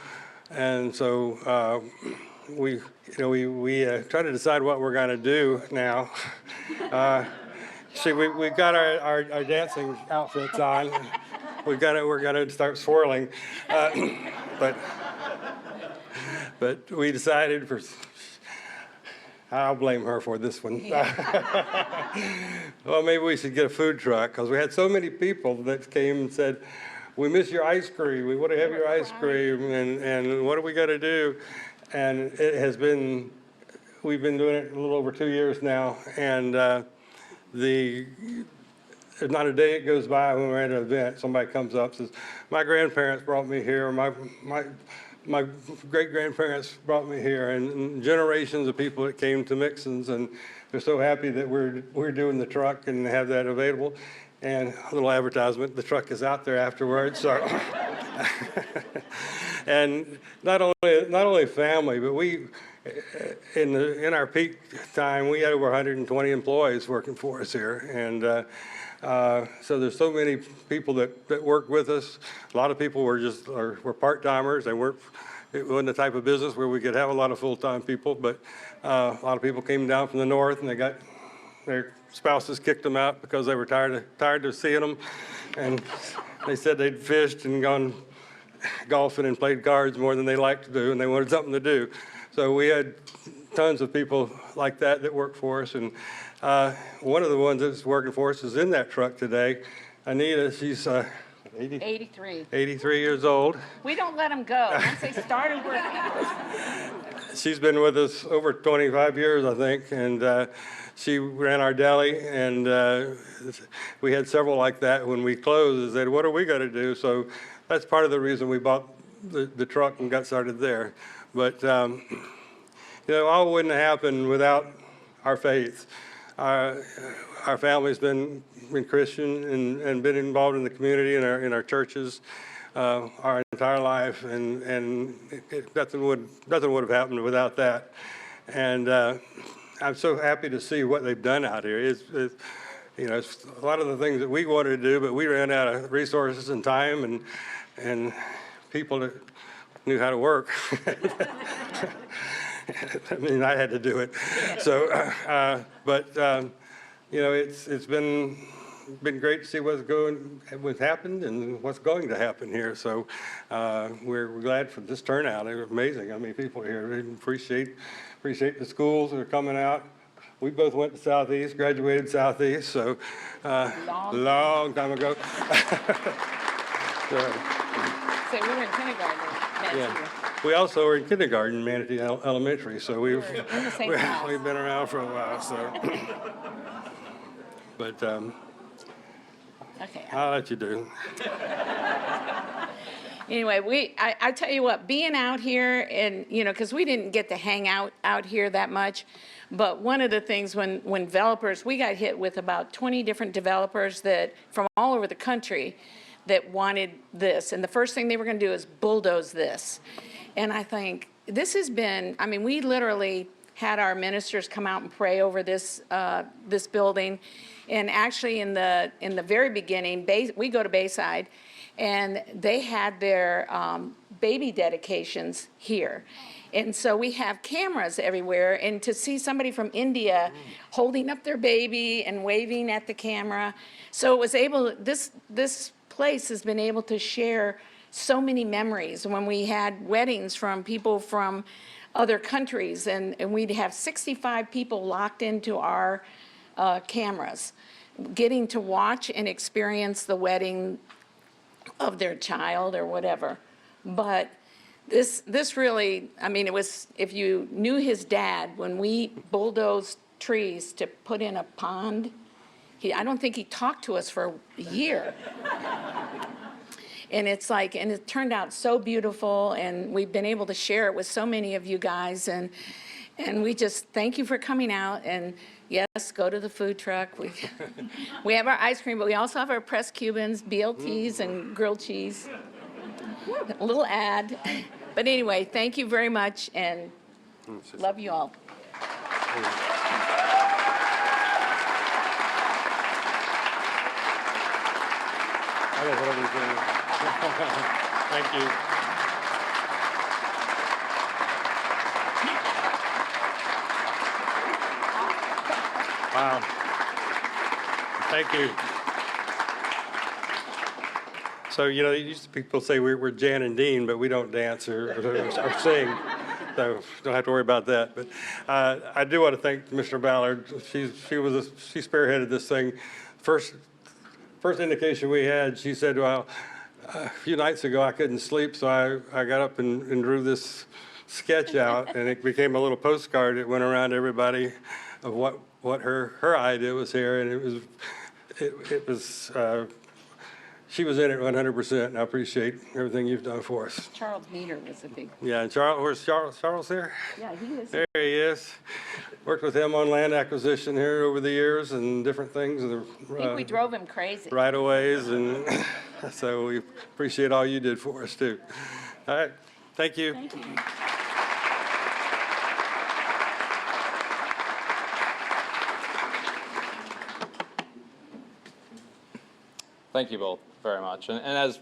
Speaker 8: and so we try to decide what we're going to do now. See, we've got our dancing outfits on. We're gonna start swirling, but we decided I'll blame her for this one. Well, maybe we should get a food truck, because we had so many people that came and said, we miss your ice cream. We want to have your ice cream, and what do we got to do? And it has been, we've been doing it a little over 2 years now, and there's not a day it goes by when we're at an event, somebody comes up and says, my grandparents brought me here, my great-grandparents brought me here, and generations of people that came to Mixons, and they're so happy that we're doing the truck and have that available. And a little advertisement, the truck is out there afterwards. So, and not only family, but we, in our peak time, we had over 120 employees working for us here, and so there's so many people that work with us. A lot of people were part-timers. It wasn't the type of business where we could have a lot of full-time people, but a lot of people came down from the north, and their spouses kicked them out because they were tired of seeing them, and they said they'd fished and gone golfing and played cards more than they liked to do, and they wanted something to do. So we had tons of people like that worked for us, and one of the ones that's working for us is in that truck today. Anita, she's
Speaker 20: 83.
Speaker 8: 83 years old.
Speaker 20: We don't let them go. Once they started working.
Speaker 8: She's been with us over 25 years, I think, and she ran our deli, and we had several like that when we closed. They said, what are we going to do? So that's part of the reason we bought the truck and got started there. But all wouldn't have happened without our faith. Our family's been Christian and been involved in the community and in our churches our entire life, and nothing would have happened without that. And I'm so happy to see what they've done out here. It's a lot of the things that we wanted to do, but we ran out of resources and time and people that knew how to work. I mean, I had to do it. So, it's been been great to see what's happened and what's going to happen here. So we're glad for this turnout. It was amazing. I mean, people here they appreciate the schools that are coming out. We both went to Southeast, graduated Southeast, so long time ago.
Speaker 3: Say, we were in kindergarten next
Speaker 8: Yeah.
Speaker 3: year.
Speaker 8: We also were in kindergarten in Manatee Elementary, so we've
Speaker 3: in the same class.
Speaker 8: we've been around for a while. So, but
Speaker 3: Okay.
Speaker 8: I'll let you do.
Speaker 3: Anyway, I tell you what, being out here and, because we didn't get to hang out here that much, but one of the things when developers, we got hit with about 20 different developers that, from all over the country, that wanted this. And the first thing they were going to do is bulldoze this. And I think this has been, I mean, we literally had our ministers come out and pray over this, this building. And actually in the very beginning, we go to Bayside, and they had their baby dedications here. And so we have cameras everywhere, and to see somebody from India holding up their baby and waving at the camera. So it was able, this place has been able to share so many memories when we had weddings from people from other countries, and we'd have 65 people locked into our cameras, getting to watch and experience the wedding of their child or whatever. But this really, I mean, it was, if you knew his dad, when we bulldozed trees to put in a pond, I don't think he talked to us for a year. And it's like, and it turned out so beautiful, and we've been able to share it with so many of you guys, and we just thank you for coming out. And yes, go to the food truck. We have our ice cream, but we also have our pressed Cubans, BLTs, and grilled cheese. A little ad. But anyway, thank you very much, and love you all.
Speaker 8: Thank you. Wow. Thank you. So, people say we're Jan and Dean, but we don't dance or sing, so don't have to worry about that. But I do want to thank Commissioner Ballard. She spearheaded this thing. First indication we had, she said, well, a few nights ago I couldn't sleep, so I got up and drew this sketch out, and it became a little postcard that went around to everybody of what her idea was here, and it was she was in it 100%, and I appreciate everything you've done for us.
Speaker 3: Charles Meter was a big.
Speaker 8: Yeah, and where's Charles? Charles here?
Speaker 3: Yeah, he is.
Speaker 8: There he is. Worked with him on land acquisition here over the years and different things.
Speaker 3: I think we drove him crazy.
Speaker 8: Right-of-ways, and so we appreciate all you did for us, too. All right, thank you.
Speaker 3: Thank you.
Speaker 2: Thank you both very much. And as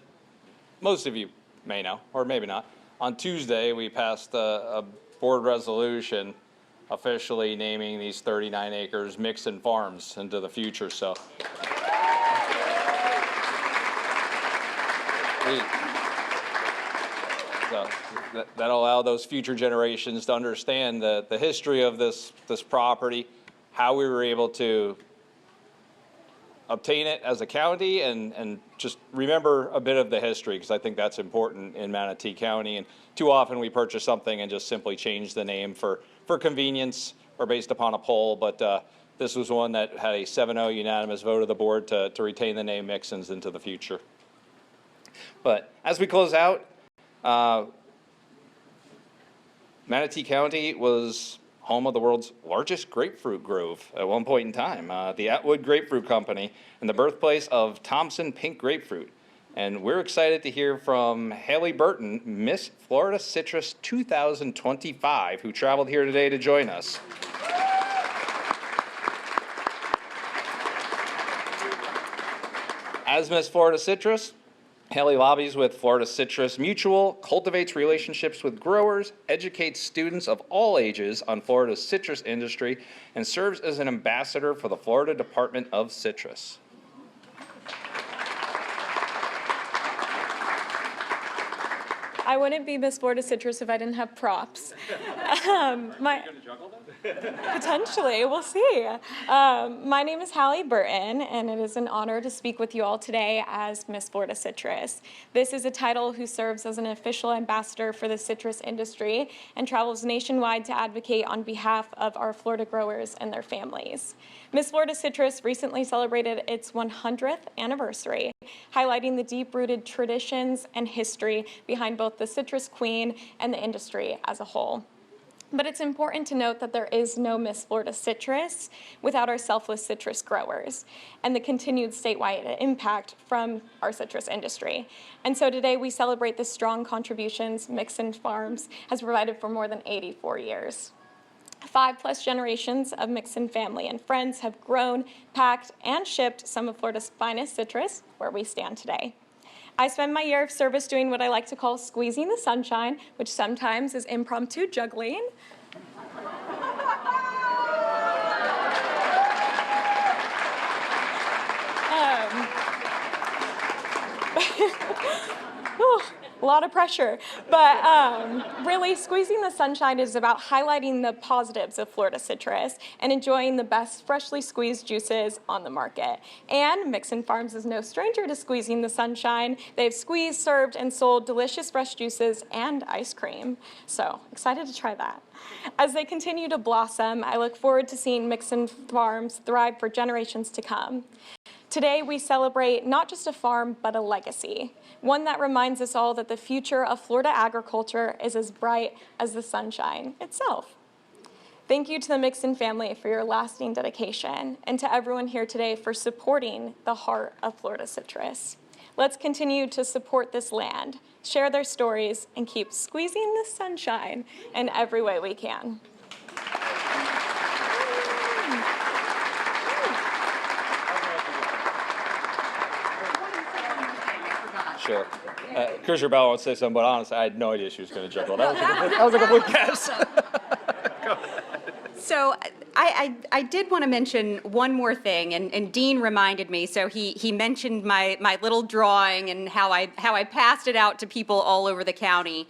Speaker 2: most of you may know, or maybe not, on Tuesday we passed a board resolution officially naming these 39 acres Mixon Farms into the future. So that'll allow those future generations to understand the history of this property, how we were able to obtain it as a county, and just remember a bit of the history, because I think that's important in Manatee County. And too often we purchase something and just simply change the name for convenience or based upon a poll. But this was one that had a 7-0 unanimous vote of the board to retain the name Mixon's into the future. But as we close out, Manatee County was home of the world's largest grapefruit grove at one point in time, the Atwood Grapefruit Company, and the birthplace of Thompson Pink Grapefruit. And we're excited to hear from Haley Burton, Miss Florida Citrus 2025, who traveled here today to join us. As Miss Florida Citrus, Haley lobbies with Florida Citrus Mutual, cultivates relationships with growers, educates students of all ages on Florida's citrus industry, and serves as an ambassador for the Florida Department of Citrus.
Speaker 6: I wouldn't be Miss Florida Citrus if I didn't have props. Potentially, we'll see. My name is Hallie Burton, and it is an honor to speak with you all today as Miss Florida Citrus. This is a title who serves as an official ambassador for the citrus industry and travels nationwide to advocate on behalf of our Florida growers and their families. Miss Florida Citrus recently celebrated its 100th anniversary, highlighting the deep-rooted traditions and history behind both the citrus queen and the industry as a whole. But it's important to note that there is no Miss Florida Citrus without our selfless citrus growers and the continued statewide impact from our citrus industry. And so today we celebrate the strong contributions Mixon Farms has provided for more than 84 years. 5+ generations of Mixon family and friends have grown, packed, and shipped some of Florida's finest citrus where we stand today. I spend my year of service doing what I like to call squeezing the sunshine, which sometimes is impromptu juggling. A lot of pressure, but really squeezing the sunshine is about highlighting the positives of Florida citrus and enjoying the best freshly squeezed juices on the market. And Mixon Farms is no stranger to squeezing the sunshine. They've squeezed, served, and sold delicious fresh juices and ice cream. So excited to try that. As they continue to blossom, I look forward to seeing Mixon Farms thrive for generations to come. Today, we celebrate not just a farm, but a legacy, one that reminds us all that the future of Florida agriculture is as bright as the sunshine itself. Thank you to the Mixon family for your lasting dedication, and to everyone here today for supporting the heart of Florida citrus. Let's continue to support this land, share their stories, and keep squeezing the sunshine in every way we can.
Speaker 18: Sure. Commissioner Bell wants to say something, but honestly, I had no idea she was going to juggle. That was a complete guess.
Speaker 19: So I did want to mention one more thing, and Dean reminded me. So he mentioned my little drawing and how I passed it out to people all over the county.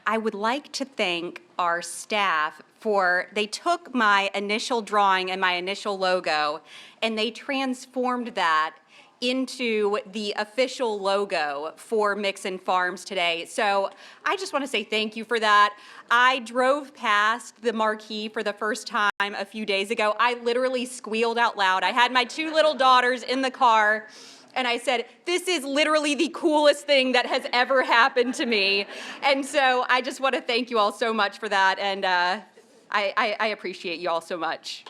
Speaker 19: I would like to thank our staff they took my initial drawing and my initial logo, and they transformed that into the official logo for Mixon Farms today. So I just want to say thank you for that. I drove past the marquee for the first time a few days ago. I literally squealed out loud. I had my 2 little daughters in the car, and I said, this is literally the coolest thing that has ever happened to me. And so I just want to thank you all so much for that, and I appreciate you all so much.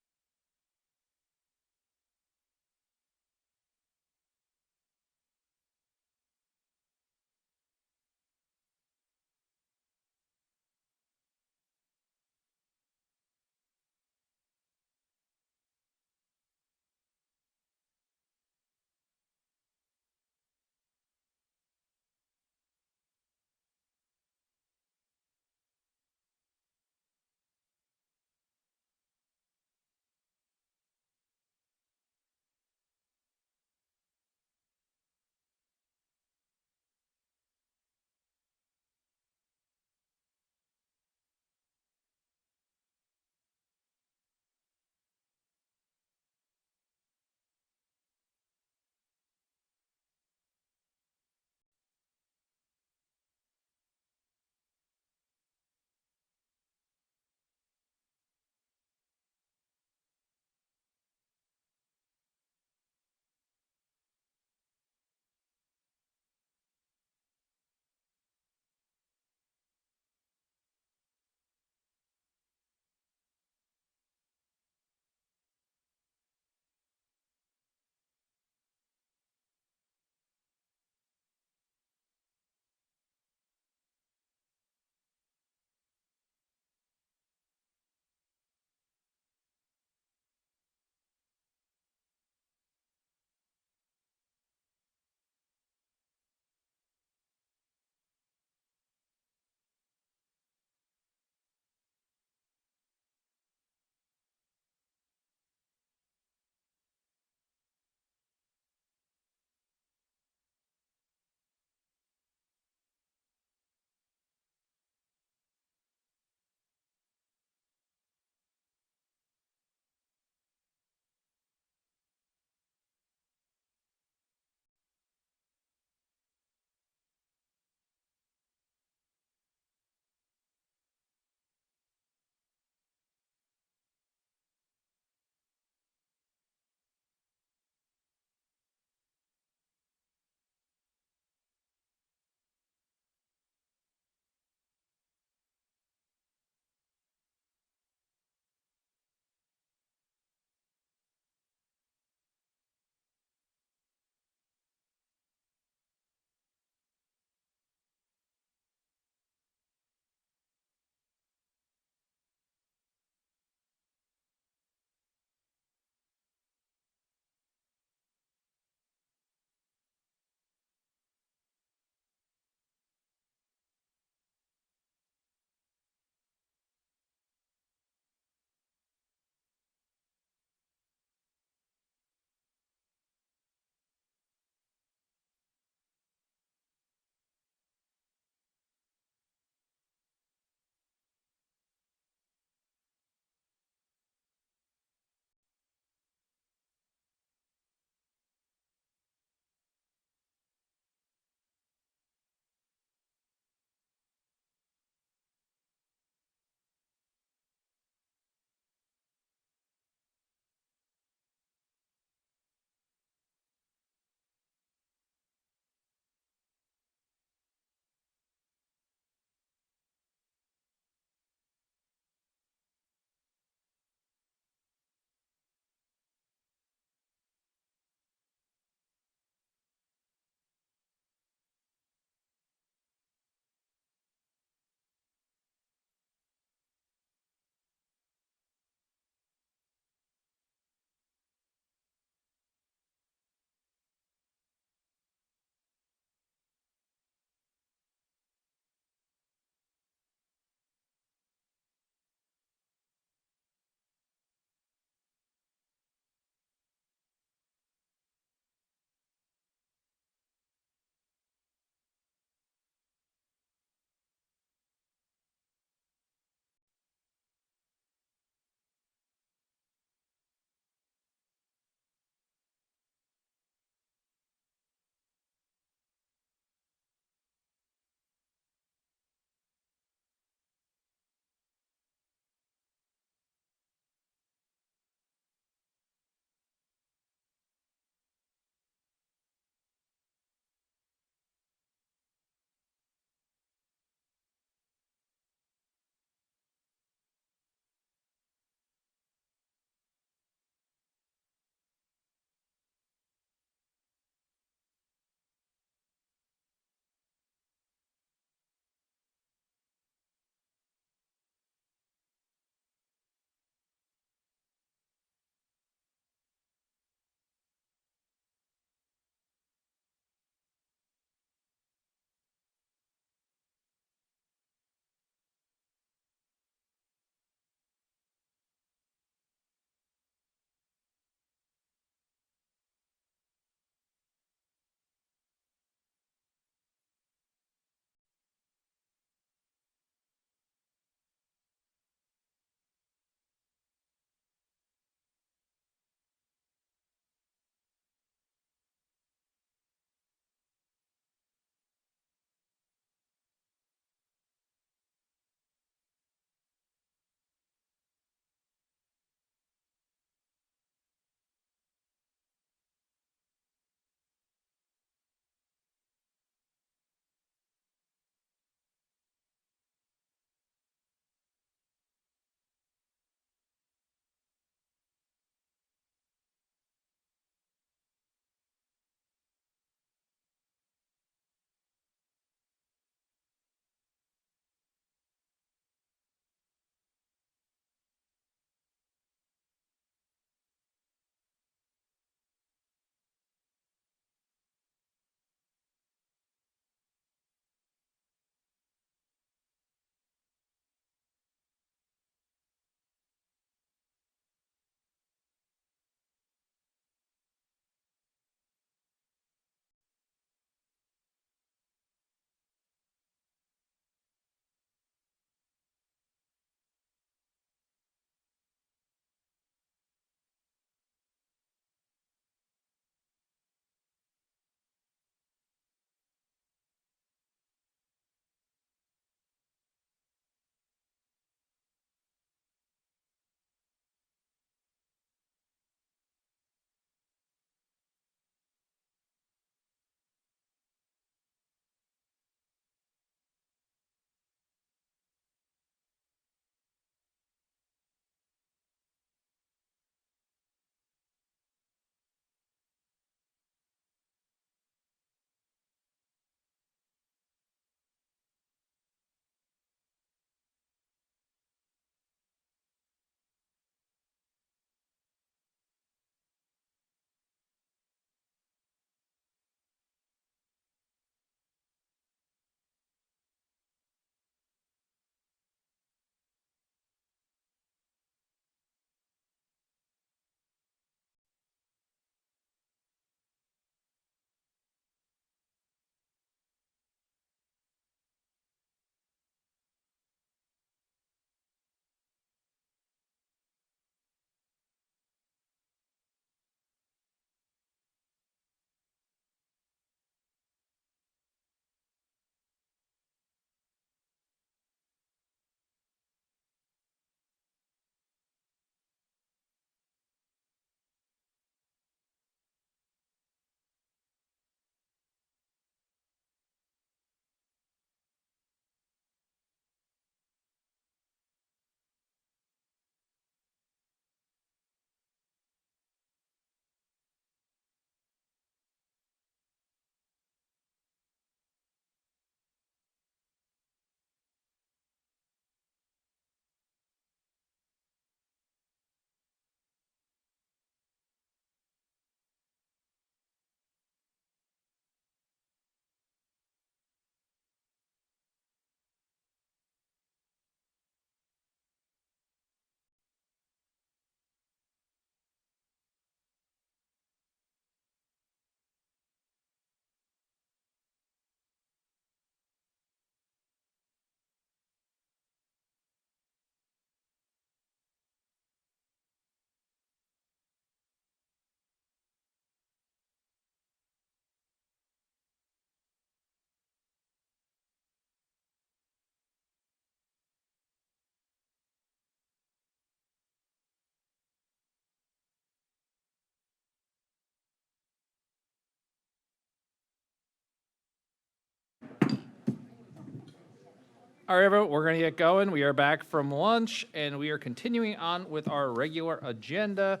Speaker 2: All right, everyone, we're going to get going. We are back from lunch, and we are continuing on with our regular agenda.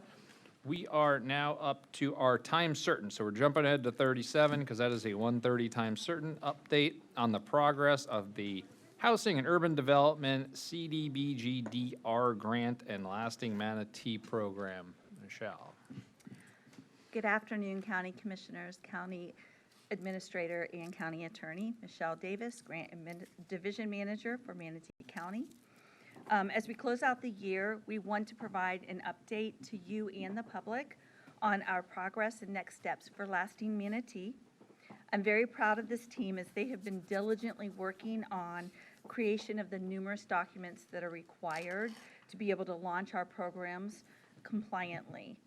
Speaker 2: We are now up to our time certain, so we're jumping ahead to 37 because that is a 1:30 time certain update on the progress of the Housing and Urban Development CDBG-DR grant and Lasting Manatee program. Michelle.
Speaker 7: Good afternoon, County Commissioners, County Administrator, and County Attorney. Michelle Davis, Grant Division Manager for Manatee County. As we close out the year, we want to provide an update to you and the public on our progress and next steps for Lasting Manatee. I'm very proud of this team as they have been diligently working on creation of the numerous documents that are required to be able to launch our programs compliantly.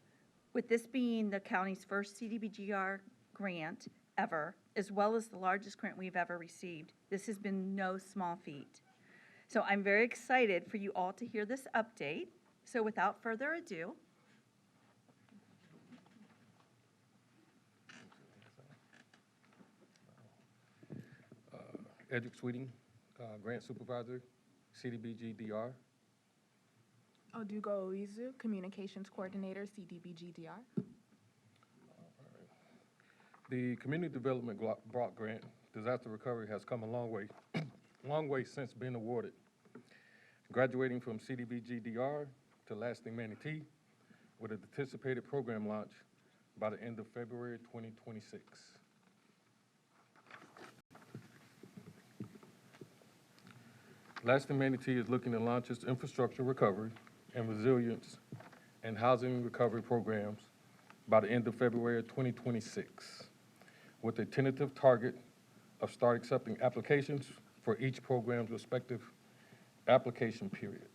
Speaker 7: With this being the county's first CDBGR grant ever, as well as the largest grant we've ever received, this has been no small feat. So I'm very excited for you all to hear this update. So without further ado,
Speaker 10: Edric Sweeting, Grant Supervisor, CDBG-DR.
Speaker 14: Odugo Oizu, Communications Coordinator, CDBG-DR.
Speaker 10: The Community Development Block Grant Disaster Recovery has come a long way since being awarded. Graduating from CDBG-DR to Lasting Manatee with an anticipated program launch by the end of February 2026. Lasting Manatee is looking to launch its infrastructure recovery and resilience and housing recovery programs by the end of February 2026, with a tentative target of start accepting applications for each program's respective application period.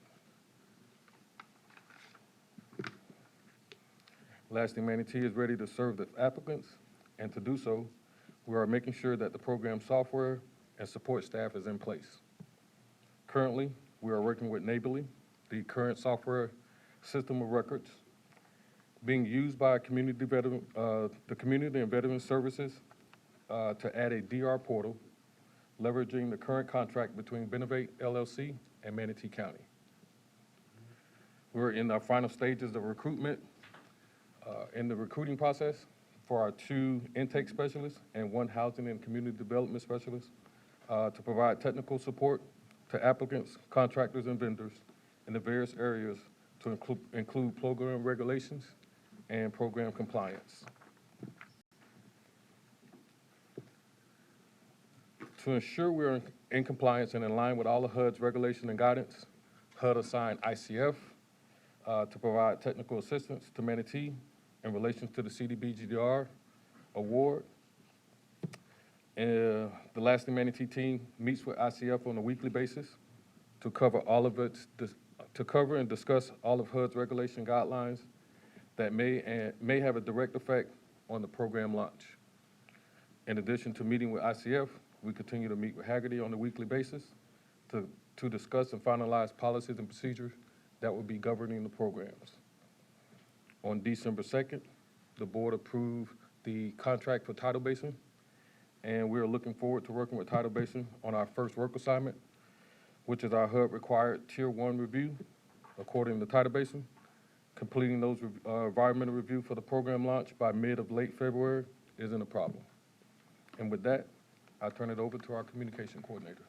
Speaker 10: Lasting Manatee is ready to serve the applicants, and to do so, we are making sure that the program software and support staff is in place. Currently, we are working with Neighborly, the current software system of records being used by the Community and Veteran Services to add a DR portal, leveraging the current contract between Benovate LLC and Manatee County. We're in our final stages of recruitment in the recruiting process for our 2 intake specialists and 1 housing and community development specialist to provide technical support to applicants, contractors, and vendors in the various areas to include program regulations and program compliance. To ensure we are in compliance and in line with all of HUD's regulation and guidance, HUD assigned ICF to provide technical assistance to Manatee in relation to the CDBG-DR award. The Lasting Manatee team meets with ICF on a weekly basis to cover and discuss all of HUD's regulation guidelines that may have a direct effect on the program launch. In addition to meeting with ICF, we continue to meet with Haggerty on a weekly basis to discuss and finalize policies and procedures that will be governing the programs. On December 2nd, the board approved the contract for Tidal Basin, and we are looking forward to working with Tidal Basin on our first work assignment, which is our HUD-required Tier 1 review, according to Tidal Basin. Completing those environmental review for the program launch by mid of late February isn't a problem. And with that, I turn it over to our communication coordinator.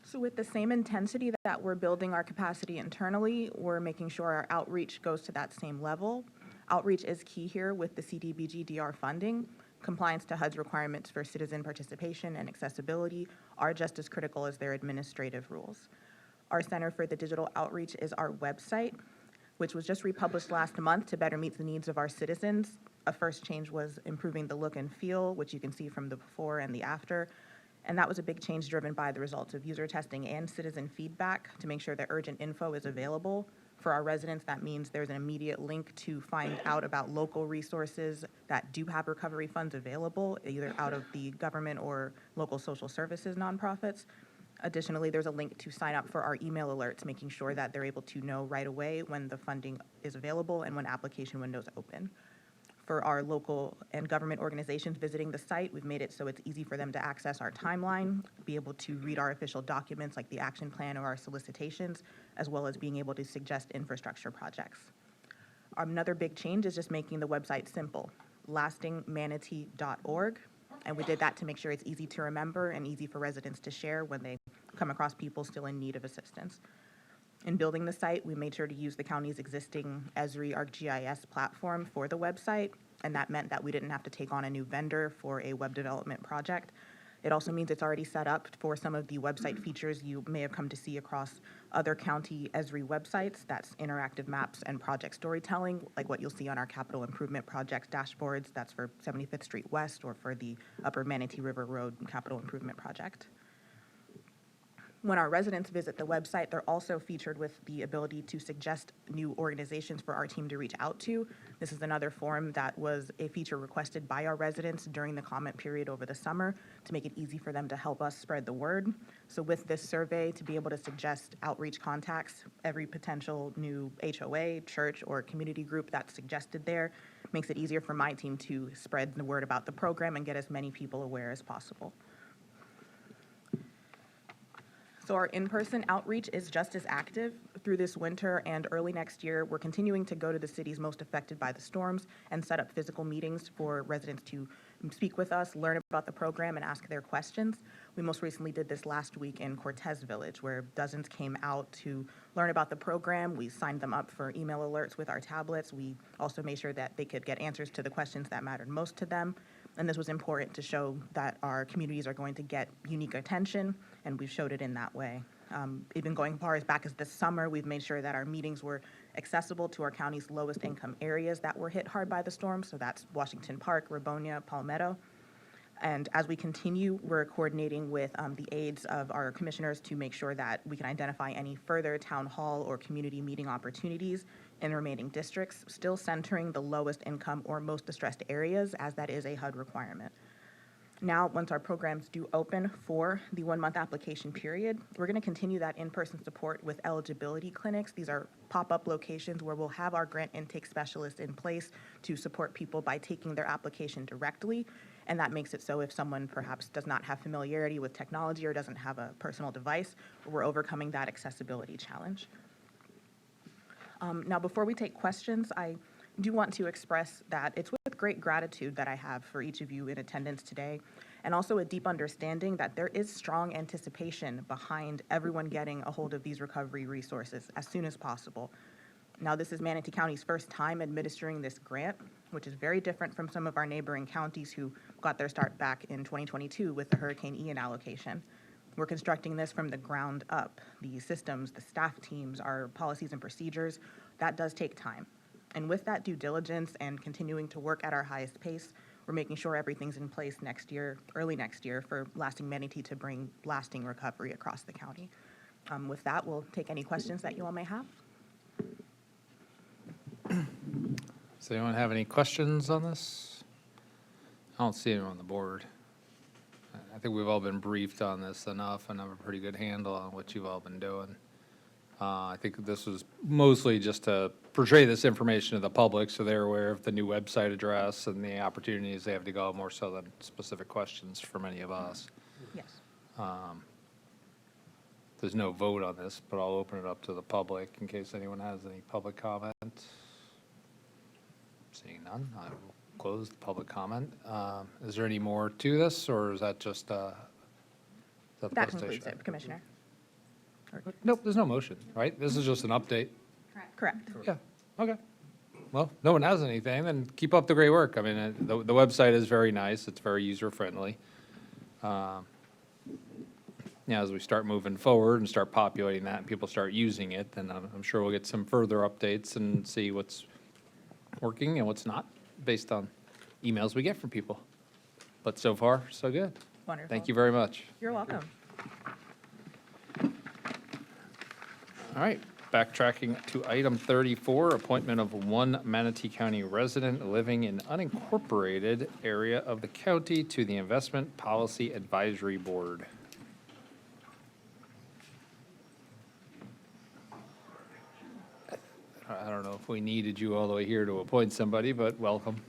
Speaker 14: So with the same intensity that we're building our capacity internally, we're making sure our outreach goes to that same level. Outreach is key here with the CDBG-DR funding. Compliance to HUD's requirements for citizen participation and accessibility are just as critical as their administrative rules. Our Center for the Digital Outreach is our website, which was just republished last month to better meet the needs of our citizens. A first change was improving the look and feel, which you can see from the before and the after. And that was a big change driven by the results of user testing and citizen feedback to make sure that urgent info is available. For our residents, that means there's an immediate link to find out about local resources that do have recovery funds available, either out of the government or local social services nonprofits. Additionally, there's a link to sign up for our email alerts, making sure that they're able to know right away when the funding is available and when application windows open. For our local and government organizations visiting the site, we've made it so it's easy for them to access our timeline, be able to read our official documents like the action plan or our solicitations, as well as being able to suggest infrastructure projects. Another big change is just making the website simple, lastingmanatee.org. And we did that to make sure it's easy to remember and easy for residents to share when they come across people still in need of assistance. In building the site, we made sure to use the county's existing Esri ArcGIS platform for the website, and that meant that we didn't have to take on a new vendor for a web development project. It also means it's already set up for some of the website features you may have come to see across other county Esri websites. That's interactive maps and project storytelling, like what you'll see on our capital improvement projects dashboards. That's for 75th Street West or for the Upper Manatee River Road capital improvement project. When our residents visit the website, they're also featured with the ability to suggest new organizations for our team to reach out to. This is another form that was a feature requested by our residents during the comment period over the summer to make it easy for them to help us spread the word. So with this survey, to be able to suggest outreach contacts, every potential new HOA, church, or community group that's suggested there makes it easier for my team to spread the word about the program and get as many people aware as possible. So our in-person outreach is just as active through this winter and early next year. We're continuing to go to the cities most affected by the storms and set up physical meetings for residents to speak with us, learn about the program, and ask their questions. We most recently did this last week in Cortez Village, where dozens came out to learn about the program. We signed them up for email alerts with our tablets. We also made sure that they could get answers to the questions that mattered most to them. And this was important to show that our communities are going to get unique attention, and we've showed it in that way. Even going far as back as this summer, we've made sure that our meetings were accessible to our county's lowest income areas that were hit hard by the storm. So that's Washington Park, Rabonia, Palmetto. And as we continue, we're coordinating with the aides of our commissioners to make sure that we can identify any further town hall or community meeting opportunities in remaining districts, still centering the lowest income or most distressed areas, as that is a HUD requirement. Now, once our programs do open for the 1-month application period, we're going to continue that in-person support with eligibility clinics. These are pop-up locations where we'll have our grant intake specialists in place to support people by taking their application directly. And that makes it so if someone perhaps does not have familiarity with technology or doesn't have a personal device, we're overcoming that accessibility challenge. Now, before we take questions, I do want to express that it's with great gratitude that I have for each of you in attendance today, and also a deep understanding that there is strong anticipation behind everyone getting a hold of these recovery resources as soon as possible. Now, this is Manatee County's first time administering this grant, which is very different from some of our neighboring counties who got their start back in 2022 with the Hurricane Ian allocation. We're constructing this from the ground up. The systems, the staff teams, our policies and procedures, that does take time. And with that due diligence and continuing to work at our highest pace, we're making sure everything's in place next year, early next year, for Lasting Manatee to bring lasting recovery across the county. With that, we'll take any questions that you all may have.
Speaker 2: Does anyone have any questions on this? I don't see anyone on the board. I think we've all been briefed on this enough and have a pretty good handle on what you've all been doing. I think this was mostly just to portray this information to the public so they're aware of the new website address and the opportunities they have to go, more so than specific questions from any of us.
Speaker 14: Yes.
Speaker 2: There's no vote on this, but I'll open it up to the public in case anyone has any public comment. Seeing none, I will close the public comment. Is there any more to this, or is that just the
Speaker 14: That concludes it, Commissioner.
Speaker 2: Nope, there's no motion, right? This is just an update.
Speaker 14: Correct.
Speaker 2: Yeah, okay. Well, no one has anything, then keep up the great work. I mean, the website is very nice. It's very user-friendly. Yeah, as we start moving forward and start populating that and people start using it, then I'm sure we'll get some further updates and see what's working and what's not based on emails we get from people. But so far, so good.
Speaker 14: Wonderful.
Speaker 2: Thank you very much.
Speaker 14: You're welcome.
Speaker 2: All right, backtracking to item 34, appointment of one Manatee County resident living in unincorporated area of the county to the Investment Policy Advisory Board. I don't know if we needed you all the way here to appoint somebody, but welcome.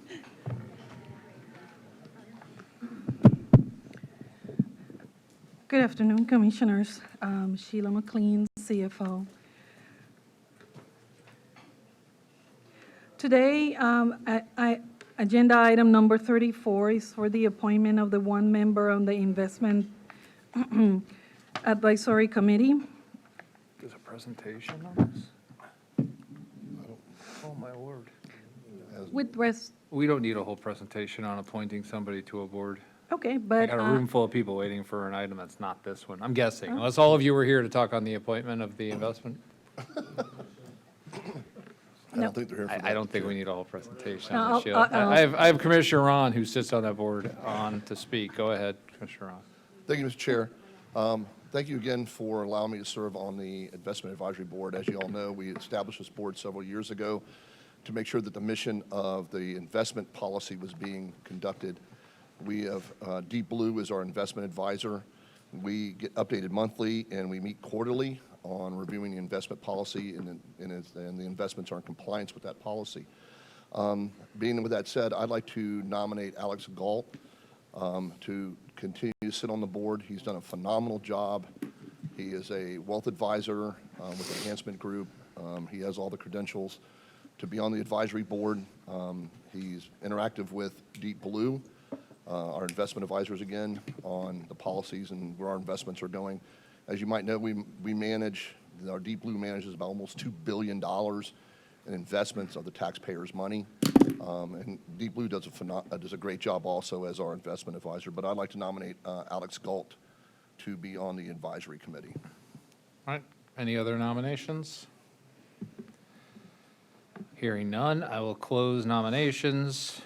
Speaker 12: afternoon, Commissioners. Sheila McLean, CFO. Today, agenda item number 34 is for the appointment of the one member on the Investment Advisory Committee.
Speaker 2: There's a presentation on this? Oh, my word.
Speaker 12: With rest,
Speaker 2: We don't need a whole presentation on appointing somebody to a board.
Speaker 12: okay,
Speaker 2: I
Speaker 12: but
Speaker 2: got a room full of people waiting for an item that's not this one. I'm guessing, unless all of you were here to talk on the appointment of the investment.
Speaker 23: I don't think they're here for that.
Speaker 2: I don't think we need a whole presentation
Speaker 12: No,
Speaker 2: on this, Sheila. I have Commissioner Ron, who sits on that board, on to speak. Go ahead, Commissioner Ron.
Speaker 23: Thank you, Mr. Chair. Thank you again for allowing me to serve on the Investment Advisory Board. As you all know, we established this board several years ago to make sure that the mission of the investment policy was being conducted. We have Deep Blue as our investment advisor. We get updated monthly, and we meet quarterly on reviewing the investment policy, and the investments are in compliance with that policy. Being with that said, I'd like to nominate Alex Galt to continue to sit on the board. He's done a phenomenal job. He is a wealth advisor with Enhancement Group. He has all the credentials to be on the advisory board. He's interactive with Deep Blue, our investment advisors again, on the policies and where our investments are going. As you might know, we manage, our Deep Blue manages about almost $2 billion in investments of the taxpayers' money. And Deep Blue does a great job also as our investment advisor. But I'd like to nominate Alex Galt to be on the advisory committee.
Speaker 2: All right, any other nominations? Hearing none, I will close nominations.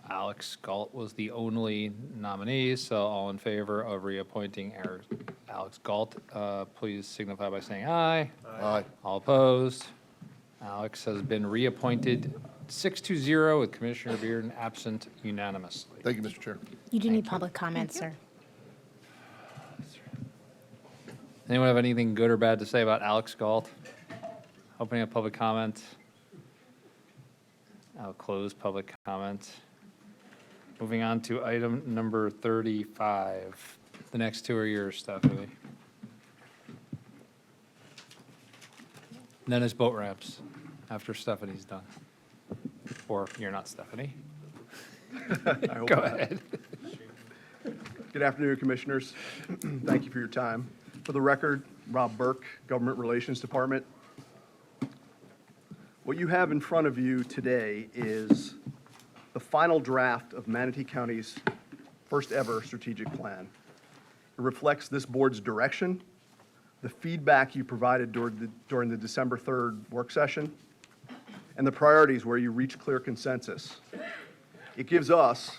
Speaker 2: Alex Galt was the only nominee, so all in favor of reappointing Alex Galt, please signify by saying aye.
Speaker 23: Aye.
Speaker 2: All opposed? Alex has been reappointed 6-0 with Commissioner Bearden absent unanimously.
Speaker 23: Thank you, Mr. Chair.
Speaker 15: You do need public comment, sir.
Speaker 2: Anyone have anything good or bad to say about Alex Galt? Opening up public comment. I'll close public comment. Moving on to item number 35. The next two are yours, Stephanie. And then it's boat ramps after Stephanie's done. Or you're not Stephanie. Go ahead.
Speaker 16: Good afternoon, Commissioners. Thank you for your time. For the record, Rob Burke, Government Relations Department. What you have in front of you today is the final draft of Manatee County's first ever strategic plan. It reflects this board's direction, the feedback you provided during the December 3rd work session, and the priorities where you reach clear consensus. It gives us,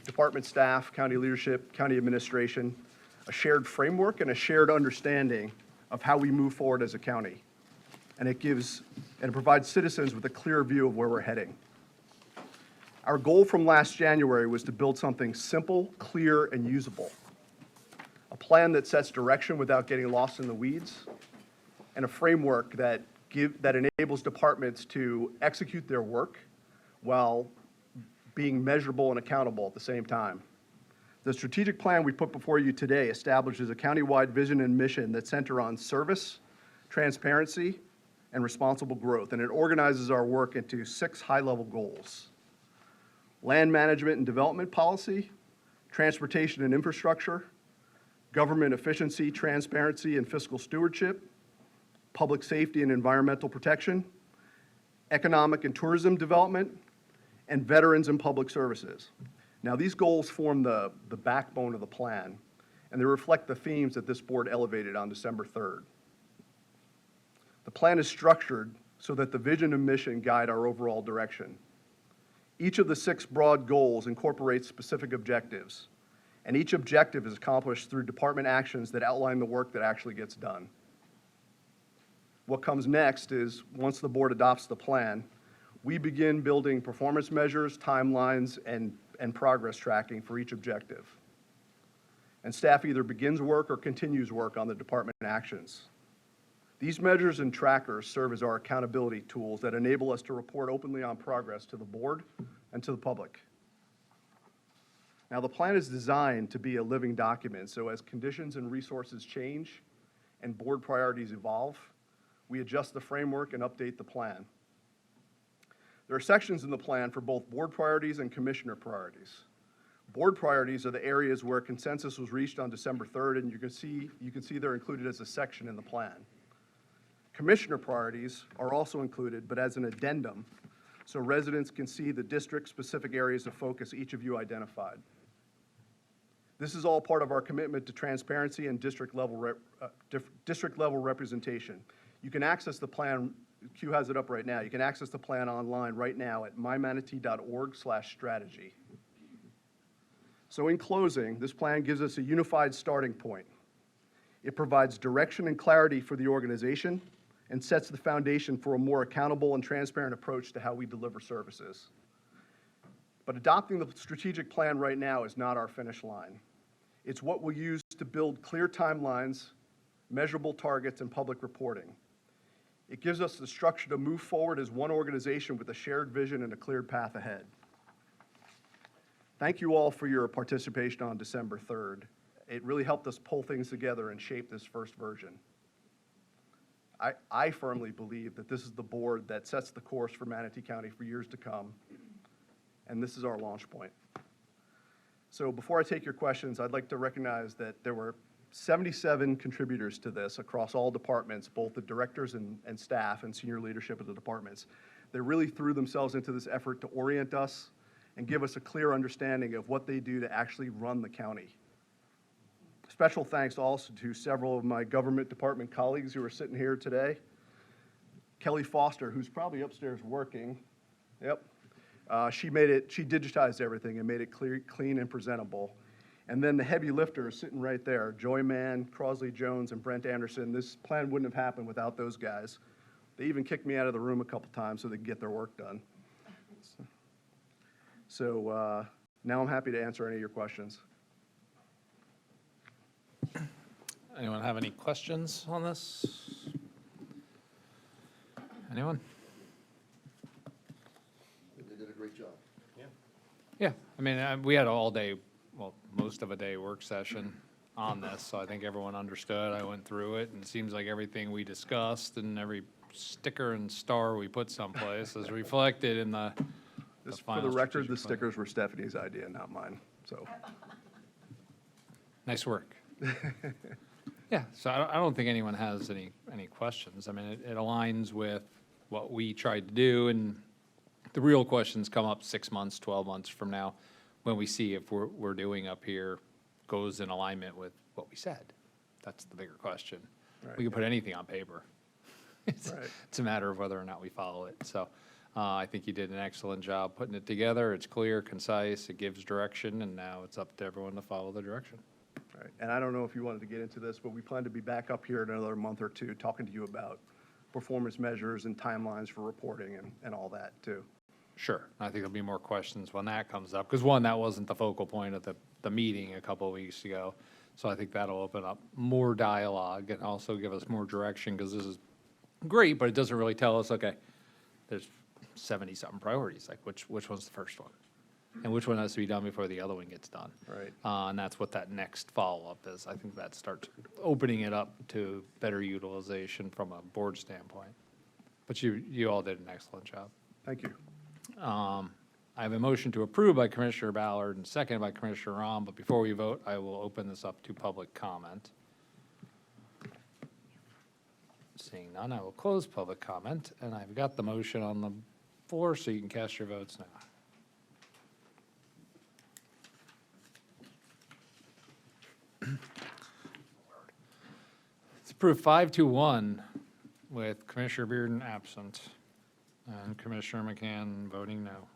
Speaker 16: department staff, county leadership, county administration, a shared framework and a shared understanding of how we move forward as a county. And it provides citizens with a clear view of where we're heading. Our goal from last January was to build something simple, clear, and usable. A plan that sets direction without getting lost in the weeds, and a framework that enables departments to execute their work while being measurable and accountable at the same time. The strategic plan we put before you today establishes a countywide vision and mission that center on service, transparency, and responsible growth, and it organizes our work into 6 high-level goals: land management and development policy, transportation and infrastructure, government efficiency, transparency, and fiscal stewardship, public safety and environmental protection, economic and tourism development, and veterans and public services. Now, these goals form the backbone of the plan, and they reflect the themes that this board elevated on December 3rd. The plan is structured so that the vision and mission guide our overall direction. Each of the 6 broad goals incorporates specific objectives, and each objective is accomplished through department actions that outline the work that actually gets done. What comes next is, once the board adopts the plan, we begin building performance measures, timelines, and progress tracking for each objective. And staff either begins work or continues work on the department actions. These measures and trackers serve as our accountability tools that enable us to report openly on progress to the board and to the public. Now, the plan is designed to be a living document, so as conditions and resources change and board priorities evolve, we adjust the framework and update the plan. There are sections in the plan for both board priorities and commissioner priorities. Board priorities are the areas where consensus was reached on December 3rd, and you can see they're included as a section in the plan. Commissioner priorities are also included, but as an addendum, so residents can see the district-specific areas of focus each of you identified. This is all part of our commitment to transparency and district-level representation. You can access the plan, Q has it up right now, you can access the plan online right now at mymanatee.org/strategy. So in closing, this plan gives us a unified starting point. It provides direction and clarity for the organization and sets the foundation for a more accountable and transparent approach to how we deliver services. But adopting the strategic plan right now is not our finish line. It's what we'll use to build clear timelines, measurable targets, and public reporting. It gives us the structure to move forward as one organization with a shared vision and a clear path ahead. Thank you all for your participation on December 3rd. It really helped us pull things together and shape this first version. I firmly believe that this is the board that sets the course for Manatee County for years to come, and this is our launch point. So before I take your questions, I'd like to recognize that there were 77 contributors to this across all departments, both the directors and staff and senior leadership of the departments. They really threw themselves into this effort to orient us and give us a clear understanding of what they do to actually run the county. Special thanks also to several of my government department colleagues who are sitting here today. Kelly Foster, who's probably upstairs working. Yep. She digitized everything and made it clear, clean and presentable. And then the heavy lifters sitting right there, Joy Mann, Crosley Jones, and Brent Anderson. This plan wouldn't have happened without those guys. They even kicked me out of the room a couple times so they could get their work done. So now I'm happy to answer any of your questions.
Speaker 2: Anyone have any questions on this? Anyone?
Speaker 23: They did a great job.
Speaker 2: Yeah, I mean, we had all day, well, most of a day work session on this, so I think everyone understood. I went through it, and it seems like everything we discussed and every sticker and star we put someplace is reflected in the
Speaker 16: For the record, the stickers were Stephanie's idea, not mine, so.
Speaker 2: Nice work. Yeah, so I don't think anyone has any questions. I mean, it aligns with what we tried to do, and the real questions come up 6 months, 12 months from now, when we see if we're doing up here goes in alignment with what we said. That's the bigger question.
Speaker 16: Right.
Speaker 2: We can put anything on paper. It's a matter of whether or not we follow it. So I think you did an excellent job putting it together. It's clear, concise, it gives direction, and now it's up to everyone to follow the direction.
Speaker 16: Right. And I don't know if you wanted to get into this, but we plan to be back up here in another month or two talking to you about performance measures and timelines for reporting and all that too.
Speaker 2: Sure. I think there'll be more questions when that comes up, because one, that wasn't the focal point of the meeting a couple of weeks ago. So I think that'll open up more dialogue and also give us more direction, because this is great, but it doesn't really tell us, okay, there's 70-something priorities, like which one's the first one? And which one has to be done before the other one gets done?
Speaker 16: Right.
Speaker 2: And that's what that next follow-up is. I think that starts opening it up to better utilization from a board standpoint. But you all did an excellent job.
Speaker 16: Thank you.
Speaker 2: I have a motion to approve by Commissioner Ballard and seconded by Commissioner Rom, but before we vote, I will open this up to public comment. Seeing none, I will close public comment, and I've got the motion on the floor, so you can cast your votes now. It's approved 5-1 with Commissioner Bearden absent and Commissioner McCann voting no.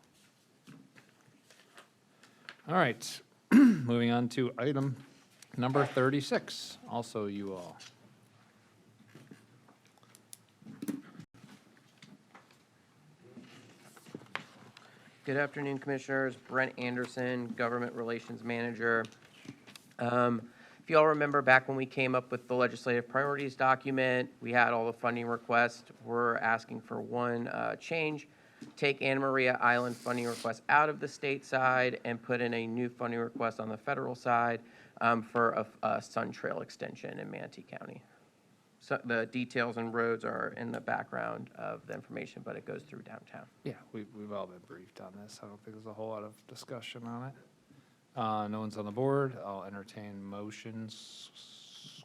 Speaker 2: All right, moving on to item number 36, also you all.
Speaker 4: Good afternoon, Commissioners. Brent Anderson, Government Relations Manager. If you all remember back when we came up with the legislative priorities document, we had all the funding requests. We're asking for one change take Anna Maria Island funding request out of the state side and put in a new funding request on the federal side for a Sun Trail extension in Manatee County. So the details and roads are in the background of the information, but it goes through downtown.
Speaker 2: Yeah, we've all been briefed on this. I don't think there's a whole lot of discussion on it. No one's on the board. I'll entertain motions.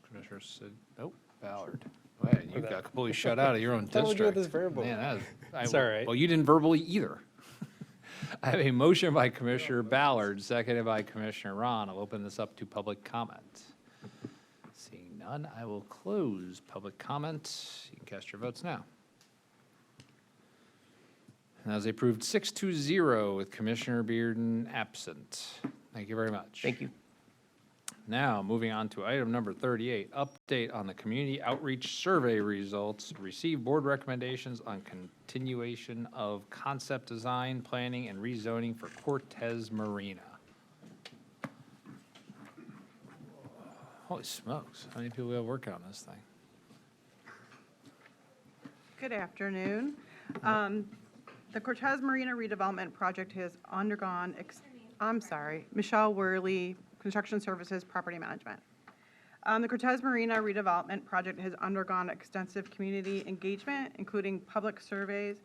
Speaker 2: Commissioner Sid, nope, Ballard. Man, you got completely shut out of your own
Speaker 11: Thought we
Speaker 2: district.
Speaker 11: did this verbally.
Speaker 2: Man,
Speaker 11: It's all right.
Speaker 2: Well, you didn't verbally either. I have a motion by Commissioner Ballard, seconded by Commissioner Ron. I'll open this up to public comment. Seeing none, I will close public comment. You can cast your votes now. And that was approved 6-0 with Commissioner Bearden absent. Thank you very much.
Speaker 4: Thank you.
Speaker 2: Now, moving on to item number 38, update on the community outreach survey results. Receive board recommendations on continuation of concept design, planning, and rezoning for Cortez Marina. Holy smokes, how many people we have working on this thing?
Speaker 17: Good afternoon. The Cortez Marina redevelopment project has undergone, Michelle Worley, Construction Services, Property Management. The Cortez Marina redevelopment project has undergone extensive community engagement, including public surveys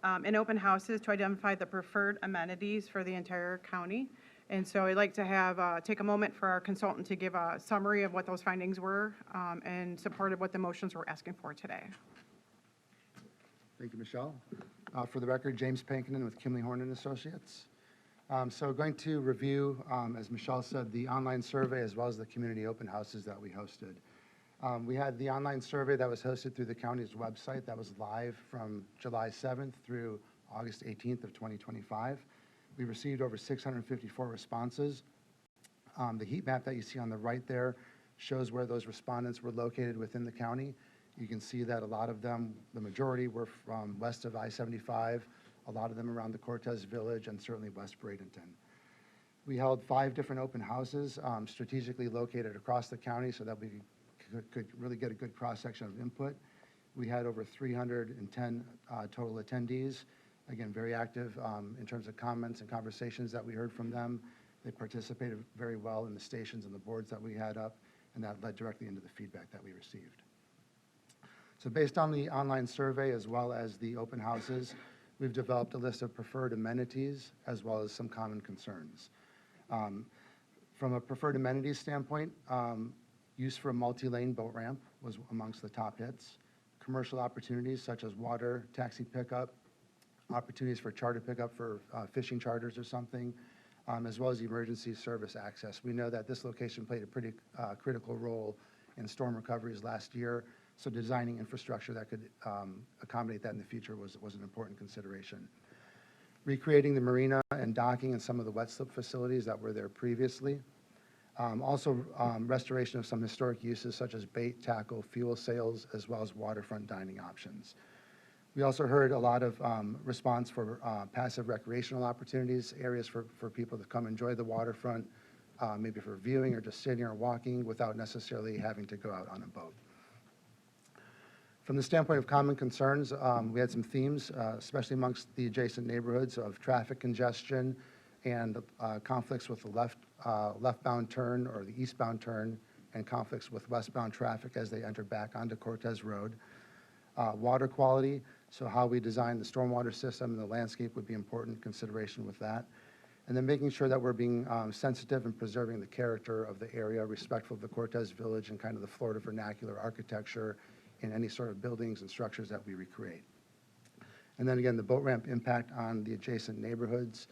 Speaker 17: and open houses to identify the preferred amenities for the entire county. And so I'd like to have, take a moment for our consultant to give a summary of what those findings were and support of what the motions we're asking for today.
Speaker 21: Thank you, Michelle. For the record, James Pankinen with Kimley Horn and Associates. So going to review, as Michelle said, the online survey as well as the community open houses that we hosted. We had the online survey that was hosted through the county's website that was live from July 7th through August 18th of 2025. We received over 654 responses. The heat map that you see on the right there shows where those respondents were located within the county. You can see that a lot of them, the majority, were from west of I-75, a lot of them around the Cortez Village, and certainly West Bradenton. We held 5 different open houses strategically located across the county so that we could really get a good cross-section of input. We had over 310 total attendees. Again, very active in terms of comments and conversations that we heard from them. They participated very well in the stations and the boards that we had up, and that led directly into the feedback that we received. So based on the online survey as well as the open houses, we've developed a list of preferred amenities as well as some common concerns. From a preferred amenities standpoint, use for a multi-lane boat ramp was amongst the top hits. Commercial opportunities such as water, taxi pickup, opportunities for charter pickup for fishing charters or something, as well as emergency service access. We know that this location played a pretty critical role in storm recoveries last year, so designing infrastructure that could accommodate that in the future was an important consideration. Recreating the marina and docking and some of the wet slip facilities that were there previously. Also, restoration of some historic uses such as bait, tackle, fuel sales, as well as waterfront dining options. We also heard a lot of response for passive recreational opportunities, areas for people to come enjoy the waterfront, maybe for viewing or just sitting or walking without necessarily having to go out on a boat. From the standpoint of common concerns, we had some themes, especially amongst the adjacent neighborhoods of traffic congestion and conflicts with the leftbound turn or the eastbound turn and conflicts with westbound traffic as they enter back onto Cortez Road. Water quality, so how we design the stormwater system and the landscape would be important consideration with that. And then making sure that we're being sensitive and preserving the character of the area, respectful of the Cortez Village and kind of the Florida vernacular architecture in any sort of buildings and structures that we recreate. And then again, the boat ramp impact on the adjacent neighborhoods.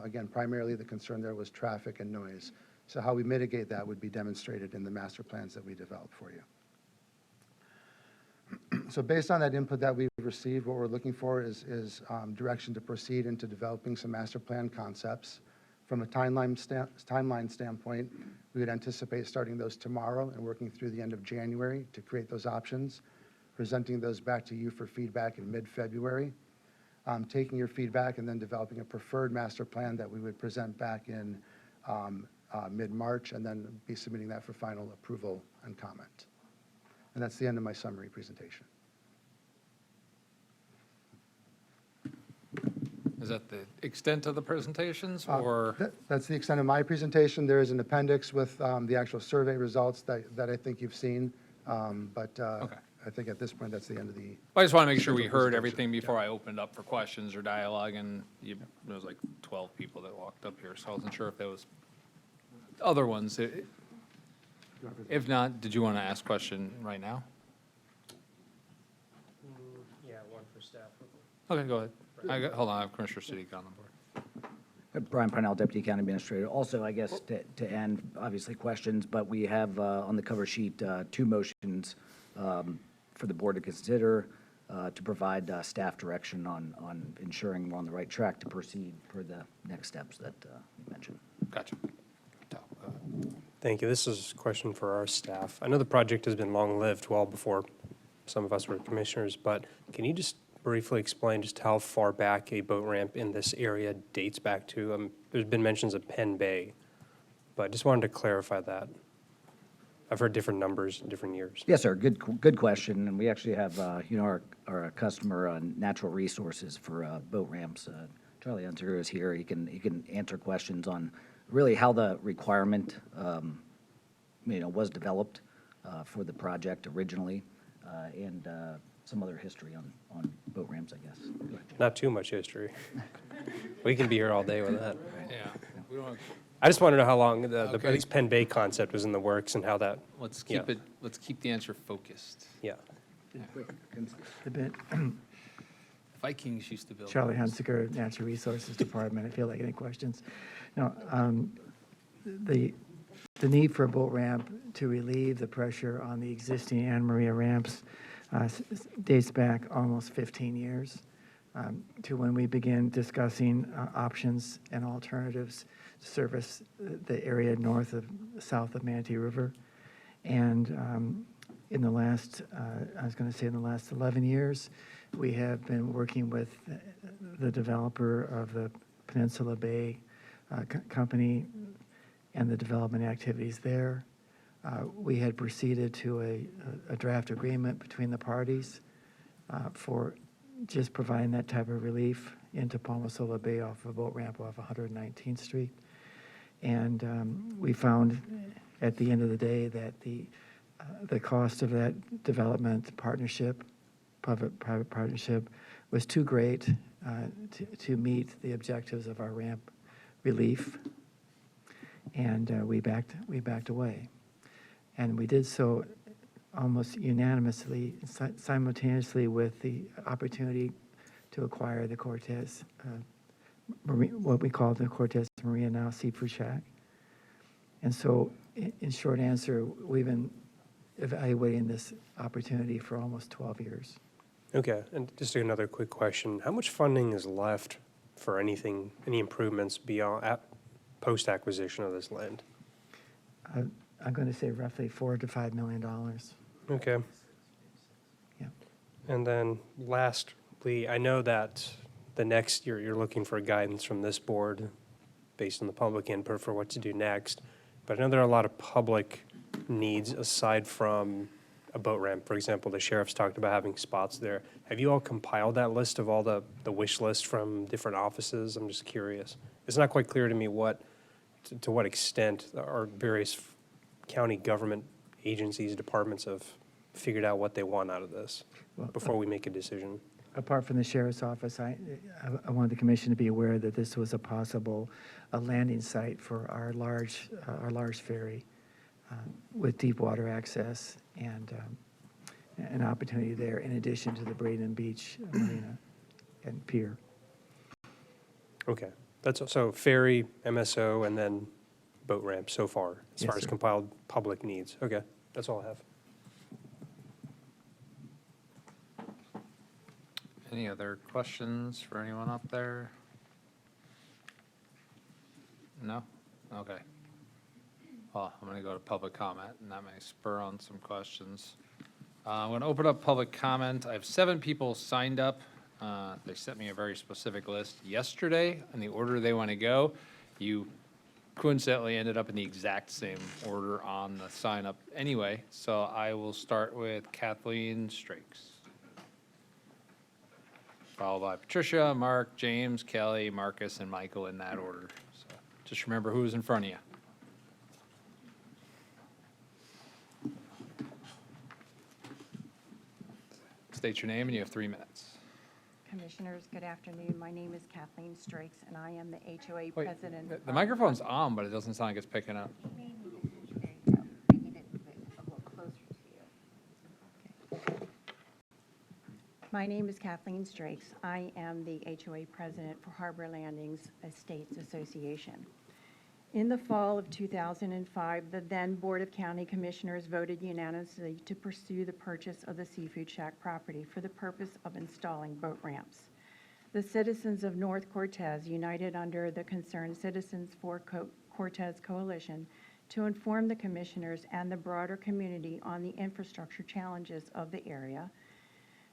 Speaker 21: Again, primarily the concern there was traffic and noise. So how we mitigate that would be demonstrated in the master plans that we developed for you. So based on that input that we've received, what we're looking for is direction to proceed into developing some master plan concepts. From a timeline standpoint, we would anticipate starting those tomorrow and working through the end of January to create those options, presenting those back to you for feedback in mid-February, taking your feedback and then developing a preferred master plan that we would present back in mid-March and then be submitting that for final approval and comment. And that's the end of my summary presentation.
Speaker 2: Is that the extent of the presentations, or?
Speaker 21: That's the extent of my presentation. There is an appendix with the actual survey results that I think you've seen. But I think at this point, that's the end of the.
Speaker 2: I just want to make sure we
Speaker 21: scheduled
Speaker 2: heard
Speaker 21: presentation.
Speaker 2: everything before I opened up for questions or dialogue, and there was like 12 people that walked up here, so I wasn't sure if there was other ones. If not, did you want to ask a question right now?
Speaker 11: Yeah, one for staff.
Speaker 2: Okay, go ahead. Hold on, I have Commissioner Siddiq on the board.
Speaker 11: Brian Parnell, Deputy County Administrator. Also, I guess, to end, obviously, questions, but we have on the cover sheet 2 motions for the board to consider to provide staff direction on ensuring we're on the right track to proceed for the next steps that you mentioned.
Speaker 2: Gotcha.
Speaker 13: Thank you. This is a question for our staff. I know the project has been long-lived, well before some of us were commissioners, but can you just briefly explain just how far back a boat ramp in this area dates back to? There's been mentions of Penn Bay, but I just wanted to clarify that. I've heard different numbers in different years.
Speaker 11: Yes, sir. Good question. And we actually have, our customer on natural resources for boat ramps. Charlie Unser is here. He can answer questions on really how the requirement, was developed for the project originally, and some other history on boat ramps, I guess.
Speaker 13: Not too much history. We can be here all day with that.
Speaker 2: Yeah. We don't.
Speaker 13: I just want to know how long the
Speaker 2: Okay.
Speaker 13: at least Penn Bay concept was in the works and how that.
Speaker 2: Let's keep let's keep the answer focused.
Speaker 13: Yeah.
Speaker 2: Vikings used to build.
Speaker 22: Charlie Hunsaker, Natural Resources Department. I feel like any questions? No, the need for a boat ramp to relieve the pressure on the existing Anna Maria ramps dates back almost 15 years to when we began discussing options and alternatives to service the area south of Manatee River. And in the last, in the last 11 years, we have been working with the developer of the Peninsula Bay company and the development activities there. We had proceeded to a draft agreement between the parties for just providing that type of relief into Palmasola Bay off a boat ramp off 119th Street. And we found at the end of the day that the cost of that development partnership, public-private partnership, was too great to meet the objectives of our ramp relief, and we backed away. And we did so almost unanimously, simultaneously with the opportunity to acquire the Cortez, what we call the Cortez Marina, now Seafood Shack. And so, in short answer, we've been evaluating this opportunity for almost 12 years.
Speaker 13: Okay, and just another quick question. How much funding is left for any improvements beyond, post-acquisition of this land?
Speaker 22: I'm going to say roughly $4 to $5 million.
Speaker 13: Okay.
Speaker 22: Yeah.
Speaker 13: And then lastly, I know that the next year you're looking for guidance from this board based on the public input for what to do next. But I know there are a lot of public needs aside from a boat ramp. For example, the sheriff's talked about having spots there. Have you all compiled that list of all the wish list from different offices? I'm just curious. It's not quite clear to me to what extent our various county government agencies, departments have figured out what they want out of this before we make a decision.
Speaker 22: Apart from the sheriff's office, I wanted the commission to be aware that this was a possible landing site for our large ferry with deep water access and an opportunity there in addition to the Braden Beach Marina and Pier.
Speaker 13: Okay, so ferry, MSO, and then boat ramp so far, as
Speaker 22: Yes,
Speaker 13: far as
Speaker 22: sir.
Speaker 13: compiled public needs. Okay, that's all I have.
Speaker 2: Any other questions for anyone up there? No? Okay. Well, I'm going to go to public comment, and that may spur on some questions. I'm going to open up public comment. I have 7 people signed up. They sent me a very specific list yesterday in the order they want to go. You coincidentally ended up in the exact same order on the sign up anyway, so I will start with Kathleen Strakes. followed by Patricia, Mark, James, Kelly, Marcus, and Michael in that order. So just remember who's in front of you. State your name and you have 3 minutes.
Speaker 1: Commissioners, good afternoon. My name is Kathleen Strakes, and I am the HOA
Speaker 2: Wait,
Speaker 1: president.
Speaker 2: the microphone's on, but it doesn't sound like it's picking up.
Speaker 1: My name is Kathleen Strakes. I am the HOA president for Harbor Landings Estates Association. In the fall of 2005, the then Board of County Commissioners voted unanimously to pursue the purchase of the Seafood Shack property for the purpose of installing boat ramps. The citizens of North Cortez united under the Concerned Citizens for Cortez Coalition to inform the commissioners and the broader community on the infrastructure challenges of the area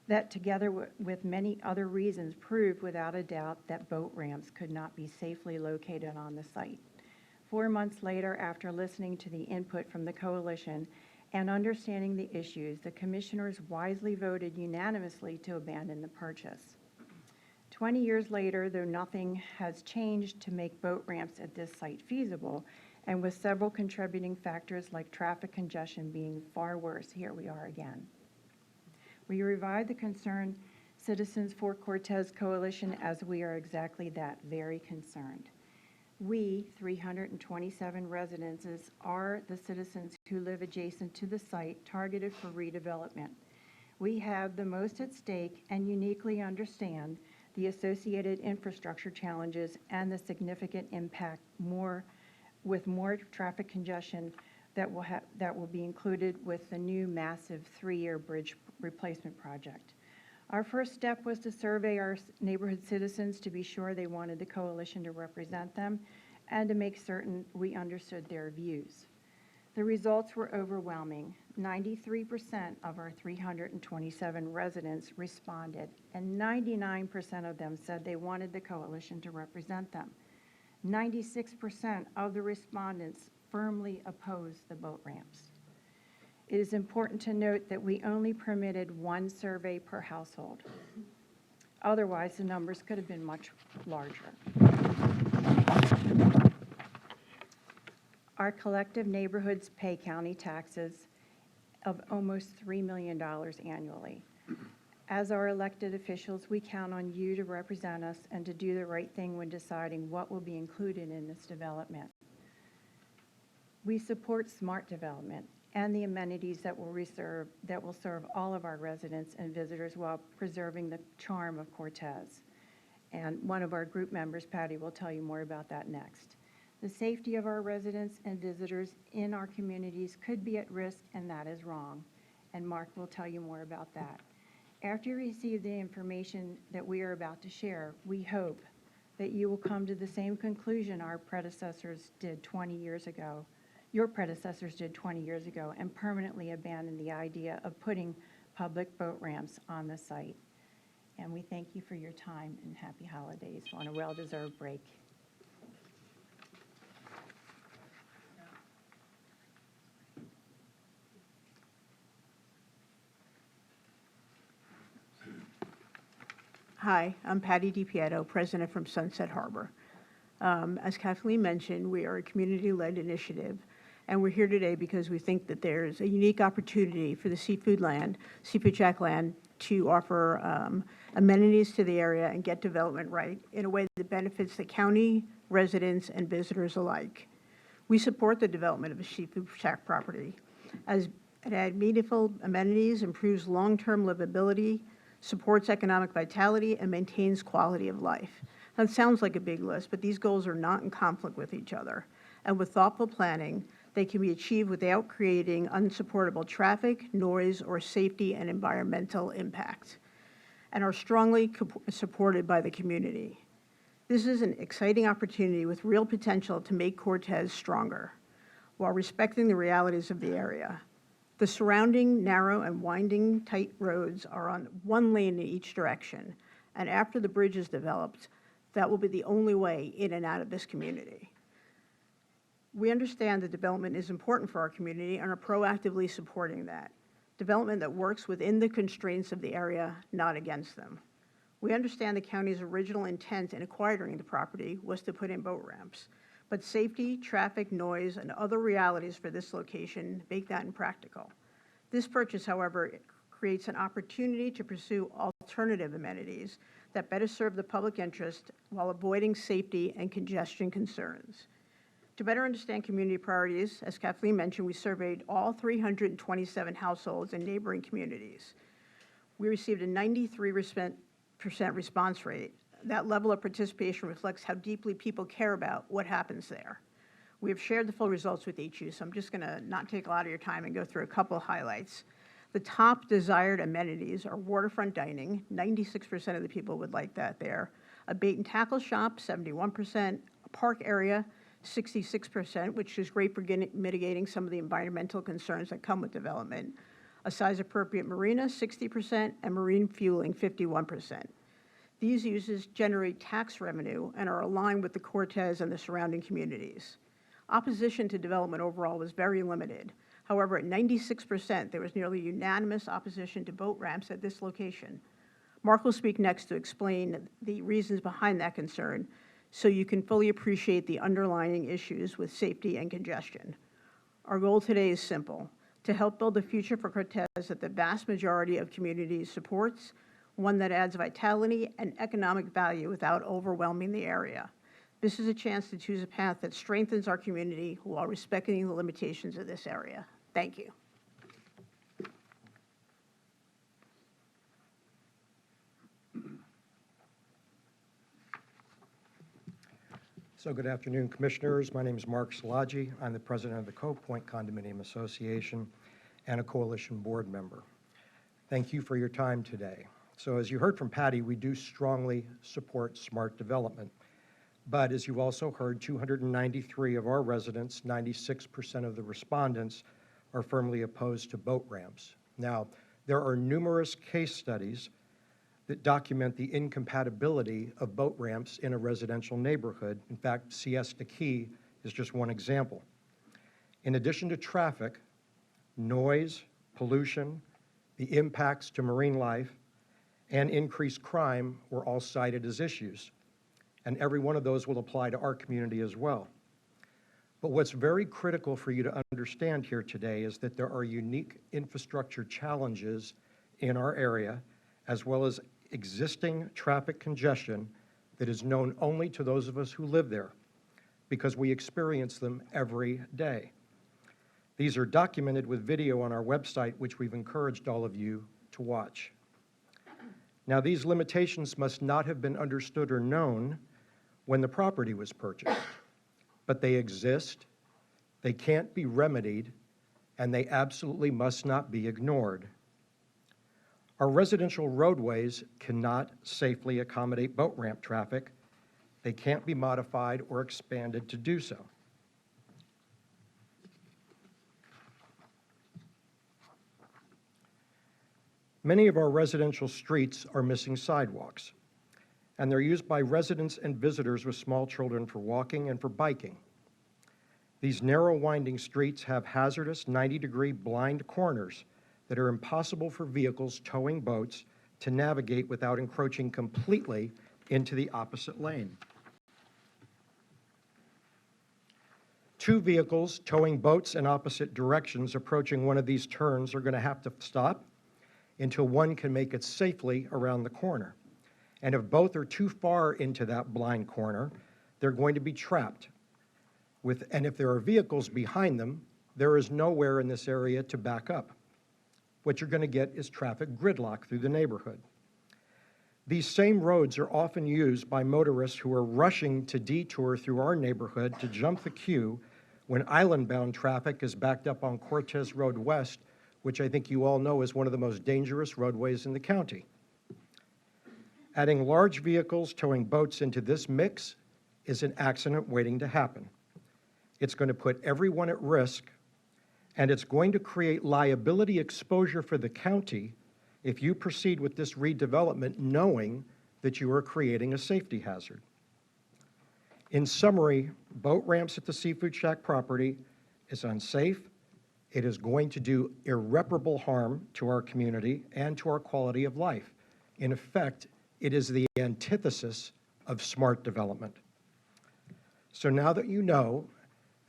Speaker 1: that, together with many other reasons, proved without a doubt that boat ramps could not be safely located on the site. 4 months later, after listening to the input from the coalition and understanding the issues, the commissioners wisely voted unanimously to abandon the purchase. 20 years later, though nothing has changed to make boat ramps at this site feasible, and with several contributing factors like traffic congestion being far worse, here we are again. We revived the Concerned Citizens for Cortez Coalition as we are exactly that, very concerned. We, 327 residences, are the citizens who live adjacent to the site targeted for redevelopment. We have the most at stake and uniquely understand the associated infrastructure challenges and the significant impact with more traffic congestion that will be included with the new massive 3-year bridge replacement project. Our first step was to survey our neighborhood citizens to be sure they wanted the coalition to represent them and to make certain we understood their views. The results were overwhelming. 93% of our 327 residents responded, and 99% of them said they wanted the coalition to represent them. 96% of the respondents firmly opposed the boat ramps. It is important to note that we only permitted 1 survey per household. Otherwise, the numbers could have been much larger. Our collective neighborhoods pay county taxes of almost $3 million annually. As our elected officials, we count on you to represent us and to do the right thing when deciding what will be included in this development. We support smart development and the amenities that will serve all of our residents and visitors while preserving the charm of Cortez. And one of our group members, Patty, will tell you more about that next. The safety of our residents and visitors in our communities could be at risk, and that is wrong. And Mark will tell you more about that. After you receive the information that we are about to share, we hope that you will come to the same conclusion our predecessors did 20 years ago. Your predecessors did 20 years ago, and permanently abandoned the idea of putting public boat ramps on the site. And we thank you for your time and happy holidays on a well-deserved break.
Speaker 5: Hi, I'm Patty DiPieto, president from Sunset Harbor. As Kathleen mentioned, we are a community-led initiative, and we're here today because we think that there's a unique opportunity for the Seafood Shack land to offer amenities to the area and get development right in a way that benefits the county, residents, and visitors alike. We support the development of a Seafood Shack property as it adds meaningful amenities, improves long-term livability, supports economic vitality, and maintains quality of life. That sounds like a big list, but these goals are not in conflict with each other. And with thoughtful planning, they can be achieved without creating unsupportable traffic, noise, or safety and environmental impact, and are strongly supported by the community. This is an exciting opportunity with real potential to make Cortez stronger, while respecting the realities of the area. The surrounding narrow and winding tight roads are on 1 lane in each direction, and after the bridge is developed, that will be the only way in and out of this community. We understand that development is important for our community and are proactively supporting that. Development that works within the constraints of the area, not against them. We understand the county's original intent in acquiring the property was to put in boat ramps, but safety, traffic, noise, and other realities for this location make that impractical. This purchase, however, creates an opportunity to pursue alternative amenities that better serve the public interest while avoiding safety and congestion concerns. To better understand community priorities, as Kathleen mentioned, we surveyed all 327 households in neighboring communities. We received a 93% response rate. That level of participation reflects how deeply people care about what happens there. We have shared the full results with each of you, so I'm just going to not take a lot of your time and go through a couple of highlights. The top desired amenities are waterfront dining. 96% of the people would like that there. A bait and tackle shop, 71%. A park area, 66%, which is great for mitigating some of the environmental concerns that come with development. A size-appropriate marina, 60%, and marine fueling, 51%. These uses generate tax revenue and are aligned with the Cortez and the surrounding communities. Opposition to development overall was very limited. However, at 96%, there was nearly unanimous opposition to boat ramps at this location. Mark will speak next to explain the reasons behind that concern, so you can fully appreciate the underlying issues with safety and congestion. Our goal today is simple: to help build a future for Cortez that the vast majority of communities supports, one that adds vitality and economic value without overwhelming the area. This is a chance to choose a path that strengthens our community while respecting the limitations of this area. Thank you.
Speaker 8: So good afternoon, Commissioners. My name is Mark Szilagyi. I'm the president of the Cove Point Condominium Association and a coalition board member. Thank you for your time today. So as you heard from Patty, we do strongly support smart development. But as you also heard, 293 of our residents, 96% of the respondents, are firmly opposed to boat ramps. Now, there are numerous case studies that document the incompatibility of boat ramps in a residential neighborhood. In fact, Siesta Key is just one example. In addition to traffic, noise, pollution, the impacts to marine life, and increased crime were all cited as issues. And every one of those will apply to our community as well. But what's very critical for you to understand here today is that there are unique infrastructure challenges in our area, as well as existing traffic congestion that is known only to those of us who live there, because we experience them every day. These are documented with video on our website, which we've encouraged all of you to watch. Now, these limitations must not have been understood or known when the property was purchased, but they exist, they can't be remedied, and they absolutely must not be ignored. Our residential roadways cannot safely accommodate boat ramp traffic. They can't be modified or expanded to do so. Many of our residential streets are missing sidewalks, and they're used by residents and visitors with small children for walking and for biking. These narrow, winding streets have hazardous 90-degree blind corners that are impossible for vehicles towing boats to navigate without encroaching completely into the opposite lane. Two vehicles towing boats in opposite directions approaching one of these turns are going to have to stop until one can make it safely around the corner. And if both are too far into that blind corner, they're going to be trapped. And if there are vehicles behind them, there is nowhere in this area to back up. What you're going to get is traffic gridlock through the neighborhood. These same roads are often used by motorists who are rushing to detour through our neighborhood to jump the queue when island-bound traffic is backed up on Cortez Road West, which I think you all know is one of the most dangerous roadways in the county. Adding large vehicles towing boats into this mix is an accident waiting to happen. It's going to put everyone at risk, and it's going to create liability exposure for the county if you proceed with this redevelopment knowing that you are creating a safety hazard. In summary, boat ramps at the Seafood Shack property is unsafe. It is going to do irreparable harm to our community and to our quality of life. In effect, It is the antithesis of smart development. So now that you know,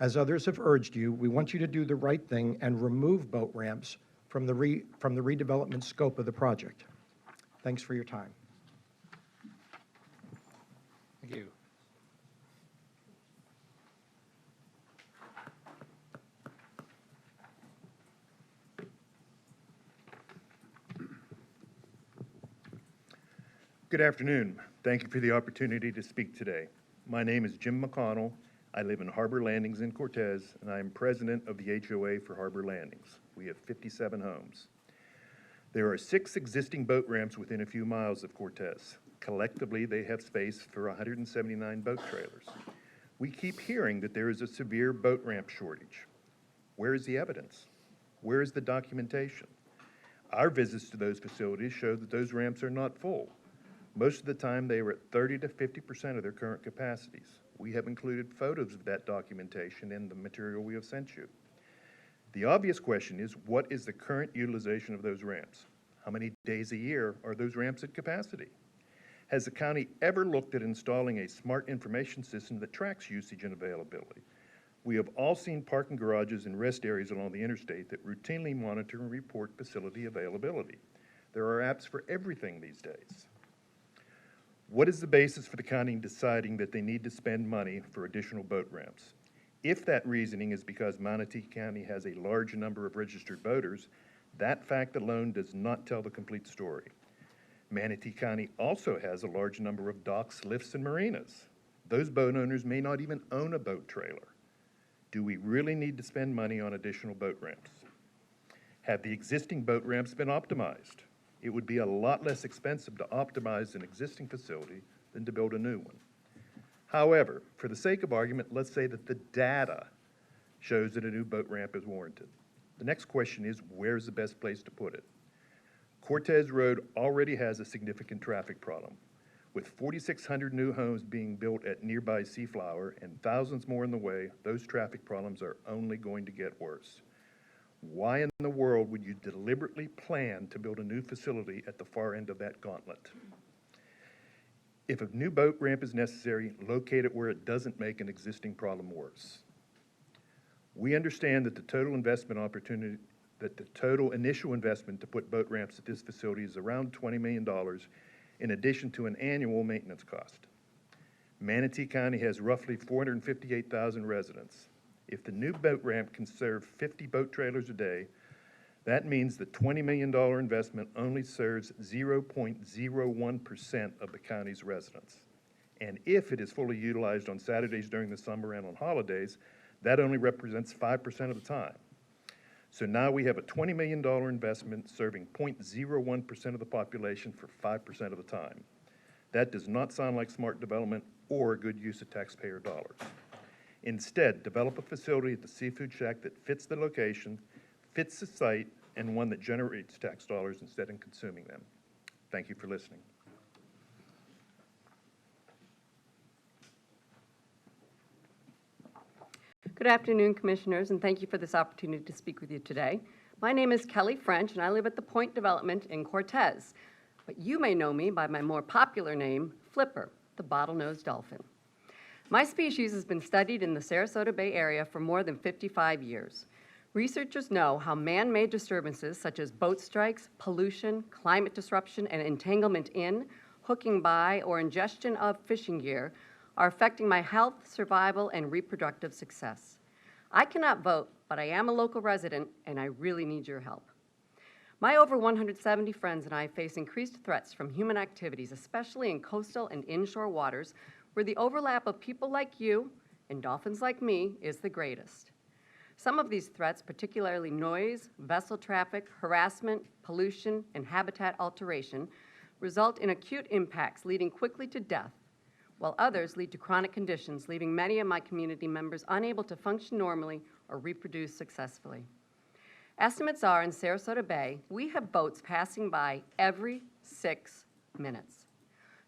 Speaker 8: as others have urged you, we want you to do the right thing and remove boat ramps from the redevelopment scope of the project. Thanks for your time.
Speaker 2: Thank you.
Speaker 3: Good afternoon. Thank you for the opportunity to speak today. My name is Jim McConnell. I live in Harbor Landings in Cortez, and I am president of the HOA for Harbor Landings. We have 57 homes. There are 6 existing boat ramps within a few miles of Cortez. Collectively, they have space for 179 boat trailers. We keep hearing that there is a severe boat ramp shortage. Where is the evidence? Where is the documentation? Our visits to those facilities show that those ramps are not full. Most of the time, they are at 30 to 50% of their current capacities. We have included photos of that documentation in the material we have sent you. The obvious question is, what is the current utilization of those ramps? How many days a year are those ramps at capacity? Has the county ever looked at installing a smart information system that tracks usage and availability? We have all seen parking garages and rest areas along the interstate that routinely monitor and report facility availability. There are apps for everything these days. What is the basis for the county deciding that they need to spend money for additional boat ramps? If that reasoning is because Manatee County has a large number of registered boaters, that fact alone does not tell the complete story. Manatee County also has a large number of docks, lifts, and marinas. Those boat owners may not even own a boat trailer. Do we really need to spend money on additional boat ramps? Have the existing boat ramps been optimized? It would be a lot less expensive to optimize an existing facility than to build a new one. However, for the sake of argument, let's say that the data shows that a new boat ramp is warranted. The next question is, where's the best place to put it? Cortez Road already has a significant traffic problem. With 4,600 new homes being built at nearby Seaflower and thousands more in the way, those traffic problems are only going to get worse. Why in the world would you deliberately plan to build a new facility at the far end of that gauntlet? If a new boat ramp is necessary, locate it where it doesn't make an existing problem worse. We understand that the total initial investment to put boat ramps at this facility is around $20 million, in addition to an annual maintenance cost. Manatee County has roughly 458,000 residents. If the new boat ramp can serve 50 boat trailers a day, that means the $20 million investment only serves 0.01% of the county's residents. And if it is fully utilized on Saturdays during the summer and on holidays, that only represents 5% of the time. So now we have a $20 million investment serving 0.01% of the population for 5% of the time. That does not sound like smart development or a good use of taxpayer dollars. Instead, develop a facility at the Seafood Shack that fits the location, fits the site, and one that generates tax dollars instead of consuming them. Thank you for listening.
Speaker 9: Good afternoon, Commissioners, and thank you for this opportunity to speak with you today. My name is Kelly French, and I live at the Point Development in Cortez. But you may know me by my more popular name, Flipper, the bottlenose dolphin. My species has been studied in the Sarasota Bay Area for more than 55 years. Researchers know how man-made disturbances such as boat strikes, pollution, climate disruption, and entanglement in, hooking by, or ingestion of fishing gear are affecting my health, survival, and reproductive success. I cannot vote, but I am a local resident, and I really need your help. My over 170 friends and I face increased threats from human activities, especially in coastal and inshore waters, where the overlap of people like you and dolphins like me is the greatest. Some of these threats, particularly noise, vessel traffic, harassment, pollution, and habitat alteration, result in acute impacts leading quickly to death, while others lead to chronic conditions, leaving many of my community members unable to function normally or reproduce successfully. Estimates are in Sarasota Bay, we have boats passing by every 6 minutes.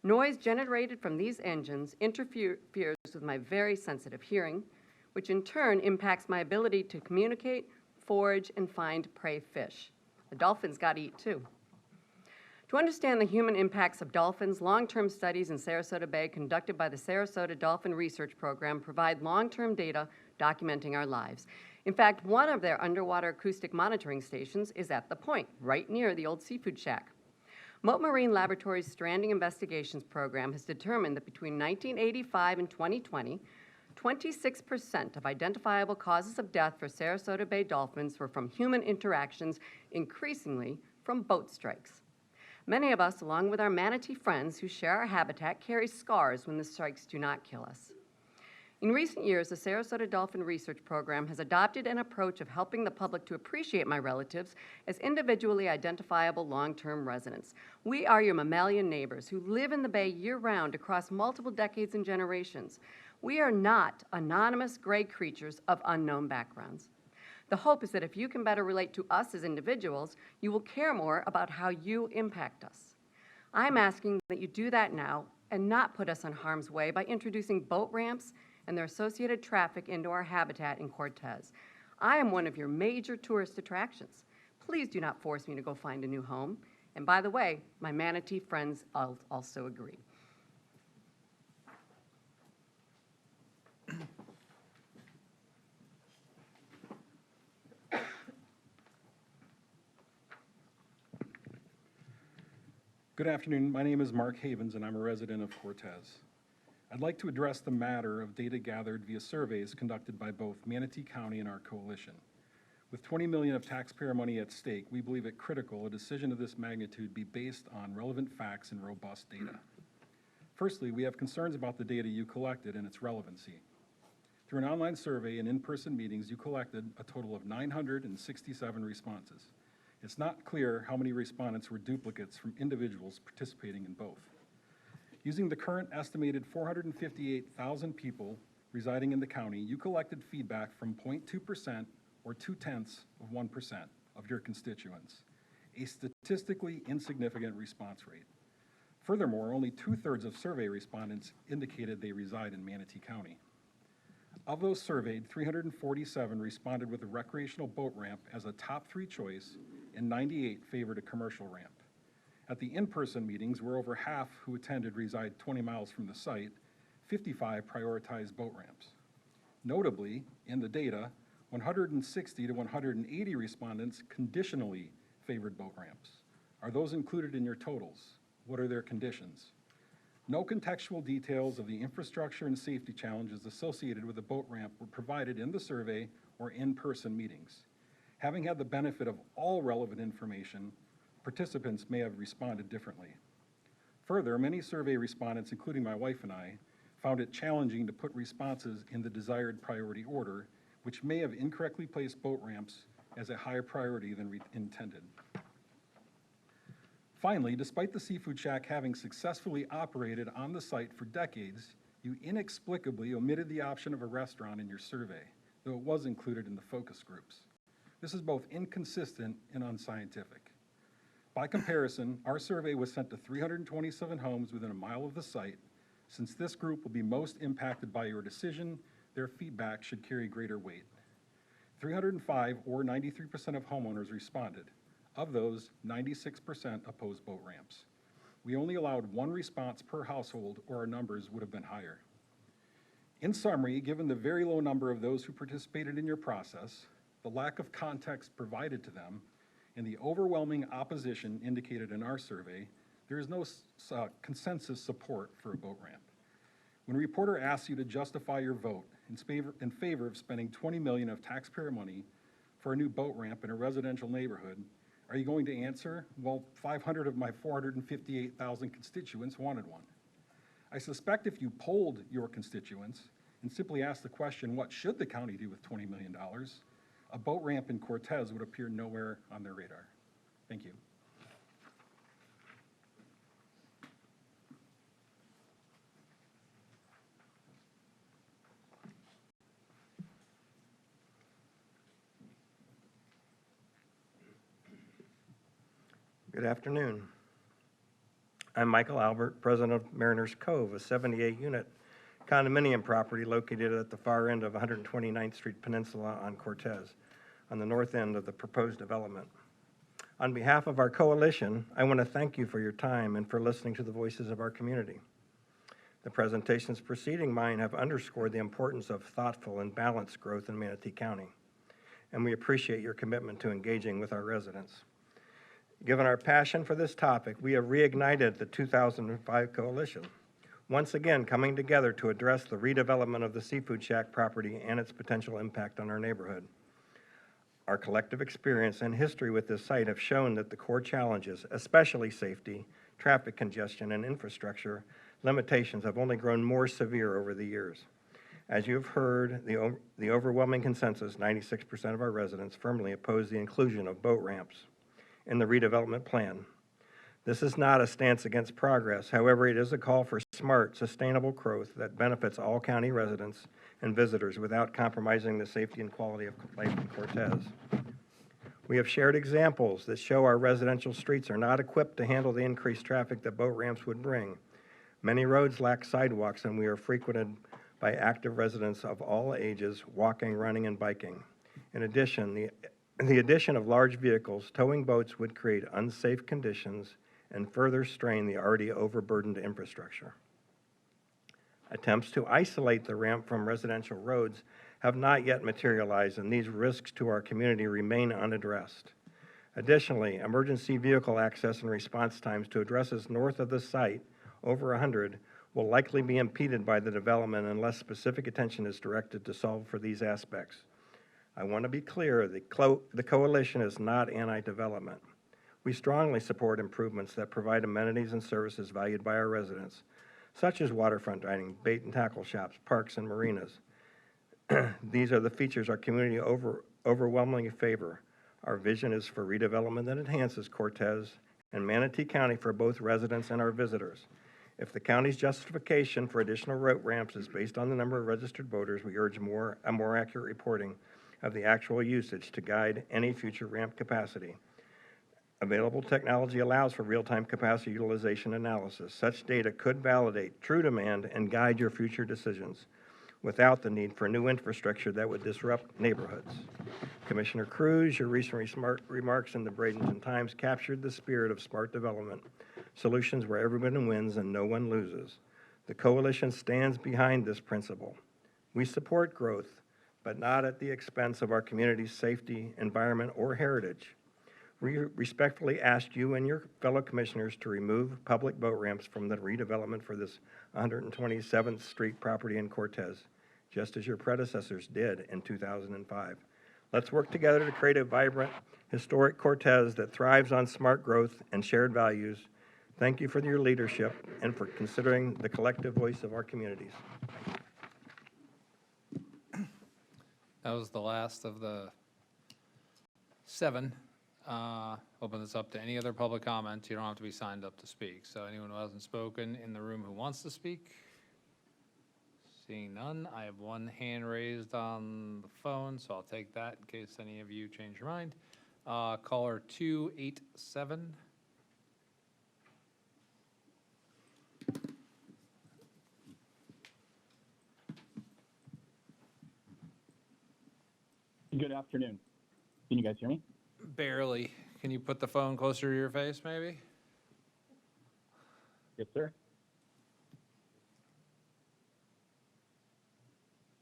Speaker 9: Noise generated from these engines interferes with my very sensitive hearing, which in turn impacts my ability to communicate, forage, and find prey fish. The dolphins got to eat too. To understand the human impacts of dolphins, long-term studies in Sarasota Bay conducted by the Sarasota Dolphin Research Program provide long-term data documenting our lives. In fact, one of their underwater acoustic monitoring stations is at the point, right near the old seafood shack. Mote Marine Laboratories' Stranding Investigations Program has determined that between 1985 and 2020, 26% of identifiable causes of death for Sarasota Bay dolphins were from human interactions, increasingly from boat strikes. Many of us, along with our manatee friends who share our habitat, carry scars when the strikes do not kill us. In recent years, the Sarasota Dolphin Research Program has adopted an approach of helping the public to appreciate my relatives as individually identifiable long-term residents. We are your mammalian neighbors who live in the bay year-round across multiple decades and generations. We are not anonymous gray creatures of unknown backgrounds. The hope is that if you can better relate to us as individuals, you will care more about how you impact us. I'm asking that you do that now and not put us in harm's way by introducing boat ramps and their associated traffic into our habitat in Cortez. I am one of your major tourist attractions. Please do not force me to go find a new home. And by the way, my manatee friends also agree.
Speaker 6: Good afternoon. My name is Mark Havens, and I'm a resident of Cortez. I'd like to address the matter of data gathered via surveys conducted by both Manatee County and our coalition. With $20 million of taxpayer money at stake, we believe it critical a decision of this magnitude be based on relevant facts and robust data. Firstly, we have concerns about the data you collected and its relevancy. Through an online survey and in-person meetings, you collected a total of 967 responses. It's not clear how many respondents were duplicates from individuals participating in both. Using the current estimated 458,000 people residing in the county, you collected feedback from 0.2% or 0.2% of your constituents, a statistically insignificant response rate. Furthermore, only 2/3 of survey respondents indicated they reside in Manatee County. Of those surveyed, 347 responded with a recreational boat ramp as a top 3 choice, and 98 favored a commercial ramp. At the in-person meetings, where over half who attended reside 20 miles from the site, 55 prioritized boat ramps. Notably, in the data, 160 to 180 respondents conditionally favored boat ramps. Are those included in your totals? What are their conditions? No contextual details of the infrastructure and safety challenges associated with a boat ramp were provided in the survey or in-person meetings. Having had the benefit of all relevant information, participants may have responded differently. Further, many survey respondents, including my wife and I, found it challenging to put responses in the desired priority order, which may have incorrectly placed boat ramps as a higher priority than intended. Finally, despite the seafood shack having successfully operated on the site for decades, you inexplicably omitted the option of a restaurant in your survey, though it was included in the focus groups. This is both inconsistent and unscientific. By comparison, our survey was sent to 327 homes within a mile of the site. Since this group will be most impacted by your decision, their feedback should carry greater weight. 305, or 93% of homeowners responded. Of those, 96% opposed boat ramps. We only allowed 1 response per household, or our numbers would have been higher. In summary, given the very low number of those who participated in your process, the lack of context provided to them, and the overwhelming opposition indicated in our survey, there is no consensus support for a boat ramp. When a reporter asks you to justify your vote in favor of spending $20 million of taxpayer money for a new boat ramp in a residential neighborhood, are you going to answer, well, 500 of my 458,000 constituents wanted one? I suspect if you polled your constituents and simply asked the question, what should the county do with $20 million? A boat ramp in Cortez would appear nowhere on their radar. Thank you.
Speaker 8: Good afternoon. I'm Michael Albert, president of Mariners Cove, a 78-unit condominium property located at the far end of 129th Street Peninsula on Cortez, on the north end of the proposed development. On behalf of our coalition, I want to thank you for your time and for listening to the voices of our community. The presentations preceding mine have underscored the importance of thoughtful and balanced growth in Manatee County, and we appreciate your commitment to engaging with our residents. Given our passion for this topic, we have reignited the 2005 coalition, once again coming together to address the redevelopment of the Seafood Shack property and its potential impact on our neighborhood. Our collective experience and history with this site have shown that the core challenges, especially safety, traffic congestion, and infrastructure limitations, have only grown more severe over the years. As you have heard, the overwhelming consensus, 96% of our residents firmly oppose the inclusion of boat ramps in the redevelopment plan. This is not a stance against progress. However, it is a call for smart, sustainable growth that benefits all county residents and visitors without compromising the safety and quality of life in Cortez. We have shared examples that show our residential streets are not equipped to handle the increased traffic that boat ramps would bring. Many roads lack sidewalks, and we are frequented by active residents of all ages, walking, running, and biking. In addition, the addition of large vehicles towing boats would create unsafe conditions and further strain the already overburdened infrastructure. Attempts to isolate the ramp from residential roads have not yet materialized, and these risks to our community remain unaddressed. Additionally, emergency vehicle access and response times to addresses north of the site, over 100, will likely be impeded by the development unless specific attention is directed to solve for these aspects. I want to be clear, the coalition is not anti-development. We strongly support improvements that provide amenities and services valued by our residents, such as waterfront dining, bait and tackle shops, parks, and marinas. These are the features our community overwhelmingly favor. Our vision is for redevelopment that enhances Cortez and Manatee County for both residents and our visitors. If the county's justification for additional road ramps is based on the number of registered voters, we urge a more accurate reporting of the actual usage to guide any future ramp capacity. Available technology allows for real-time capacity utilization analysis. Such data could validate true demand and guide your future decisions without the need for new infrastructure that would disrupt neighborhoods. Commissioner Cruz, your recent remarks in the Bradenton Times captured the spirit of smart development, solutions where everyone wins and no one loses. The coalition stands behind this principle. We support growth, but not at the expense of our community's safety, environment, or heritage. We respectfully ask you and your fellow commissioners to remove public boat ramps from the redevelopment for this 127th Street property in Cortez, just as your predecessors did in 2005. Let's work together to create a vibrant, historic Cortez that thrives on smart growth and shared values. Thank you for your leadership and for considering the collective voice of our communities.
Speaker 2: That was the last of the 7. Open this up to any other public comments. You don't have to be signed up to speak. So anyone who hasn't spoken in the room who wants to speak? Seeing none, I have one hand raised on the phone, so I'll take that in case any of you change your mind. Caller 287.
Speaker 18: Good afternoon. Can you guys hear me?
Speaker 2: Barely. Can you put the phone closer to your face, maybe?
Speaker 18: Yes, sir.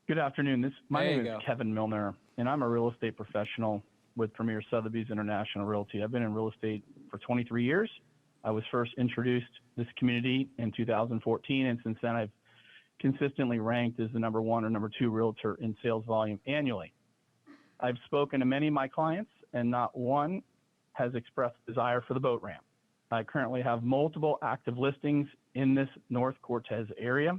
Speaker 18: Good afternoon. My name is Kevin Milner, and I'm a real estate professional with Premier Sotheby's International Realty. I've been in real estate for 23 years. I was first introduced to this community in 2014, and since then I've consistently ranked as the #1 or #2 realtor in sales volume annually. I've spoken to many of my clients, and not one has expressed desire for the boat ramp. I currently have multiple active listings in this North Cortez area,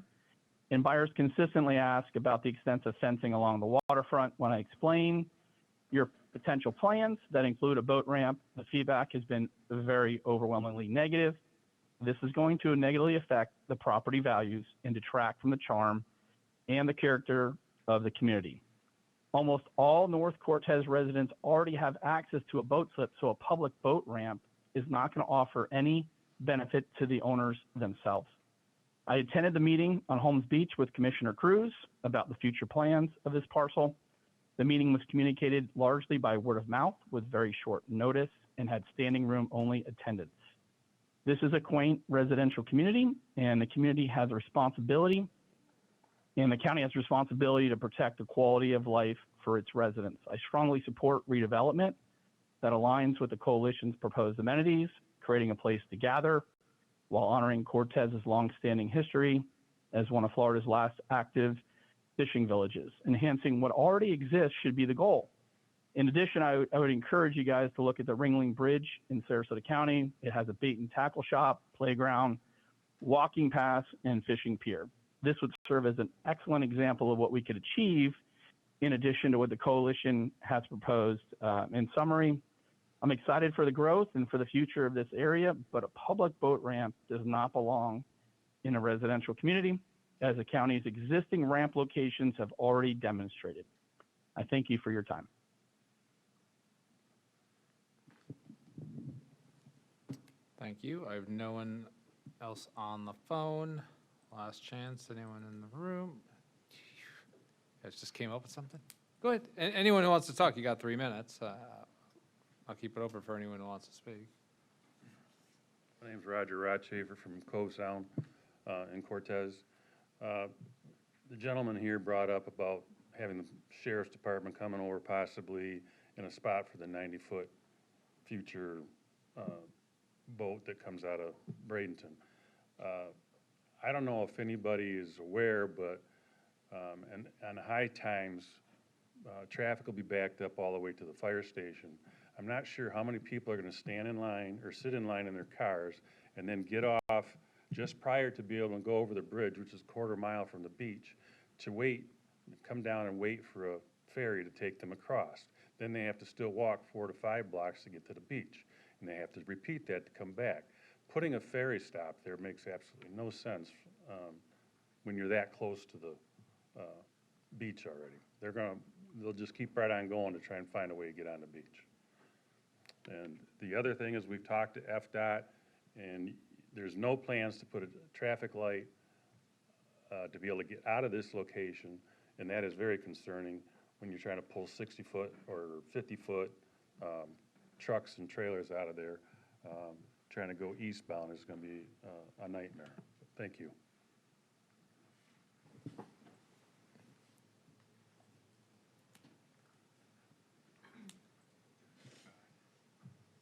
Speaker 18: and buyers consistently ask about the extensive fencing along the waterfront. When I explain your potential plans that include a boat ramp, the feedback has been very overwhelmingly negative. This is going to negatively affect the property values and detract from the charm and the character of the community. Almost all North Cortez residents already have access to a boat slip, so a public boat ramp is not going to offer any benefit to the owners themselves. I attended the meeting on Holmes Beach with Commissioner Cruz about the future plans of this parcel. The meeting was communicated largely by word of mouth with very short notice. and had standing room only attendance. This is a quaint residential community, and the community has a responsibility, and the county has a responsibility to protect the quality of life for its residents. I strongly support redevelopment that aligns with the coalition's proposed amenities, creating a place to gather while honoring Cortez's longstanding history as one of Florida's last active fishing villages. Enhancing what already exists should be the goal. In addition, I would encourage you guys to look at the Ringling Bridge in Sarasota County. It has a bait and tackle shop, playground, walking path, and fishing pier. This would serve as an excellent example of what we could achieve in addition to what the coalition has proposed. In summary, I'm excited for the growth and for the future of this area, but a public boat ramp does not belong in a residential community, as the county's existing ramp locations have already demonstrated. I thank you for your time.
Speaker 2: Thank you. I have no one else on the phone. Last chance. Anyone in the room? You guys just came up with something? Go ahead. Anyone who wants to talk, you got 3 minutes. I'll keep it open for anyone who wants to speak.
Speaker 7: My name's Roger Rothshafer from Cove Sound in Cortez. The gentleman here brought up about having the sheriff's department coming over possibly in a spot for the 90-foot future boat that comes out of Bradenton. I don't know if anybody is aware, but and on high times, traffic will be backed up all the way to the fire station. I'm not sure how many people are going to stand in line or sit in line in their cars and then get off just prior to be able to go over the bridge, which is a quarter mile from the beach, to wait, come down and wait for a ferry to take them across. Then they have to still walk 4 to 5 blocks to get to the beach, and they have to repeat that to come back. Putting a ferry stop there makes absolutely no sense when you're that close to the beach already. They'll just keep right on going to try and find a way to get on the beach. And the other thing is we've talked to FDOT, and there's no plans to put a traffic light to be able to get out of this location, and that is very concerning when you're trying to pull 60-foot or 50-foot trucks and trailers out of there. Trying to go eastbound is going to be a nightmare. Thank you.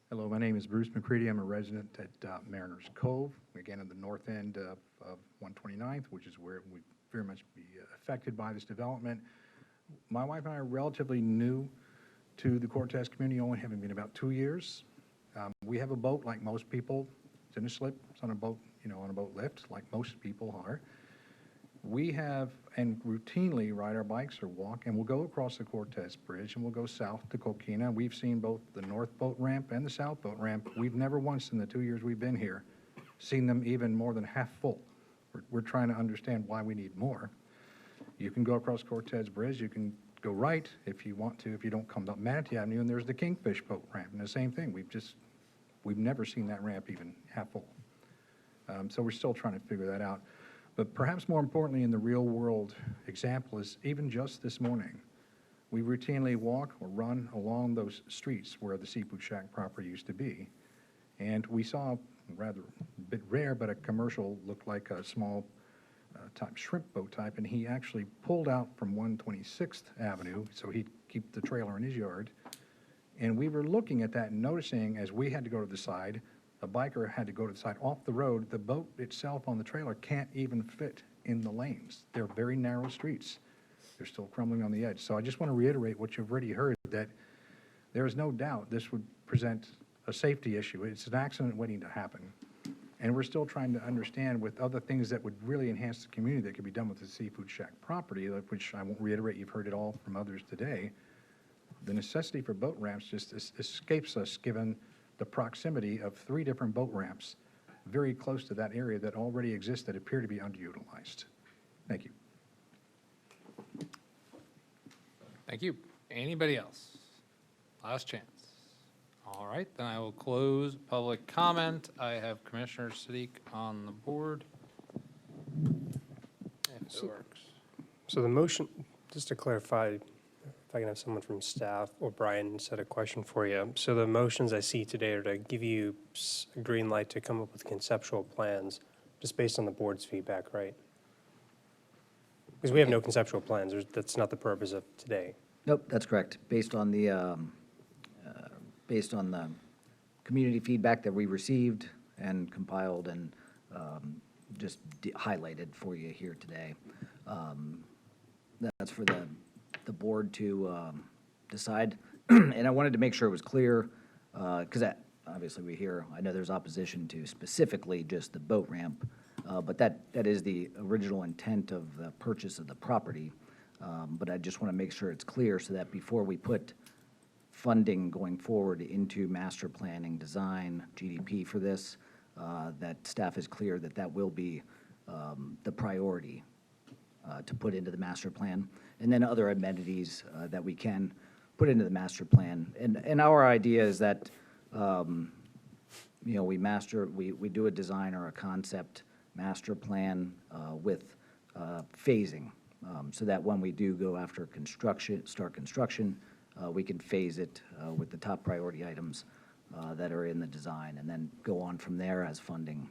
Speaker 19: Hello, my name is Bruce McCready. I'm a resident at Mariners Cove, again at the north end of 129th, which is where we very much be affected by this development. My wife and I are relatively new to the Cortez community, only having been about 2 years. We have a boat like most people. It's in a slip. It's on a boat, on a boat lift, like most people are. We have and routinely ride our bikes or walk, and we'll go across the Cortez Bridge, and we'll go south to Coquina. We've seen both the north boat ramp and the south boat ramp. We've never once in the 2 years we've been here seen them even more than half full. We're trying to understand why we need more. You can go across Cortez Bridge. You can go right if you want to, if you don't come up Manatee Avenue, and there's the Kingfish boat ramp, and the same thing. We've never seen that ramp even half full. So we're still trying to figure that out. But perhaps more importantly in the real world example is even just this morning, we routinely walk or run along those streets where the Seafood Shack property used to be. And we saw, rather a bit rare, but a commercial looked like a small type shrimp boat type, and he actually pulled out from 126th Avenue so he'd keep the trailer in his yard. And we were looking at that and noticing as we had to go to the side, a biker had to go to the side off the road. The boat itself on the trailer can't even fit in the lanes. They're very narrow streets. They're still crumbling on the edge. So I just want to reiterate what you've already heard, that there is no doubt this would present a safety issue. It's an accident waiting to happen. And we're still trying to understand with other things that would really enhance the community that could be done with the Seafood Shack property, which I won't reiterate, you've heard it all from others today. The necessity for boat ramps just escapes us given the proximity of 3 different boat ramps very close to that area that already exist that appear to be underutilized. Thank you.
Speaker 2: Thank you. Anybody else? Last chance. All right, then I will close public comment. I have Commissioner Sadiq on the board. If it works.
Speaker 13: So the motion, just to clarify, if if I can have someone from staff or Brian set a question for you. So the motions I see today are to give you a green light to come up with conceptual plans, just based on the board's feedback, right? Because we have no conceptual plans. That's not the purpose of today.
Speaker 11: Nope, that's correct. Based on the community feedback that we received and compiled and just highlighted for you here today. That's for the board to decide. And I wanted to make sure it was clear, because obviously I know there's opposition to specifically just the boat ramp, but that is the original intent of the purchase of the property. But I just want to make sure it's clear so that before we put funding going forward into master planning, design, GDP for this, that staff is clear that that will be the priority to put into the master plan, and then other amenities that we can put into the master plan. And our idea is that, we do a design or a concept master plan with phasing, so that when we do go after start construction, we can phase it with the top priority items that are in the design, and then go on from there as funding.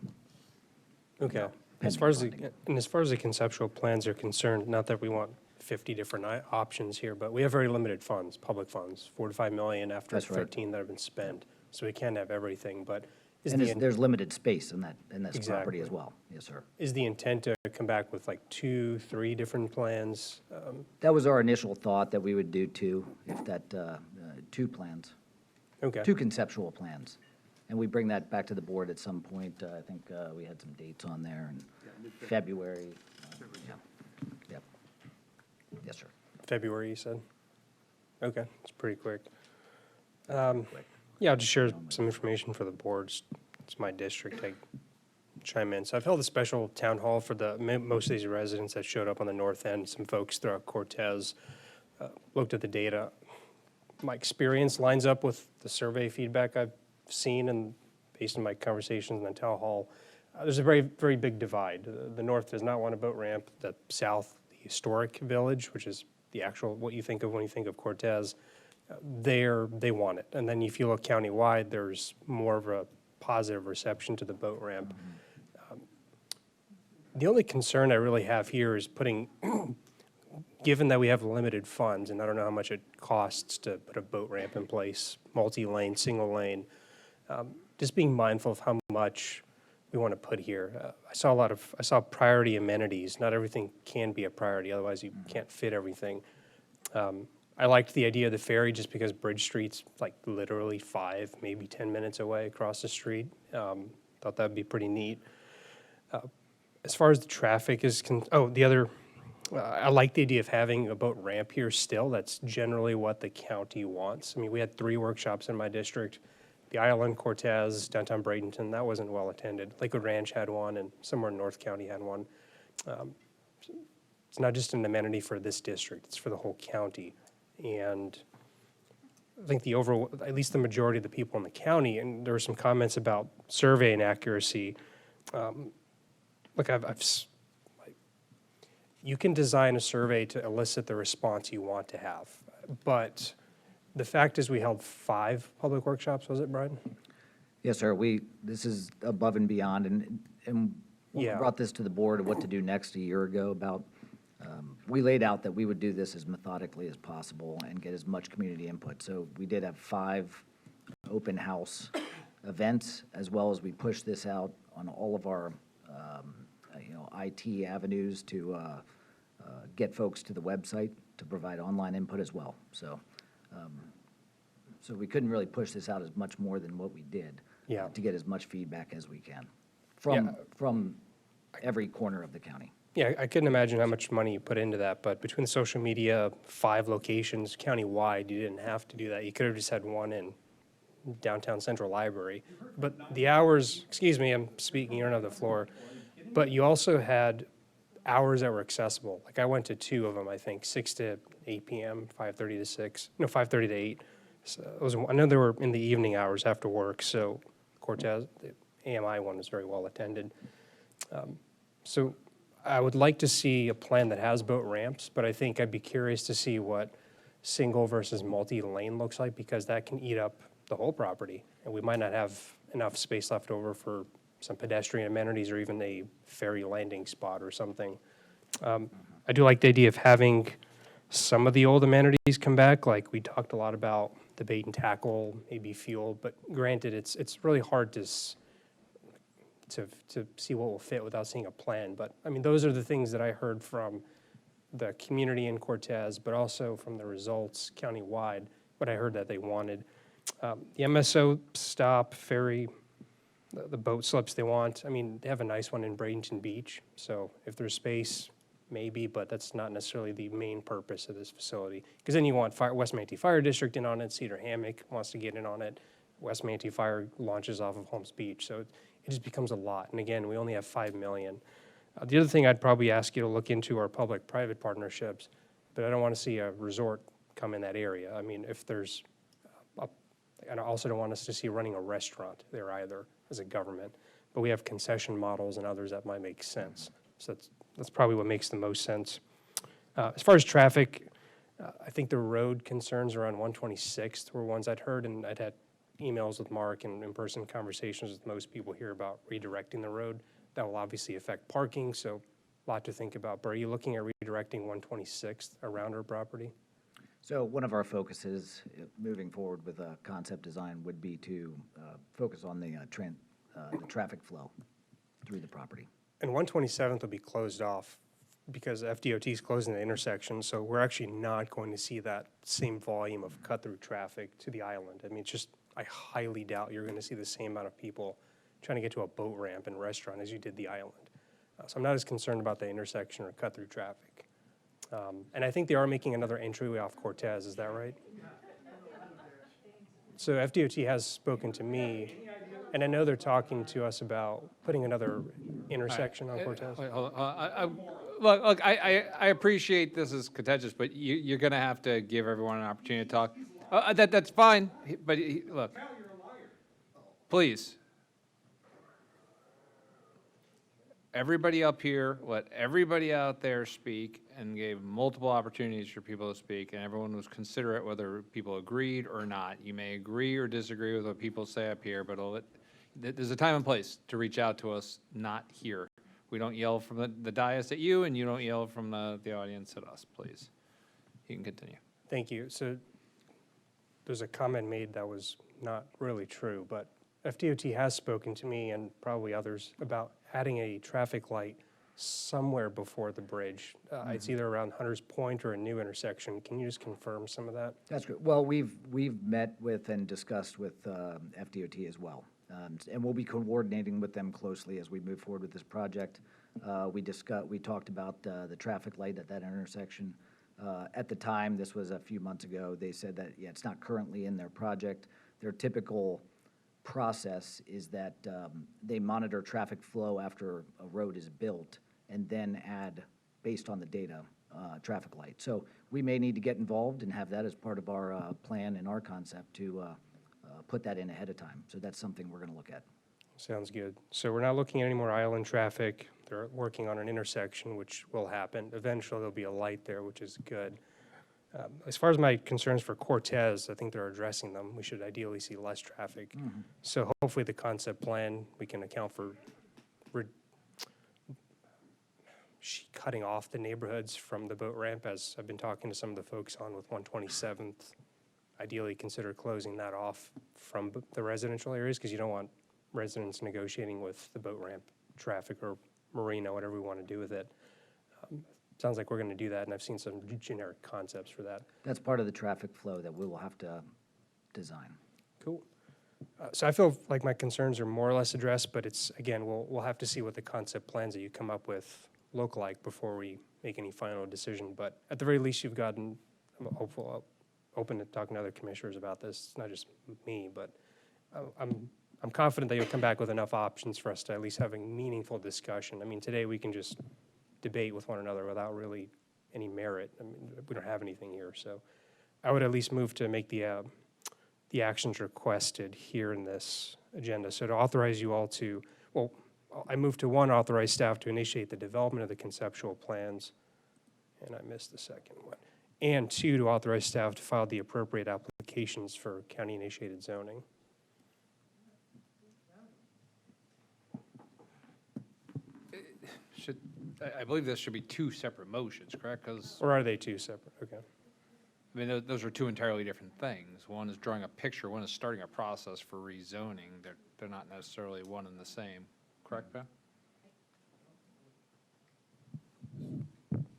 Speaker 13: Okay. As far as the conceptual plans are concerned, not that we want 50 different options here, but we have very limited funds, public funds, 4 to 5 million after
Speaker 11: That's right.
Speaker 13: 13 that have been spent. So we can't have everything, but
Speaker 11: There's limited space in this property
Speaker 13: Exactly.
Speaker 11: as well. Yes, sir.
Speaker 13: Is the intent to come back with like 2, 3 different plans?
Speaker 11: That was our initial thought, that we would do two plans.
Speaker 13: Okay.
Speaker 11: 2 conceptual plans. And we bring that back to the board at some point. I think we had some dates on there in February. Yep. Yes, sir.
Speaker 13: February, you said? Okay, it's pretty quick. Yeah, I'll just share some information for the boards. It's my district. I chime in. So I've held a special town hall for most of these residents that showed up on the north end, some folks throughout Cortez, looked at the data. My experience lines up with the survey feedback I've seen, and based on my conversations in the town hall, there's a very, very big divide. The north does not want a boat ramp. The south, the historic village, which is the actual, what you think of when you think of Cortez, they want it. And then if you look countywide, there's more of a positive reception to the boat ramp. The only concern I really have here is given that we have limited funds, and I don't know how much it costs to put a boat ramp in place, multi-lane, single lane, just being mindful of how much we want to put here. I saw priority amenities. Not everything can be a priority, otherwise you can't fit everything. I liked the idea of the ferry just because Bridge Street's like literally 5, maybe 10 minutes away across the street. Thought that'd be pretty neat. As far as the traffic is, I like the idea of having a boat ramp here still. That's generally what the county wants. I mean, we had 3 workshops in my district. The Island, Cortez, downtown Bradenton, that wasn't well attended. Lakewood Ranch had one, and somewhere in North County had one. It's not just an amenity for this district, it's for the whole county. And I think at least the majority of the people in the county, and there were some comments about survey inaccuracy. Look, you can design a survey to elicit the response you want to have, but the fact is we held 5 public workshops, was it, Brian?
Speaker 11: Yes, sir. This is above and beyond, and when we
Speaker 13: Yeah.
Speaker 11: brought this to the board of what to do next a year ago about, we laid out that we would do this as methodically as possible and get as much community input. So we did have 5 open house events, as well as we pushed this out on all of our, IT avenues to get folks to the website to provide online input as well. So we couldn't really push this out as much more than what we did.
Speaker 13: Yeah.
Speaker 11: To get as much feedback as we can
Speaker 13: Yeah.
Speaker 11: from every corner of the county.
Speaker 13: Yeah, I couldn't imagine how much money you put into that, but between the social media, 5 locations countywide, you didn't have to do that. You could have just had one in downtown Central Library. But the hours, excuse me, I'm speaking, you don't have the floor, but you also had hours that were accessible. Like I went to 2 of them, I think, 6 to 8 p.m., 5:30 to 6, no, 5:30 to 8. So I know they were in the evening hours after work, so Cortez, the AMI one was very well attended. So I would like to see a plan that has boat ramps, but I think I'd be curious to see what single versus multi-lane looks like, because that can eat up the whole property. And we might not have enough space left over for some pedestrian amenities or even a ferry landing spot or something. I do like the idea of having some of the old amenities come back, like we talked a lot about the bait and tackle, maybe fuel, but granted, it's really hard to see what will fit without seeing a plan. But, I mean, those are the things that I heard from the community in Cortez, but also from the results countywide, what I heard that they wanted. The MSO stop, ferry, the boat slips they want, I mean, they have a nice one in Bradenton Beach, so if there's space, maybe, but that's not necessarily the main purpose of this facility. Because then you want West Manatee Fire District in on it, Cedar Hammock wants to get in on it, West Manatee Fire launches off of Holmes Beach, so it just becomes a lot. And again, we only have 5 million. The other thing I'd probably ask you to look into are public-private partnerships, but I don't want to see a resort come in that area. I mean, if there's, and I also don't want us to see running a restaurant there either as a government, but we have concession models and others that might make sense. So that's probably what makes the most sense. As far as traffic, I think the road concerns around 126th were ones I'd heard, and I'd had emails with Mark and in-person conversations with most people here about redirecting the road. That will obviously affect parking, so a lot to think about. But are you looking at redirecting 126th around our property?
Speaker 11: So one of our focuses moving forward with a concept design would be to focus on the traffic flow through the property.
Speaker 13: And 127th will be closed off because FDOT is closing the intersection, so we're actually not going to see that same volume of cut-through traffic to the island. I mean, it's just, I highly doubt you're going to see the same amount of people trying to get to a boat ramp and restaurant as you did the island. So I'm not as concerned about the intersection or cut-through traffic. And I think they are making another entryway off Cortez, is that right? So FDOT has spoken to me, and I know they're talking to us about putting another intersection on Cortez.
Speaker 2: Wait, hold on. Look, I appreciate this is contentious, but you're going to have to give everyone an opportunity to talk. That's fine, but look, please. Everybody up here, let everybody out there speak, and gave multiple opportunities for people to speak, and everyone was considerate whether people agreed or not. You may agree or disagree with what people say up here, but there's a time and place to reach out to us, not here. We don't yell from the dais at you, and you don't yell from the audience at us, please. You can continue.
Speaker 13: Thank you. So there's a comment made that was not really true, but FDOT has spoken to me and probably others about adding a traffic light somewhere before the bridge. It's either around Hunters Point or a new intersection. Can you just confirm some of that?
Speaker 11: That's good. Well, we've met with and discussed with FDOT as well. And we'll be coordinating with them closely as we move forward with this project. We talked about the traffic light at that intersection. At the time, this was a few months ago, they said that, yeah, it's not currently in their project. Their typical process is that they monitor traffic flow after a road is built and then add, based on the data, traffic light. So we may need to get involved and have that as part of our plan and our concept to put that in ahead of time. So that's something we're going to look at.
Speaker 13: Sounds good. So we're not looking at any more island traffic. They're working on an intersection, which will happen. Eventually, there'll be a light there, which is good. As far as my concerns for Cortez, I think they're addressing them. We should ideally see less traffic. So hopefully the concept plan, we can account for cutting off the neighborhoods from the boat ramp, as I've been talking to some of the folks on with 127th. Ideally consider closing that off from the residential areas because you don't want residents negotiating with the boat ramp traffic or marina, whatever we want to do with it. Sounds like we're going to do that, and I've seen some generic concepts for that.
Speaker 11: That's part of the traffic flow that we will have to design.
Speaker 13: Cool. So I feel like my concerns are more or less addressed, but it's, again, we'll have to see what the concept plans that you come up with look like before we make any final decision. But at the very least, you've gotten, I'm hopeful, open to talking to other commissioners about this. It's not just me, but I'm confident that you'll come back with enough options for us to at least have a meaningful discussion. I mean, today we can just debate with one another without really any merit. I mean, we don't have anything here, so I would at least move to make the actions requested here in this agenda. So to authorize you all to, well, I move to one, authorize staff to initiate the development of the conceptual plans, and I missed the second one, And two, to authorize staff to file the appropriate applications for county-initiated zoning.
Speaker 2: I believe this should be two separate motions, correct? Because,
Speaker 13: Or are they two separate? Okay.
Speaker 2: I mean, those are two entirely different things. One is drawing a picture, one is starting a process for rezoning. They're not necessarily one and the same, correct, Beth?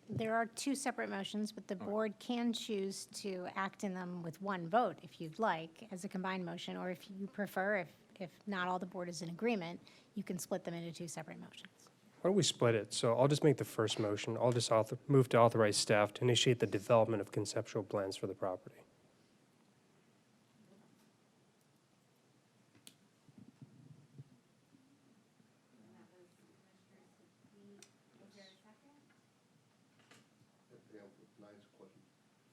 Speaker 15: There are two separate motions, but the board can choose to act in them with one vote if you'd like, as a combined motion, or if you prefer, if not all the board is in agreement, you can split them into two separate motions.
Speaker 13: Why don't we split it? So I'll just make the first motion. I'll just move to authorize staff to initiate the development of conceptual plans for the property.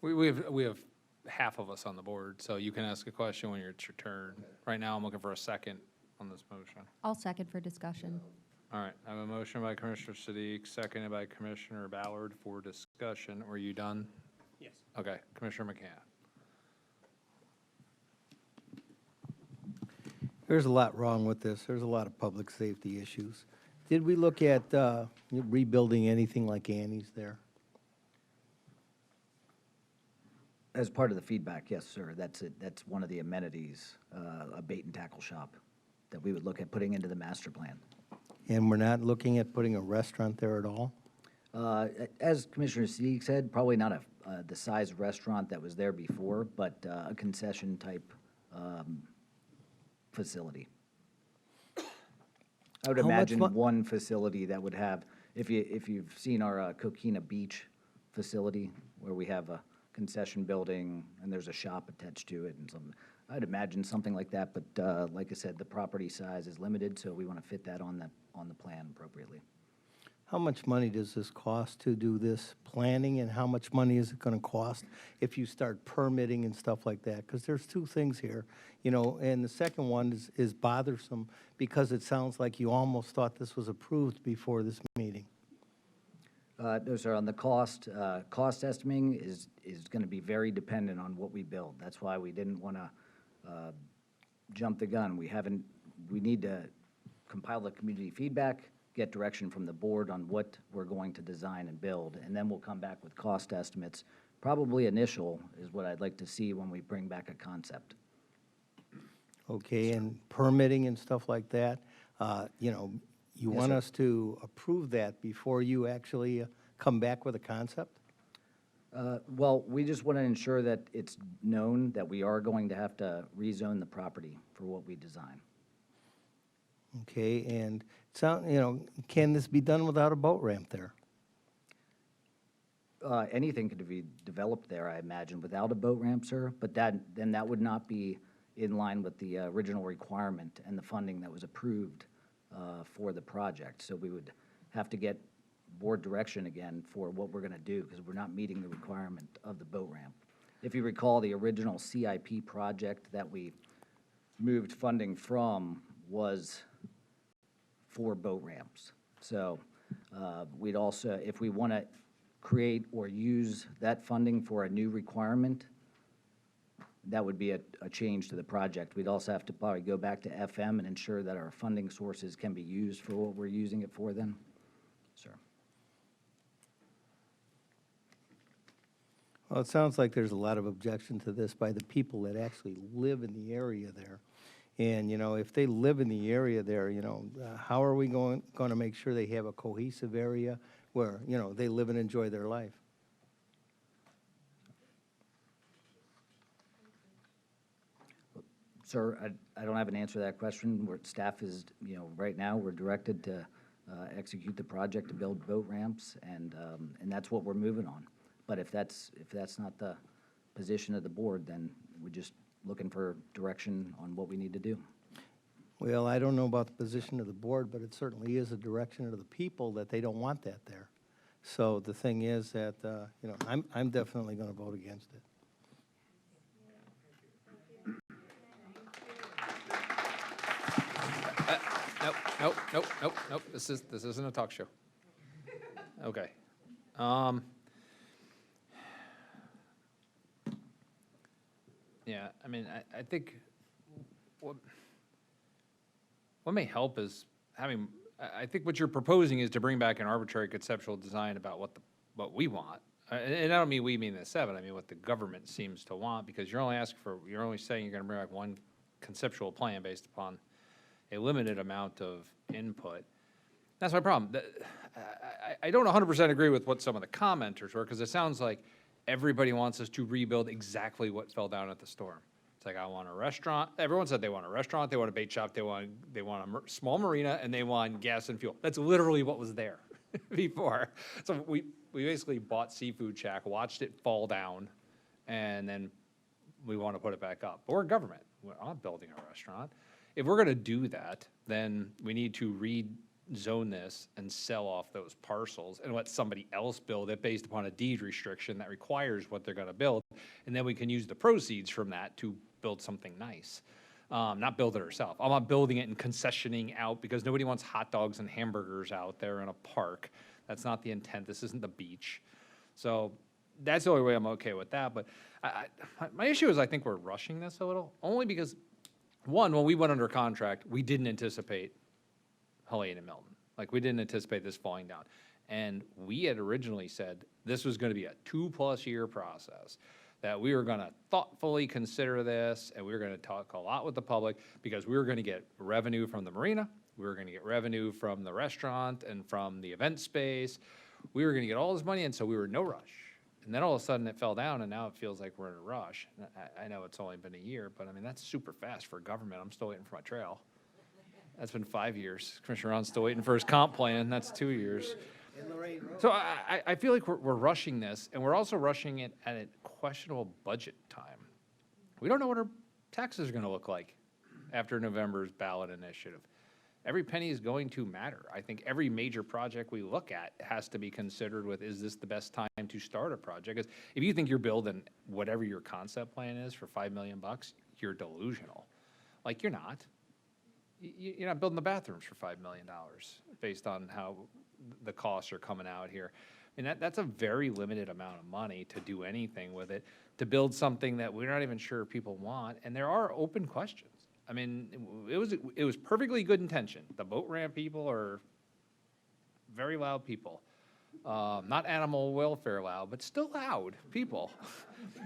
Speaker 2: We have half of us on the board, so you can ask a question when it's your turn. Right now, I'm looking for a second on this motion.
Speaker 10: I'll second for discussion.
Speaker 2: All right, I have a motion by Commissioner Sadiq, seconded by Commissioner Ballard for discussion. Were you done?
Speaker 13: Yes.
Speaker 2: Okay, Commissioner McCann.
Speaker 14: There's a lot wrong with this. There's a lot of public safety issues. Did we look at rebuilding anything like Annie's there?
Speaker 11: As part of the feedback, yes, sir. That's one of the amenities, a bait and tackle shop that we would look at putting into the master plan.
Speaker 14: And we're not looking at putting a restaurant there at all?
Speaker 11: As Commissioner Sadiq said, probably not the size restaurant that was there before, but a concession type facility. I would
Speaker 14: How much
Speaker 11: imagine
Speaker 14: mo-
Speaker 11: one facility that would have, if you've seen our Coquina Beach facility, where we have a concession building and there's a shop attached to it and some, I'd imagine something like that, but like I said, the property size is limited, so we want to fit that on the plan appropriately.
Speaker 14: How much money does this cost to do this planning, and how much money is it going to cost if you start permitting and stuff like that? Because there's two things here, and the second one is bothersome because it sounds like you almost thought this was approved before this meeting.
Speaker 11: No, sir, on the cost estimating is going to be very dependent on what we build. That's why we didn't want to jump the gun. We need to compile the community feedback, get direction from the board on what we're going to design and build, and then we'll come back with cost estimates. Probably initial is what I'd like to see when we bring back a concept.
Speaker 14: Okay, and permitting and stuff like that, you
Speaker 11: Yes,
Speaker 14: want
Speaker 11: sir.
Speaker 14: us to approve that before you actually come back with a concept?
Speaker 11: Well, we just want to ensure that it's known that we are going to have to rezone the property for what we design.
Speaker 14: Okay, and can this be done without a boat ramp there?
Speaker 11: Anything could be developed there, I imagine, without a boat ramp, sir, but then that would not be in line with the original requirement and the funding that was approved for the project. So we would have to get board direction again for what we're going to do, because we're not meeting the requirement of the boat ramp. If you recall, the original CIP project that we moved funding from was for boat ramps. So we'd also, if we want to create or use that funding for a new requirement, that would be a change to the project. We'd also have to probably go back to FM and ensure that our funding sources can be used for what we're using it for then. Sir.
Speaker 14: Well, it sounds like there's a lot of objection to this by the people that actually live in the area there. And, if they live in the area there, how are we going to make sure they have a cohesive area where, they live and enjoy their life?
Speaker 11: Sir, I don't have an answer to that question. Staff is, right now, we're directed to execute the project to build boat ramps, and that's what we're moving on. But if that's not the position of the board, then we're just looking for direction on what we need to do.
Speaker 14: Well, I don't know about the position of the board, but it certainly is a direction of the people that they don't want that there. So the thing is that, I'm definitely going to vote against it.
Speaker 2: Nope. This isn't a talk show. Okay. Yeah, I mean, I think what may help is having, I think what you're proposing is to bring back an arbitrary conceptual design about what we want. And I don't mean we mean the 7, I mean what the government seems to want, because you're only saying you're gonna bring back one conceptual plan based upon a limited amount of input. That's my problem. I don't 100% agree with what some of the commenters were, because it sounds like everybody wants us to rebuild exactly what fell down at the storm. It's like, I want a restaurant. Everyone said they want a restaurant, they want a bait shop, they want a small marina, and they want gas and fuel. That's literally what was there before. So we basically bought Seafood Shack, watched it fall down, and then we want to put it back up. But we're government. We're not building a restaurant. If we're going to do that, then we need to rezone this and sell off those parcels and let somebody else build it based upon a deed restriction that requires what they're going to build. And then we can use the proceeds from that to build something nice. Not build it ourselves. I'm not building it and concessioning out, because nobody wants hot dogs and hamburgers out there in a park. That's not the intent. This isn't the beach. So that's the only way I'm okay with that. But my issue is I think we're rushing this a little, only because, one, when we went under contract, we didn't anticipate Helene and Milton. Like, we didn't anticipate this falling down. And we had originally said this was going to be a 2+ year process, that we were going to thoughtfully consider this, and we were going to talk a lot with the public, because we were going to get revenue from the marina, we were going to get revenue from the restaurant and from the event space. We were going to get all this money, and so we were in no rush. And then all of a sudden it fell down, and now it feels like we're in a rush. And I know it's only been a year, but I mean, that's super fast for government. I'm still waiting for my trail. That's been 5 years. Commissioner Ron's still waiting for his comp plan. That's 2 years. So I feel like we're rushing this, and we're also rushing it at a questionable budget time. We don't know what our taxes are going to look like after November's ballot initiative. Every penny is going to matter. I think every major project we look at has to be considered with, is this the best time to start a project? Because if you think you're building whatever your concept plan is for $5 million, you're delusional. Like, you're not. You're not building the bathrooms for $5 million based on how the costs are coming out here. And that's a very limited amount of money to do anything with it, to build something that we're not even sure people want. And there are open questions. I mean, it was perfectly good intention. The boat ramp people are very loud people. Not animal welfare loud, but still loud people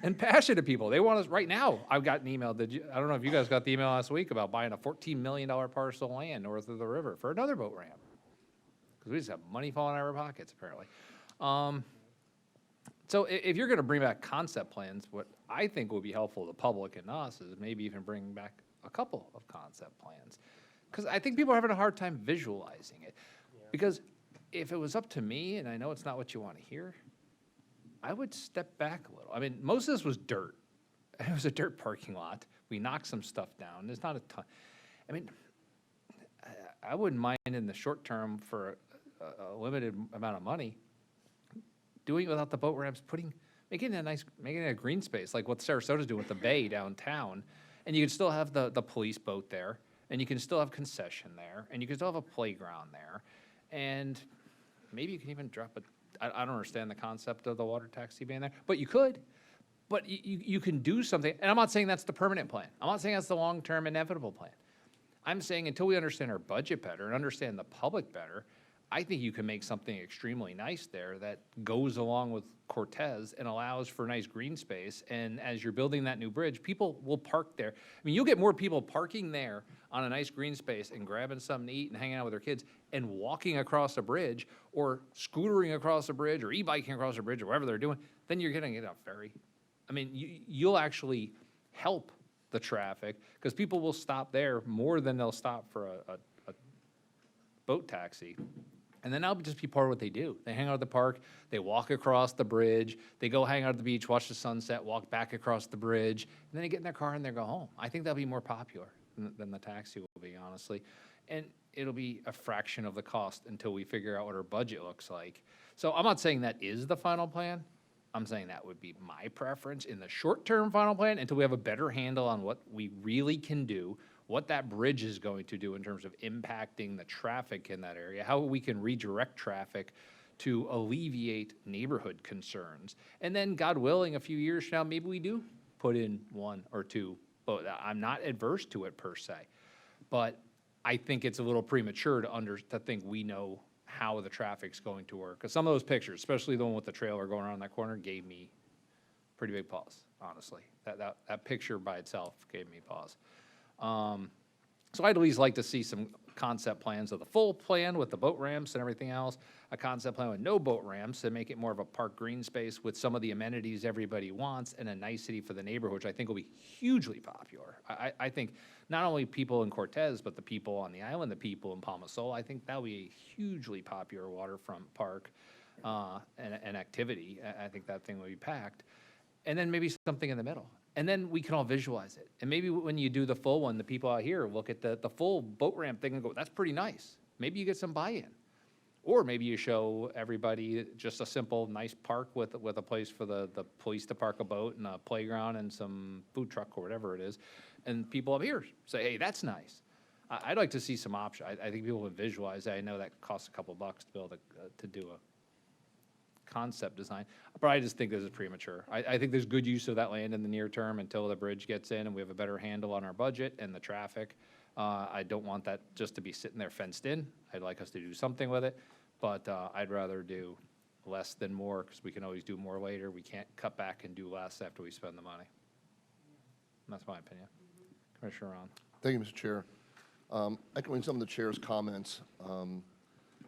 Speaker 2: and passionate people. They want us right now. I've got an email. I don't know if you guys got the email last week about buying a $14 million parcel of land north of the river for another boat ramp, because we just have money falling out of our pockets, apparently. So if you're going to bring back concept plans, what I think would be helpful to the public and us is maybe even bring back a couple of concept plans, because I think people are having a hard time visualizing it. Because if it was up to me, and I know it's not what you want to hear, I would step back a little. I mean, most of this was dirt. It was a dirt parking lot. We knocked some stuff down. There's not a ton. I mean, I wouldn't mind in the short term for a limited amount of money doing it without the boat ramps, making it a green space, like what Sarasota's doing with the bay downtown. And you can still have the police boat there, and you can still have concession there, and you can still have a playground there. And maybe you can even drop I don't understand the concept of the water taxi being there, but you could. But you can do something, and I'm not saying that's the permanent plan. I'm not saying that's the long-term inevitable plan. I'm saying until we understand our budget better and understand the public better, I think you can make something extremely nice there that goes along with Cortez and allows for nice green space. And as you're building that new bridge, people will park there. I mean, you'll get more people parking there on a nice green space and grabbing something to eat and hanging out with their kids and walking across a bridge or scootering across a bridge or e-biking across a bridge or whatever they're doing than you're getting it on a ferry. I mean, you'll actually help the traffic, because people will stop there more than they'll stop for a boat taxi. And then that'll just be part of what they do. They hang out at the park, they walk across the bridge, they go hang out at the beach, watch the sunset, walk back across the bridge, and then they get in their car and they go home. I think that'll be more popular than the taxi will be, honestly. And it'll be a fraction of the cost until we figure out what our budget looks like. So I'm not saying that is the final plan. I'm saying that would be my preference in the short-term final plan until we have a better handle on what we really can do, what that bridge is going to do in terms of impacting the traffic in that area, how we can redirect traffic to alleviate neighborhood concerns. And then, God willing, a few years from now, maybe we do put in one or two, but I'm not adverse to it per se. But I think it's a little premature to think we know how the traffic's going to work. Because some of those pictures, especially the one with the trailer going around that corner, gave me pretty big pause, honestly. That picture by itself gave me pause. So I'd at least like to see some concept plans of the full plan with the boat ramps and everything else, a concept plan with no boat ramps and make it more of a park green space with some of the amenities everybody wants and a nicety for the neighborhood, which I think will be hugely popular. I think not only people in Cortez, but the people on the island, the people in Palma Sol, I think that'll be a hugely popular waterfront park and activity. I think that thing will be packed. And then maybe something in the middle. And then we can all visualize it. And maybe when you do the full one, the people out here look at the full boat ramp thing and go, that's pretty nice. Maybe you get some buy-in. Or maybe you show everybody just a simple, nice park with a place for the police to park a boat and a playground and some food truck or whatever it is. And people up here say, hey, that's nice. I'd like to see some options. I think people would visualize that. I know that costs a couple bucks to be able to do a concept design, but I just think this is premature. I think there's good use of that land in the near term until the bridge gets in and we have a better handle on our budget and the traffic. I don't want that just to be sitting there fenced in. I'd like us to do something with it, but I'd rather do less than more because we can always do more later. We can't cut back and do less after we spend the money. And that's my opinion. Commissioner Ron.
Speaker 23: Thank you, Mr. Chair. Echoing some of the chair's comments,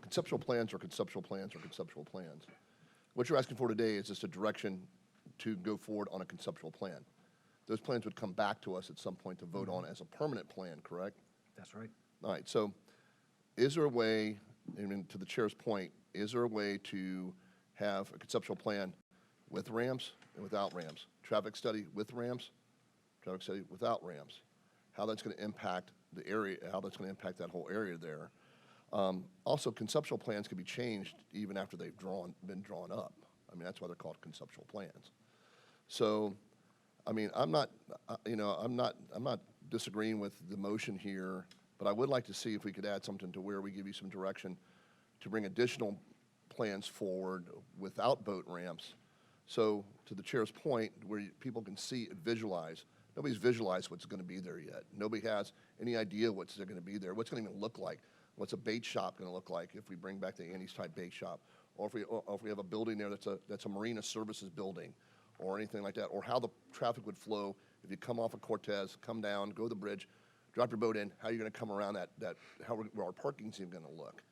Speaker 23: conceptual plans are conceptual plans are conceptual plans. What you're asking for today is just a direction to go forward on a conceptual plan. Those plans would come back to us at some point to vote on as a permanent plan, correct?
Speaker 11: That's right.
Speaker 23: All right, so is there a way, I mean, to the chair's point, is there a way to have a conceptual plan with ramps and without ramps? Traffic study with ramps, traffic study without ramps. How that's going to impact the area, how that's going to impact that whole area there. Also, conceptual plans can be changed even after they've been drawn up. I mean, that's why they're called conceptual plans. So, I mean, I'm not disagreeing with the motion here, but I would like to see if we could add something to where we give you some direction to bring additional plans forward without boat ramps. So, to the chair's point, where people can see and visualize. Nobody's visualized what's going to be there yet. Nobody has any idea what's going to be there, what's going to even look like. What's a bait shop going to look like if we bring back the Andy's type bait shop? Or if we have a building there that's a marina services building or anything like that, or how the traffic would flow if you come off of Cortez, come down, go to the bridge, drop your boat in, how you're going to come around how our parking's even going to look.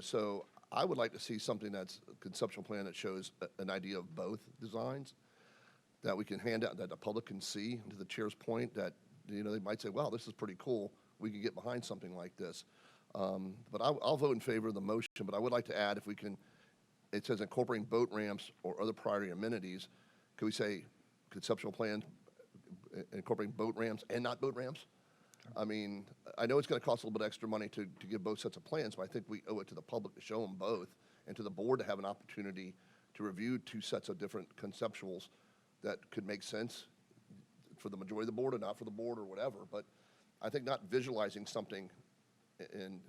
Speaker 23: So I would like to see something that's a conceptual plan that shows an idea of both designs that we can hand out, that the public can see, to the chair's point, that, they might say, wow, this is pretty cool. We can get behind something like this. But I'll vote in favor of the motion, but I would like to add, if we can, it says incorporating boat ramps or other priority amenities. Could we say conceptual plans incorporating boat ramps and not boat ramps? I mean, I know it's going to cost a little bit extra money to give both sets of plans, but I think we owe it to the public to show them both and to the board to have an opportunity to review two sets of different conceptuals that could make sense for the majority of the board or not for the board or whatever. But I think not visualizing something, and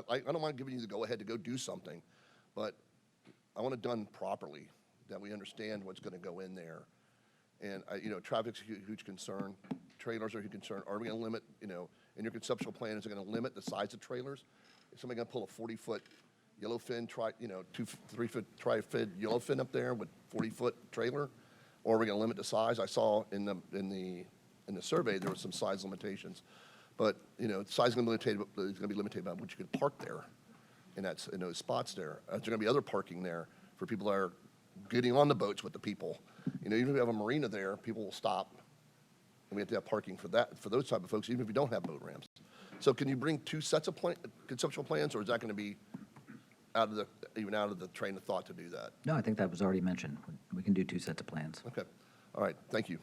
Speaker 23: I don't mind giving you the go-ahead to go do something, but I want it done properly, that we understand what's going to go in there. And, traffic's a huge concern. Trailers are a huge concern. Are we going to limit, in your conceptual plan, is it going to limit the size of trailers? Is somebody going to pull a 40-foot yellowfin, 3-foot tri-fin yellowfin up there with 40-foot trailer? Or are we going to limit the size? I saw in the survey there were some size limitations. But, size is going to be limited by what you can park there in those spots there. There's going to be other parking there for people that are getting on the boats with the people. Even if we have a marina there, people will stop. And we have to have parking for those type of folks, even if we don't have boat ramps. So can you bring two sets of conceptual plans, or is that going to be out of the train of thought to do that?
Speaker 11: No, I think that was already mentioned. We can do two sets of plans.
Speaker 23: Okay. All right. Thank you.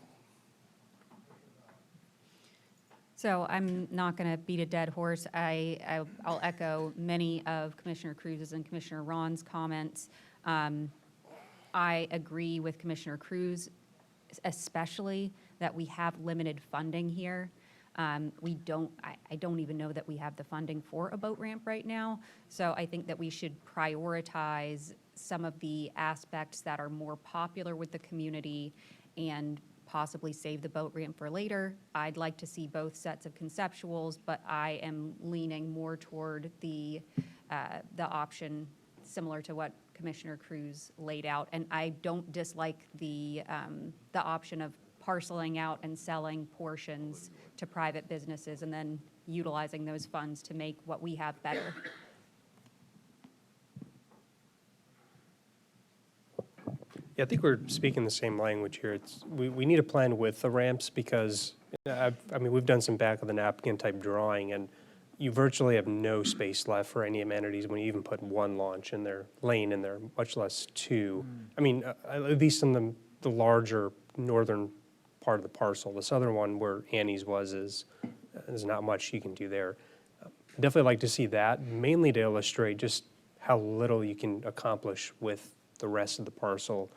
Speaker 10: So I'm not going to beat a dead horse. I'll echo many of Commissioner Cruz's and Commissioner Ron's comments. I agree with Commissioner Cruz, especially that we have limited funding here. I don't even know that we have the funding for a boat ramp right now. So I think that we should prioritize some of the aspects that are more popular with the community and possibly save the boat ramp for later. I'd like to see both sets of conceptuals, but I am leaning more toward the option similar to what Commissioner Cruz laid out. And I don't dislike the option of parceling out and selling portions to private businesses and then utilizing those funds to make what we have better.
Speaker 13: Yeah, I think we're speaking the same language here. We need a plan with the ramps because, I mean, we've done some back of the napkin type drawing, and you virtually have no space left for any amenities when you even put one launch in there, lane in there, much less two. I mean, at least in the larger northern part of the parcel. The southern one where Annie's was is not much you can do there. Definitely like to see that, mainly to illustrate just how little you can accomplish with the rest of the parcel.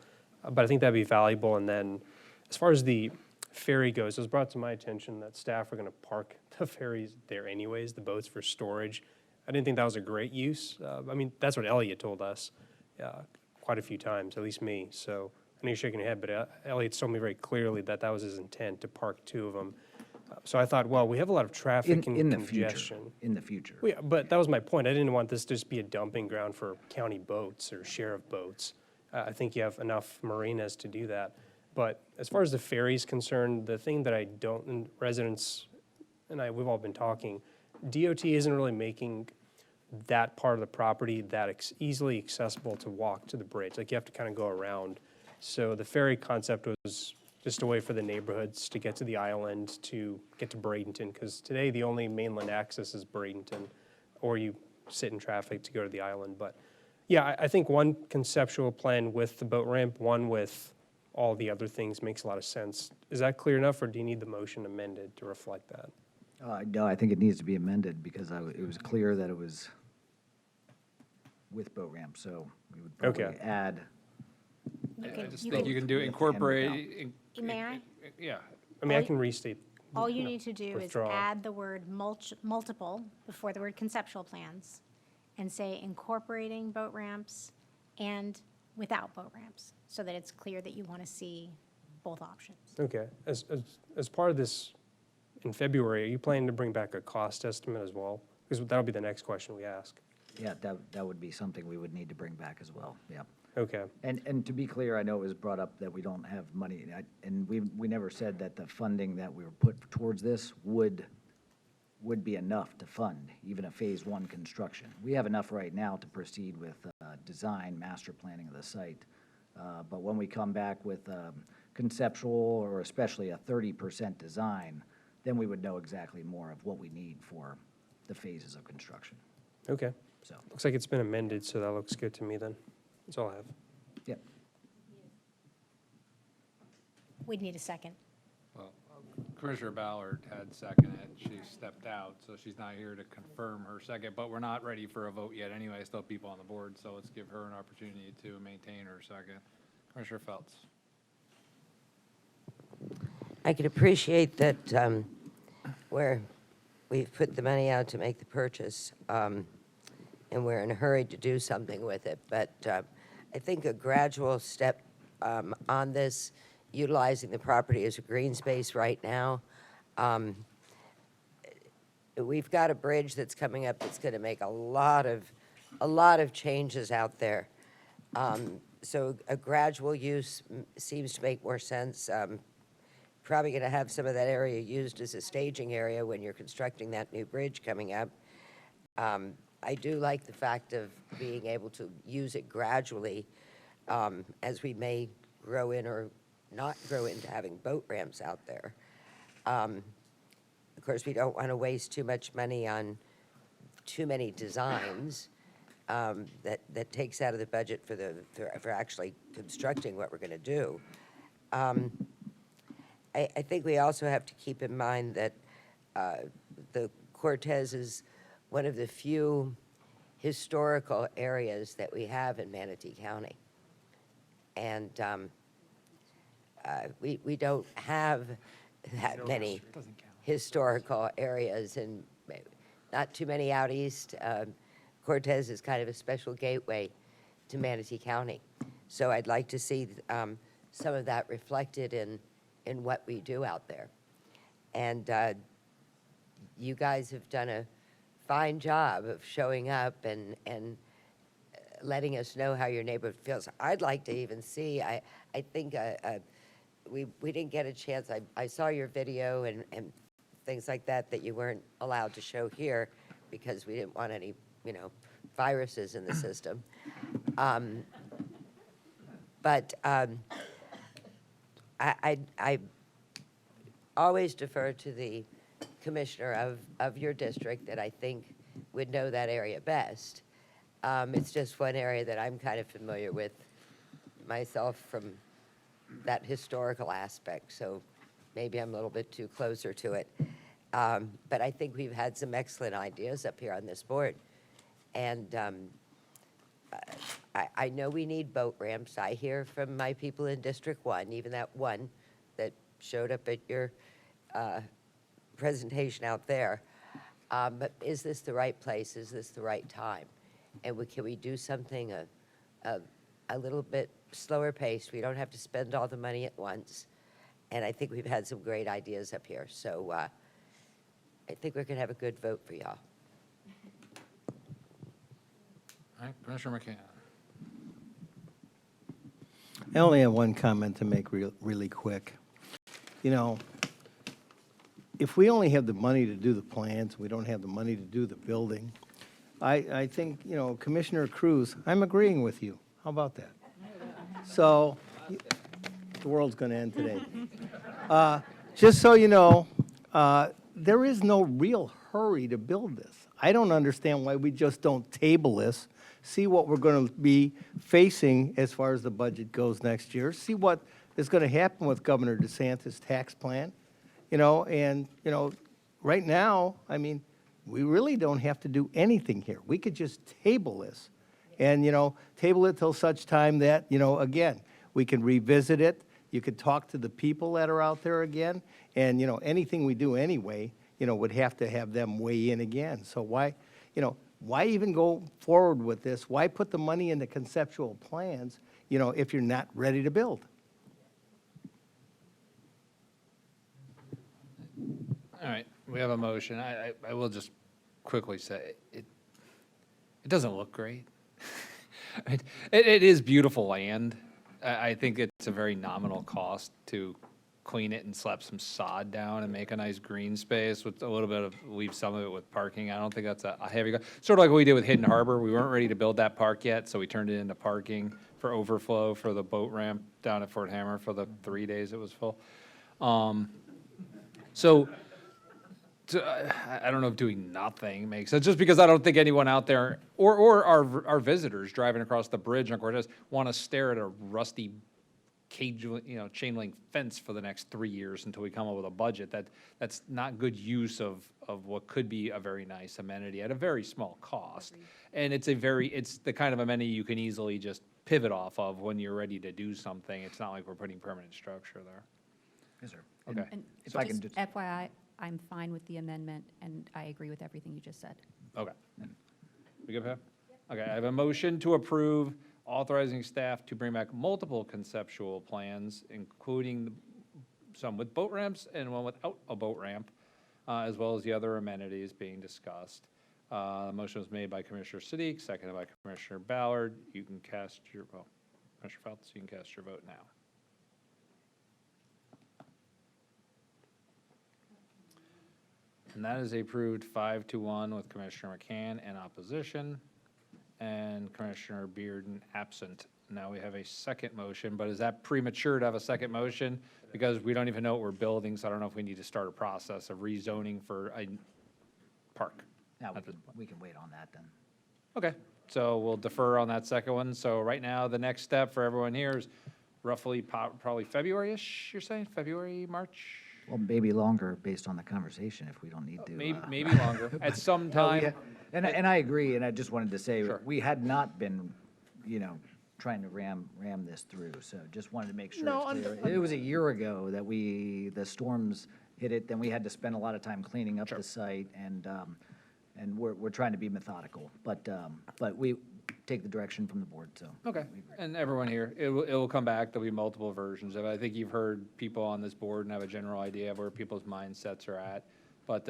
Speaker 13: But I think that'd be valuable. And then as far as the ferry goes, it was brought to my attention that staff are going to park the ferries there anyways, the boats for storage. I didn't think that was a great use. I mean, that's what Elliot told us quite a few times, at least me. So I know you're shaking your head, but Elliot told me very clearly that that was his intent, to park two of them. So I thought, well, we have a lot of traffic and
Speaker 11: In the
Speaker 13: congestion.
Speaker 11: future, in the future.
Speaker 13: Well, yeah, but that was my point. I didn't want this to just be a dumping ground for county boats or sheriff boats. I think you have enough marinas to do that. But as far as the ferry's concerned, the thing that I don't, and residents and we've all been talking, DOT isn't really making that part of the property that easily accessible to walk to the bridge. Like, you have to kind of go around. So the ferry concept was just a way for the neighborhoods to get to the island, to get to Bradenton, because today the only mainland access is Bradenton, or you sit in traffic to go to the island. But yeah, I think one conceptual plan with the boat ramp, one with all the other things makes a lot of sense. Is that clear enough, or do you need the motion amended to reflect that?
Speaker 11: No, I think it needs to be amended because it was clear that it was with boat ramp, so we would probably
Speaker 13: Okay.
Speaker 11: add.
Speaker 2: I just think you can do incorporate.
Speaker 15: May I?
Speaker 2: Yeah.
Speaker 13: I mean, I can restate.
Speaker 15: All you need to do is
Speaker 13: withdraw.
Speaker 15: add the word multiple before the word conceptual plans and say incorporating boat ramps and without boat ramps, so that it's clear that you want to see both options.
Speaker 13: Okay. As part of this, in February, are you planning to bring back a cost estimate as well? Because that'll be the next question we ask.
Speaker 11: Yeah, that would be something we would need to bring back as well, yeah.
Speaker 13: Okay.
Speaker 11: And to be clear, I know it was brought up that we don't have money, and we never said that the funding that we were put towards this would be enough to fund even a Phase 1 construction. We have enough right now to proceed with design, master planning of the site. But when we come back with conceptual or especially a 30% design, then we would know exactly more of what we need for the phases of construction.
Speaker 13: Okay.
Speaker 11: So,
Speaker 13: Looks like it's been amended, so that looks good to me then. That's all I have.
Speaker 11: yep.
Speaker 15: We'd need a second.
Speaker 2: Well, Commissioner Ballard had seconded, she stepped out, so she's not here to confirm her second, but we're not ready for a vote yet anyway, still people on the board, so let's give her an opportunity to maintain her second. Commissioner Feltz.
Speaker 12: I could appreciate that where we've put the money out to make the purchase, and we're in a hurry to do something with it, but I think a gradual step on this, utilizing the property as a green space right now. We've got a bridge that's coming up that's going to make a lot of changes out there. So a gradual use seems to make more sense. Probably going to have some of that area used as a staging area when you're constructing that new bridge coming up. I do like the fact of being able to use it gradually as we may grow in or not grow into having boat ramps out there. Of course, we don't want to waste too much money on too many designs that takes out of the budget for actually constructing what we're going to do. I think we also have to keep in mind that the Cortez is one of the few historical areas that we have in Manatee County. And we don't have that many historical areas, and not too many out east. Cortez is kind of a special gateway to Manatee County. So I'd like to see some of that reflected in what we do out there. And you guys have done a fine job of showing up and letting us know how your neighborhood feels. I'd like to even see, I think we didn't get a chance. I saw your video and things like that you weren't allowed to show here because we didn't want any, viruses in the system. But I always defer to the commissioner of your district that I think would know that area best. It's just one area that I'm kind of familiar with myself from that historical aspect, so maybe I'm a little bit too closer to it. But I think we've had some excellent ideas up here on this board. And I know we need boat ramps. I hear from my people in District 1, even that one that showed up at your presentation out there. But is this the right place? Is this the right time? And can we do something a little bit slower paced? We don't have to spend all the money at once. And I think we've had some great ideas up here. So I think we're going to have a good vote for y'all.
Speaker 2: All right, Commissioner McCann.
Speaker 14: I only have one comment to make really quick. If we only have the money to do the plans, we don't have the money to do the building, I think, Commissioner Cruz, I'm agreeing with you. How about that? So, the world's going to end today. Just so you know, there is no real hurry to build this. I don't understand why we just don't table this, see what we're going to be facing as far as the budget goes next year, see what is going to happen with Governor DeSantis' tax plan, right now, we really don't have to do anything here. We could just table this and, table it till such time that, again, we can revisit it. You could talk to the people that are out there again, and, anything we do anyway, would have to have them weigh in again. So why even go forward with this? Why put the money into conceptual plans, if you're not ready to build?
Speaker 2: All right, we have a motion. I will just quickly say, it doesn't look great. It is beautiful land. I think it's a very nominal cost to clean it and slap some sod down and make a nice green space with a little bit of, leave some of it with parking. I don't think that's a heavy, sort of like what we did with Hidden Harbor. We weren't ready to build that park yet, so we turned it into parking for overflow for the boat ramp down at Fort Hammer for the 3 days it was full. I don't know if doing nothing makes sense, just because I don't think anyone out there, or our visitors driving across the bridge on Cortez want to stare at a rusty cage, chain link fence for the next 3 years until we come up with a budget. That's not good use of what could be a very nice amenity at a very small cost. And it's the kind of amenity you can easily just pivot off of when you're ready to do something. It's not like we're putting permanent structure there.
Speaker 11: Yes, sir.
Speaker 2: Okay.
Speaker 10: And
Speaker 11: If I can
Speaker 10: just
Speaker 11: just-
Speaker 10: FYI, I'm fine with the amendment, and I agree with everything you just said.
Speaker 2: Okay. We good, Pat? Okay, I have a motion to approve authorizing staff to bring back multiple conceptual plans, including some with boat ramps and one without a boat ramp, as well as the other amenities being discussed. The motion was made by Commissioner Siddiq, seconded by Commissioner Ballard. You can cast your, Commissioner Feltz, you can cast your vote now. And that is approved 5-1 with Commissioner McCann in opposition and Commissioner Bearden absent. Now we have a second motion, but is that premature to have a second motion? Because we don't even know what we're building, so I don't know if we need to start a process of rezoning for a park.
Speaker 11: Now, we can wait on that then.
Speaker 2: Okay, so we'll defer on that second one. So right now, the next step for everyone here is roughly probably February-ish, you're saying? February, March?
Speaker 11: Well, maybe longer based on the conversation if we don't need to.
Speaker 2: Maybe longer, at some time.
Speaker 11: No, and I agree, and I just wanted to say,
Speaker 2: Sure.
Speaker 11: we had not been, trying to ram this through, so just wanted to make sure it's clear. It was a year ago that the storms hit it, then we had to spend a lot of time cleaning up the site, and we're trying to be methodical. But take the direction from the board, so.
Speaker 2: Okay, and everyone here, it will come back, there'll be multiple versions of it. I think you've heard people on this board and have a general idea of where people's mindsets are at. But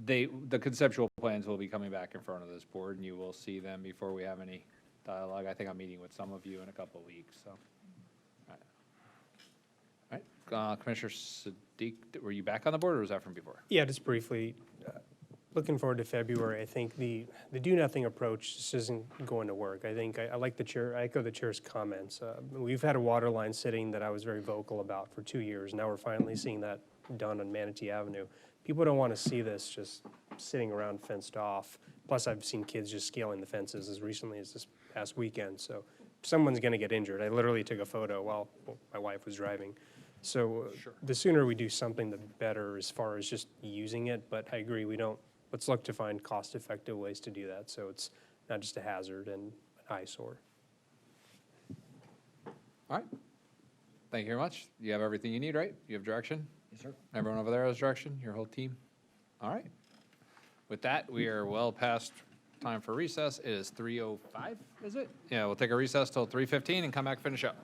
Speaker 2: the conceptual plans will be coming back in front of this board, and you will see them before we have any dialogue. I think I'm meeting with some of you in a couple of weeks, so. All right, Commissioner Sadiq, were you back on the board, or was that from before?
Speaker 13: Yeah, just briefly, looking forward to February. I think the do-nothing approach just isn't going to work. I think I like the chair, I echo the chair's comments. We've had a water line sitting that I was very vocal about for 2 years. Now we're finally seeing that done on Manatee Avenue. People don't want to see this just sitting around fenced off. Plus, I've seen kids just scaling the fences as recently as this past weekend. So someone's going to get injured. I literally took a photo while my wife was driving. So the sooner we do something, the better as far as just using it. But I agree, let's look to find cost-effective ways to do that, so it's not just a hazard and an eyesore.
Speaker 2: All right. Thank you very much. You have everything you need, right? You have direction?
Speaker 11: Yes, sir.
Speaker 2: Everyone over there has direction, your whole team? All right. With that, we are well past time for recess. It is 3:05, is it? Yeah, we'll take a recess till 3:15 and come back, finish up.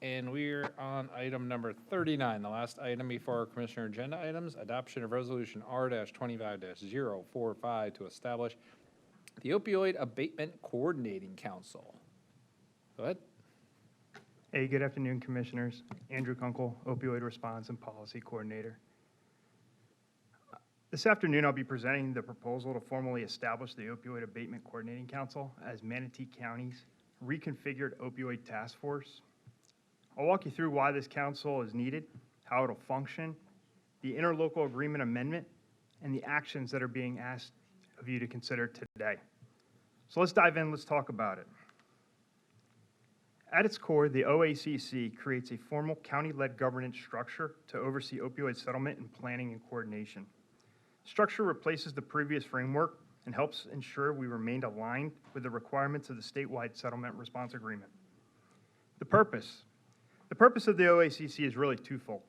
Speaker 2: and we're on item number 39, the last item before our Commissioner agenda items, adoption of Resolution R-25-045 to establish the Opioid Abatement Coordinating Council. Go ahead.
Speaker 4: Hey, good afternoon, Commissioners. Andrew Kunkel, Opioid Response and Policy Coordinator. This afternoon, I'll be presenting the proposal to formally establish the Opioid Abatement Coordinating Council as Manatee County's reconfigured opioid task force. I'll walk you through why this council is needed, how it'll function, the interlocal agreement amendment, and the actions that are being asked of you to consider today. So let's dive in, let's talk about it. At its core, the OACC creates a formal county-led governance structure to oversee opioid settlement and planning and coordination. Structure replaces the previous framework and helps ensure we remained aligned with the requirements of the statewide settlement response agreement. The purpose of the OACC is really twofold.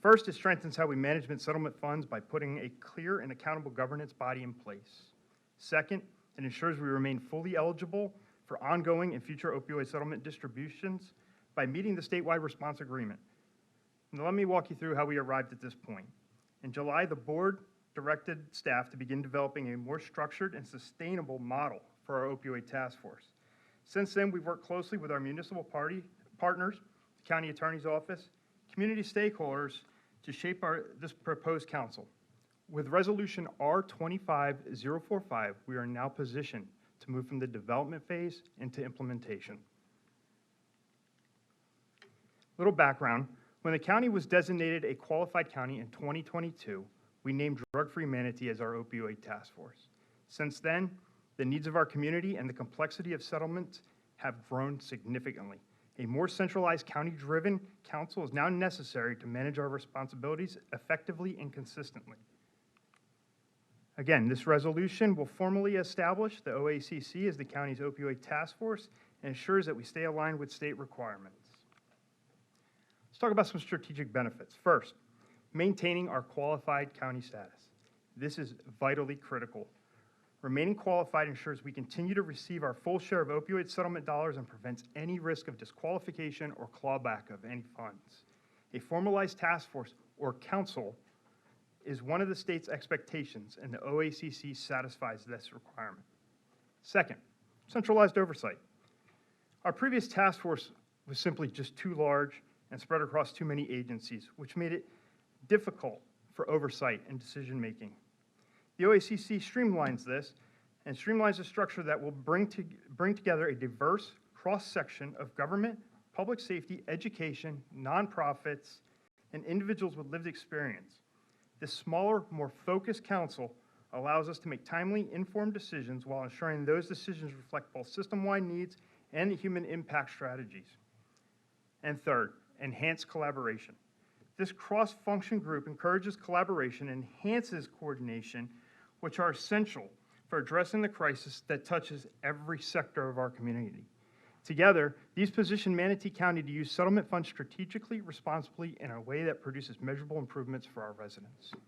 Speaker 4: First, it strengthens how we manage settlement funds by putting a clear and accountable governance body in place. Second, it ensures we remain fully eligible for ongoing and future opioid settlement distributions by meeting the statewide response agreement. Now, let me walk you through how we arrived at this point. In July, the board directed staff to begin developing a more structured and sustainable model for our opioid task force. Since then, we've worked closely with our municipal partners, the county attorney's office, community stakeholders to shape this proposed council. With Resolution R-25-045, we are now positioned to move from the development phase into implementation. Little background, when the county was designated a qualified county in 2022, we named Drug-Free Manatee as our opioid task force. Since then, the needs of our community and the complexity of settlements have grown significantly. A more centralized county-driven council is now necessary to manage our responsibilities effectively and consistently. Again, this resolution will formally establish the OACC as the county's opioid task force and ensures that we stay aligned with state requirements. Let's talk about some strategic benefits. First, maintaining our qualified county status. This is vitally critical. Remaining qualified ensures we continue to receive our full share of opioid settlement dollars and prevents any risk of disqualification or clawback of any funds. A formalized task force or council is one of the state's expectations, and the OACC satisfies this requirement. Second, centralized oversight. Our previous task force was simply just too large and spread across too many agencies, which made it difficult for oversight and decision-making. The OACC streamlines this and streamlines a structure that will bring together a diverse cross-section of government, public safety, education, nonprofits, and individuals with lived experience. This smaller, more focused council allows us to make timely, informed decisions while ensuring those decisions reflect both system-wide needs and the human impact strategies. And third, enhanced collaboration. This cross-function group encourages collaboration and enhances coordination, which are essential for addressing the crisis that touches every sector of our community. Together, these position Manatee County to use settlement funds strategically, responsibly, in a way that produces measurable improvements for our residents. So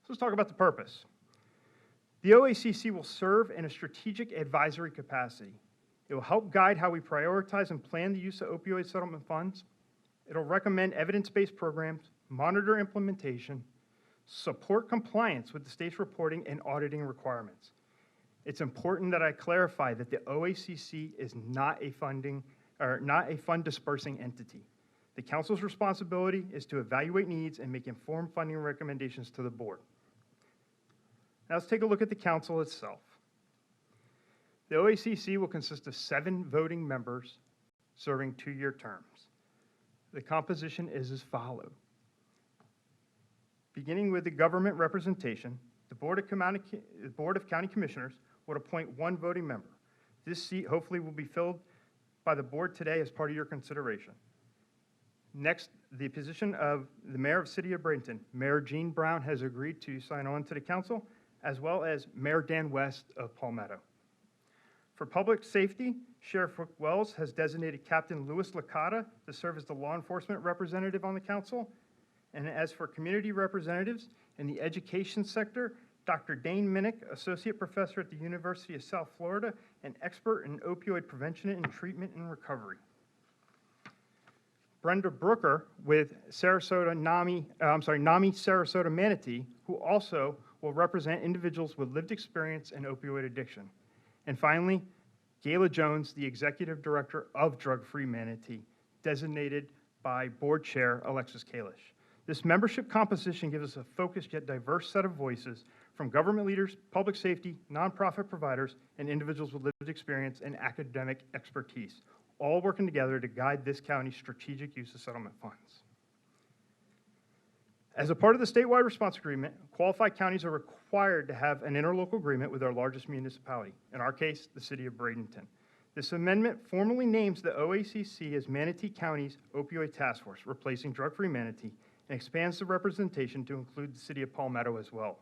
Speaker 4: let's talk about the purpose. The OACC will serve in a strategic advisory capacity. It will help guide how we prioritize and plan the use of opioid settlement funds. It'll recommend evidence-based programs, monitor implementation, support compliance with the state's reporting and auditing requirements. It's important that I clarify that the OACC is not a fund dispersing entity. The council's responsibility is to evaluate needs and make informed funding recommendations to the board. Now let's take a look at the council itself. The OACC will consist of 7 voting members serving 2-year terms. The composition is as follows. Beginning with the government representation, the Board of County Commissioners would appoint 1 voting member. This seat hopefully will be filled by the board today as part of your consideration. Next, the position of the Mayor of City of Bradenton. Mayor Gene Brown has agreed to sign on to the council, as well as Mayor Dan West of Palmetto. For public safety, Sheriff Rick Wells has designated Captain Louis Licata to serve as the law enforcement representative on the council. And as for community representatives in the education sector, Dr. Dane Minnick, Associate Professor at the University of South Florida, and expert in opioid prevention and treatment and recovery. Brenda Brooker with NAMI Sarasota Manatee, who also will represent individuals with lived experience in opioid addiction. And finally, Gayla Jones, the Executive Director of Drug Free Manatee, designated by Board Chair Alexis Kalish. This membership composition gives us a focused yet diverse set of voices from government leaders, public safety, nonprofit providers, and individuals with lived experience and academic expertise, all working together to guide this county's strategic use of settlement funds. As a part of the statewide response agreement, qualified counties are required to have an interlocal agreement with our largest municipality, in our case, the city of Bradenton. This amendment formally names the OACC as Manatee County's Opioid Task Force, replacing Drug Free Manatee, and expands the representation to include the city of Palmetto as well.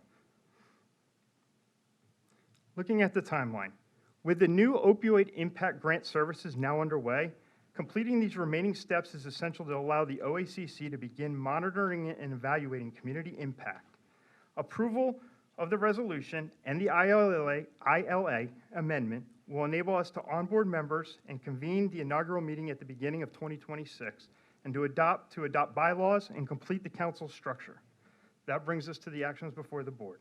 Speaker 4: Looking at the timeline, with the new opioid impact grant services now underway, completing these remaining steps is essential to allow the OACC to begin monitoring and evaluating community impact. Approval of the resolution and the ILA amendment will enable us to onboard members and convene the inaugural meeting at the beginning of 2026 and to adopt bylaws and complete the council structure. That brings us to the actions before the board.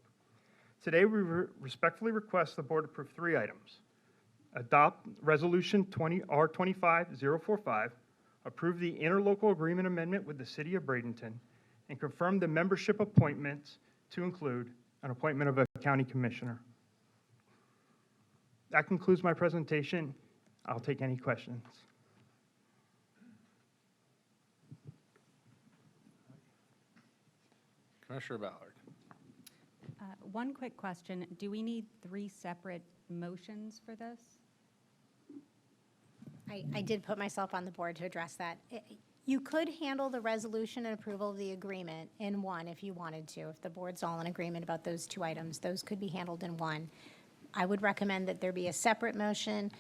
Speaker 4: Today, we respectfully request the board approve 3 items. Adopt Resolution R25045, approve the interlocal agreement amendment with the City of Bradenton, and confirm the membership appointments to include an appointment of a county commissioner. That concludes my presentation. I'll take any questions.
Speaker 2: Commissioner Ballard.
Speaker 10: One quick question. Do we need 3 separate motions for this?
Speaker 15: I did put myself on the board to address that. You could handle the resolution and approval of the agreement in one if you wanted to. If the board's all in agreement about those 2 items, those could be handled in one. I would recommend that there be a separate motion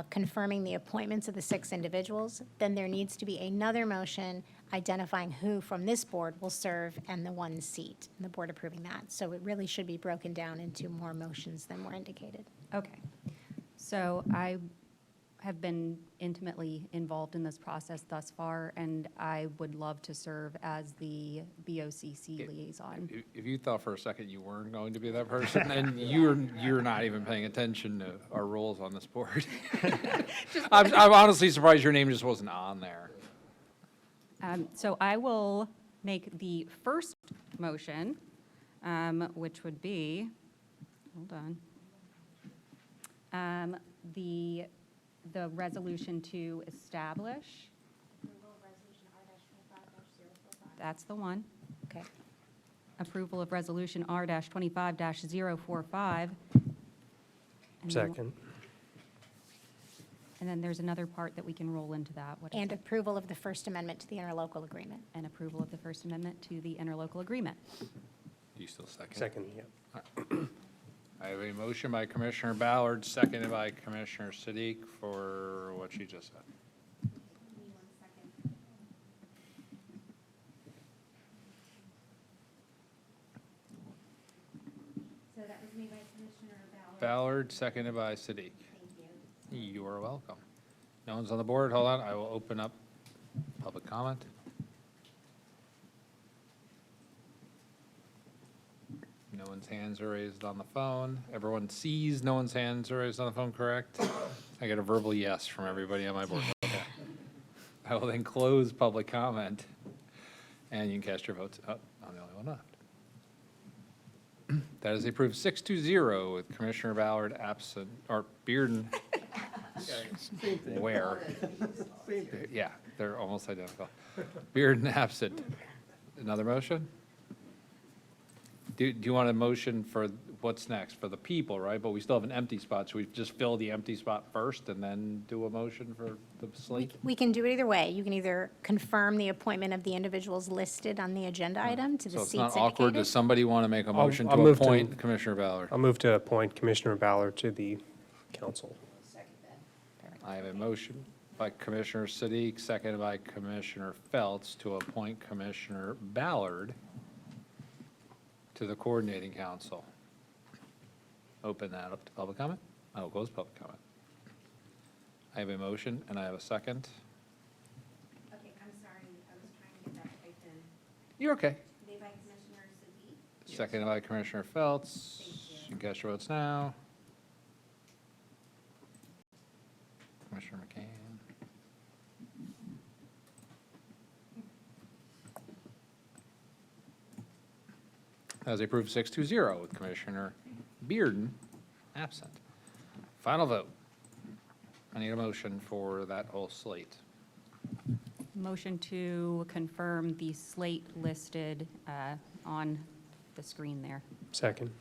Speaker 15: confirming the appointments of the 6 individuals. Then there needs to be another motion identifying who from this board will serve and the 1 seat, and the board approving that. So it really should be broken down into more motions than were indicated.
Speaker 10: Okay. So I have been intimately involved in this process thus far, and I would love to serve as the BOCC liaison.
Speaker 2: If you thought for a second you weren't going to be that person, and you're not even paying attention to our rules on this board. I'm honestly surprised your name just wasn't on there.
Speaker 10: So I will make the first motion, which would be, hold on, the resolution to establish. That's the one.
Speaker 15: Okay.
Speaker 10: Approval of Resolution R-25-045.
Speaker 13: Second.
Speaker 10: And then there's another part that we can roll into that. What is
Speaker 15: And
Speaker 10: it?
Speaker 15: approval of the First Amendment to the interlocal agreement.
Speaker 10: And approval of the First Amendment to the interlocal agreement.
Speaker 2: Do you still second?
Speaker 13: Second, yeah.
Speaker 2: I have a motion by Commissioner Ballard, seconded by Commissioner Siddiq for what she just said.
Speaker 15: So that was made by Commissioner Ballard.
Speaker 2: Ballard, seconded by Siddiq. You are welcome. No one's on the board. Hold on. I will open up public comment. No one's hands are raised on the phone. Everyone sees no one's hands are raised on the phone, correct? I get a verbal yes from everybody on my board. Okay. I will then close public comment, and you can cast your votes. Oh, I'm the only one left. That is approved 6-0 with Commissioner Ballard absent, or Bearden. Where? Yeah, they're almost identical. Bearden absent. Another motion? Do you want a motion for what's next? For the people, right? But we still have an empty spot, so we just fill the empty spot first and then do a motion for the slate?
Speaker 15: We can do it either way. You can either confirm the appointment of the individuals listed on the agenda item to the
Speaker 2: So
Speaker 15: seats
Speaker 2: it's not
Speaker 15: indicated.
Speaker 2: awkward. Does somebody want to make a motion
Speaker 13: I'll
Speaker 2: to
Speaker 13: move to-
Speaker 2: appoint Commissioner Ballard?
Speaker 13: I'll move to appoint Commissioner Ballard to the council.
Speaker 2: I have a motion by Commissioner Siddiq, seconded by Commissioner Feltz to appoint Commissioner Ballard to the coordinating council. Open that up to public comment. I will close public comment. I have a motion and I have a second.
Speaker 15: Okay, I'm sorry.
Speaker 2: You're okay. Seconded by Commissioner Feltz. You can cast your votes now. Commissioner McCann. That is approved 6-0 with Commissioner Bearden absent. Final vote. I need a motion for that whole slate.
Speaker 10: Motion to confirm the slate listed on the screen there.
Speaker 13: Second.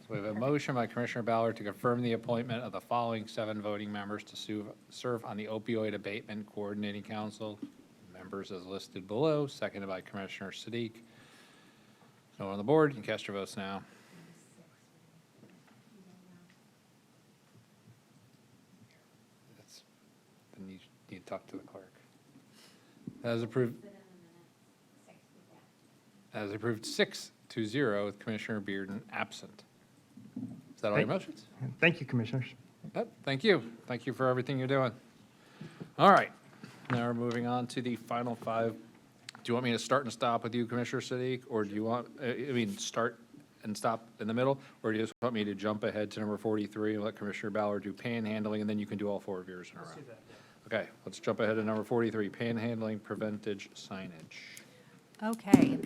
Speaker 2: So we have a motion by Commissioner Ballard to confirm the appointment of the following 7 voting members to serve on the Opioid Abatement Coordinating Council. Members as listed below, seconded by Commissioner Siddiq. No one on the board, you can cast your votes now. Then you need to talk to the clerk. As approved. As approved 6-0 with Commissioner Bearden absent. Is that all your motions?
Speaker 4: Thank you, Commissioners.
Speaker 2: Yep, thank you. Thank you for everything you're doing. All right, now we're moving on to the final 5. Do you want me to start and stop with you, Commissioner Siddiq, or do you want, start and stop in the middle? Or do you just want me to jump ahead to number 43 and let Commissioner Ballard do panhandling, and then you can do all 4 of yours in a row? Let's do that, yeah. Okay, let's jump ahead to number 43, panhandling preventage signage.
Speaker 10: Okay,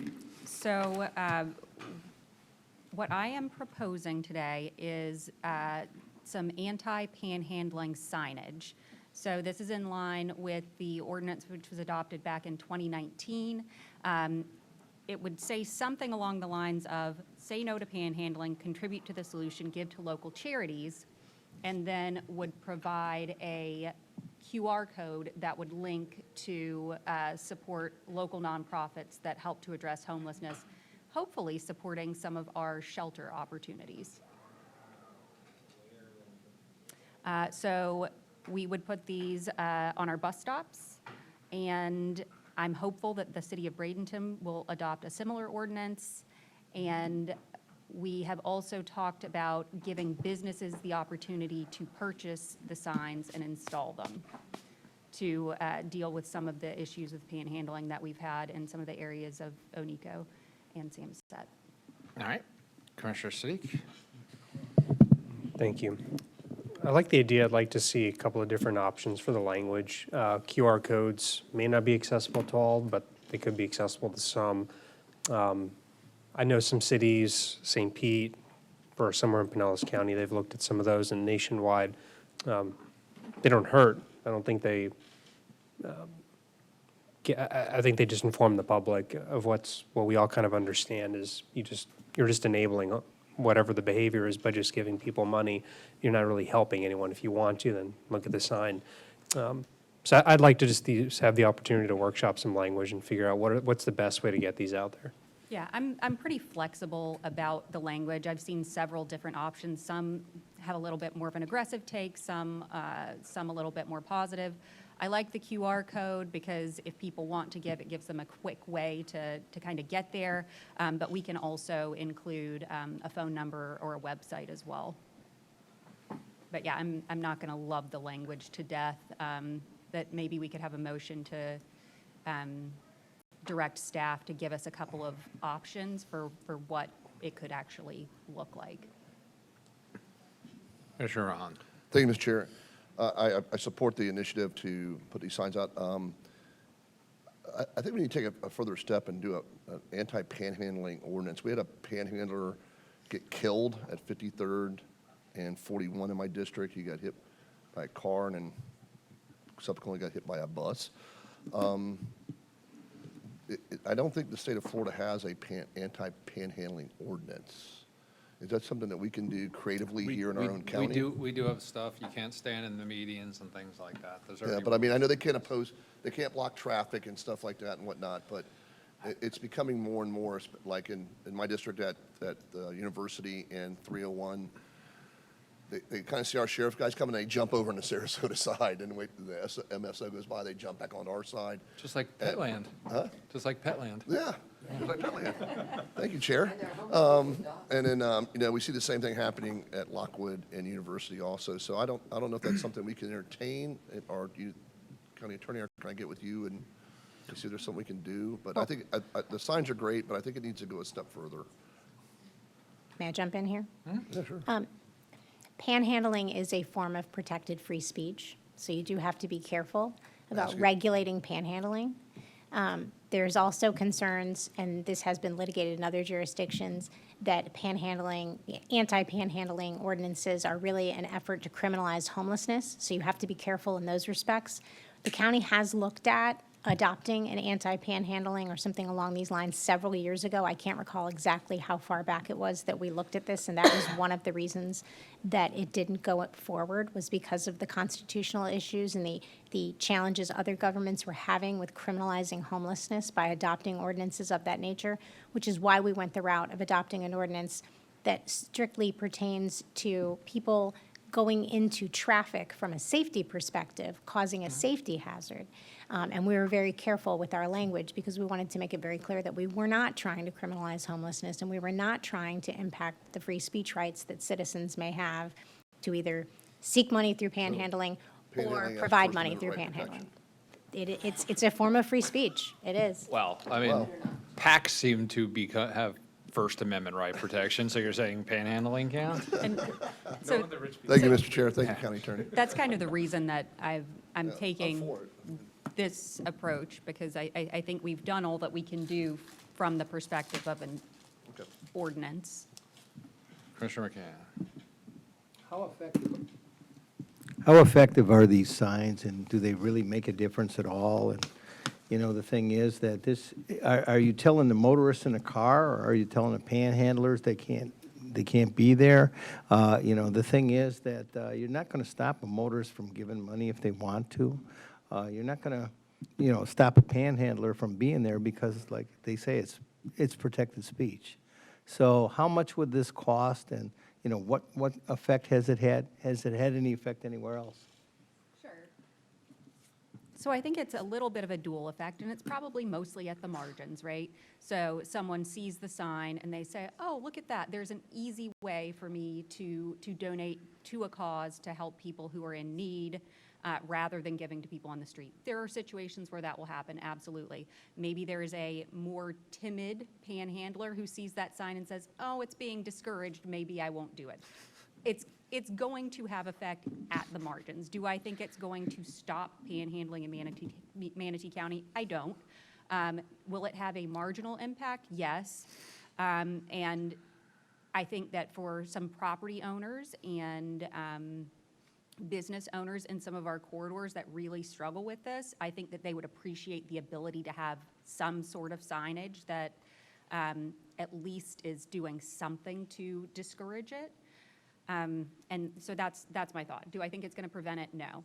Speaker 10: so what I am proposing today is some anti-panhandling signage. So this is in line with the ordinance which was adopted back in 2019. It would say something along the lines of, say no to panhandling, contribute to the solution, give to local charities, and then would provide a QR code that would link to support local nonprofits that help to address homelessness, hopefully supporting some of our shelter opportunities. So we would put these on our bus stops, and I'm hopeful that the city of Bradenton will adopt a similar ordinance. And we have also talked about giving businesses the opportunity to purchase the signs and install them to deal with some of the issues with panhandling that we've had in some of the areas of Oneiko and Samoset.
Speaker 2: All right, Commissioner Siddiq.
Speaker 13: Thank you. I like the idea. I'd like to see a couple of different options for the language. QR codes may not be accessible to all, but they could be accessible to some. I know some cities, St. Pete, or somewhere in Pinellas County, they've looked at some of those, and nationwide, they don't hurt. I don't think they, I think they just inform the public of what we all kind of understand is you're just enabling whatever the behavior is by just giving people money. You're not really helping anyone. If you want to, then look at the sign. So I'd like to just have the opportunity to workshop some language and figure out what's the best way to get these out there.
Speaker 10: Yeah, I'm pretty flexible about the language. I've seen several different options. Some have a little bit more of an aggressive take, some a little bit more positive. I like the QR code because if people want to give, it gives them a quick way to kind of get there. But we can also include a phone number or a website as well. But yeah, I'm not going to love the language to death. That maybe we could have a motion to direct staff to give us a couple of options for what it could actually look like.
Speaker 2: Commissioner Ron.
Speaker 23: Thank you, Mr. Chair. I support the initiative to put these signs out. I think we need to take a further step and do an anti-panhandling ordinance. We had a panhandler get killed at 53rd and 41 in my district. He got hit by a car and then subsequently got hit by a bus. I don't think the state of Florida has a anti-panhandling ordinance. Is that something that we can do creatively here in our own county?
Speaker 2: We do have stuff. You can't stand in the medians and things like that.
Speaker 23: Yeah, but I mean, I know they can't block traffic and stuff like that and whatnot, but it's becoming more and more, like in my district at the university and 301, they kind of see our sheriff guys coming, they jump over on the Sarasota side, and wait till the MSO goes by, they jump back on our side.
Speaker 2: Just like Petland.
Speaker 23: Huh?
Speaker 2: Just like Petland.
Speaker 23: Yeah, just like Petland. Thank you, Chair. And then, we see the same thing happening at Lockwood and University also. So I don't know if that's something we can entertain, or you, County Attorney, are trying to get with you and to see if there's something we can do. But I think the signs are great, but I think it needs to go a step further.
Speaker 15: May I jump in here?
Speaker 23: Yeah, sure.
Speaker 15: Panhandling is a form of protected free speech, so you do have to be careful about
Speaker 23: That's good.
Speaker 15: regulating panhandling. There's also concerns, and this has been litigated in other jurisdictions, that panhandling, anti-panhandling ordinances are really an effort to criminalize homelessness, so you have to be careful in those respects. The county has looked at adopting an anti-panhandling or something along these lines several years ago. I can't recall exactly how far back it was that we looked at this, and that was one of the reasons that it didn't go forward, was because of the constitutional issues and the challenges other governments were having with criminalizing homelessness by adopting ordinances of that nature, which is why we went the route of adopting an ordinance that strictly pertains to people going into traffic from a safety perspective, causing a safety hazard. And we were very careful with our language because we wanted to make it very clear that we were not trying to criminalize homelessness and we were not trying to impact the free speech rights that citizens may have to either seek money through panhandling or
Speaker 23: Panhandling as
Speaker 15: provide
Speaker 23: First
Speaker 15: money through
Speaker 23: Amendment right
Speaker 15: panhandling. It's a form of free speech. It is.
Speaker 2: Well, I mean, PACs seem to have First Amendment right protection, so you're saying panhandling counts?
Speaker 10: And so
Speaker 23: Thank you, Mr. Chair. Thank you, County Attorney.
Speaker 10: that's kind of the reason that I'm taking this approach, because I think we've done all that we can do from the perspective of an ordinance.
Speaker 2: Commissioner McCann.
Speaker 14: How effective are these signs, and do they really make a difference at all? And, you know, the thing is that are you telling the motorists in the car, or are you telling the panhandlers they can't be there? You know, the thing is that you're not going to stop a motorist from giving money if they want to. You're not going to, you know, stop a panhandler from being there because, like they say, it's protected speech. So how much would this cost, and, you know, what effect has it had? Has it had any effect anywhere else?
Speaker 10: Sure. So I think it's a little bit of a dual effect, and it's probably mostly at the margins, right? So someone sees the sign and they say, oh, look at that. There's an easy way for me to donate to a cause to help people who are in need, rather than giving to people on the street. There are situations where that will happen, absolutely. Maybe there is a more timid panhandler who sees that sign and says, oh, it's being discouraged, maybe I won't do it. It's going to have effect at the margins. Do I think it's going to stop panhandling in Manatee County? I don't. Will it have a marginal impact? Yes. And I think that for some property owners and business owners in some of our corridors that really struggle with this, I think that they would appreciate the ability to have some sort of signage that at least is doing something to discourage it. And so that's my thought. Do I think it's going to prevent it? No.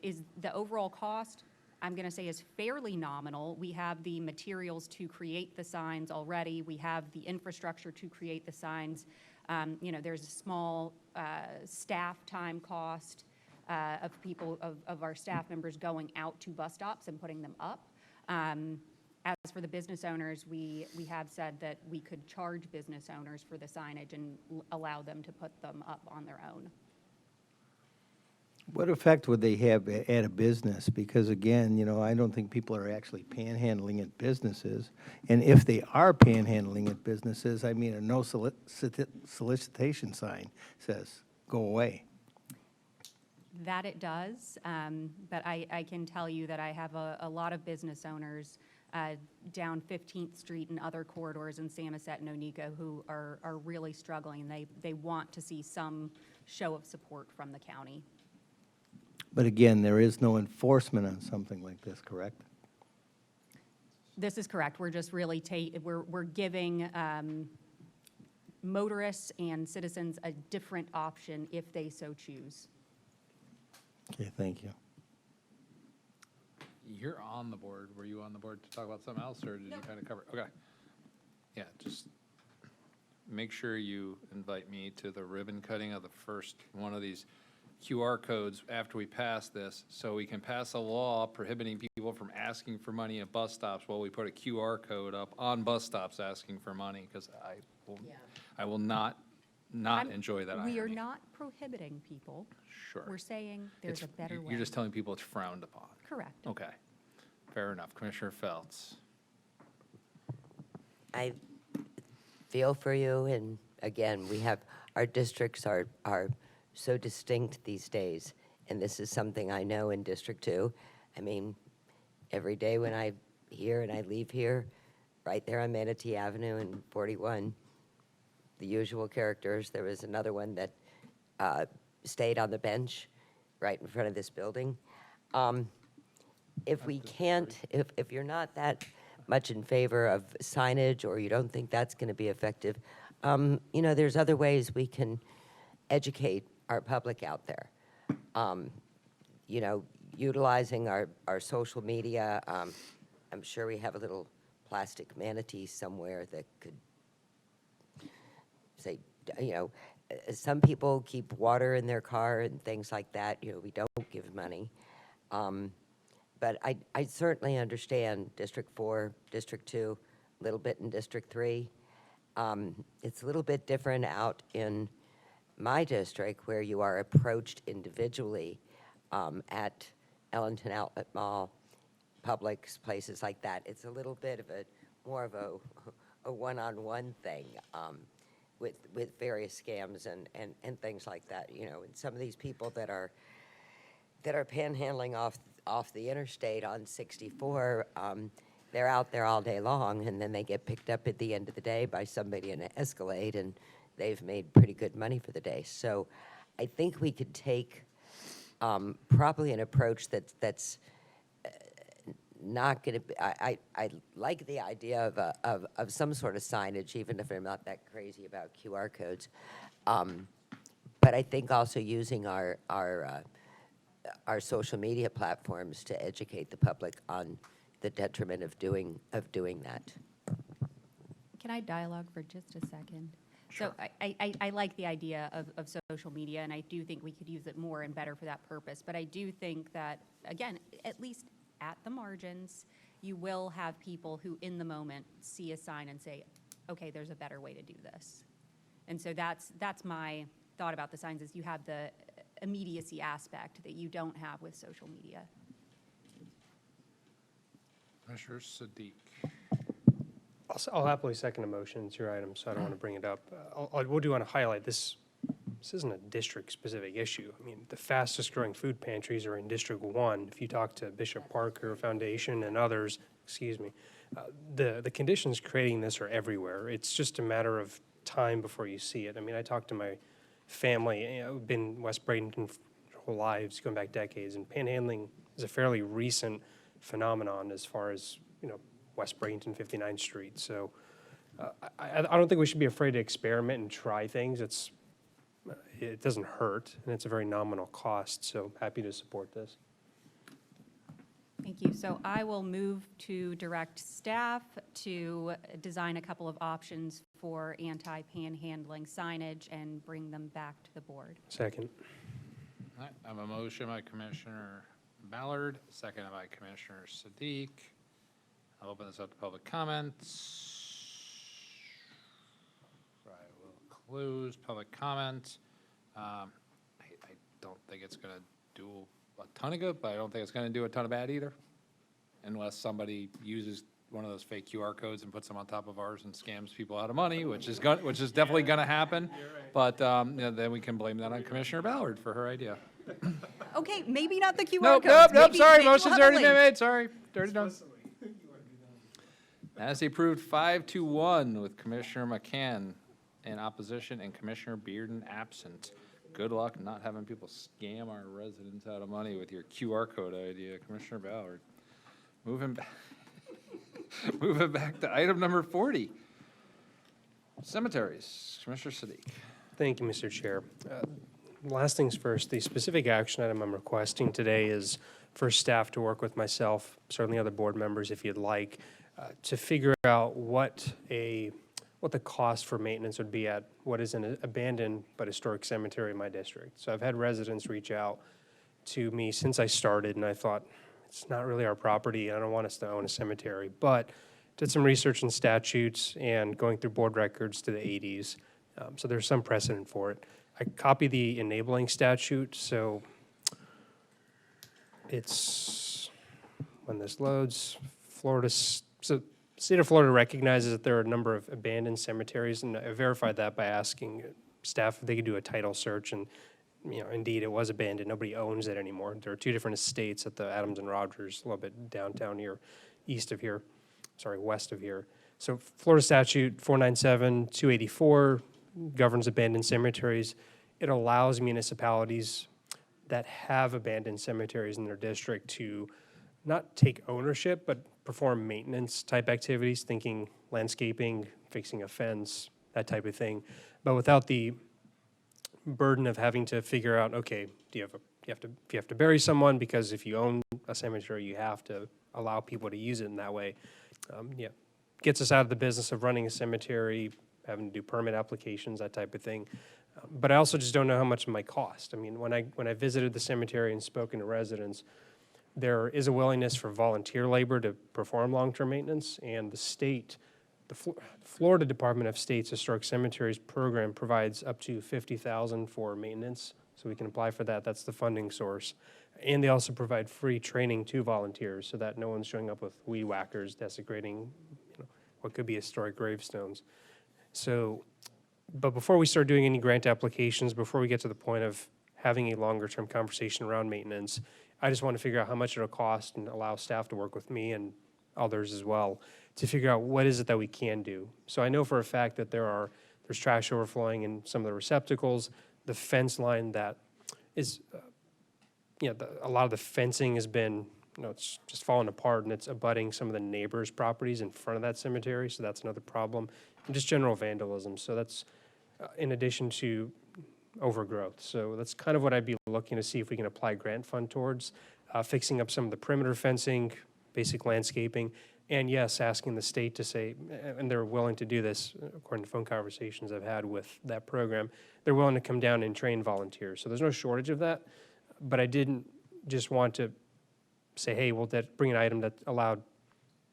Speaker 10: Is the overall cost, I'm going to say, is fairly nominal. We have the materials to create the signs already. We have the infrastructure to create the signs. You know, there's a small staff time cost of people, of our staff members going out to bus stops and putting them up. As for the business owners, we have said that we could charge business owners for the signage and allow them to put them up on their own.
Speaker 14: What effect would they have at a business? Because again, you know, I don't think people are actually panhandling at businesses. And if they are panhandling at businesses, I mean, a no solicitation sign says, go away.
Speaker 10: That it does, but I can tell you that I have a lot of business owners down 15th Street and other corridors in Samoset and Oneiko who are really struggling. They want to see some show of support from the county.
Speaker 14: But again, there is no enforcement on something like this, correct?
Speaker 10: This is correct. We're just really we're giving motorists and citizens a different option if they so choose.
Speaker 14: Okay, thank you.
Speaker 2: You're on the board. Were you on the board to talk about something else, or did you kind of cover? Okay. Yeah, just make sure you invite me to the ribbon cutting of the first one of these QR codes after we pass this, so we can pass a law prohibiting people from asking for money at bus stops while we put a QR code up on bus stops asking for money, because I will not enjoy that.
Speaker 10: We are
Speaker 2: irony.
Speaker 10: not prohibiting people.
Speaker 2: Sure.
Speaker 10: We're saying there's a better way.
Speaker 2: You're just telling people it's frowned upon.
Speaker 10: Correct.
Speaker 2: Okay. fair enough. Commissioner Feltz.
Speaker 12: I feel for you, and again, our districts are so distinct these days, and this is something I know in District 2. I mean, every day when I here and I leave here, right there on Manatee Avenue and 41, the usual characters. There was another one that stayed on the bench right in front of this building. If we can't, if you're not that much in favor of signage, or you don't think that's going to be effective, you know, there's other ways we can educate our public out there. You know, utilizing our social media. I'm sure we have a little plastic manatee somewhere that could say, you know, some people keep water in their car and things like that. You know, we don't give money. But I certainly understand District 4, District 2, a little bit in District 3. It's a little bit different out in my district, where you are approached individually at Ellington Outlet Mall, Publix, places like that. It's a little bit of more of a one-on-one thing with various scams and things like that. You know, and some of these people that are panhandling off the interstate on 64, they're out there all day long, and then they get picked up at the end of the day by somebody in an Escalade, and they've made pretty good money for the day. So I think we could take probably an approach that's not going to. I like the idea of some sort of signage, even if I'm not that crazy about QR codes. But I think also using our social media platforms to educate the public on the detriment of doing that.
Speaker 10: Can I dialogue for just a second? Sure. So I like the idea of social media, and I do think we could use it more and better for that purpose. But I do think that, again, at least at the margins, you will have people who in the moment see a sign and say, okay, there's a better way to do this. And so that's my thought about the signs, is you have the immediacy aspect that you don't have with social media.
Speaker 2: Commissioner Sadiq.
Speaker 13: I'll happily second a motion. It's your item, so I don't want to bring it up. I do want to highlight this. This isn't a district-specific issue. I mean, the fastest-growing food pantries are in District 1. If you talk to Bishop Parker Foundation and others, the conditions creating this are everywhere. It's just a matter of time before you see it. I mean, I talked to my family, you know, been West Bradenton for their whole lives, going back decades, and panhandling is a fairly recent phenomenon as far as, you know, West Bradenton, 59th Street. So I don't think we should be afraid to experiment and try things. It doesn't hurt, and it's a very nominal cost, so happy to support this.
Speaker 10: Thank you. So I will move to direct staff to design a couple of options for anti-panhandling signage and bring them back to the board.
Speaker 13: Second.
Speaker 2: All right, I have a motion by Commissioner Ballard, second by Commissioner Sadiq. I'll open this up to public comments. I will close public comment. I don't think it's going to do a ton of good, but I don't think it's going to do a ton of bad either, unless somebody uses one of those fake QR codes and puts them on top of ours and scams people out of money, which is definitely going to happen. But you know, then we can blame that on Commissioner Ballard for her idea.
Speaker 10: Okay, maybe not the QR
Speaker 2: Nope,
Speaker 10: codes.
Speaker 2: nope,
Speaker 10: Maybe-
Speaker 2: sorry,
Speaker 10: maybe
Speaker 2: motion's
Speaker 10: we'll have a
Speaker 2: already been
Speaker 10: link.
Speaker 2: made, sorry, already done. As approved 5-1 with Commissioner McCann in opposition and Commissioner Bearden absent. Good luck not having people scam our residents out of money with your QR code idea, Commissioner Ballard. Moving back to item number 40. Cemeteries, Commissioner Sadiq.
Speaker 13: Thank you, Mr. Chair. Last things first, the specific action item I'm requesting today is for staff to work with myself, certainly other board members if you'd like, to figure out what the cost for maintenance would be at what is an abandoned but historic cemetery in my district. So I've had residents reach out to me since I started, and I thought, it's not really our property. I don't want us to own a cemetery, but did some research in statutes and going through board records to the 80s. So there's some precedent for it. I copied the enabling statute, so it's when this loads. So state of Florida recognizes that there are a number of abandoned cemeteries, and I verified that by asking staff if they could do a title search, and indeed it was abandoned. Nobody owns it anymore. There are two different estates at the Adams and Rogers, a little bit downtown here, west of here. So Florida Statute 497-284 governs abandoned cemeteries. It allows municipalities that have abandoned cemeteries in their district to not take ownership, but perform maintenance type activities, thinking landscaping, fixing a fence, that type of thing, but without the burden of having to figure out, okay, if you have to bury someone, because if you own a cemetery, you have to allow people to use it in that way. Gets us out of the business of running a cemetery, having to do permit applications, that type of thing. But I also just don't know how much it might cost. I mean, when I visited the cemetery and spoken to residents, there is a willingness for volunteer labor to perform long-term maintenance, and the state, the Florida Department of State's Historic Cemeteries program provides up to $50,000 for maintenance, so we can apply for that. That's the funding source. And they also provide free training to volunteers so that no one's showing up with weed whackers desecrating what could be historic gravestones. So, but before we start doing any grant applications, before we get to the point of having a longer-term conversation around maintenance, I just want to figure out how much it'll cost and allow staff to work with me and others as well to figure out what is it that we can do. So I know for a fact that there's trash overflowing in some of the receptacles, the fence line that is, a lot of the fencing has been, it's just falling apart, and it's abutting some of the neighbors' properties in front of that cemetery, so that's another problem, and just general vandalism. So that's in addition to overgrowth. So that's kind of what I'd be looking to see if we can apply grant fund towards, fixing up some of the perimeter fencing, basic landscaping, and yes, asking the state to say, and they're willing to do this, according to phone conversations I've had with that program, they're willing to come down and train volunteers. So there's no shortage of that, but I didn't just want to say, hey, well, bring an item that allowed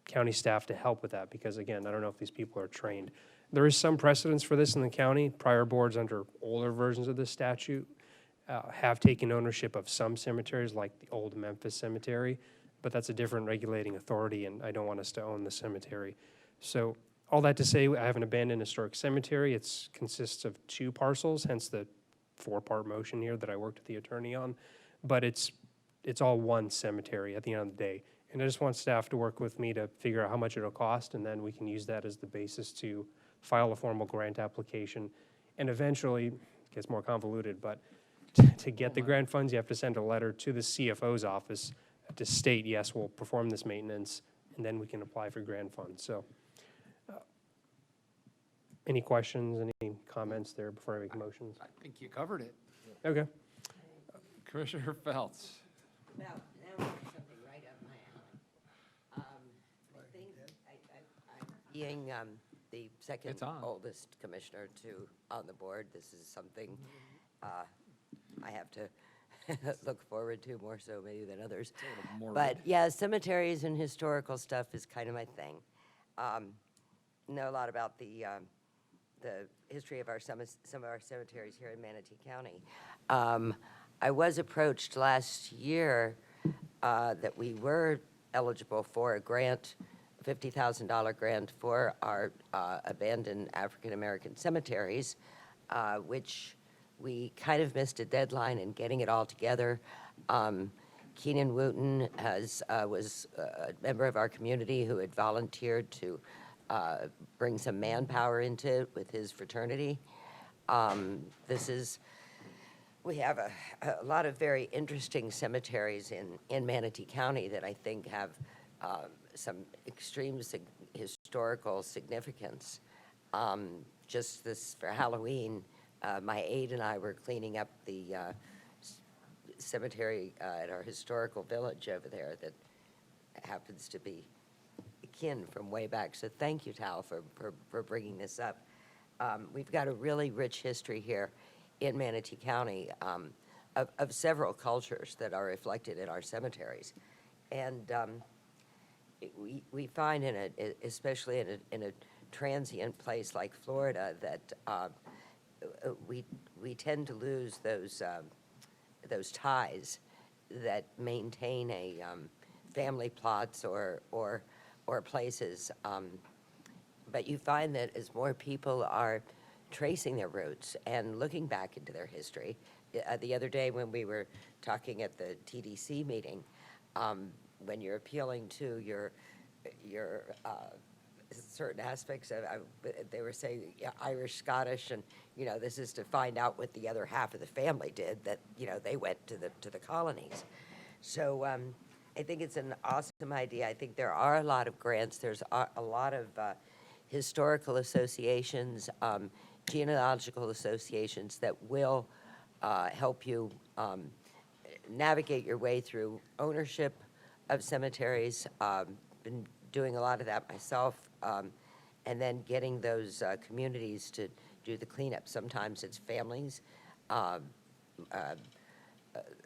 Speaker 13: county staff to help with that, because again, I don't know if these people are trained. There is some precedence for this in the county. Prior boards under older versions of this statute have taken ownership of some cemeteries, like the old Memphis Cemetery, but that's a different regulating authority, and I don't want us to own the cemetery. So all that to say, I have an abandoned historic cemetery. It consists of 2 parcels, hence the 4-part motion here that I worked with the attorney on, but it's all one cemetery at the end of the day. And I just want staff to work with me to figure out how much it'll cost, and then we can use that as the basis to file a formal grant application. And eventually, it gets more convoluted, but to get the grant funds, you have to send a letter to the CFO's office to state, yes, we'll perform this maintenance, and then we can apply for grant funds. So any questions, any comments there before I make motions?
Speaker 2: I think you covered it.
Speaker 13: Okay.
Speaker 2: Commissioner Feltz.
Speaker 12: Now something right up my alley. I think being the second
Speaker 2: It's on.
Speaker 12: oldest commissioner on the board, this is something I have to look forward to more so maybe than others. But yeah, cemeteries and historical stuff is kind of my thing. Know a lot about the history of some of our cemeteries here in Manatee County. I was approached last year that we were eligible for a grant, $50,000 grant for our abandoned African-American cemeteries, which we kind of missed a deadline in getting it all together. Keenan Wooten was a member of our community who had volunteered to bring some manpower into it with his fraternity. We have a lot of very interesting cemeteries in Manatee County that I think have some extreme historical significance. Just this, for Halloween, my aide and I were cleaning up the cemetery at our historical village over there that happens to be kin from way back. So thank you, Tal, for bringing this up. We've got a really rich history here in Manatee County of several cultures that are reflected in our cemeteries. And we find, especially in a transient place like Florida, that we tend to lose those ties that maintain a family plots or places. But you find that as more people are tracing their roots and looking back into their history, the other day when we were talking at the TDC meeting, when you're appealing to your certain aspects of, they were saying Irish, Scottish, and this is to find out what the other half of the family did. That they went to the colonies. So I think it's an awesome idea. I think there are a lot of grants. There's a lot of historical associations, genealogical associations that will help you navigate your way through ownership of cemeteries. Been doing a lot of that myself, and then getting those communities to do the cleanup. Sometimes it's families.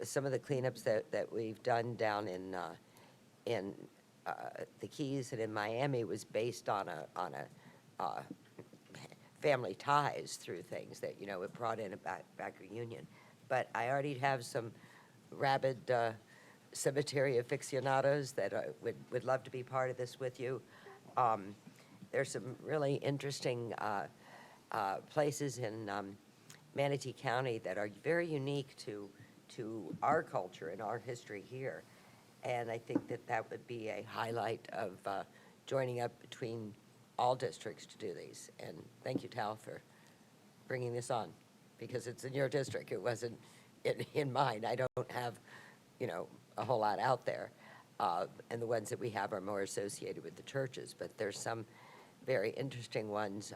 Speaker 12: Some of the cleanups that we've done down in the Keys and in Miami was based on a family ties through things that it brought in a back reunion. But I already have some rabid cemetery aficionados that would love to be part of this with you. There's some really interesting places in Manatee County that are very unique to our culture and our history here. And I think that would be a highlight of joining up between all districts to do these. And thank you, Tal, for bringing this on, because it's in your district. It wasn't in mine. I don't have, a whole lot out there. And the ones that we have are more associated with the churches. But there's some very interesting ones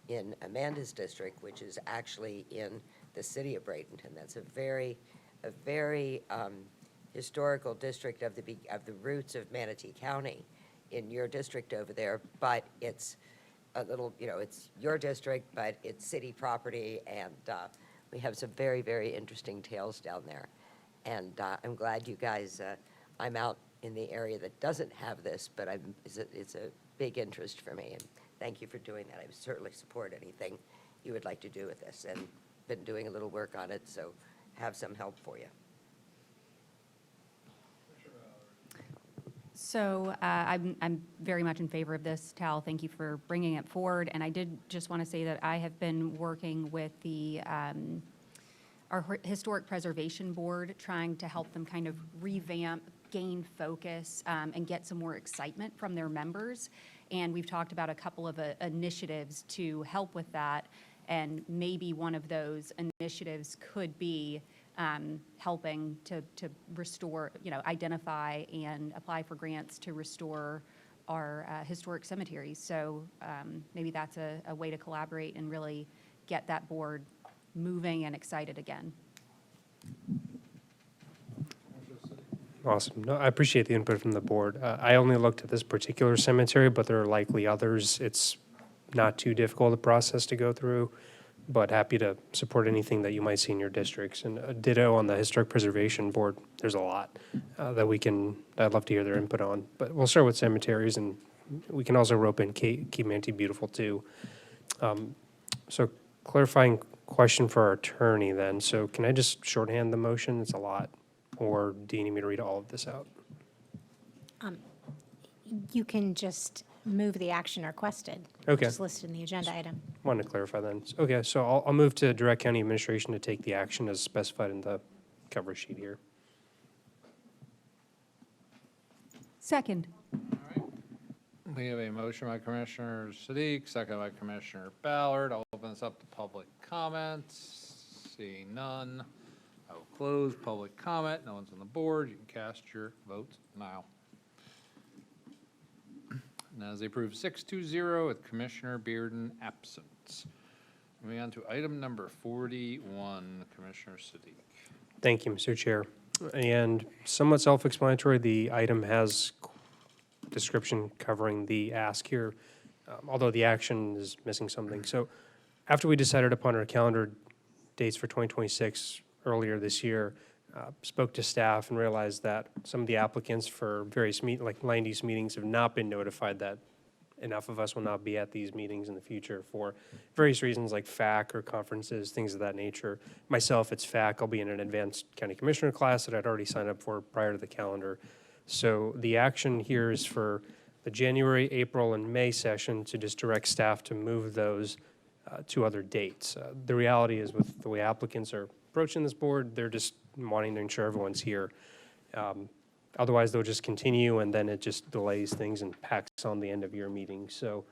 Speaker 12: in Amanda's district, which is actually in the city of Bradenton. That's a very historical district of the roots of Manatee County in your district over there, but it's a little, it's your district, but it's city property, and we have some very, very interesting tales down there. And I'm glad you guys, I'm out in the area that doesn't have this, but it's a big interest for me, and thank you for doing that. I would certainly support anything you would like to do with this, and been doing a little work on it, so have some help for you.
Speaker 10: So I'm very much in favor of this, Tal. Thank you for bringing it forward. And I did just want to say that I have been working with our Historic Preservation Board, trying to help them kind of revamp, gain focus, and get some more excitement from their members. And we've talked about a couple of initiatives to help with that. And maybe one of those initiatives could be helping to restore, identify and apply for grants to restore our historic cemeteries. So maybe that's a way to collaborate and really get that board moving and excited again.
Speaker 13: Awesome. No, I appreciate the input from the board. I only looked at this particular cemetery, but there are likely others. It's not too difficult a process to go through, but happy to support anything that you might see in your districts. And ditto on the Historic Preservation Board. There's a lot that I'd love to hear their input on. But we'll start with cemeteries, and we can also rope in Keep Manatee Beautiful too. So clarifying question for our attorney then. So can I just shorthand the motion? It's a lot. Or do you need me to read all of this out?
Speaker 15: You can just move the action requested.
Speaker 13: Okay.
Speaker 15: Which is listed in the agenda item.
Speaker 13: Wanted to clarify then. Okay, so I'll move to direct county administration to take the action as specified in the cover sheet here.
Speaker 10: Second.
Speaker 2: We have a motion by Commissioner Sadiq, second by Commissioner Ballard. I'll open this up to public comments. Seeing none, I will close public comment. No one's on the board. You can cast your votes now. And as approved 6-0 with Commissioner Bearden absent. Moving on to item number 41, Commissioner Sadiq.
Speaker 13: Thank you, Mr. Chair. And somewhat self-explanatory, the item has description covering the ask here, although the action is missing something. So after we decided upon our calendar dates for 2026 earlier this year, spoke to staff and realized that some of the applicants for various land use meetings have not been notified that enough of us will not be at these meetings in the future for various reasons like FAC or conferences, things of that nature. Myself, it's FAC. I'll be in an advanced county commissioner class that I'd already signed up for prior to the calendar. So the action here is for the January, April, and May session to just direct staff to move those to other dates. The reality is with the way applicants are approaching this board, they're just wanting to ensure everyone's here. Otherwise, they'll just continue, and then it just delays things and packs on the end of your meeting. So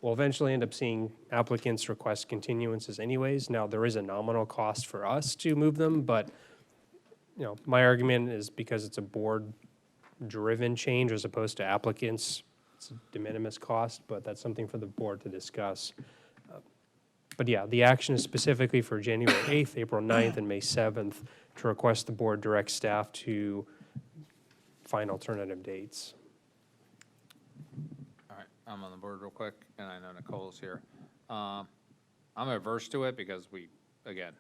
Speaker 13: we'll eventually end up seeing applicants request continuances anyways. Now, there is a nominal cost for us to move them, but, you know, my argument is because it's a board-driven change as opposed to applicants, it's a de minimis cost, but that's something for the board to discuss. But yeah, the action is specifically for January 8th, April 9th, and May 7th to request the board direct staff to find alternative dates.
Speaker 2: All right, I'm on the board real quick, and I know Nicole's here. I'm averse to it because we, again,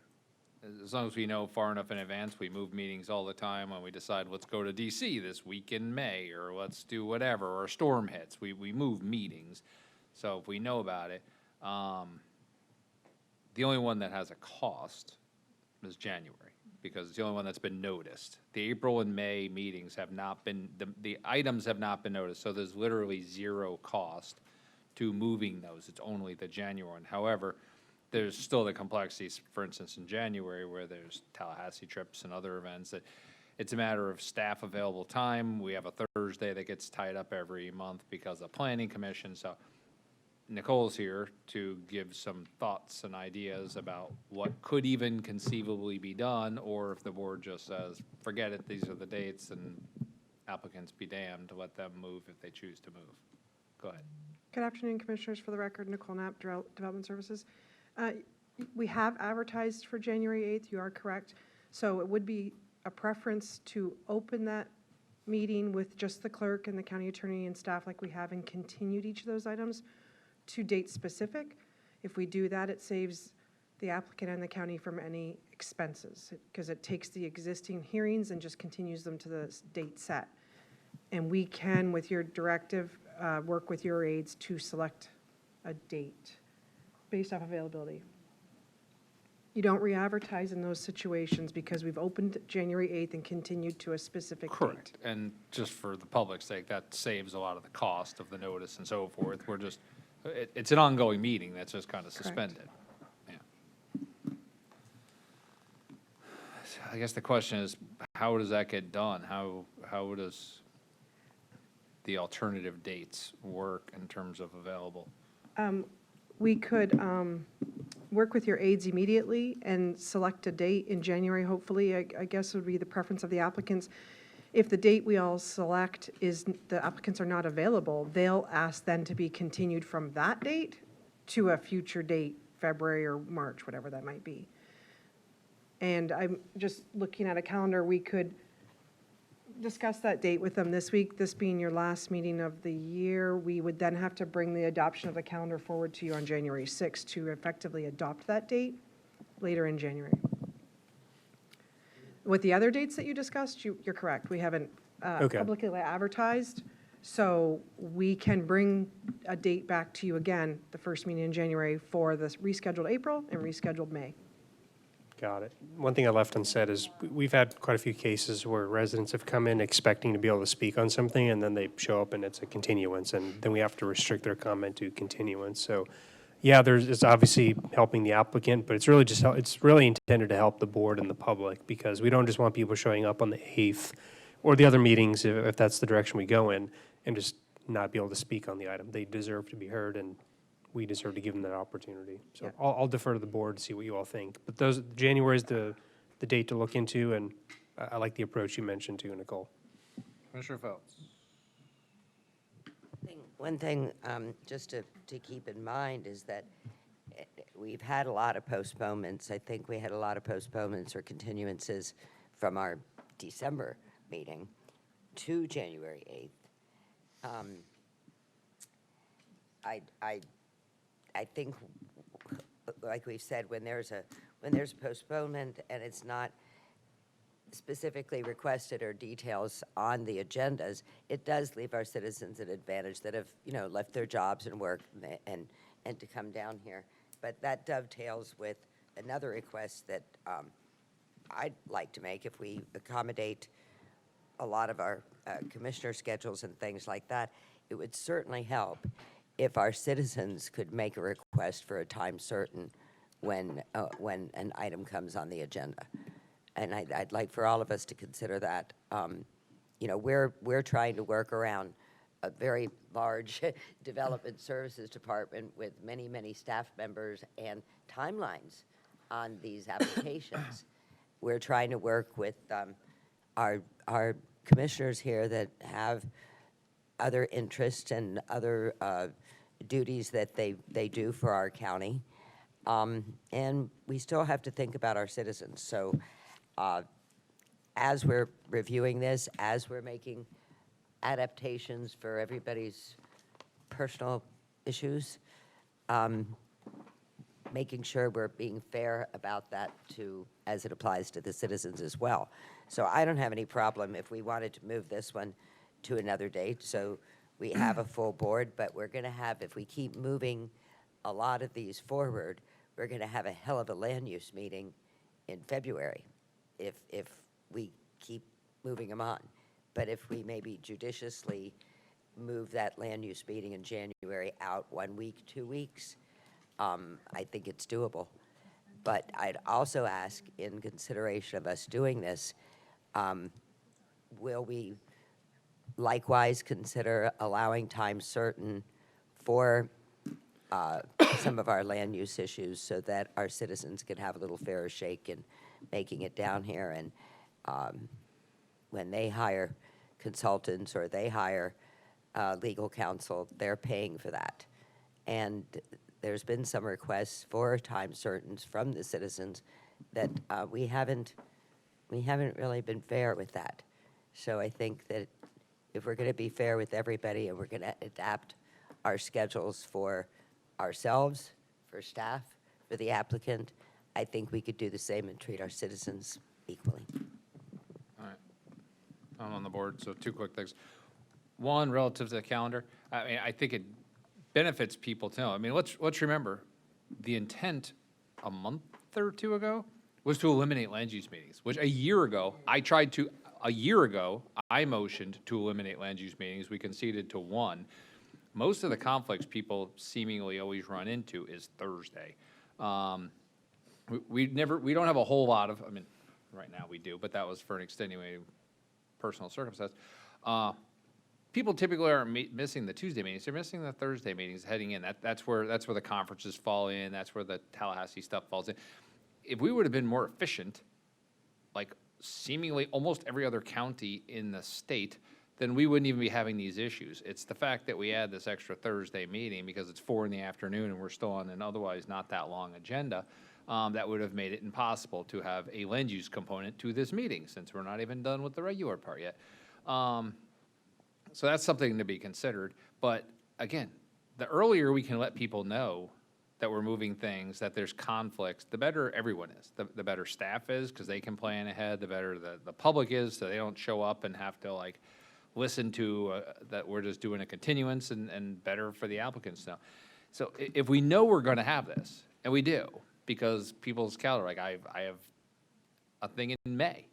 Speaker 2: as long as we know far enough in advance, we move meetings all the time when we decide, let's go to DC this week in May, or let's do whatever, or a storm hits, we move meetings. So if we know about it, the only one that has a cost is January, because it's the only one that's been noticed. The April and May meetings have not been, the items have not been noticed, so there's literally zero cost to moving those. It's only the January one. However, there's still the complexities, for instance, in January, where there's Tallahassee trips and other events, that it's a matter of staff available time. We have a Thursday that gets tied up every month because of planning commission, so Nicole's here to give some thoughts and ideas about what could even conceivably be done, or if the board just says, forget it, these are the dates, and applicants be damned, to let them move if they choose to move. Go ahead.
Speaker 16: Good afternoon, Commissioners. For the record, Nicole Knapp, Development Services. We have advertised for January 8th, you are correct. So it would be a preference to open that meeting with just the clerk and the county attorney and staff like we have, and continued each of those items to date specific. If we do that, it saves the applicant and the county from any expenses, because it takes the existing hearings and just continues them to the date set. And we can, with your directive, work with your aides to select a date based off availability. You don't re-advertise in those situations because we've opened January 8th and continued to a specific date.
Speaker 2: Correct. And just for the public's sake, that saves a lot of the cost of the notice and so forth. We're just, it's an ongoing meeting that's just kind of suspended. Yeah. I guess the question is, how does that get done? How does the alternative dates work in terms of available?
Speaker 16: We could work with your aides immediately and select a date in January, hopefully. I guess would be the preference of the applicants. If the date we all select is the applicants are not available, they'll ask then to be continued from that date to a future date, February or March, whatever that might be. And I'm just looking at a calendar, we could discuss that date with them this week, this being your last meeting of the year. We would then have to bring the adoption of the calendar forward to you on January 6th to effectively adopt that date later in January. With the other dates that you discussed, you're correct. We haven't publicly advertised, so we can bring a date back to you again, the first meeting in January, for the rescheduled April and rescheduled May.
Speaker 13: Got it. One thing I left unsaid is we've had quite a few cases where residents have come in expecting to be able to speak on something, and then they show up and it's a continuance, and then we have to restrict their comment to continuance. So, yeah, it's obviously helping the applicant, but it's really just it's really intended to help the board and the public, because we don't just want people showing up on the 8th or the other meetings if that's the direction we go in, and just not be able to speak on the item. They deserve to be heard, and we deserve to give them that opportunity. So yeah. I'll defer to the board to see what you all think. But January is the date to look into, and I like the approach you mentioned too, Nicole.
Speaker 2: Commissioner Phelps.
Speaker 12: One thing just to keep in mind is that we've had a lot of postponements. I think we had a lot of postponements or continuances from our December meeting to January 8th. I think, like we've said, when there's a postponement and it's not specifically requested or details on the agendas, it does leave our citizens an advantage that have, left their jobs and work and to come down here. But that dovetails with another request that I'd like to make. If we accommodate a lot of our commissioner schedules and things like that, it would certainly help if our citizens could make a request for a time certain when an item comes on the agenda. And I'd like for all of us to consider that. You know, we're trying to work around a very large development services department with many, many staff members and timelines on these applications. We're trying to work with our commissioners here that have other interests and other duties that they do for our county. And we still have to think about our citizens. So as we're reviewing this, as we're making adaptations for everybody's personal issues, making sure we're being fair about that too, as it applies to the citizens as well. So I don't have any problem if we wanted to move this one to another date, so we have a full board, but we're gonna have, if we keep moving a lot of these forward, we're gonna have a hell of a land use meeting in February if we keep moving them on. But if we maybe judiciously move that land use meeting in January out 1 week, 2 weeks, I think it's doable. But I'd also ask, in consideration of us doing this, will we likewise consider allowing time certain for some of our land use issues so that our citizens can have a little fairer shake in making it down here? And when they hire consultants or they hire legal counsel, they're paying for that. And there's been some requests for time certains from the citizens that we haven't really been fair with that. So I think that if we're going to be fair with everybody and we're going to adapt our schedules for ourselves, for staff, for the applicant, I think we could do the same and treat our citizens equally.
Speaker 2: All right. I'm on the board, so two quick things. One, relative to the calendar, I mean, I think it benefits people to know. I mean, let's remember, the intent a month or two ago was to eliminate land use meetings, which a year ago, I motioned to eliminate land use meetings. We conceded to one. Most of the conflicts people seemingly always run into is Thursday. We don't have a whole lot of, I mean, right now we do, but that was for an extenuating personal circumstance. People typically aren't missing the Tuesday meetings; they're missing the Thursday meetings heading in. That's where the conferences fall in. That's where the Tallahassee stuff falls in. If we would have been more efficient, like seemingly almost every other county in the state, then we wouldn't even be having these issues. It's the fact that we add this extra Thursday meeting because it's 4 p.m. and we're still on an otherwise not that long agenda, that would have made it impossible to have a land use component to this meeting since we're not even done with the regular part yet. So that's something to be considered. But again, the earlier we can let people know that we're moving things, that there's conflicts, the better everyone is. The better staff is because they can plan ahead. The better the public is so they don't show up and have to like listen to that we're just doing a continuance, and better for the applicants now. So if we know we're going to have this, and we do, because people's calendar, like I have a thing in May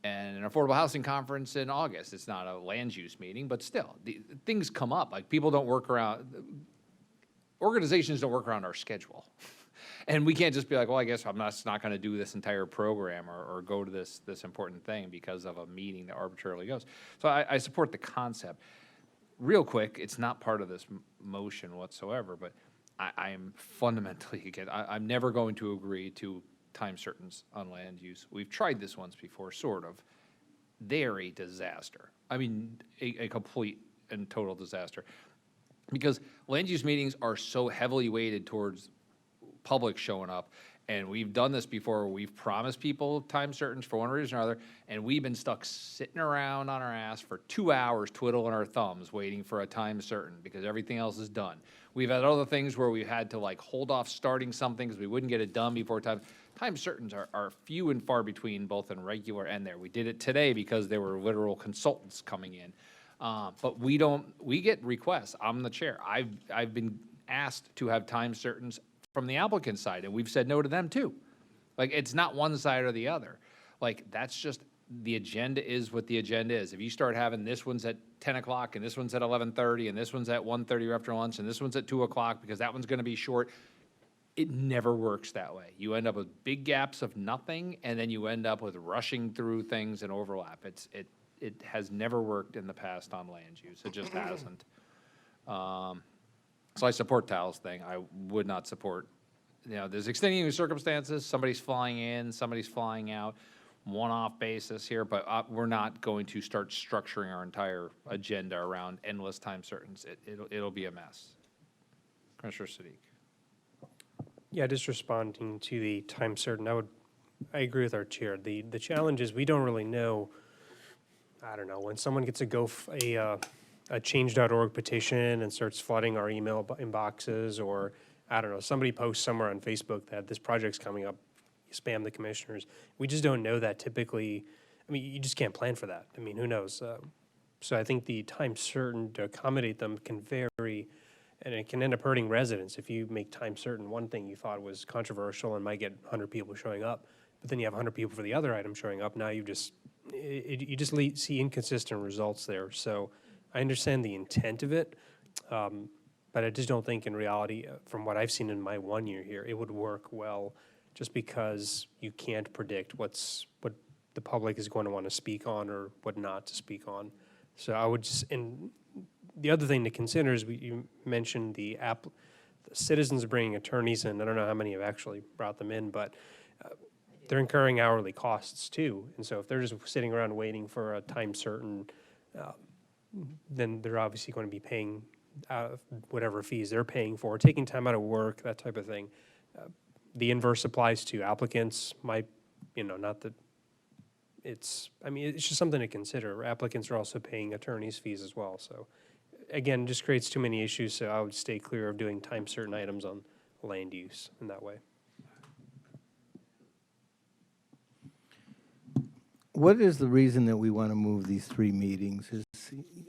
Speaker 2: and an affordable housing conference in August. It's not a land use meeting, but still, things come up. Like people don't work around, organizations don't work around our schedule. And we can't just be like, well, I guess I'm not going to do this entire program or go to this important thing because of a meeting that arbitrarily goes. So I support the concept. Real quick, it's not part of this motion whatsoever, but I am fundamentally against. I'm never going to agree to time certains on land use. We've tried this once before, sort of. They're a disaster. I mean, a complete and total disaster. Because land use meetings are so heavily weighted towards public showing up, and we've done this before. We've promised people time certains for one reason or another, and we've been stuck sitting around on our ass for 2 hours twiddling our thumbs waiting for a time certain because everything else is done. We've had other things where we had to like hold off starting something because we wouldn't get it done before time. Time certains are few and far between, both in regular and there. We did it today because there were literal consultants coming in. But we get requests. I'm the chair. I've been asked to have time certains from the applicant side, and we've said no to them too. Like, it's not one side or the other. Like, that's just the agenda is what the agenda is. If you start having this one's at 10 o'clock, and this one's at 11:30, and this one's at 1:30 after lunch, and this one's at 2 o'clock, because that one's gonna be short, it never works that way. You end up with big gaps of nothing, and then you end up with rushing through things and overlap. It has never worked in the past on land use. It just hasn't. So I support Tal's thing. I would not support, there's extenuating circumstances. Somebody's flying in, somebody's flying out, one-off basis here, but we're not going to start structuring our entire agenda around endless time certains. It'll be a mess. Commissioner Sadiq.
Speaker 13: Yeah, just responding to the time certain, I agree with our chair. The challenge is we don't really know, I don't know, when someone gets a change.org petition and starts flooding our email inboxes, or, I don't know, somebody posts somewhere on Facebook that this project's coming up, you spam the commissioners. We just don't know that typically. I mean, you just can't plan for that. I mean, who knows? So I think the time certain to accommodate them can vary, and it can end up hurting residents. If you make time certain one thing you thought was controversial and might get 100 people showing up, but then you have 100 people for the other item showing up, now you just see inconsistent results there. So I understand the intent of it, but I just don't think in reality, from what I've seen in my 1 year here, it would work well, just because you can't predict what the public is going to want to speak on or what not to speak on. So I would just, and the other thing to consider is you mentioned the citizens bringing attorneys in. I don't know how many have actually brought them in, but they're incurring hourly costs too. And so if they're just sitting around waiting for a time certain, then they're obviously going to be paying whatever fees they're paying for, taking time out of work, that type of thing. The inverse applies to applicants. Not that it's just something to consider. Applicants are also paying attorneys' fees as well. So again, just creates too many issues. So I would stay clear of doing time certain items on land use in that way.
Speaker 14: What is the reason that we want to move these 3 meetings?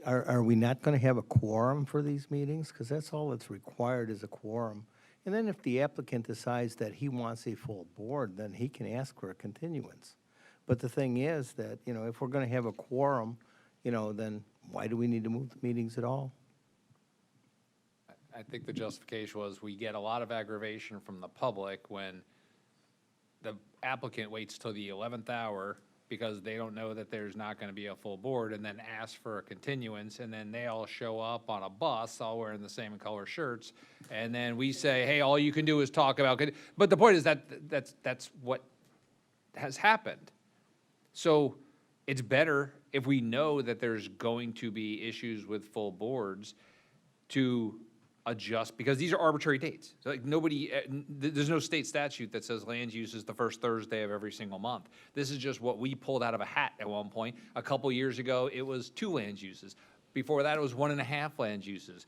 Speaker 14: Are we not going to have a quorum for these meetings? Because that's all that's required is a quorum. And then if the applicant decides that he wants a full board, then he can ask for a continuance. But the thing is that, if we're going to have a quorum, then why do we need to move the meetings at all?
Speaker 2: I think the justification was we get a lot of aggravation from the public when the applicant waits till the 11th hour because they don't know that there's not going to be a full board, and then ask for a continuance, and then they all show up on a bus all wearing the same color shirts, and then we say, hey, all you can do is talk about, but the point is that's what has happened. So it's better if we know that there's going to be issues with full boards to adjust, because these are arbitrary dates. So like there's no state statute that says land use is the first Thursday of every single month. This is just what we pulled out of a hat at one point. A couple years ago, it was 2 land uses. Before that, it was 1.5 land uses.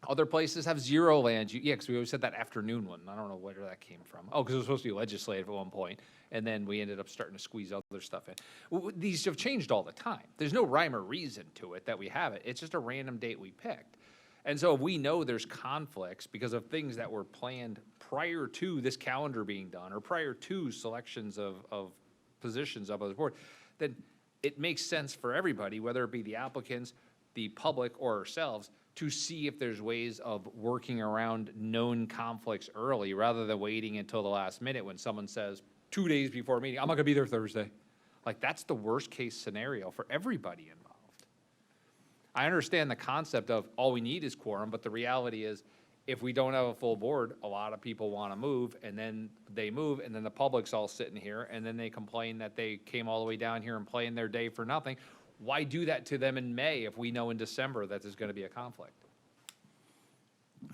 Speaker 2: Other places have 0 land use. Yeah, because we always said that afternoon one. I don't know where that came from. Oh, because it was supposed to be legislative at one point, and then we ended up starting to squeeze other stuff in. These have changed all the time. There's no rhyme or reason to it that we have it. It's just a random date we picked. And so if we know there's conflicts because of things that were planned prior to this calendar being done, or prior to selections of positions up on the board, then it makes sense for everybody, whether it be the applicants, the public, or ourselves, to see if there's ways of working around known conflicts early, rather than waiting until the last minute when someone says 2 days before a meeting, I'm not gonna be there Thursday. Like, that's the worst case scenario for everybody involved. I understand the concept of all we need is quorum, but the reality is, if we don't have a full board, a lot of people want to move, and then they move, and then the public's all sitting here, and then they complain that they came all the way down here and planned their day for nothing. Why do that to them in May if we know in December that there's going to be a conflict?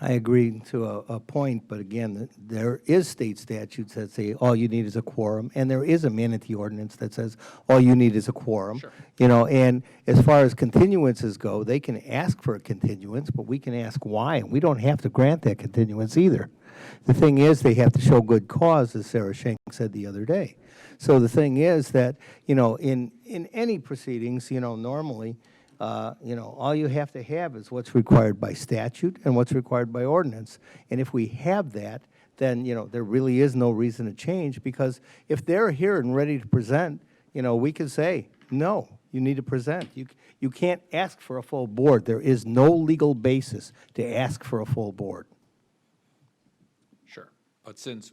Speaker 14: I agree to a point, but again, there is state statutes that say all you need is a quorum, and there is a Manatee ordinance that says all you need is a quorum.
Speaker 2: Sure.
Speaker 14: And as far as continuances go, they can ask for a continuance, but we can ask why, and we don't have to grant that continuance either. The thing is, they have to show good cause, as Sarah Schenk said the other day. So the thing is that, in any proceedings, normally, all you have to have is what's required by statute and what's required by ordinance. And if we have that, then, there really is no reason to change, because if they're here and ready to present, we can say, no, you need to present. You can't ask for a full board. There is no legal basis to ask for a full board.
Speaker 2: Sure. But since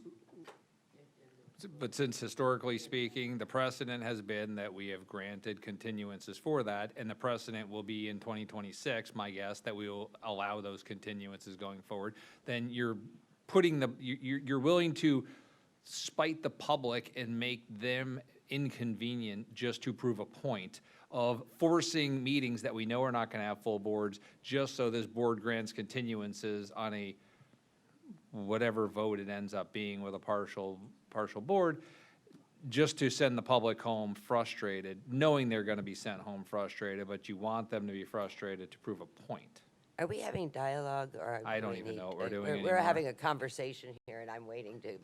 Speaker 2: historically speaking, the precedent has been that we have granted continuances for that, and the precedent will be in 2026, my guess, that we will allow those continuances going forward, then you're you're willing to spite the public and make them inconvenient just to prove a point of forcing meetings that we know are not going to have full boards, just so this board grants continuances on a whatever vote it ends up being with a partial board, just to send the public home frustrated, knowing they're going to be sent home frustrated, but you want them to be frustrated to prove a point.
Speaker 12: Are we having dialogue, or?
Speaker 2: I don't
Speaker 12: we
Speaker 2: even
Speaker 12: need-
Speaker 2: know what we're doing
Speaker 12: We're
Speaker 2: anymore.
Speaker 12: having a conversation here, and I'm waiting to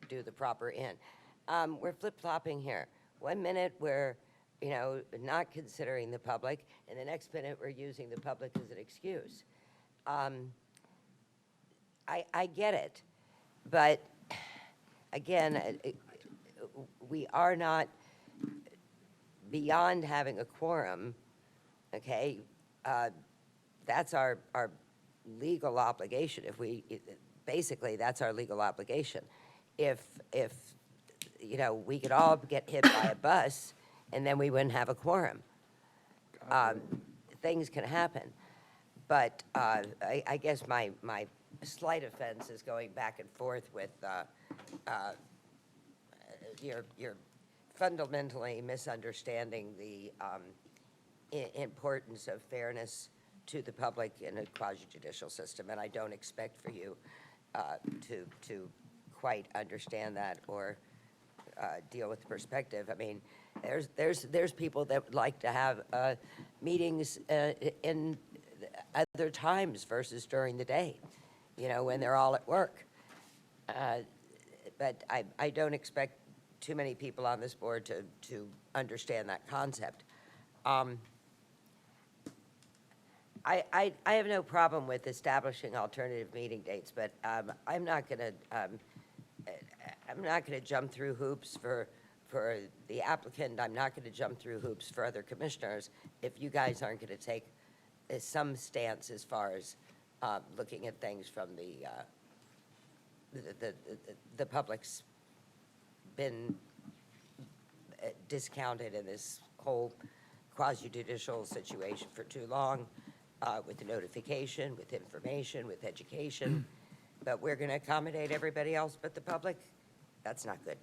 Speaker 12: do the proper end. We're flip-flopping here. 1 minute, we're, not considering the public, and the next minute, we're using the public as an excuse. I get it, but again, we are not beyond having a quorum, okay? That's our legal obligation. Basically, that's our legal obligation. If we could all get hit by a bus, and then we wouldn't have a quorum. Things can happen. But I guess my slight offense is going back and forth with you're fundamentally misunderstanding the importance of fairness to the public in a quasi-judicial system, and I don't expect for you to quite understand that or deal with the perspective. I mean, there's people that would like to have meetings in other times versus during the day, when they're all at work. But I don't expect too many people on this board to understand that concept. I have no problem with establishing alternative meeting dates, but I'm not gonna jump through hoops for the applicant. I'm not gonna jump through hoops for other commissioners if you guys aren't gonna take some stance as far as looking at things from the public's been discounted in this whole quasi-judicial situation for too long, with the notification, with information, with education. But we're going to accommodate everybody else but the public. That's not good.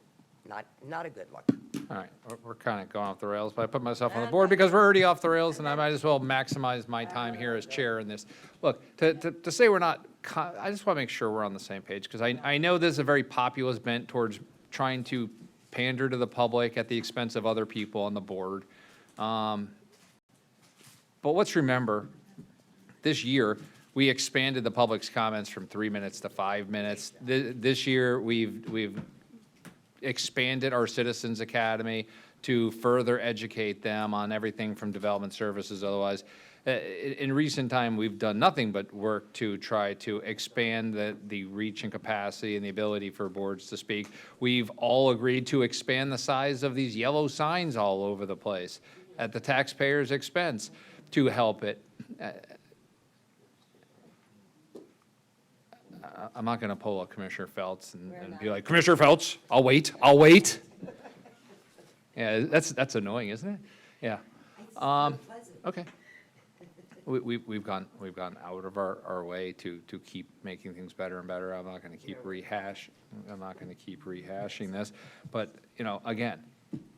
Speaker 12: Not a good look.
Speaker 2: All right, we're kind of going off the rails, but I put myself on the board because we're already off the rails, and I might as well maximize my time here as chair in this. Look, to say we're not, I just want to make sure we're on the same page, because I know there's a very populist bent towards trying to pander to the public at the expense of other people on the board. But let's remember, this year, we expanded the public's comments from 3 minutes to 5 minutes. This year, we've expanded our Citizens Academy to further educate them on everything from development services otherwise. In recent time, we've done nothing but work to try to expand the reach and capacity and the ability for boards to speak. We've all agreed to expand the size of these yellow signs all over the place at the taxpayer's expense to help it. I'm not going to pull a Commissioner Feltz and be like, Commissioner Feltz, I'll wait. Yeah, that's annoying, isn't it? Yeah. Okay. We've gone out of our way to keep making things better and better. I'm not going to keep rehashing this, but again,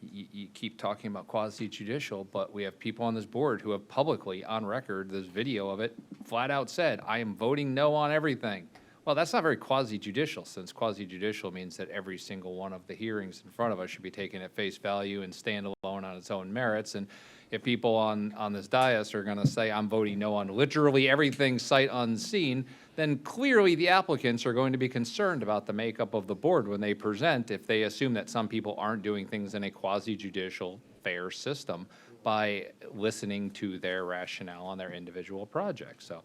Speaker 2: you keep talking about quasi-judicial, but we have people on this board who have publicly, on record, this video of it, flat out said, I am voting no on everything. Well, that's not very quasi-judicial, since quasi-judicial means that every single one of the hearings in front of us should be taken at face value and stand alone on its own merits. And if people on this dais are going to say, I'm voting no on literally everything sight unseen, then clearly the applicants are going to be concerned about the makeup of the board when they present, if they assume that some people aren't doing things in a quasi-judicial, fair system by listening to their rationale on their individual projects. So,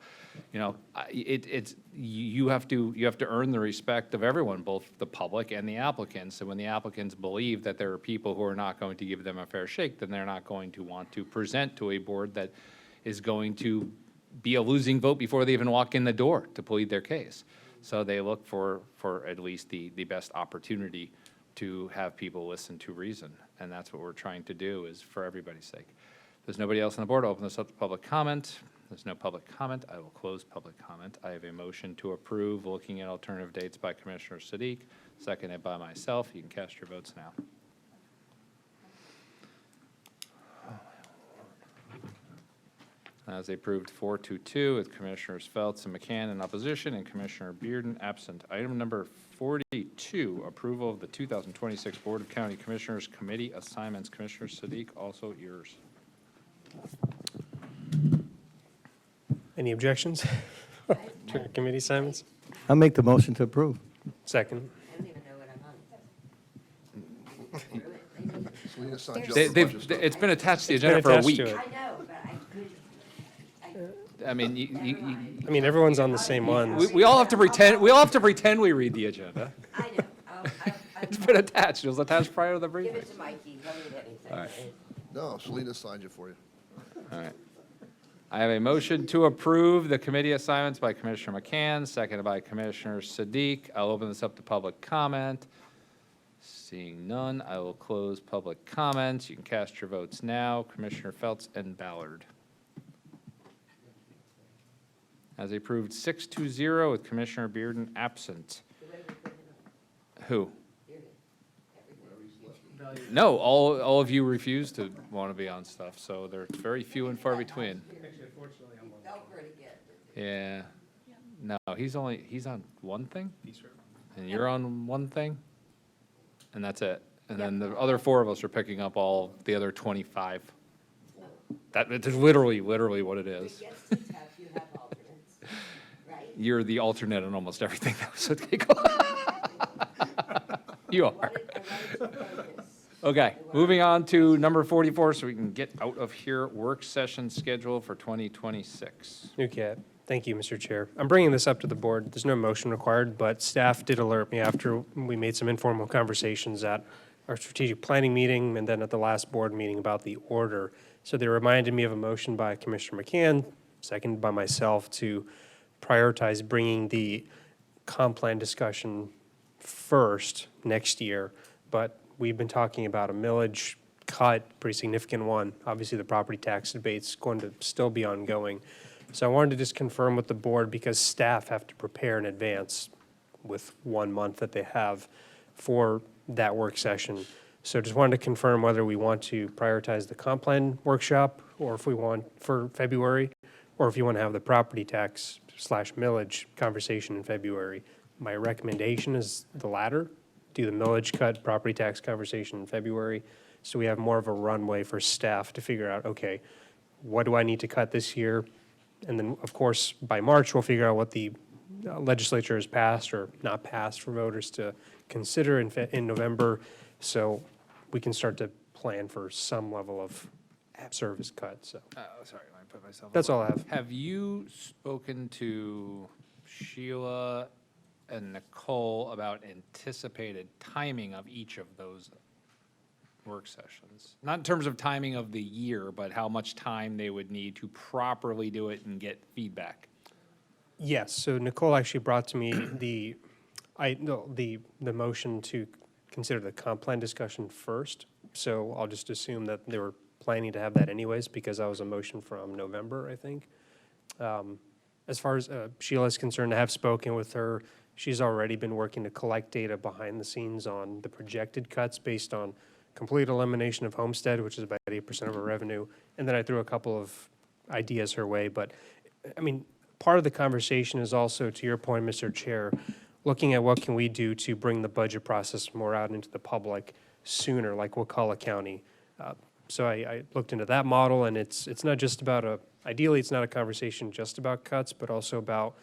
Speaker 2: you know, you have to earn the respect of everyone, both the public and the applicants. And when the applicants believe that there are people who are not going to give them a fair shake, then they're not going to want to present to a board that is going to be a losing vote before they even walk in the door to plead their case. So they look for at least the best opportunity to have people listen to reason. And that's what we're trying to do, is for everybody's sake. If there's nobody else on the board, I'll open this up to public comment. If there's no public comment, I will close public comment. I have a motion to approve looking at alternative dates by Commissioner Sadiq, seconded by myself. You can cast your votes now. As approved 4-2 with Commissioners Feltz and McCann in opposition and Commissioner Bearden absent. Item number 42, approval of the 2026 Board of County Commissioners Committee assignments. Commissioner Sadiq, also yours.
Speaker 13: Any objections to committee assignments?
Speaker 14: I'll make the motion to approve.
Speaker 13: Second.
Speaker 12: I don't even know what I'm on.
Speaker 23: Selena signed you up for a bunch of stuff.
Speaker 2: It's been attached to the
Speaker 13: It's been
Speaker 2: agenda for a
Speaker 13: attached
Speaker 2: week.
Speaker 13: to it.
Speaker 12: I know, but I could,
Speaker 2: I mean,
Speaker 13: I mean, everyone's on the same ones.
Speaker 2: we all have to pretend, we read the agenda.
Speaker 12: I know.
Speaker 2: It's been attached. It was attached prior to the briefing.
Speaker 12: Give it to Mikey, he'll read anything.
Speaker 2: All right.
Speaker 23: No, Selena signed you for you.
Speaker 2: All right. I have a motion to approve the committee assignments by Commissioner McCann, seconded by Commissioner Sadiq. I'll open this up to public comment. Seeing none, I will close public comments. You can cast your votes now. Commissioner Feltz and Ballard. As approved 6-0 with Commissioner Bearden absent. Who? No, all of you refuse to want to be on stuff, so they're very few and far between. Yeah. No, he's on one thing? And you're on one thing? And that's it. And then the other 4 of us are picking up all the other 25. That's literally what it is. You're the alternate on almost everything. So you are. Okay, moving on to number 44, so we can get out of here. Work session schedule for 2026.
Speaker 13: Okay, thank you, Mr. Chair. I'm bringing this up to the board. There's no motion required, but staff did alert me after we made some informal conversations at our strategic planning meeting and then at the last board meeting about the order. So they reminded me of a motion by Commissioner McCann, seconded by myself, to prioritize bringing the comp plan discussion first next year. But we've been talking about a millage cut, pretty significant one. Obviously, the property tax debate's going to still be ongoing. So I wanted to just confirm with the board, because staff have to prepare in advance with 1 month that they have for that work session. So just wanted to confirm whether we want to prioritize the comp plan workshop, or if we want for February, or if you want to have the property tax / millage conversation in February. My recommendation is the latter. Do the millage cut, property tax conversation in February, so we have more of a runway for staff to figure out, okay, what do I need to cut this year? And then, of course, by March, we'll figure out what the legislature has passed or not passed for voters to consider in November, so we can start to plan for some level of service cut, so.
Speaker 2: Sorry, I put myself.
Speaker 13: That's all I have.
Speaker 2: Have you spoken to Sheila and Nicole about anticipated timing of each of those work sessions? Not in terms of timing of the year, but how much time they would need to properly do it and get feedback?
Speaker 13: Yes, so Nicole actually brought to me the motion to consider the comp plan discussion first. So I'll just assume that they were planning to have that anyways, because that was a motion from November, I think. As far as Sheila's concerned, I have spoken with her. She's already been working to collect data behind the scenes on the projected cuts based on complete elimination of homestead, which is about 8% of our revenue. And then I threw a couple of ideas her way. But, I mean, part of the conversation is also, to your point, Mr. Chair, looking at what can we do to bring the budget process more out into the public sooner, like Wakulla County. So I looked into that model, and it's not just about ideally, it's not a conversation just about cuts, but also about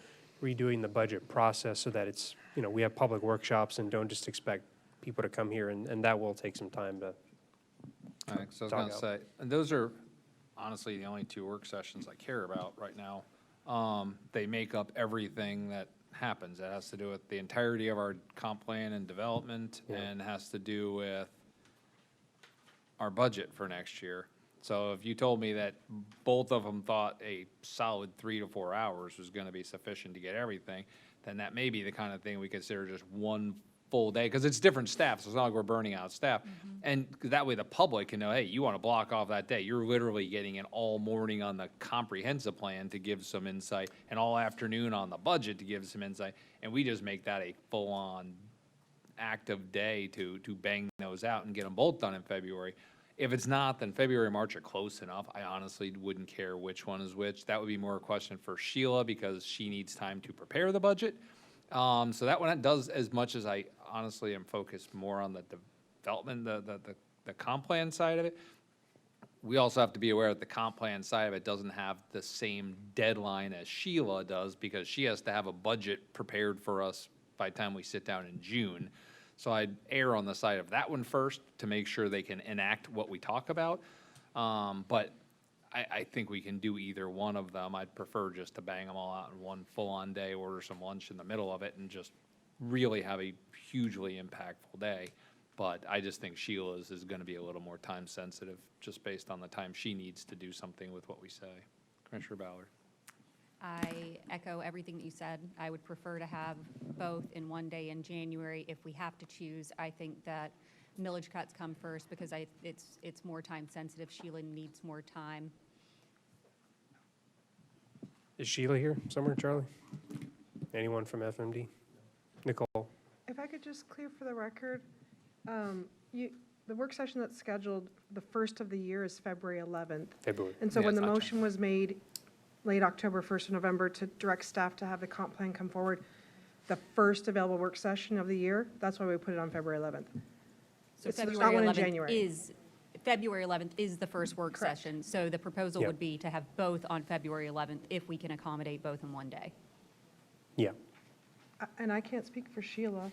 Speaker 13: redoing the budget process so that it's, we have public workshops and don't just expect people to come here, and that will take some time to
Speaker 2: All right, so I was
Speaker 13: talk
Speaker 2: going to
Speaker 13: out.
Speaker 2: say, and those are honestly the only two work sessions I care about right now. They make up everything that happens. It has to do with the entirety of our comp plan and development, and has to do with our budget for next year. So if you told me that both of them thought a solid 3 to 4 hours was gonna be sufficient to get everything, then that may be the kind of thing we consider just one full day, because it's different staff, so it's not like we're burning out staff. And that way the public can know, hey, you wanna block off that day, you're literally getting it all morning on the comprehensive plan to give some insight, and all afternoon on the budget to give some insight, and we just make that a full-on active day to bang those out and get them both done in February. If it's not, then February, March are close enough. I honestly wouldn't care which one is which. That would be more a question for Sheila, because she needs time to prepare the budget. So that one does as much as I honestly am focused more on the development, the comp plan side of it. We also have to be aware that the comp plan side of it doesn't have the same deadline as Sheila does, because she has to have a budget prepared for us by the time we sit down in June. So I'd err on the side of that one first to make sure they can enact what we talk about. But I think we can do either one of them. I'd prefer just to bang them all out in one full-on day, order some lunch in the middle of it, and just really have a hugely impactful day. But I just think Sheila's is gonna be a little more time sensitive, just based on the time she needs to do something with what we say. Commissioner Ballard.
Speaker 10: I echo everything that you said. I would prefer to have both in one day in January. If we have to choose, I think that millage cuts come first, because it's more time sensitive. Sheila needs more time.
Speaker 13: Is Sheila here somewhere, Charlie? Anyone from FMD? Nicole?
Speaker 16: If I could just clear for the record, the work session that's scheduled, the first of the year is February 11th.
Speaker 13: February.
Speaker 16: And so
Speaker 2: Yeah,
Speaker 16: when
Speaker 2: it's
Speaker 16: the
Speaker 2: not
Speaker 16: motion was made late October, 1st of November, to direct staff to have the comp plan come forward, the first available work session of the year, that's why we put it on February 11th.
Speaker 10: So
Speaker 16: It's not
Speaker 10: February
Speaker 16: one in
Speaker 10: 11th
Speaker 16: January.
Speaker 10: February 11th is the first work
Speaker 16: Correct.
Speaker 10: session. So the proposal
Speaker 13: Yep.
Speaker 10: would be to have both on February 11th if we can accommodate both in one day.
Speaker 13: Yeah.
Speaker 16: And I can't speak for Sheila.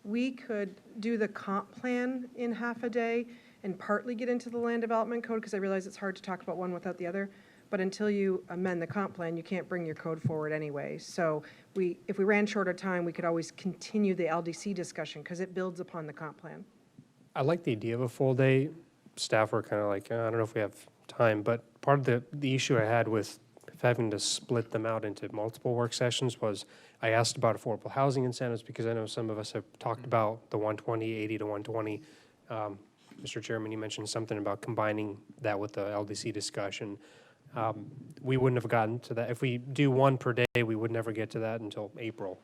Speaker 16: We could do the comp plan in half a day and partly get into the land development code, because I realize it's hard to talk about one without the other. But until you amend the comp plan, you can't bring your code forward anyway. So if we ran short of time, we could always continue the LDC discussion, because it builds upon the comp plan.
Speaker 13: I like the idea of a full day. Staff were kind of like, I don't know if we have time, but part of the issue I had with having to split them out into multiple work sessions was I asked about affordable housing incentives, because I know some of us have talked about the 120, 80 to 120. Mr. Chairman, you mentioned something about combining that with the LDC discussion. We wouldn't have gotten to that. If we do one per day, we would never get to that until April.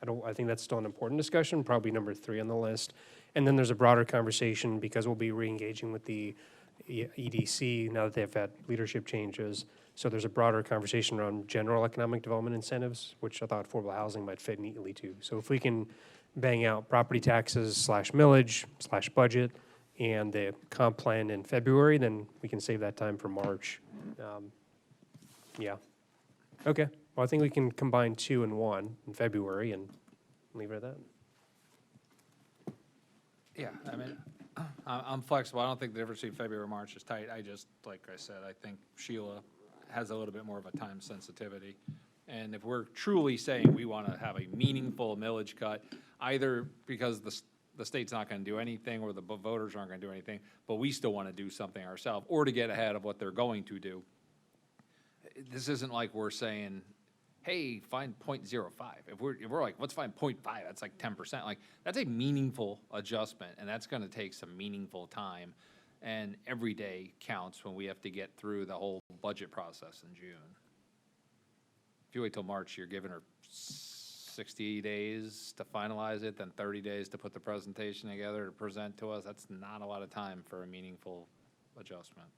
Speaker 13: I think that's still an important discussion, probably number 3 on the list. And then there's a broader conversation, because we'll be reengaging with the EDC now that they've had leadership changes. So there's a broader conversation around general economic development incentives, which I thought affordable housing might fit neatly to. So if we can bang out property taxes / millage / budget and the comp plan in February, then we can save that time for March. Yeah. Okay. Well, I think we can combine 2 and 1 in February and leave it at that.
Speaker 2: Yeah, I mean, I'm flexible. I don't think the difference between February and March is tight. I just, like I said, I think Sheila has a little bit more of a time sensitivity. And if we're truly saying we want to have a meaningful millage cut, either because the state's not going to do anything or the voters aren't going to do anything, but we still want to do something ourselves, or to get ahead of what they're going to do. This isn't like we're saying, hey, find 0.05. If we're like, let's find 0.5, that's like 10%. Like, that's a meaningful adjustment, and that's going to take some meaningful time. And every day counts when we have to get through the whole budget process in June. If you wait till March, you're giving her 60 days to finalize it, then 30 days to put the presentation together to present to us. That's not a lot of time for a meaningful adjustment.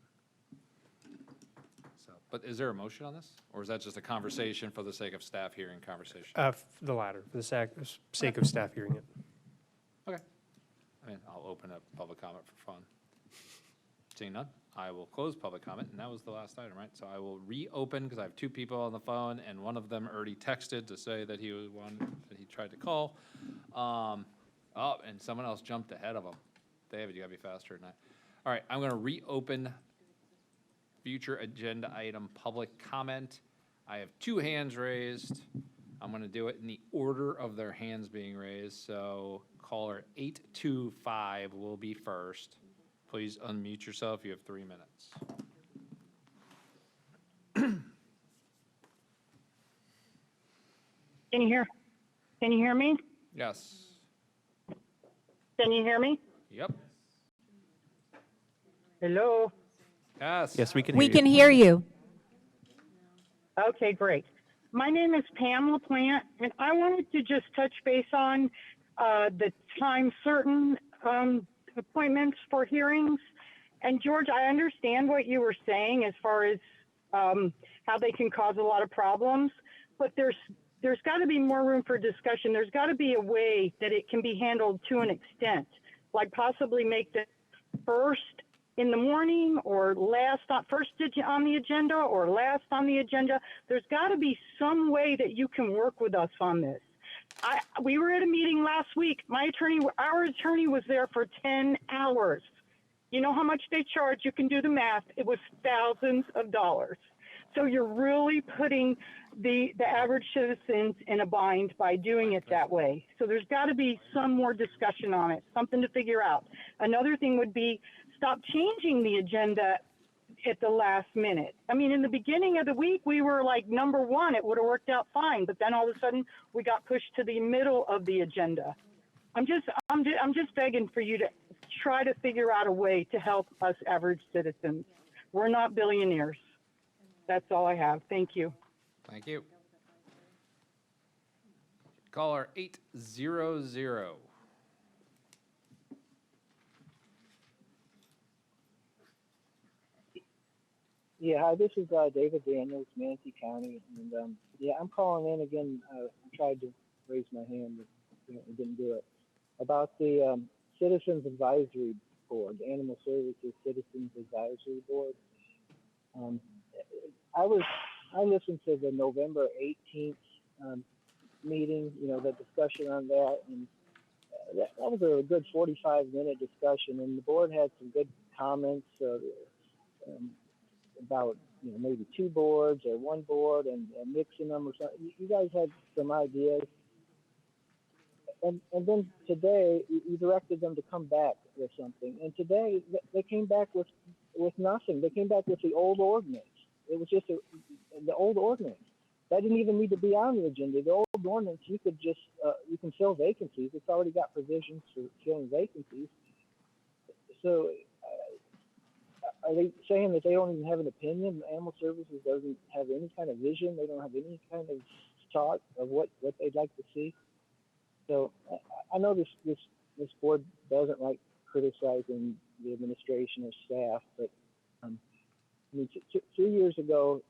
Speaker 2: So, but is there a motion on this? Or is that just a conversation for the sake of staff hearing conversation?
Speaker 13: The latter, for the sake of staff hearing it.
Speaker 2: Okay. I mean, I'll open up public comment for fun. Seeing none, I will close public comment, and that was the last item, right? So I will reopen, because I have 2 people on the phone, and one of them already texted to say that he was one that he tried to call. Oh, and someone else jumped ahead of him. David, you gotta be faster than that. All right, I'm gonna reopen future agenda item public comment. I have 2 hands raised. I'm going to do it in the order of their hands being raised. So caller 825 will be first. Please unmute yourself. You have 3 minutes.
Speaker 17: Can you hear me?
Speaker 2: Yes.
Speaker 17: Can you hear me?
Speaker 2: Yep.
Speaker 17: Hello?
Speaker 2: Yes.
Speaker 13: Yes, we can
Speaker 15: We
Speaker 13: hear
Speaker 15: can
Speaker 13: you.
Speaker 15: hear you.
Speaker 17: Okay, great. My name is Pam LaPlante, and I wanted to just touch base on the time certain appointments for hearings. And George, I understand what you were saying as far as how they can cause a lot of problems, but there's got to be more room for discussion. There's got to be a way that it can be handled to an extent, like possibly make the first in the morning or last on on the agenda or last on the agenda. There's got to be some way that you can work with us on this. We were at a meeting last week. Our attorney was there for 10 hours. You know how much they charge? You can do the math. It was thousands of dollars. So you're really putting the average citizens in a bind by doing it that way. So there's got to be some more discussion on it, something to figure out. Another thing would be stop changing the agenda at the last minute. I mean, in the beginning of the week, we were like number 1. It would have worked out fine, but then all of a sudden we got pushed to the middle of the agenda. I'm just begging for you to try to figure out a way to help us average citizens. We're not billionaires. That's all I have. Thank you.
Speaker 2: Thank you. Caller 800.
Speaker 20: Yeah, hi, this is David Daniels, Manatee County, and yeah, I'm calling in again. I tried to raise my hand, but apparently didn't do it. About the Citizens Advisory Board, the Animal Services Citizens Advisory Board. I listened to the November 18th meeting, you know, the discussion on that, and that was a good 45-minute discussion, and the board had some good comments about, you know, maybe 2 boards or 1 board and mixing them or something. You guys had some ideas. And then today, you directed them to come back with something. And today, they came back with nothing. They came back with the old ordinance. It was just the old ordinance. That didn't even need to be on the agenda. The old ordinance, you could just, you can fill vacancies. It's already got provisions for filling vacancies. So are they saying that they don't even have an opinion? Animal Services doesn't have any kind of vision. They don't have any kind of thought of what they'd like to see. So I know this board doesn't like criticizing the administration or staff, but I mean, 2 years ago,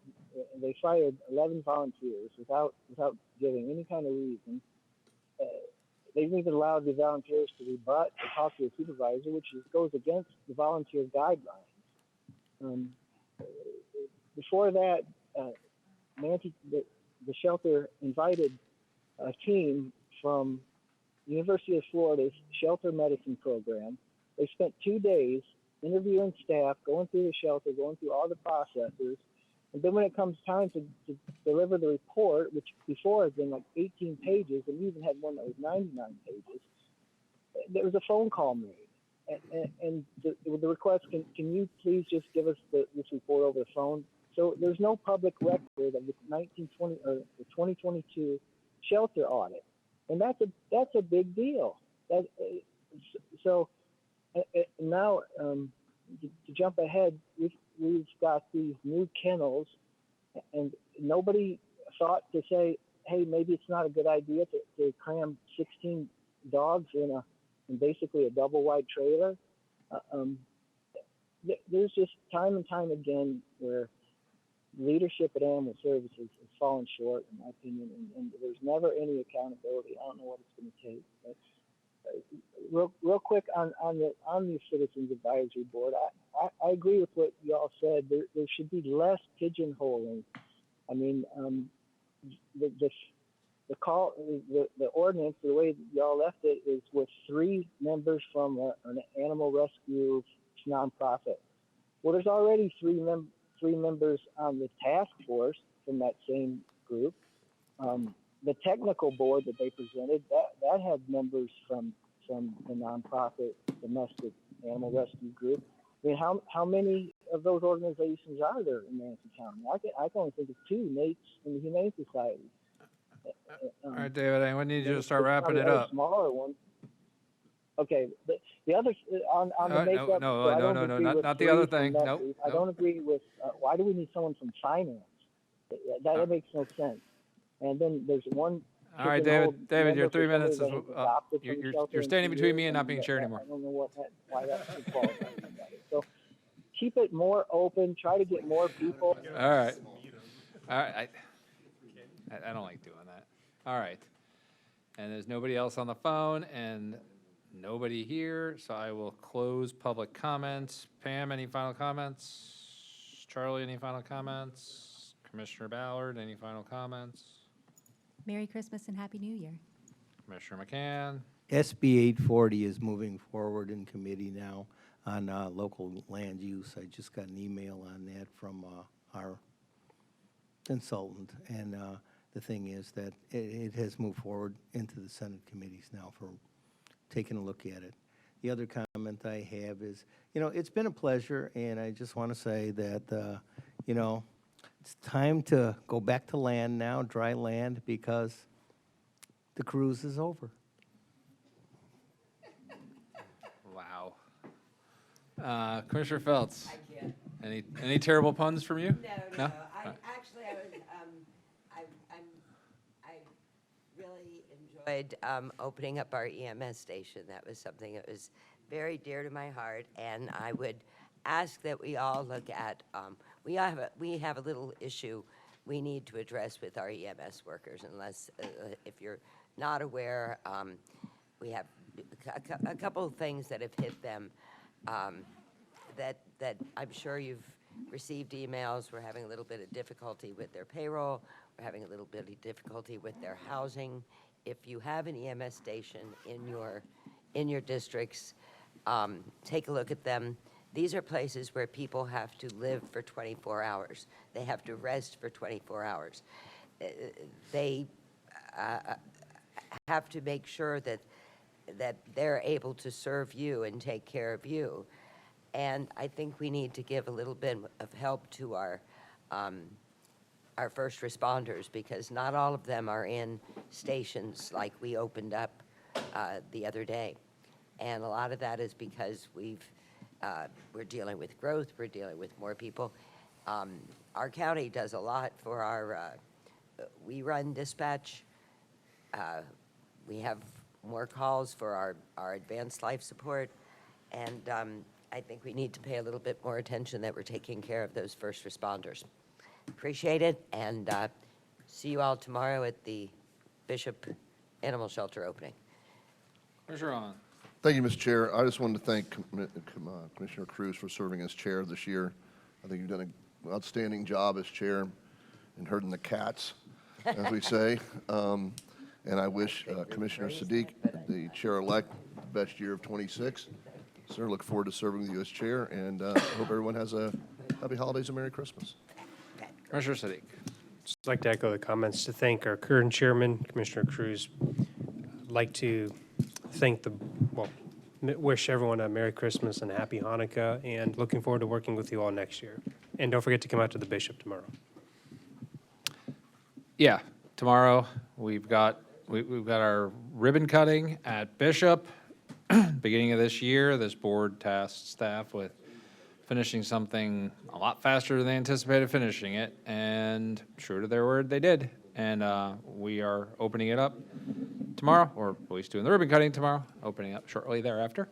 Speaker 20: they fired 11 volunteers without giving any kind of reason. They didn't even allow the volunteers to rebut or talk to a supervisor, which goes against the volunteer guidelines. Before that, Manatee, the shelter invited a team from University of Florida's shelter medicine program. They spent 2 days interviewing staff, going through the shelter, going through all the processes. And then when it comes time to deliver the report, which before has been like 18 pages, and we even had one that was 99 pages, there was a phone call made. And the request, can you please just give us this report over the phone? So there's no public record of the 2022 shelter audit. And that's a big deal. So now, to jump ahead, we've got these new kennels, and nobody thought to say, hey, maybe it's not a good idea to cram 16 dogs in basically a double wide trailer. There's just time and time again where leadership at Animal Services has fallen short, in my opinion, and there's never any accountability. I don't know what it's going to take. But real quick on the Citizens Advisory Board, I agree with what you all said. There should be less pigeonholing. I mean, the ordinance, the way y'all left it, is with 3 members from an animal rescue nonprofit. Well, there's already 3 members on the task force from that same group. The technical board that they presented, that had members from the nonprofit domestic animal rescue group. I mean, how many of those organizations are there in Manatee County? I can only think of 2, Nate's and the Humane Society.
Speaker 2: All right, David, I need you to start
Speaker 20: There's
Speaker 2: wrapping
Speaker 20: probably
Speaker 2: it
Speaker 20: other
Speaker 2: up.
Speaker 20: Smaller ones. Okay, the other on the makeup. so I don't agree with
Speaker 2: not the other
Speaker 20: three from
Speaker 2: thing.
Speaker 20: that
Speaker 2: Nope,
Speaker 20: group. I don't agree with. Why do we need someone from finance? That makes no sense. And then there's one.
Speaker 2: All right,
Speaker 20: pigeonholed
Speaker 2: David, your
Speaker 20: member for
Speaker 2: 3 minutes
Speaker 20: somebody
Speaker 2: is
Speaker 20: that has
Speaker 2: up.
Speaker 20: adopted from the
Speaker 2: You're
Speaker 20: shelter in
Speaker 2: standing
Speaker 20: 2
Speaker 2: between me
Speaker 20: years,
Speaker 2: and not being chair anymore.
Speaker 20: I don't know why that should qualify anybody. So keep it more open. Try to get more people.
Speaker 2: All right. All right. I don't like doing that. All right. And there's nobody else on the phone and nobody here, so I will close public comments. Pam, any final comments? Charlie, any final comments? Commissioner Ballard, any final comments?
Speaker 10: Merry Christmas and Happy New Year.
Speaker 2: Commissioner McCann?
Speaker 14: SB 840 is moving forward in committee now on local land use. I just got an email on that from our consultant, and the thing is that it has moved forward into the Senate committees now for taking a look at it. The other comment I have is, it's been a pleasure, and I just want to say that, it's time to go back to land now, dry land, because the cruise is over.
Speaker 2: Wow. Commissioner Feltz?
Speaker 12: I can't.
Speaker 2: Any terrible puns from you?
Speaker 12: No.
Speaker 2: No?
Speaker 12: Actually, I was, I really enjoyed opening up our EMS station. That was something that was very dear to my heart, and I would ask that we all look at, we have a little issue we need to address with our EMS workers, unless, if you're not aware, we have a couple of things that have hit them that I'm sure you've received emails. We're having a little bit of difficulty with their payroll. We're having a little bit of difficulty with their housing. If you have an EMS station in your districts, take a look at them. These are places where people have to live for 24 hours. They have to rest for 24 hours. They have to make sure that they're able to serve you and take care of you. And I think we need to give a little bit of help to our first responders, because not all of them are in stations like we opened up the other day. And a lot of that is because we're dealing with growth, we're dealing with more people. Our county does a lot for our, we run dispatch. We have more calls for our advanced life support. And I think we need to pay a little bit more attention that we're taking care of those first responders. Appreciate it, and see you all tomorrow at the Bishop Animal Shelter opening.
Speaker 2: Commissioner on.
Speaker 23: Thank you, Mr. Chair. I just wanted to thank Commissioner Cruz for serving as chair this year. I think you've done an outstanding job as chair in herding the cats, as we say. And I wish Commissioner Sadiq, the chair-elect, the best year of 26. Sir, look forward to serving with you as chair, and hope everyone has a happy holidays and Merry Christmas.
Speaker 2: Commissioner Sadiq.
Speaker 13: Just like to echo the comments to thank our current chairman, Commissioner Cruz. I'd like to thank wish everyone a Merry Christmas and a Happy Hanukkah, and looking forward to working with you all next year. And don't forget to come out to the Bishop tomorrow.
Speaker 2: Yeah, tomorrow we've got our ribbon cutting at Bishop. Beginning of this year, this board tasked staff with finishing something a lot faster than they anticipated finishing it, and true to their word, they did. And we are opening it up tomorrow, or at least doing the ribbon cutting tomorrow, opening up shortly thereafter.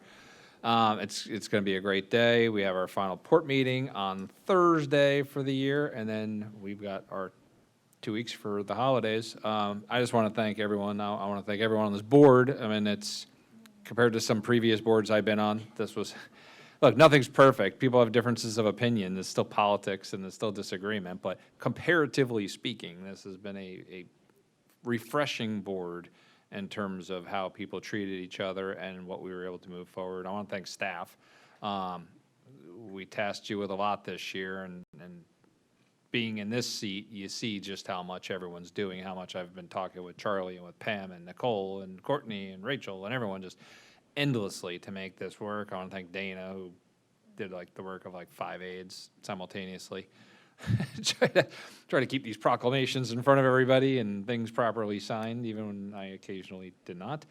Speaker 2: It's going to be a great day. We have our final port meeting on Thursday for the year, and then we've got our 2 weeks for the holidays. I just want to thank everyone. Now, I want to thank everyone on this board. I mean, it's compared to some previous boards I've been on, this was, look, nothing's perfect. People have differences of opinion. There's still politics and there's still disagreement, but comparatively speaking, this has been a refreshing board in terms of how people treated each other and what we were able to move forward. I want to thank staff. We tasked you with a lot this year, and being in this seat, you see just how much everyone's doing, how much I've been talking with Charlie and with Pam and Nicole and Courtney and Rachel and everyone just endlessly to make this work. I want to thank Dana, who did like the work of like 5 aides simultaneously. try to keep these proclamations in front of everybody and things properly signed, even when I occasionally did not.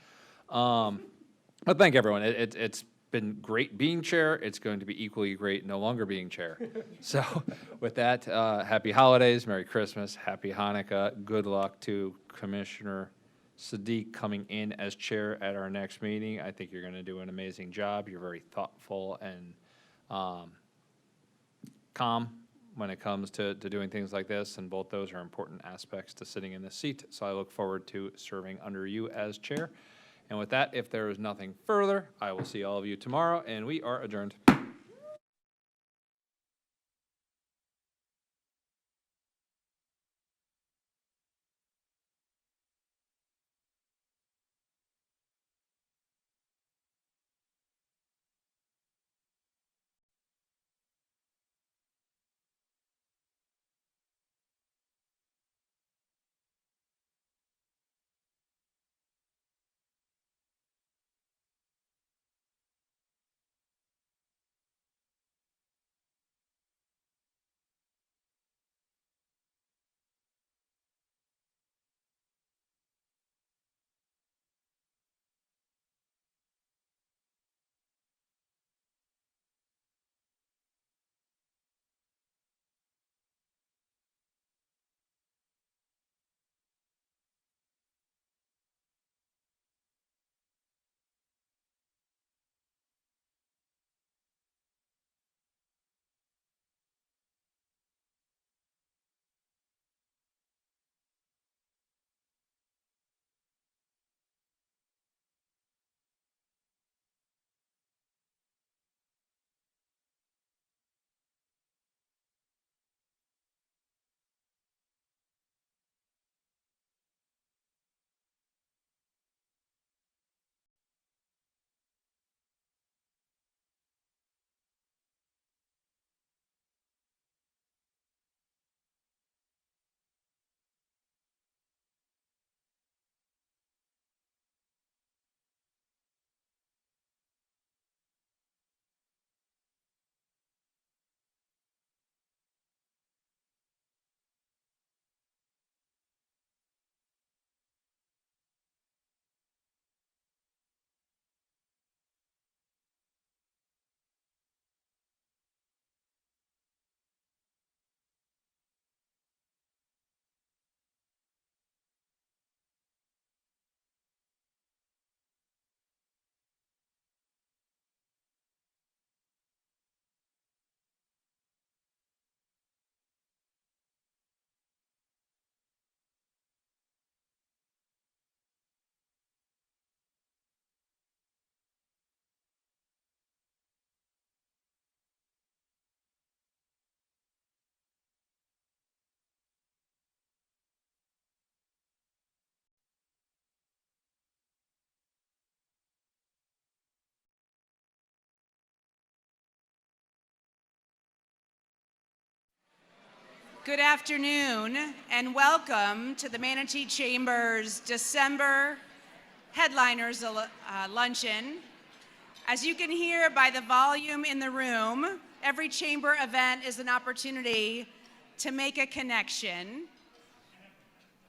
Speaker 2: But thank everyone. It's been great being chair. It's going to be equally great no longer being chair. So with that, happy holidays, Merry Christmas, Happy Hanukkah. Good luck to Commissioner Sadiq coming in as chair at our next meeting. I think you're going to do an amazing job. You're very thoughtful and calm when it comes to doing things like this, and both those are important aspects to sitting in this seat. So I look forward to serving under you as chair. And with that, if there is nothing further, I will see all of you tomorrow, and we are adjourned.
Speaker 1: Good afternoon, and welcome to the Manatee Chamber's December Headliners Luncheon. As you can hear by the volume in the room, every chamber event is an opportunity to make a connection.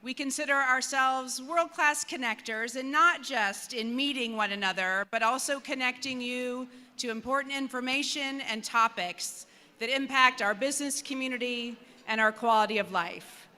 Speaker 1: We consider ourselves world-class connectors, and not just in meeting one another, but also connecting you to important information and topics that impact our business community and our quality of life.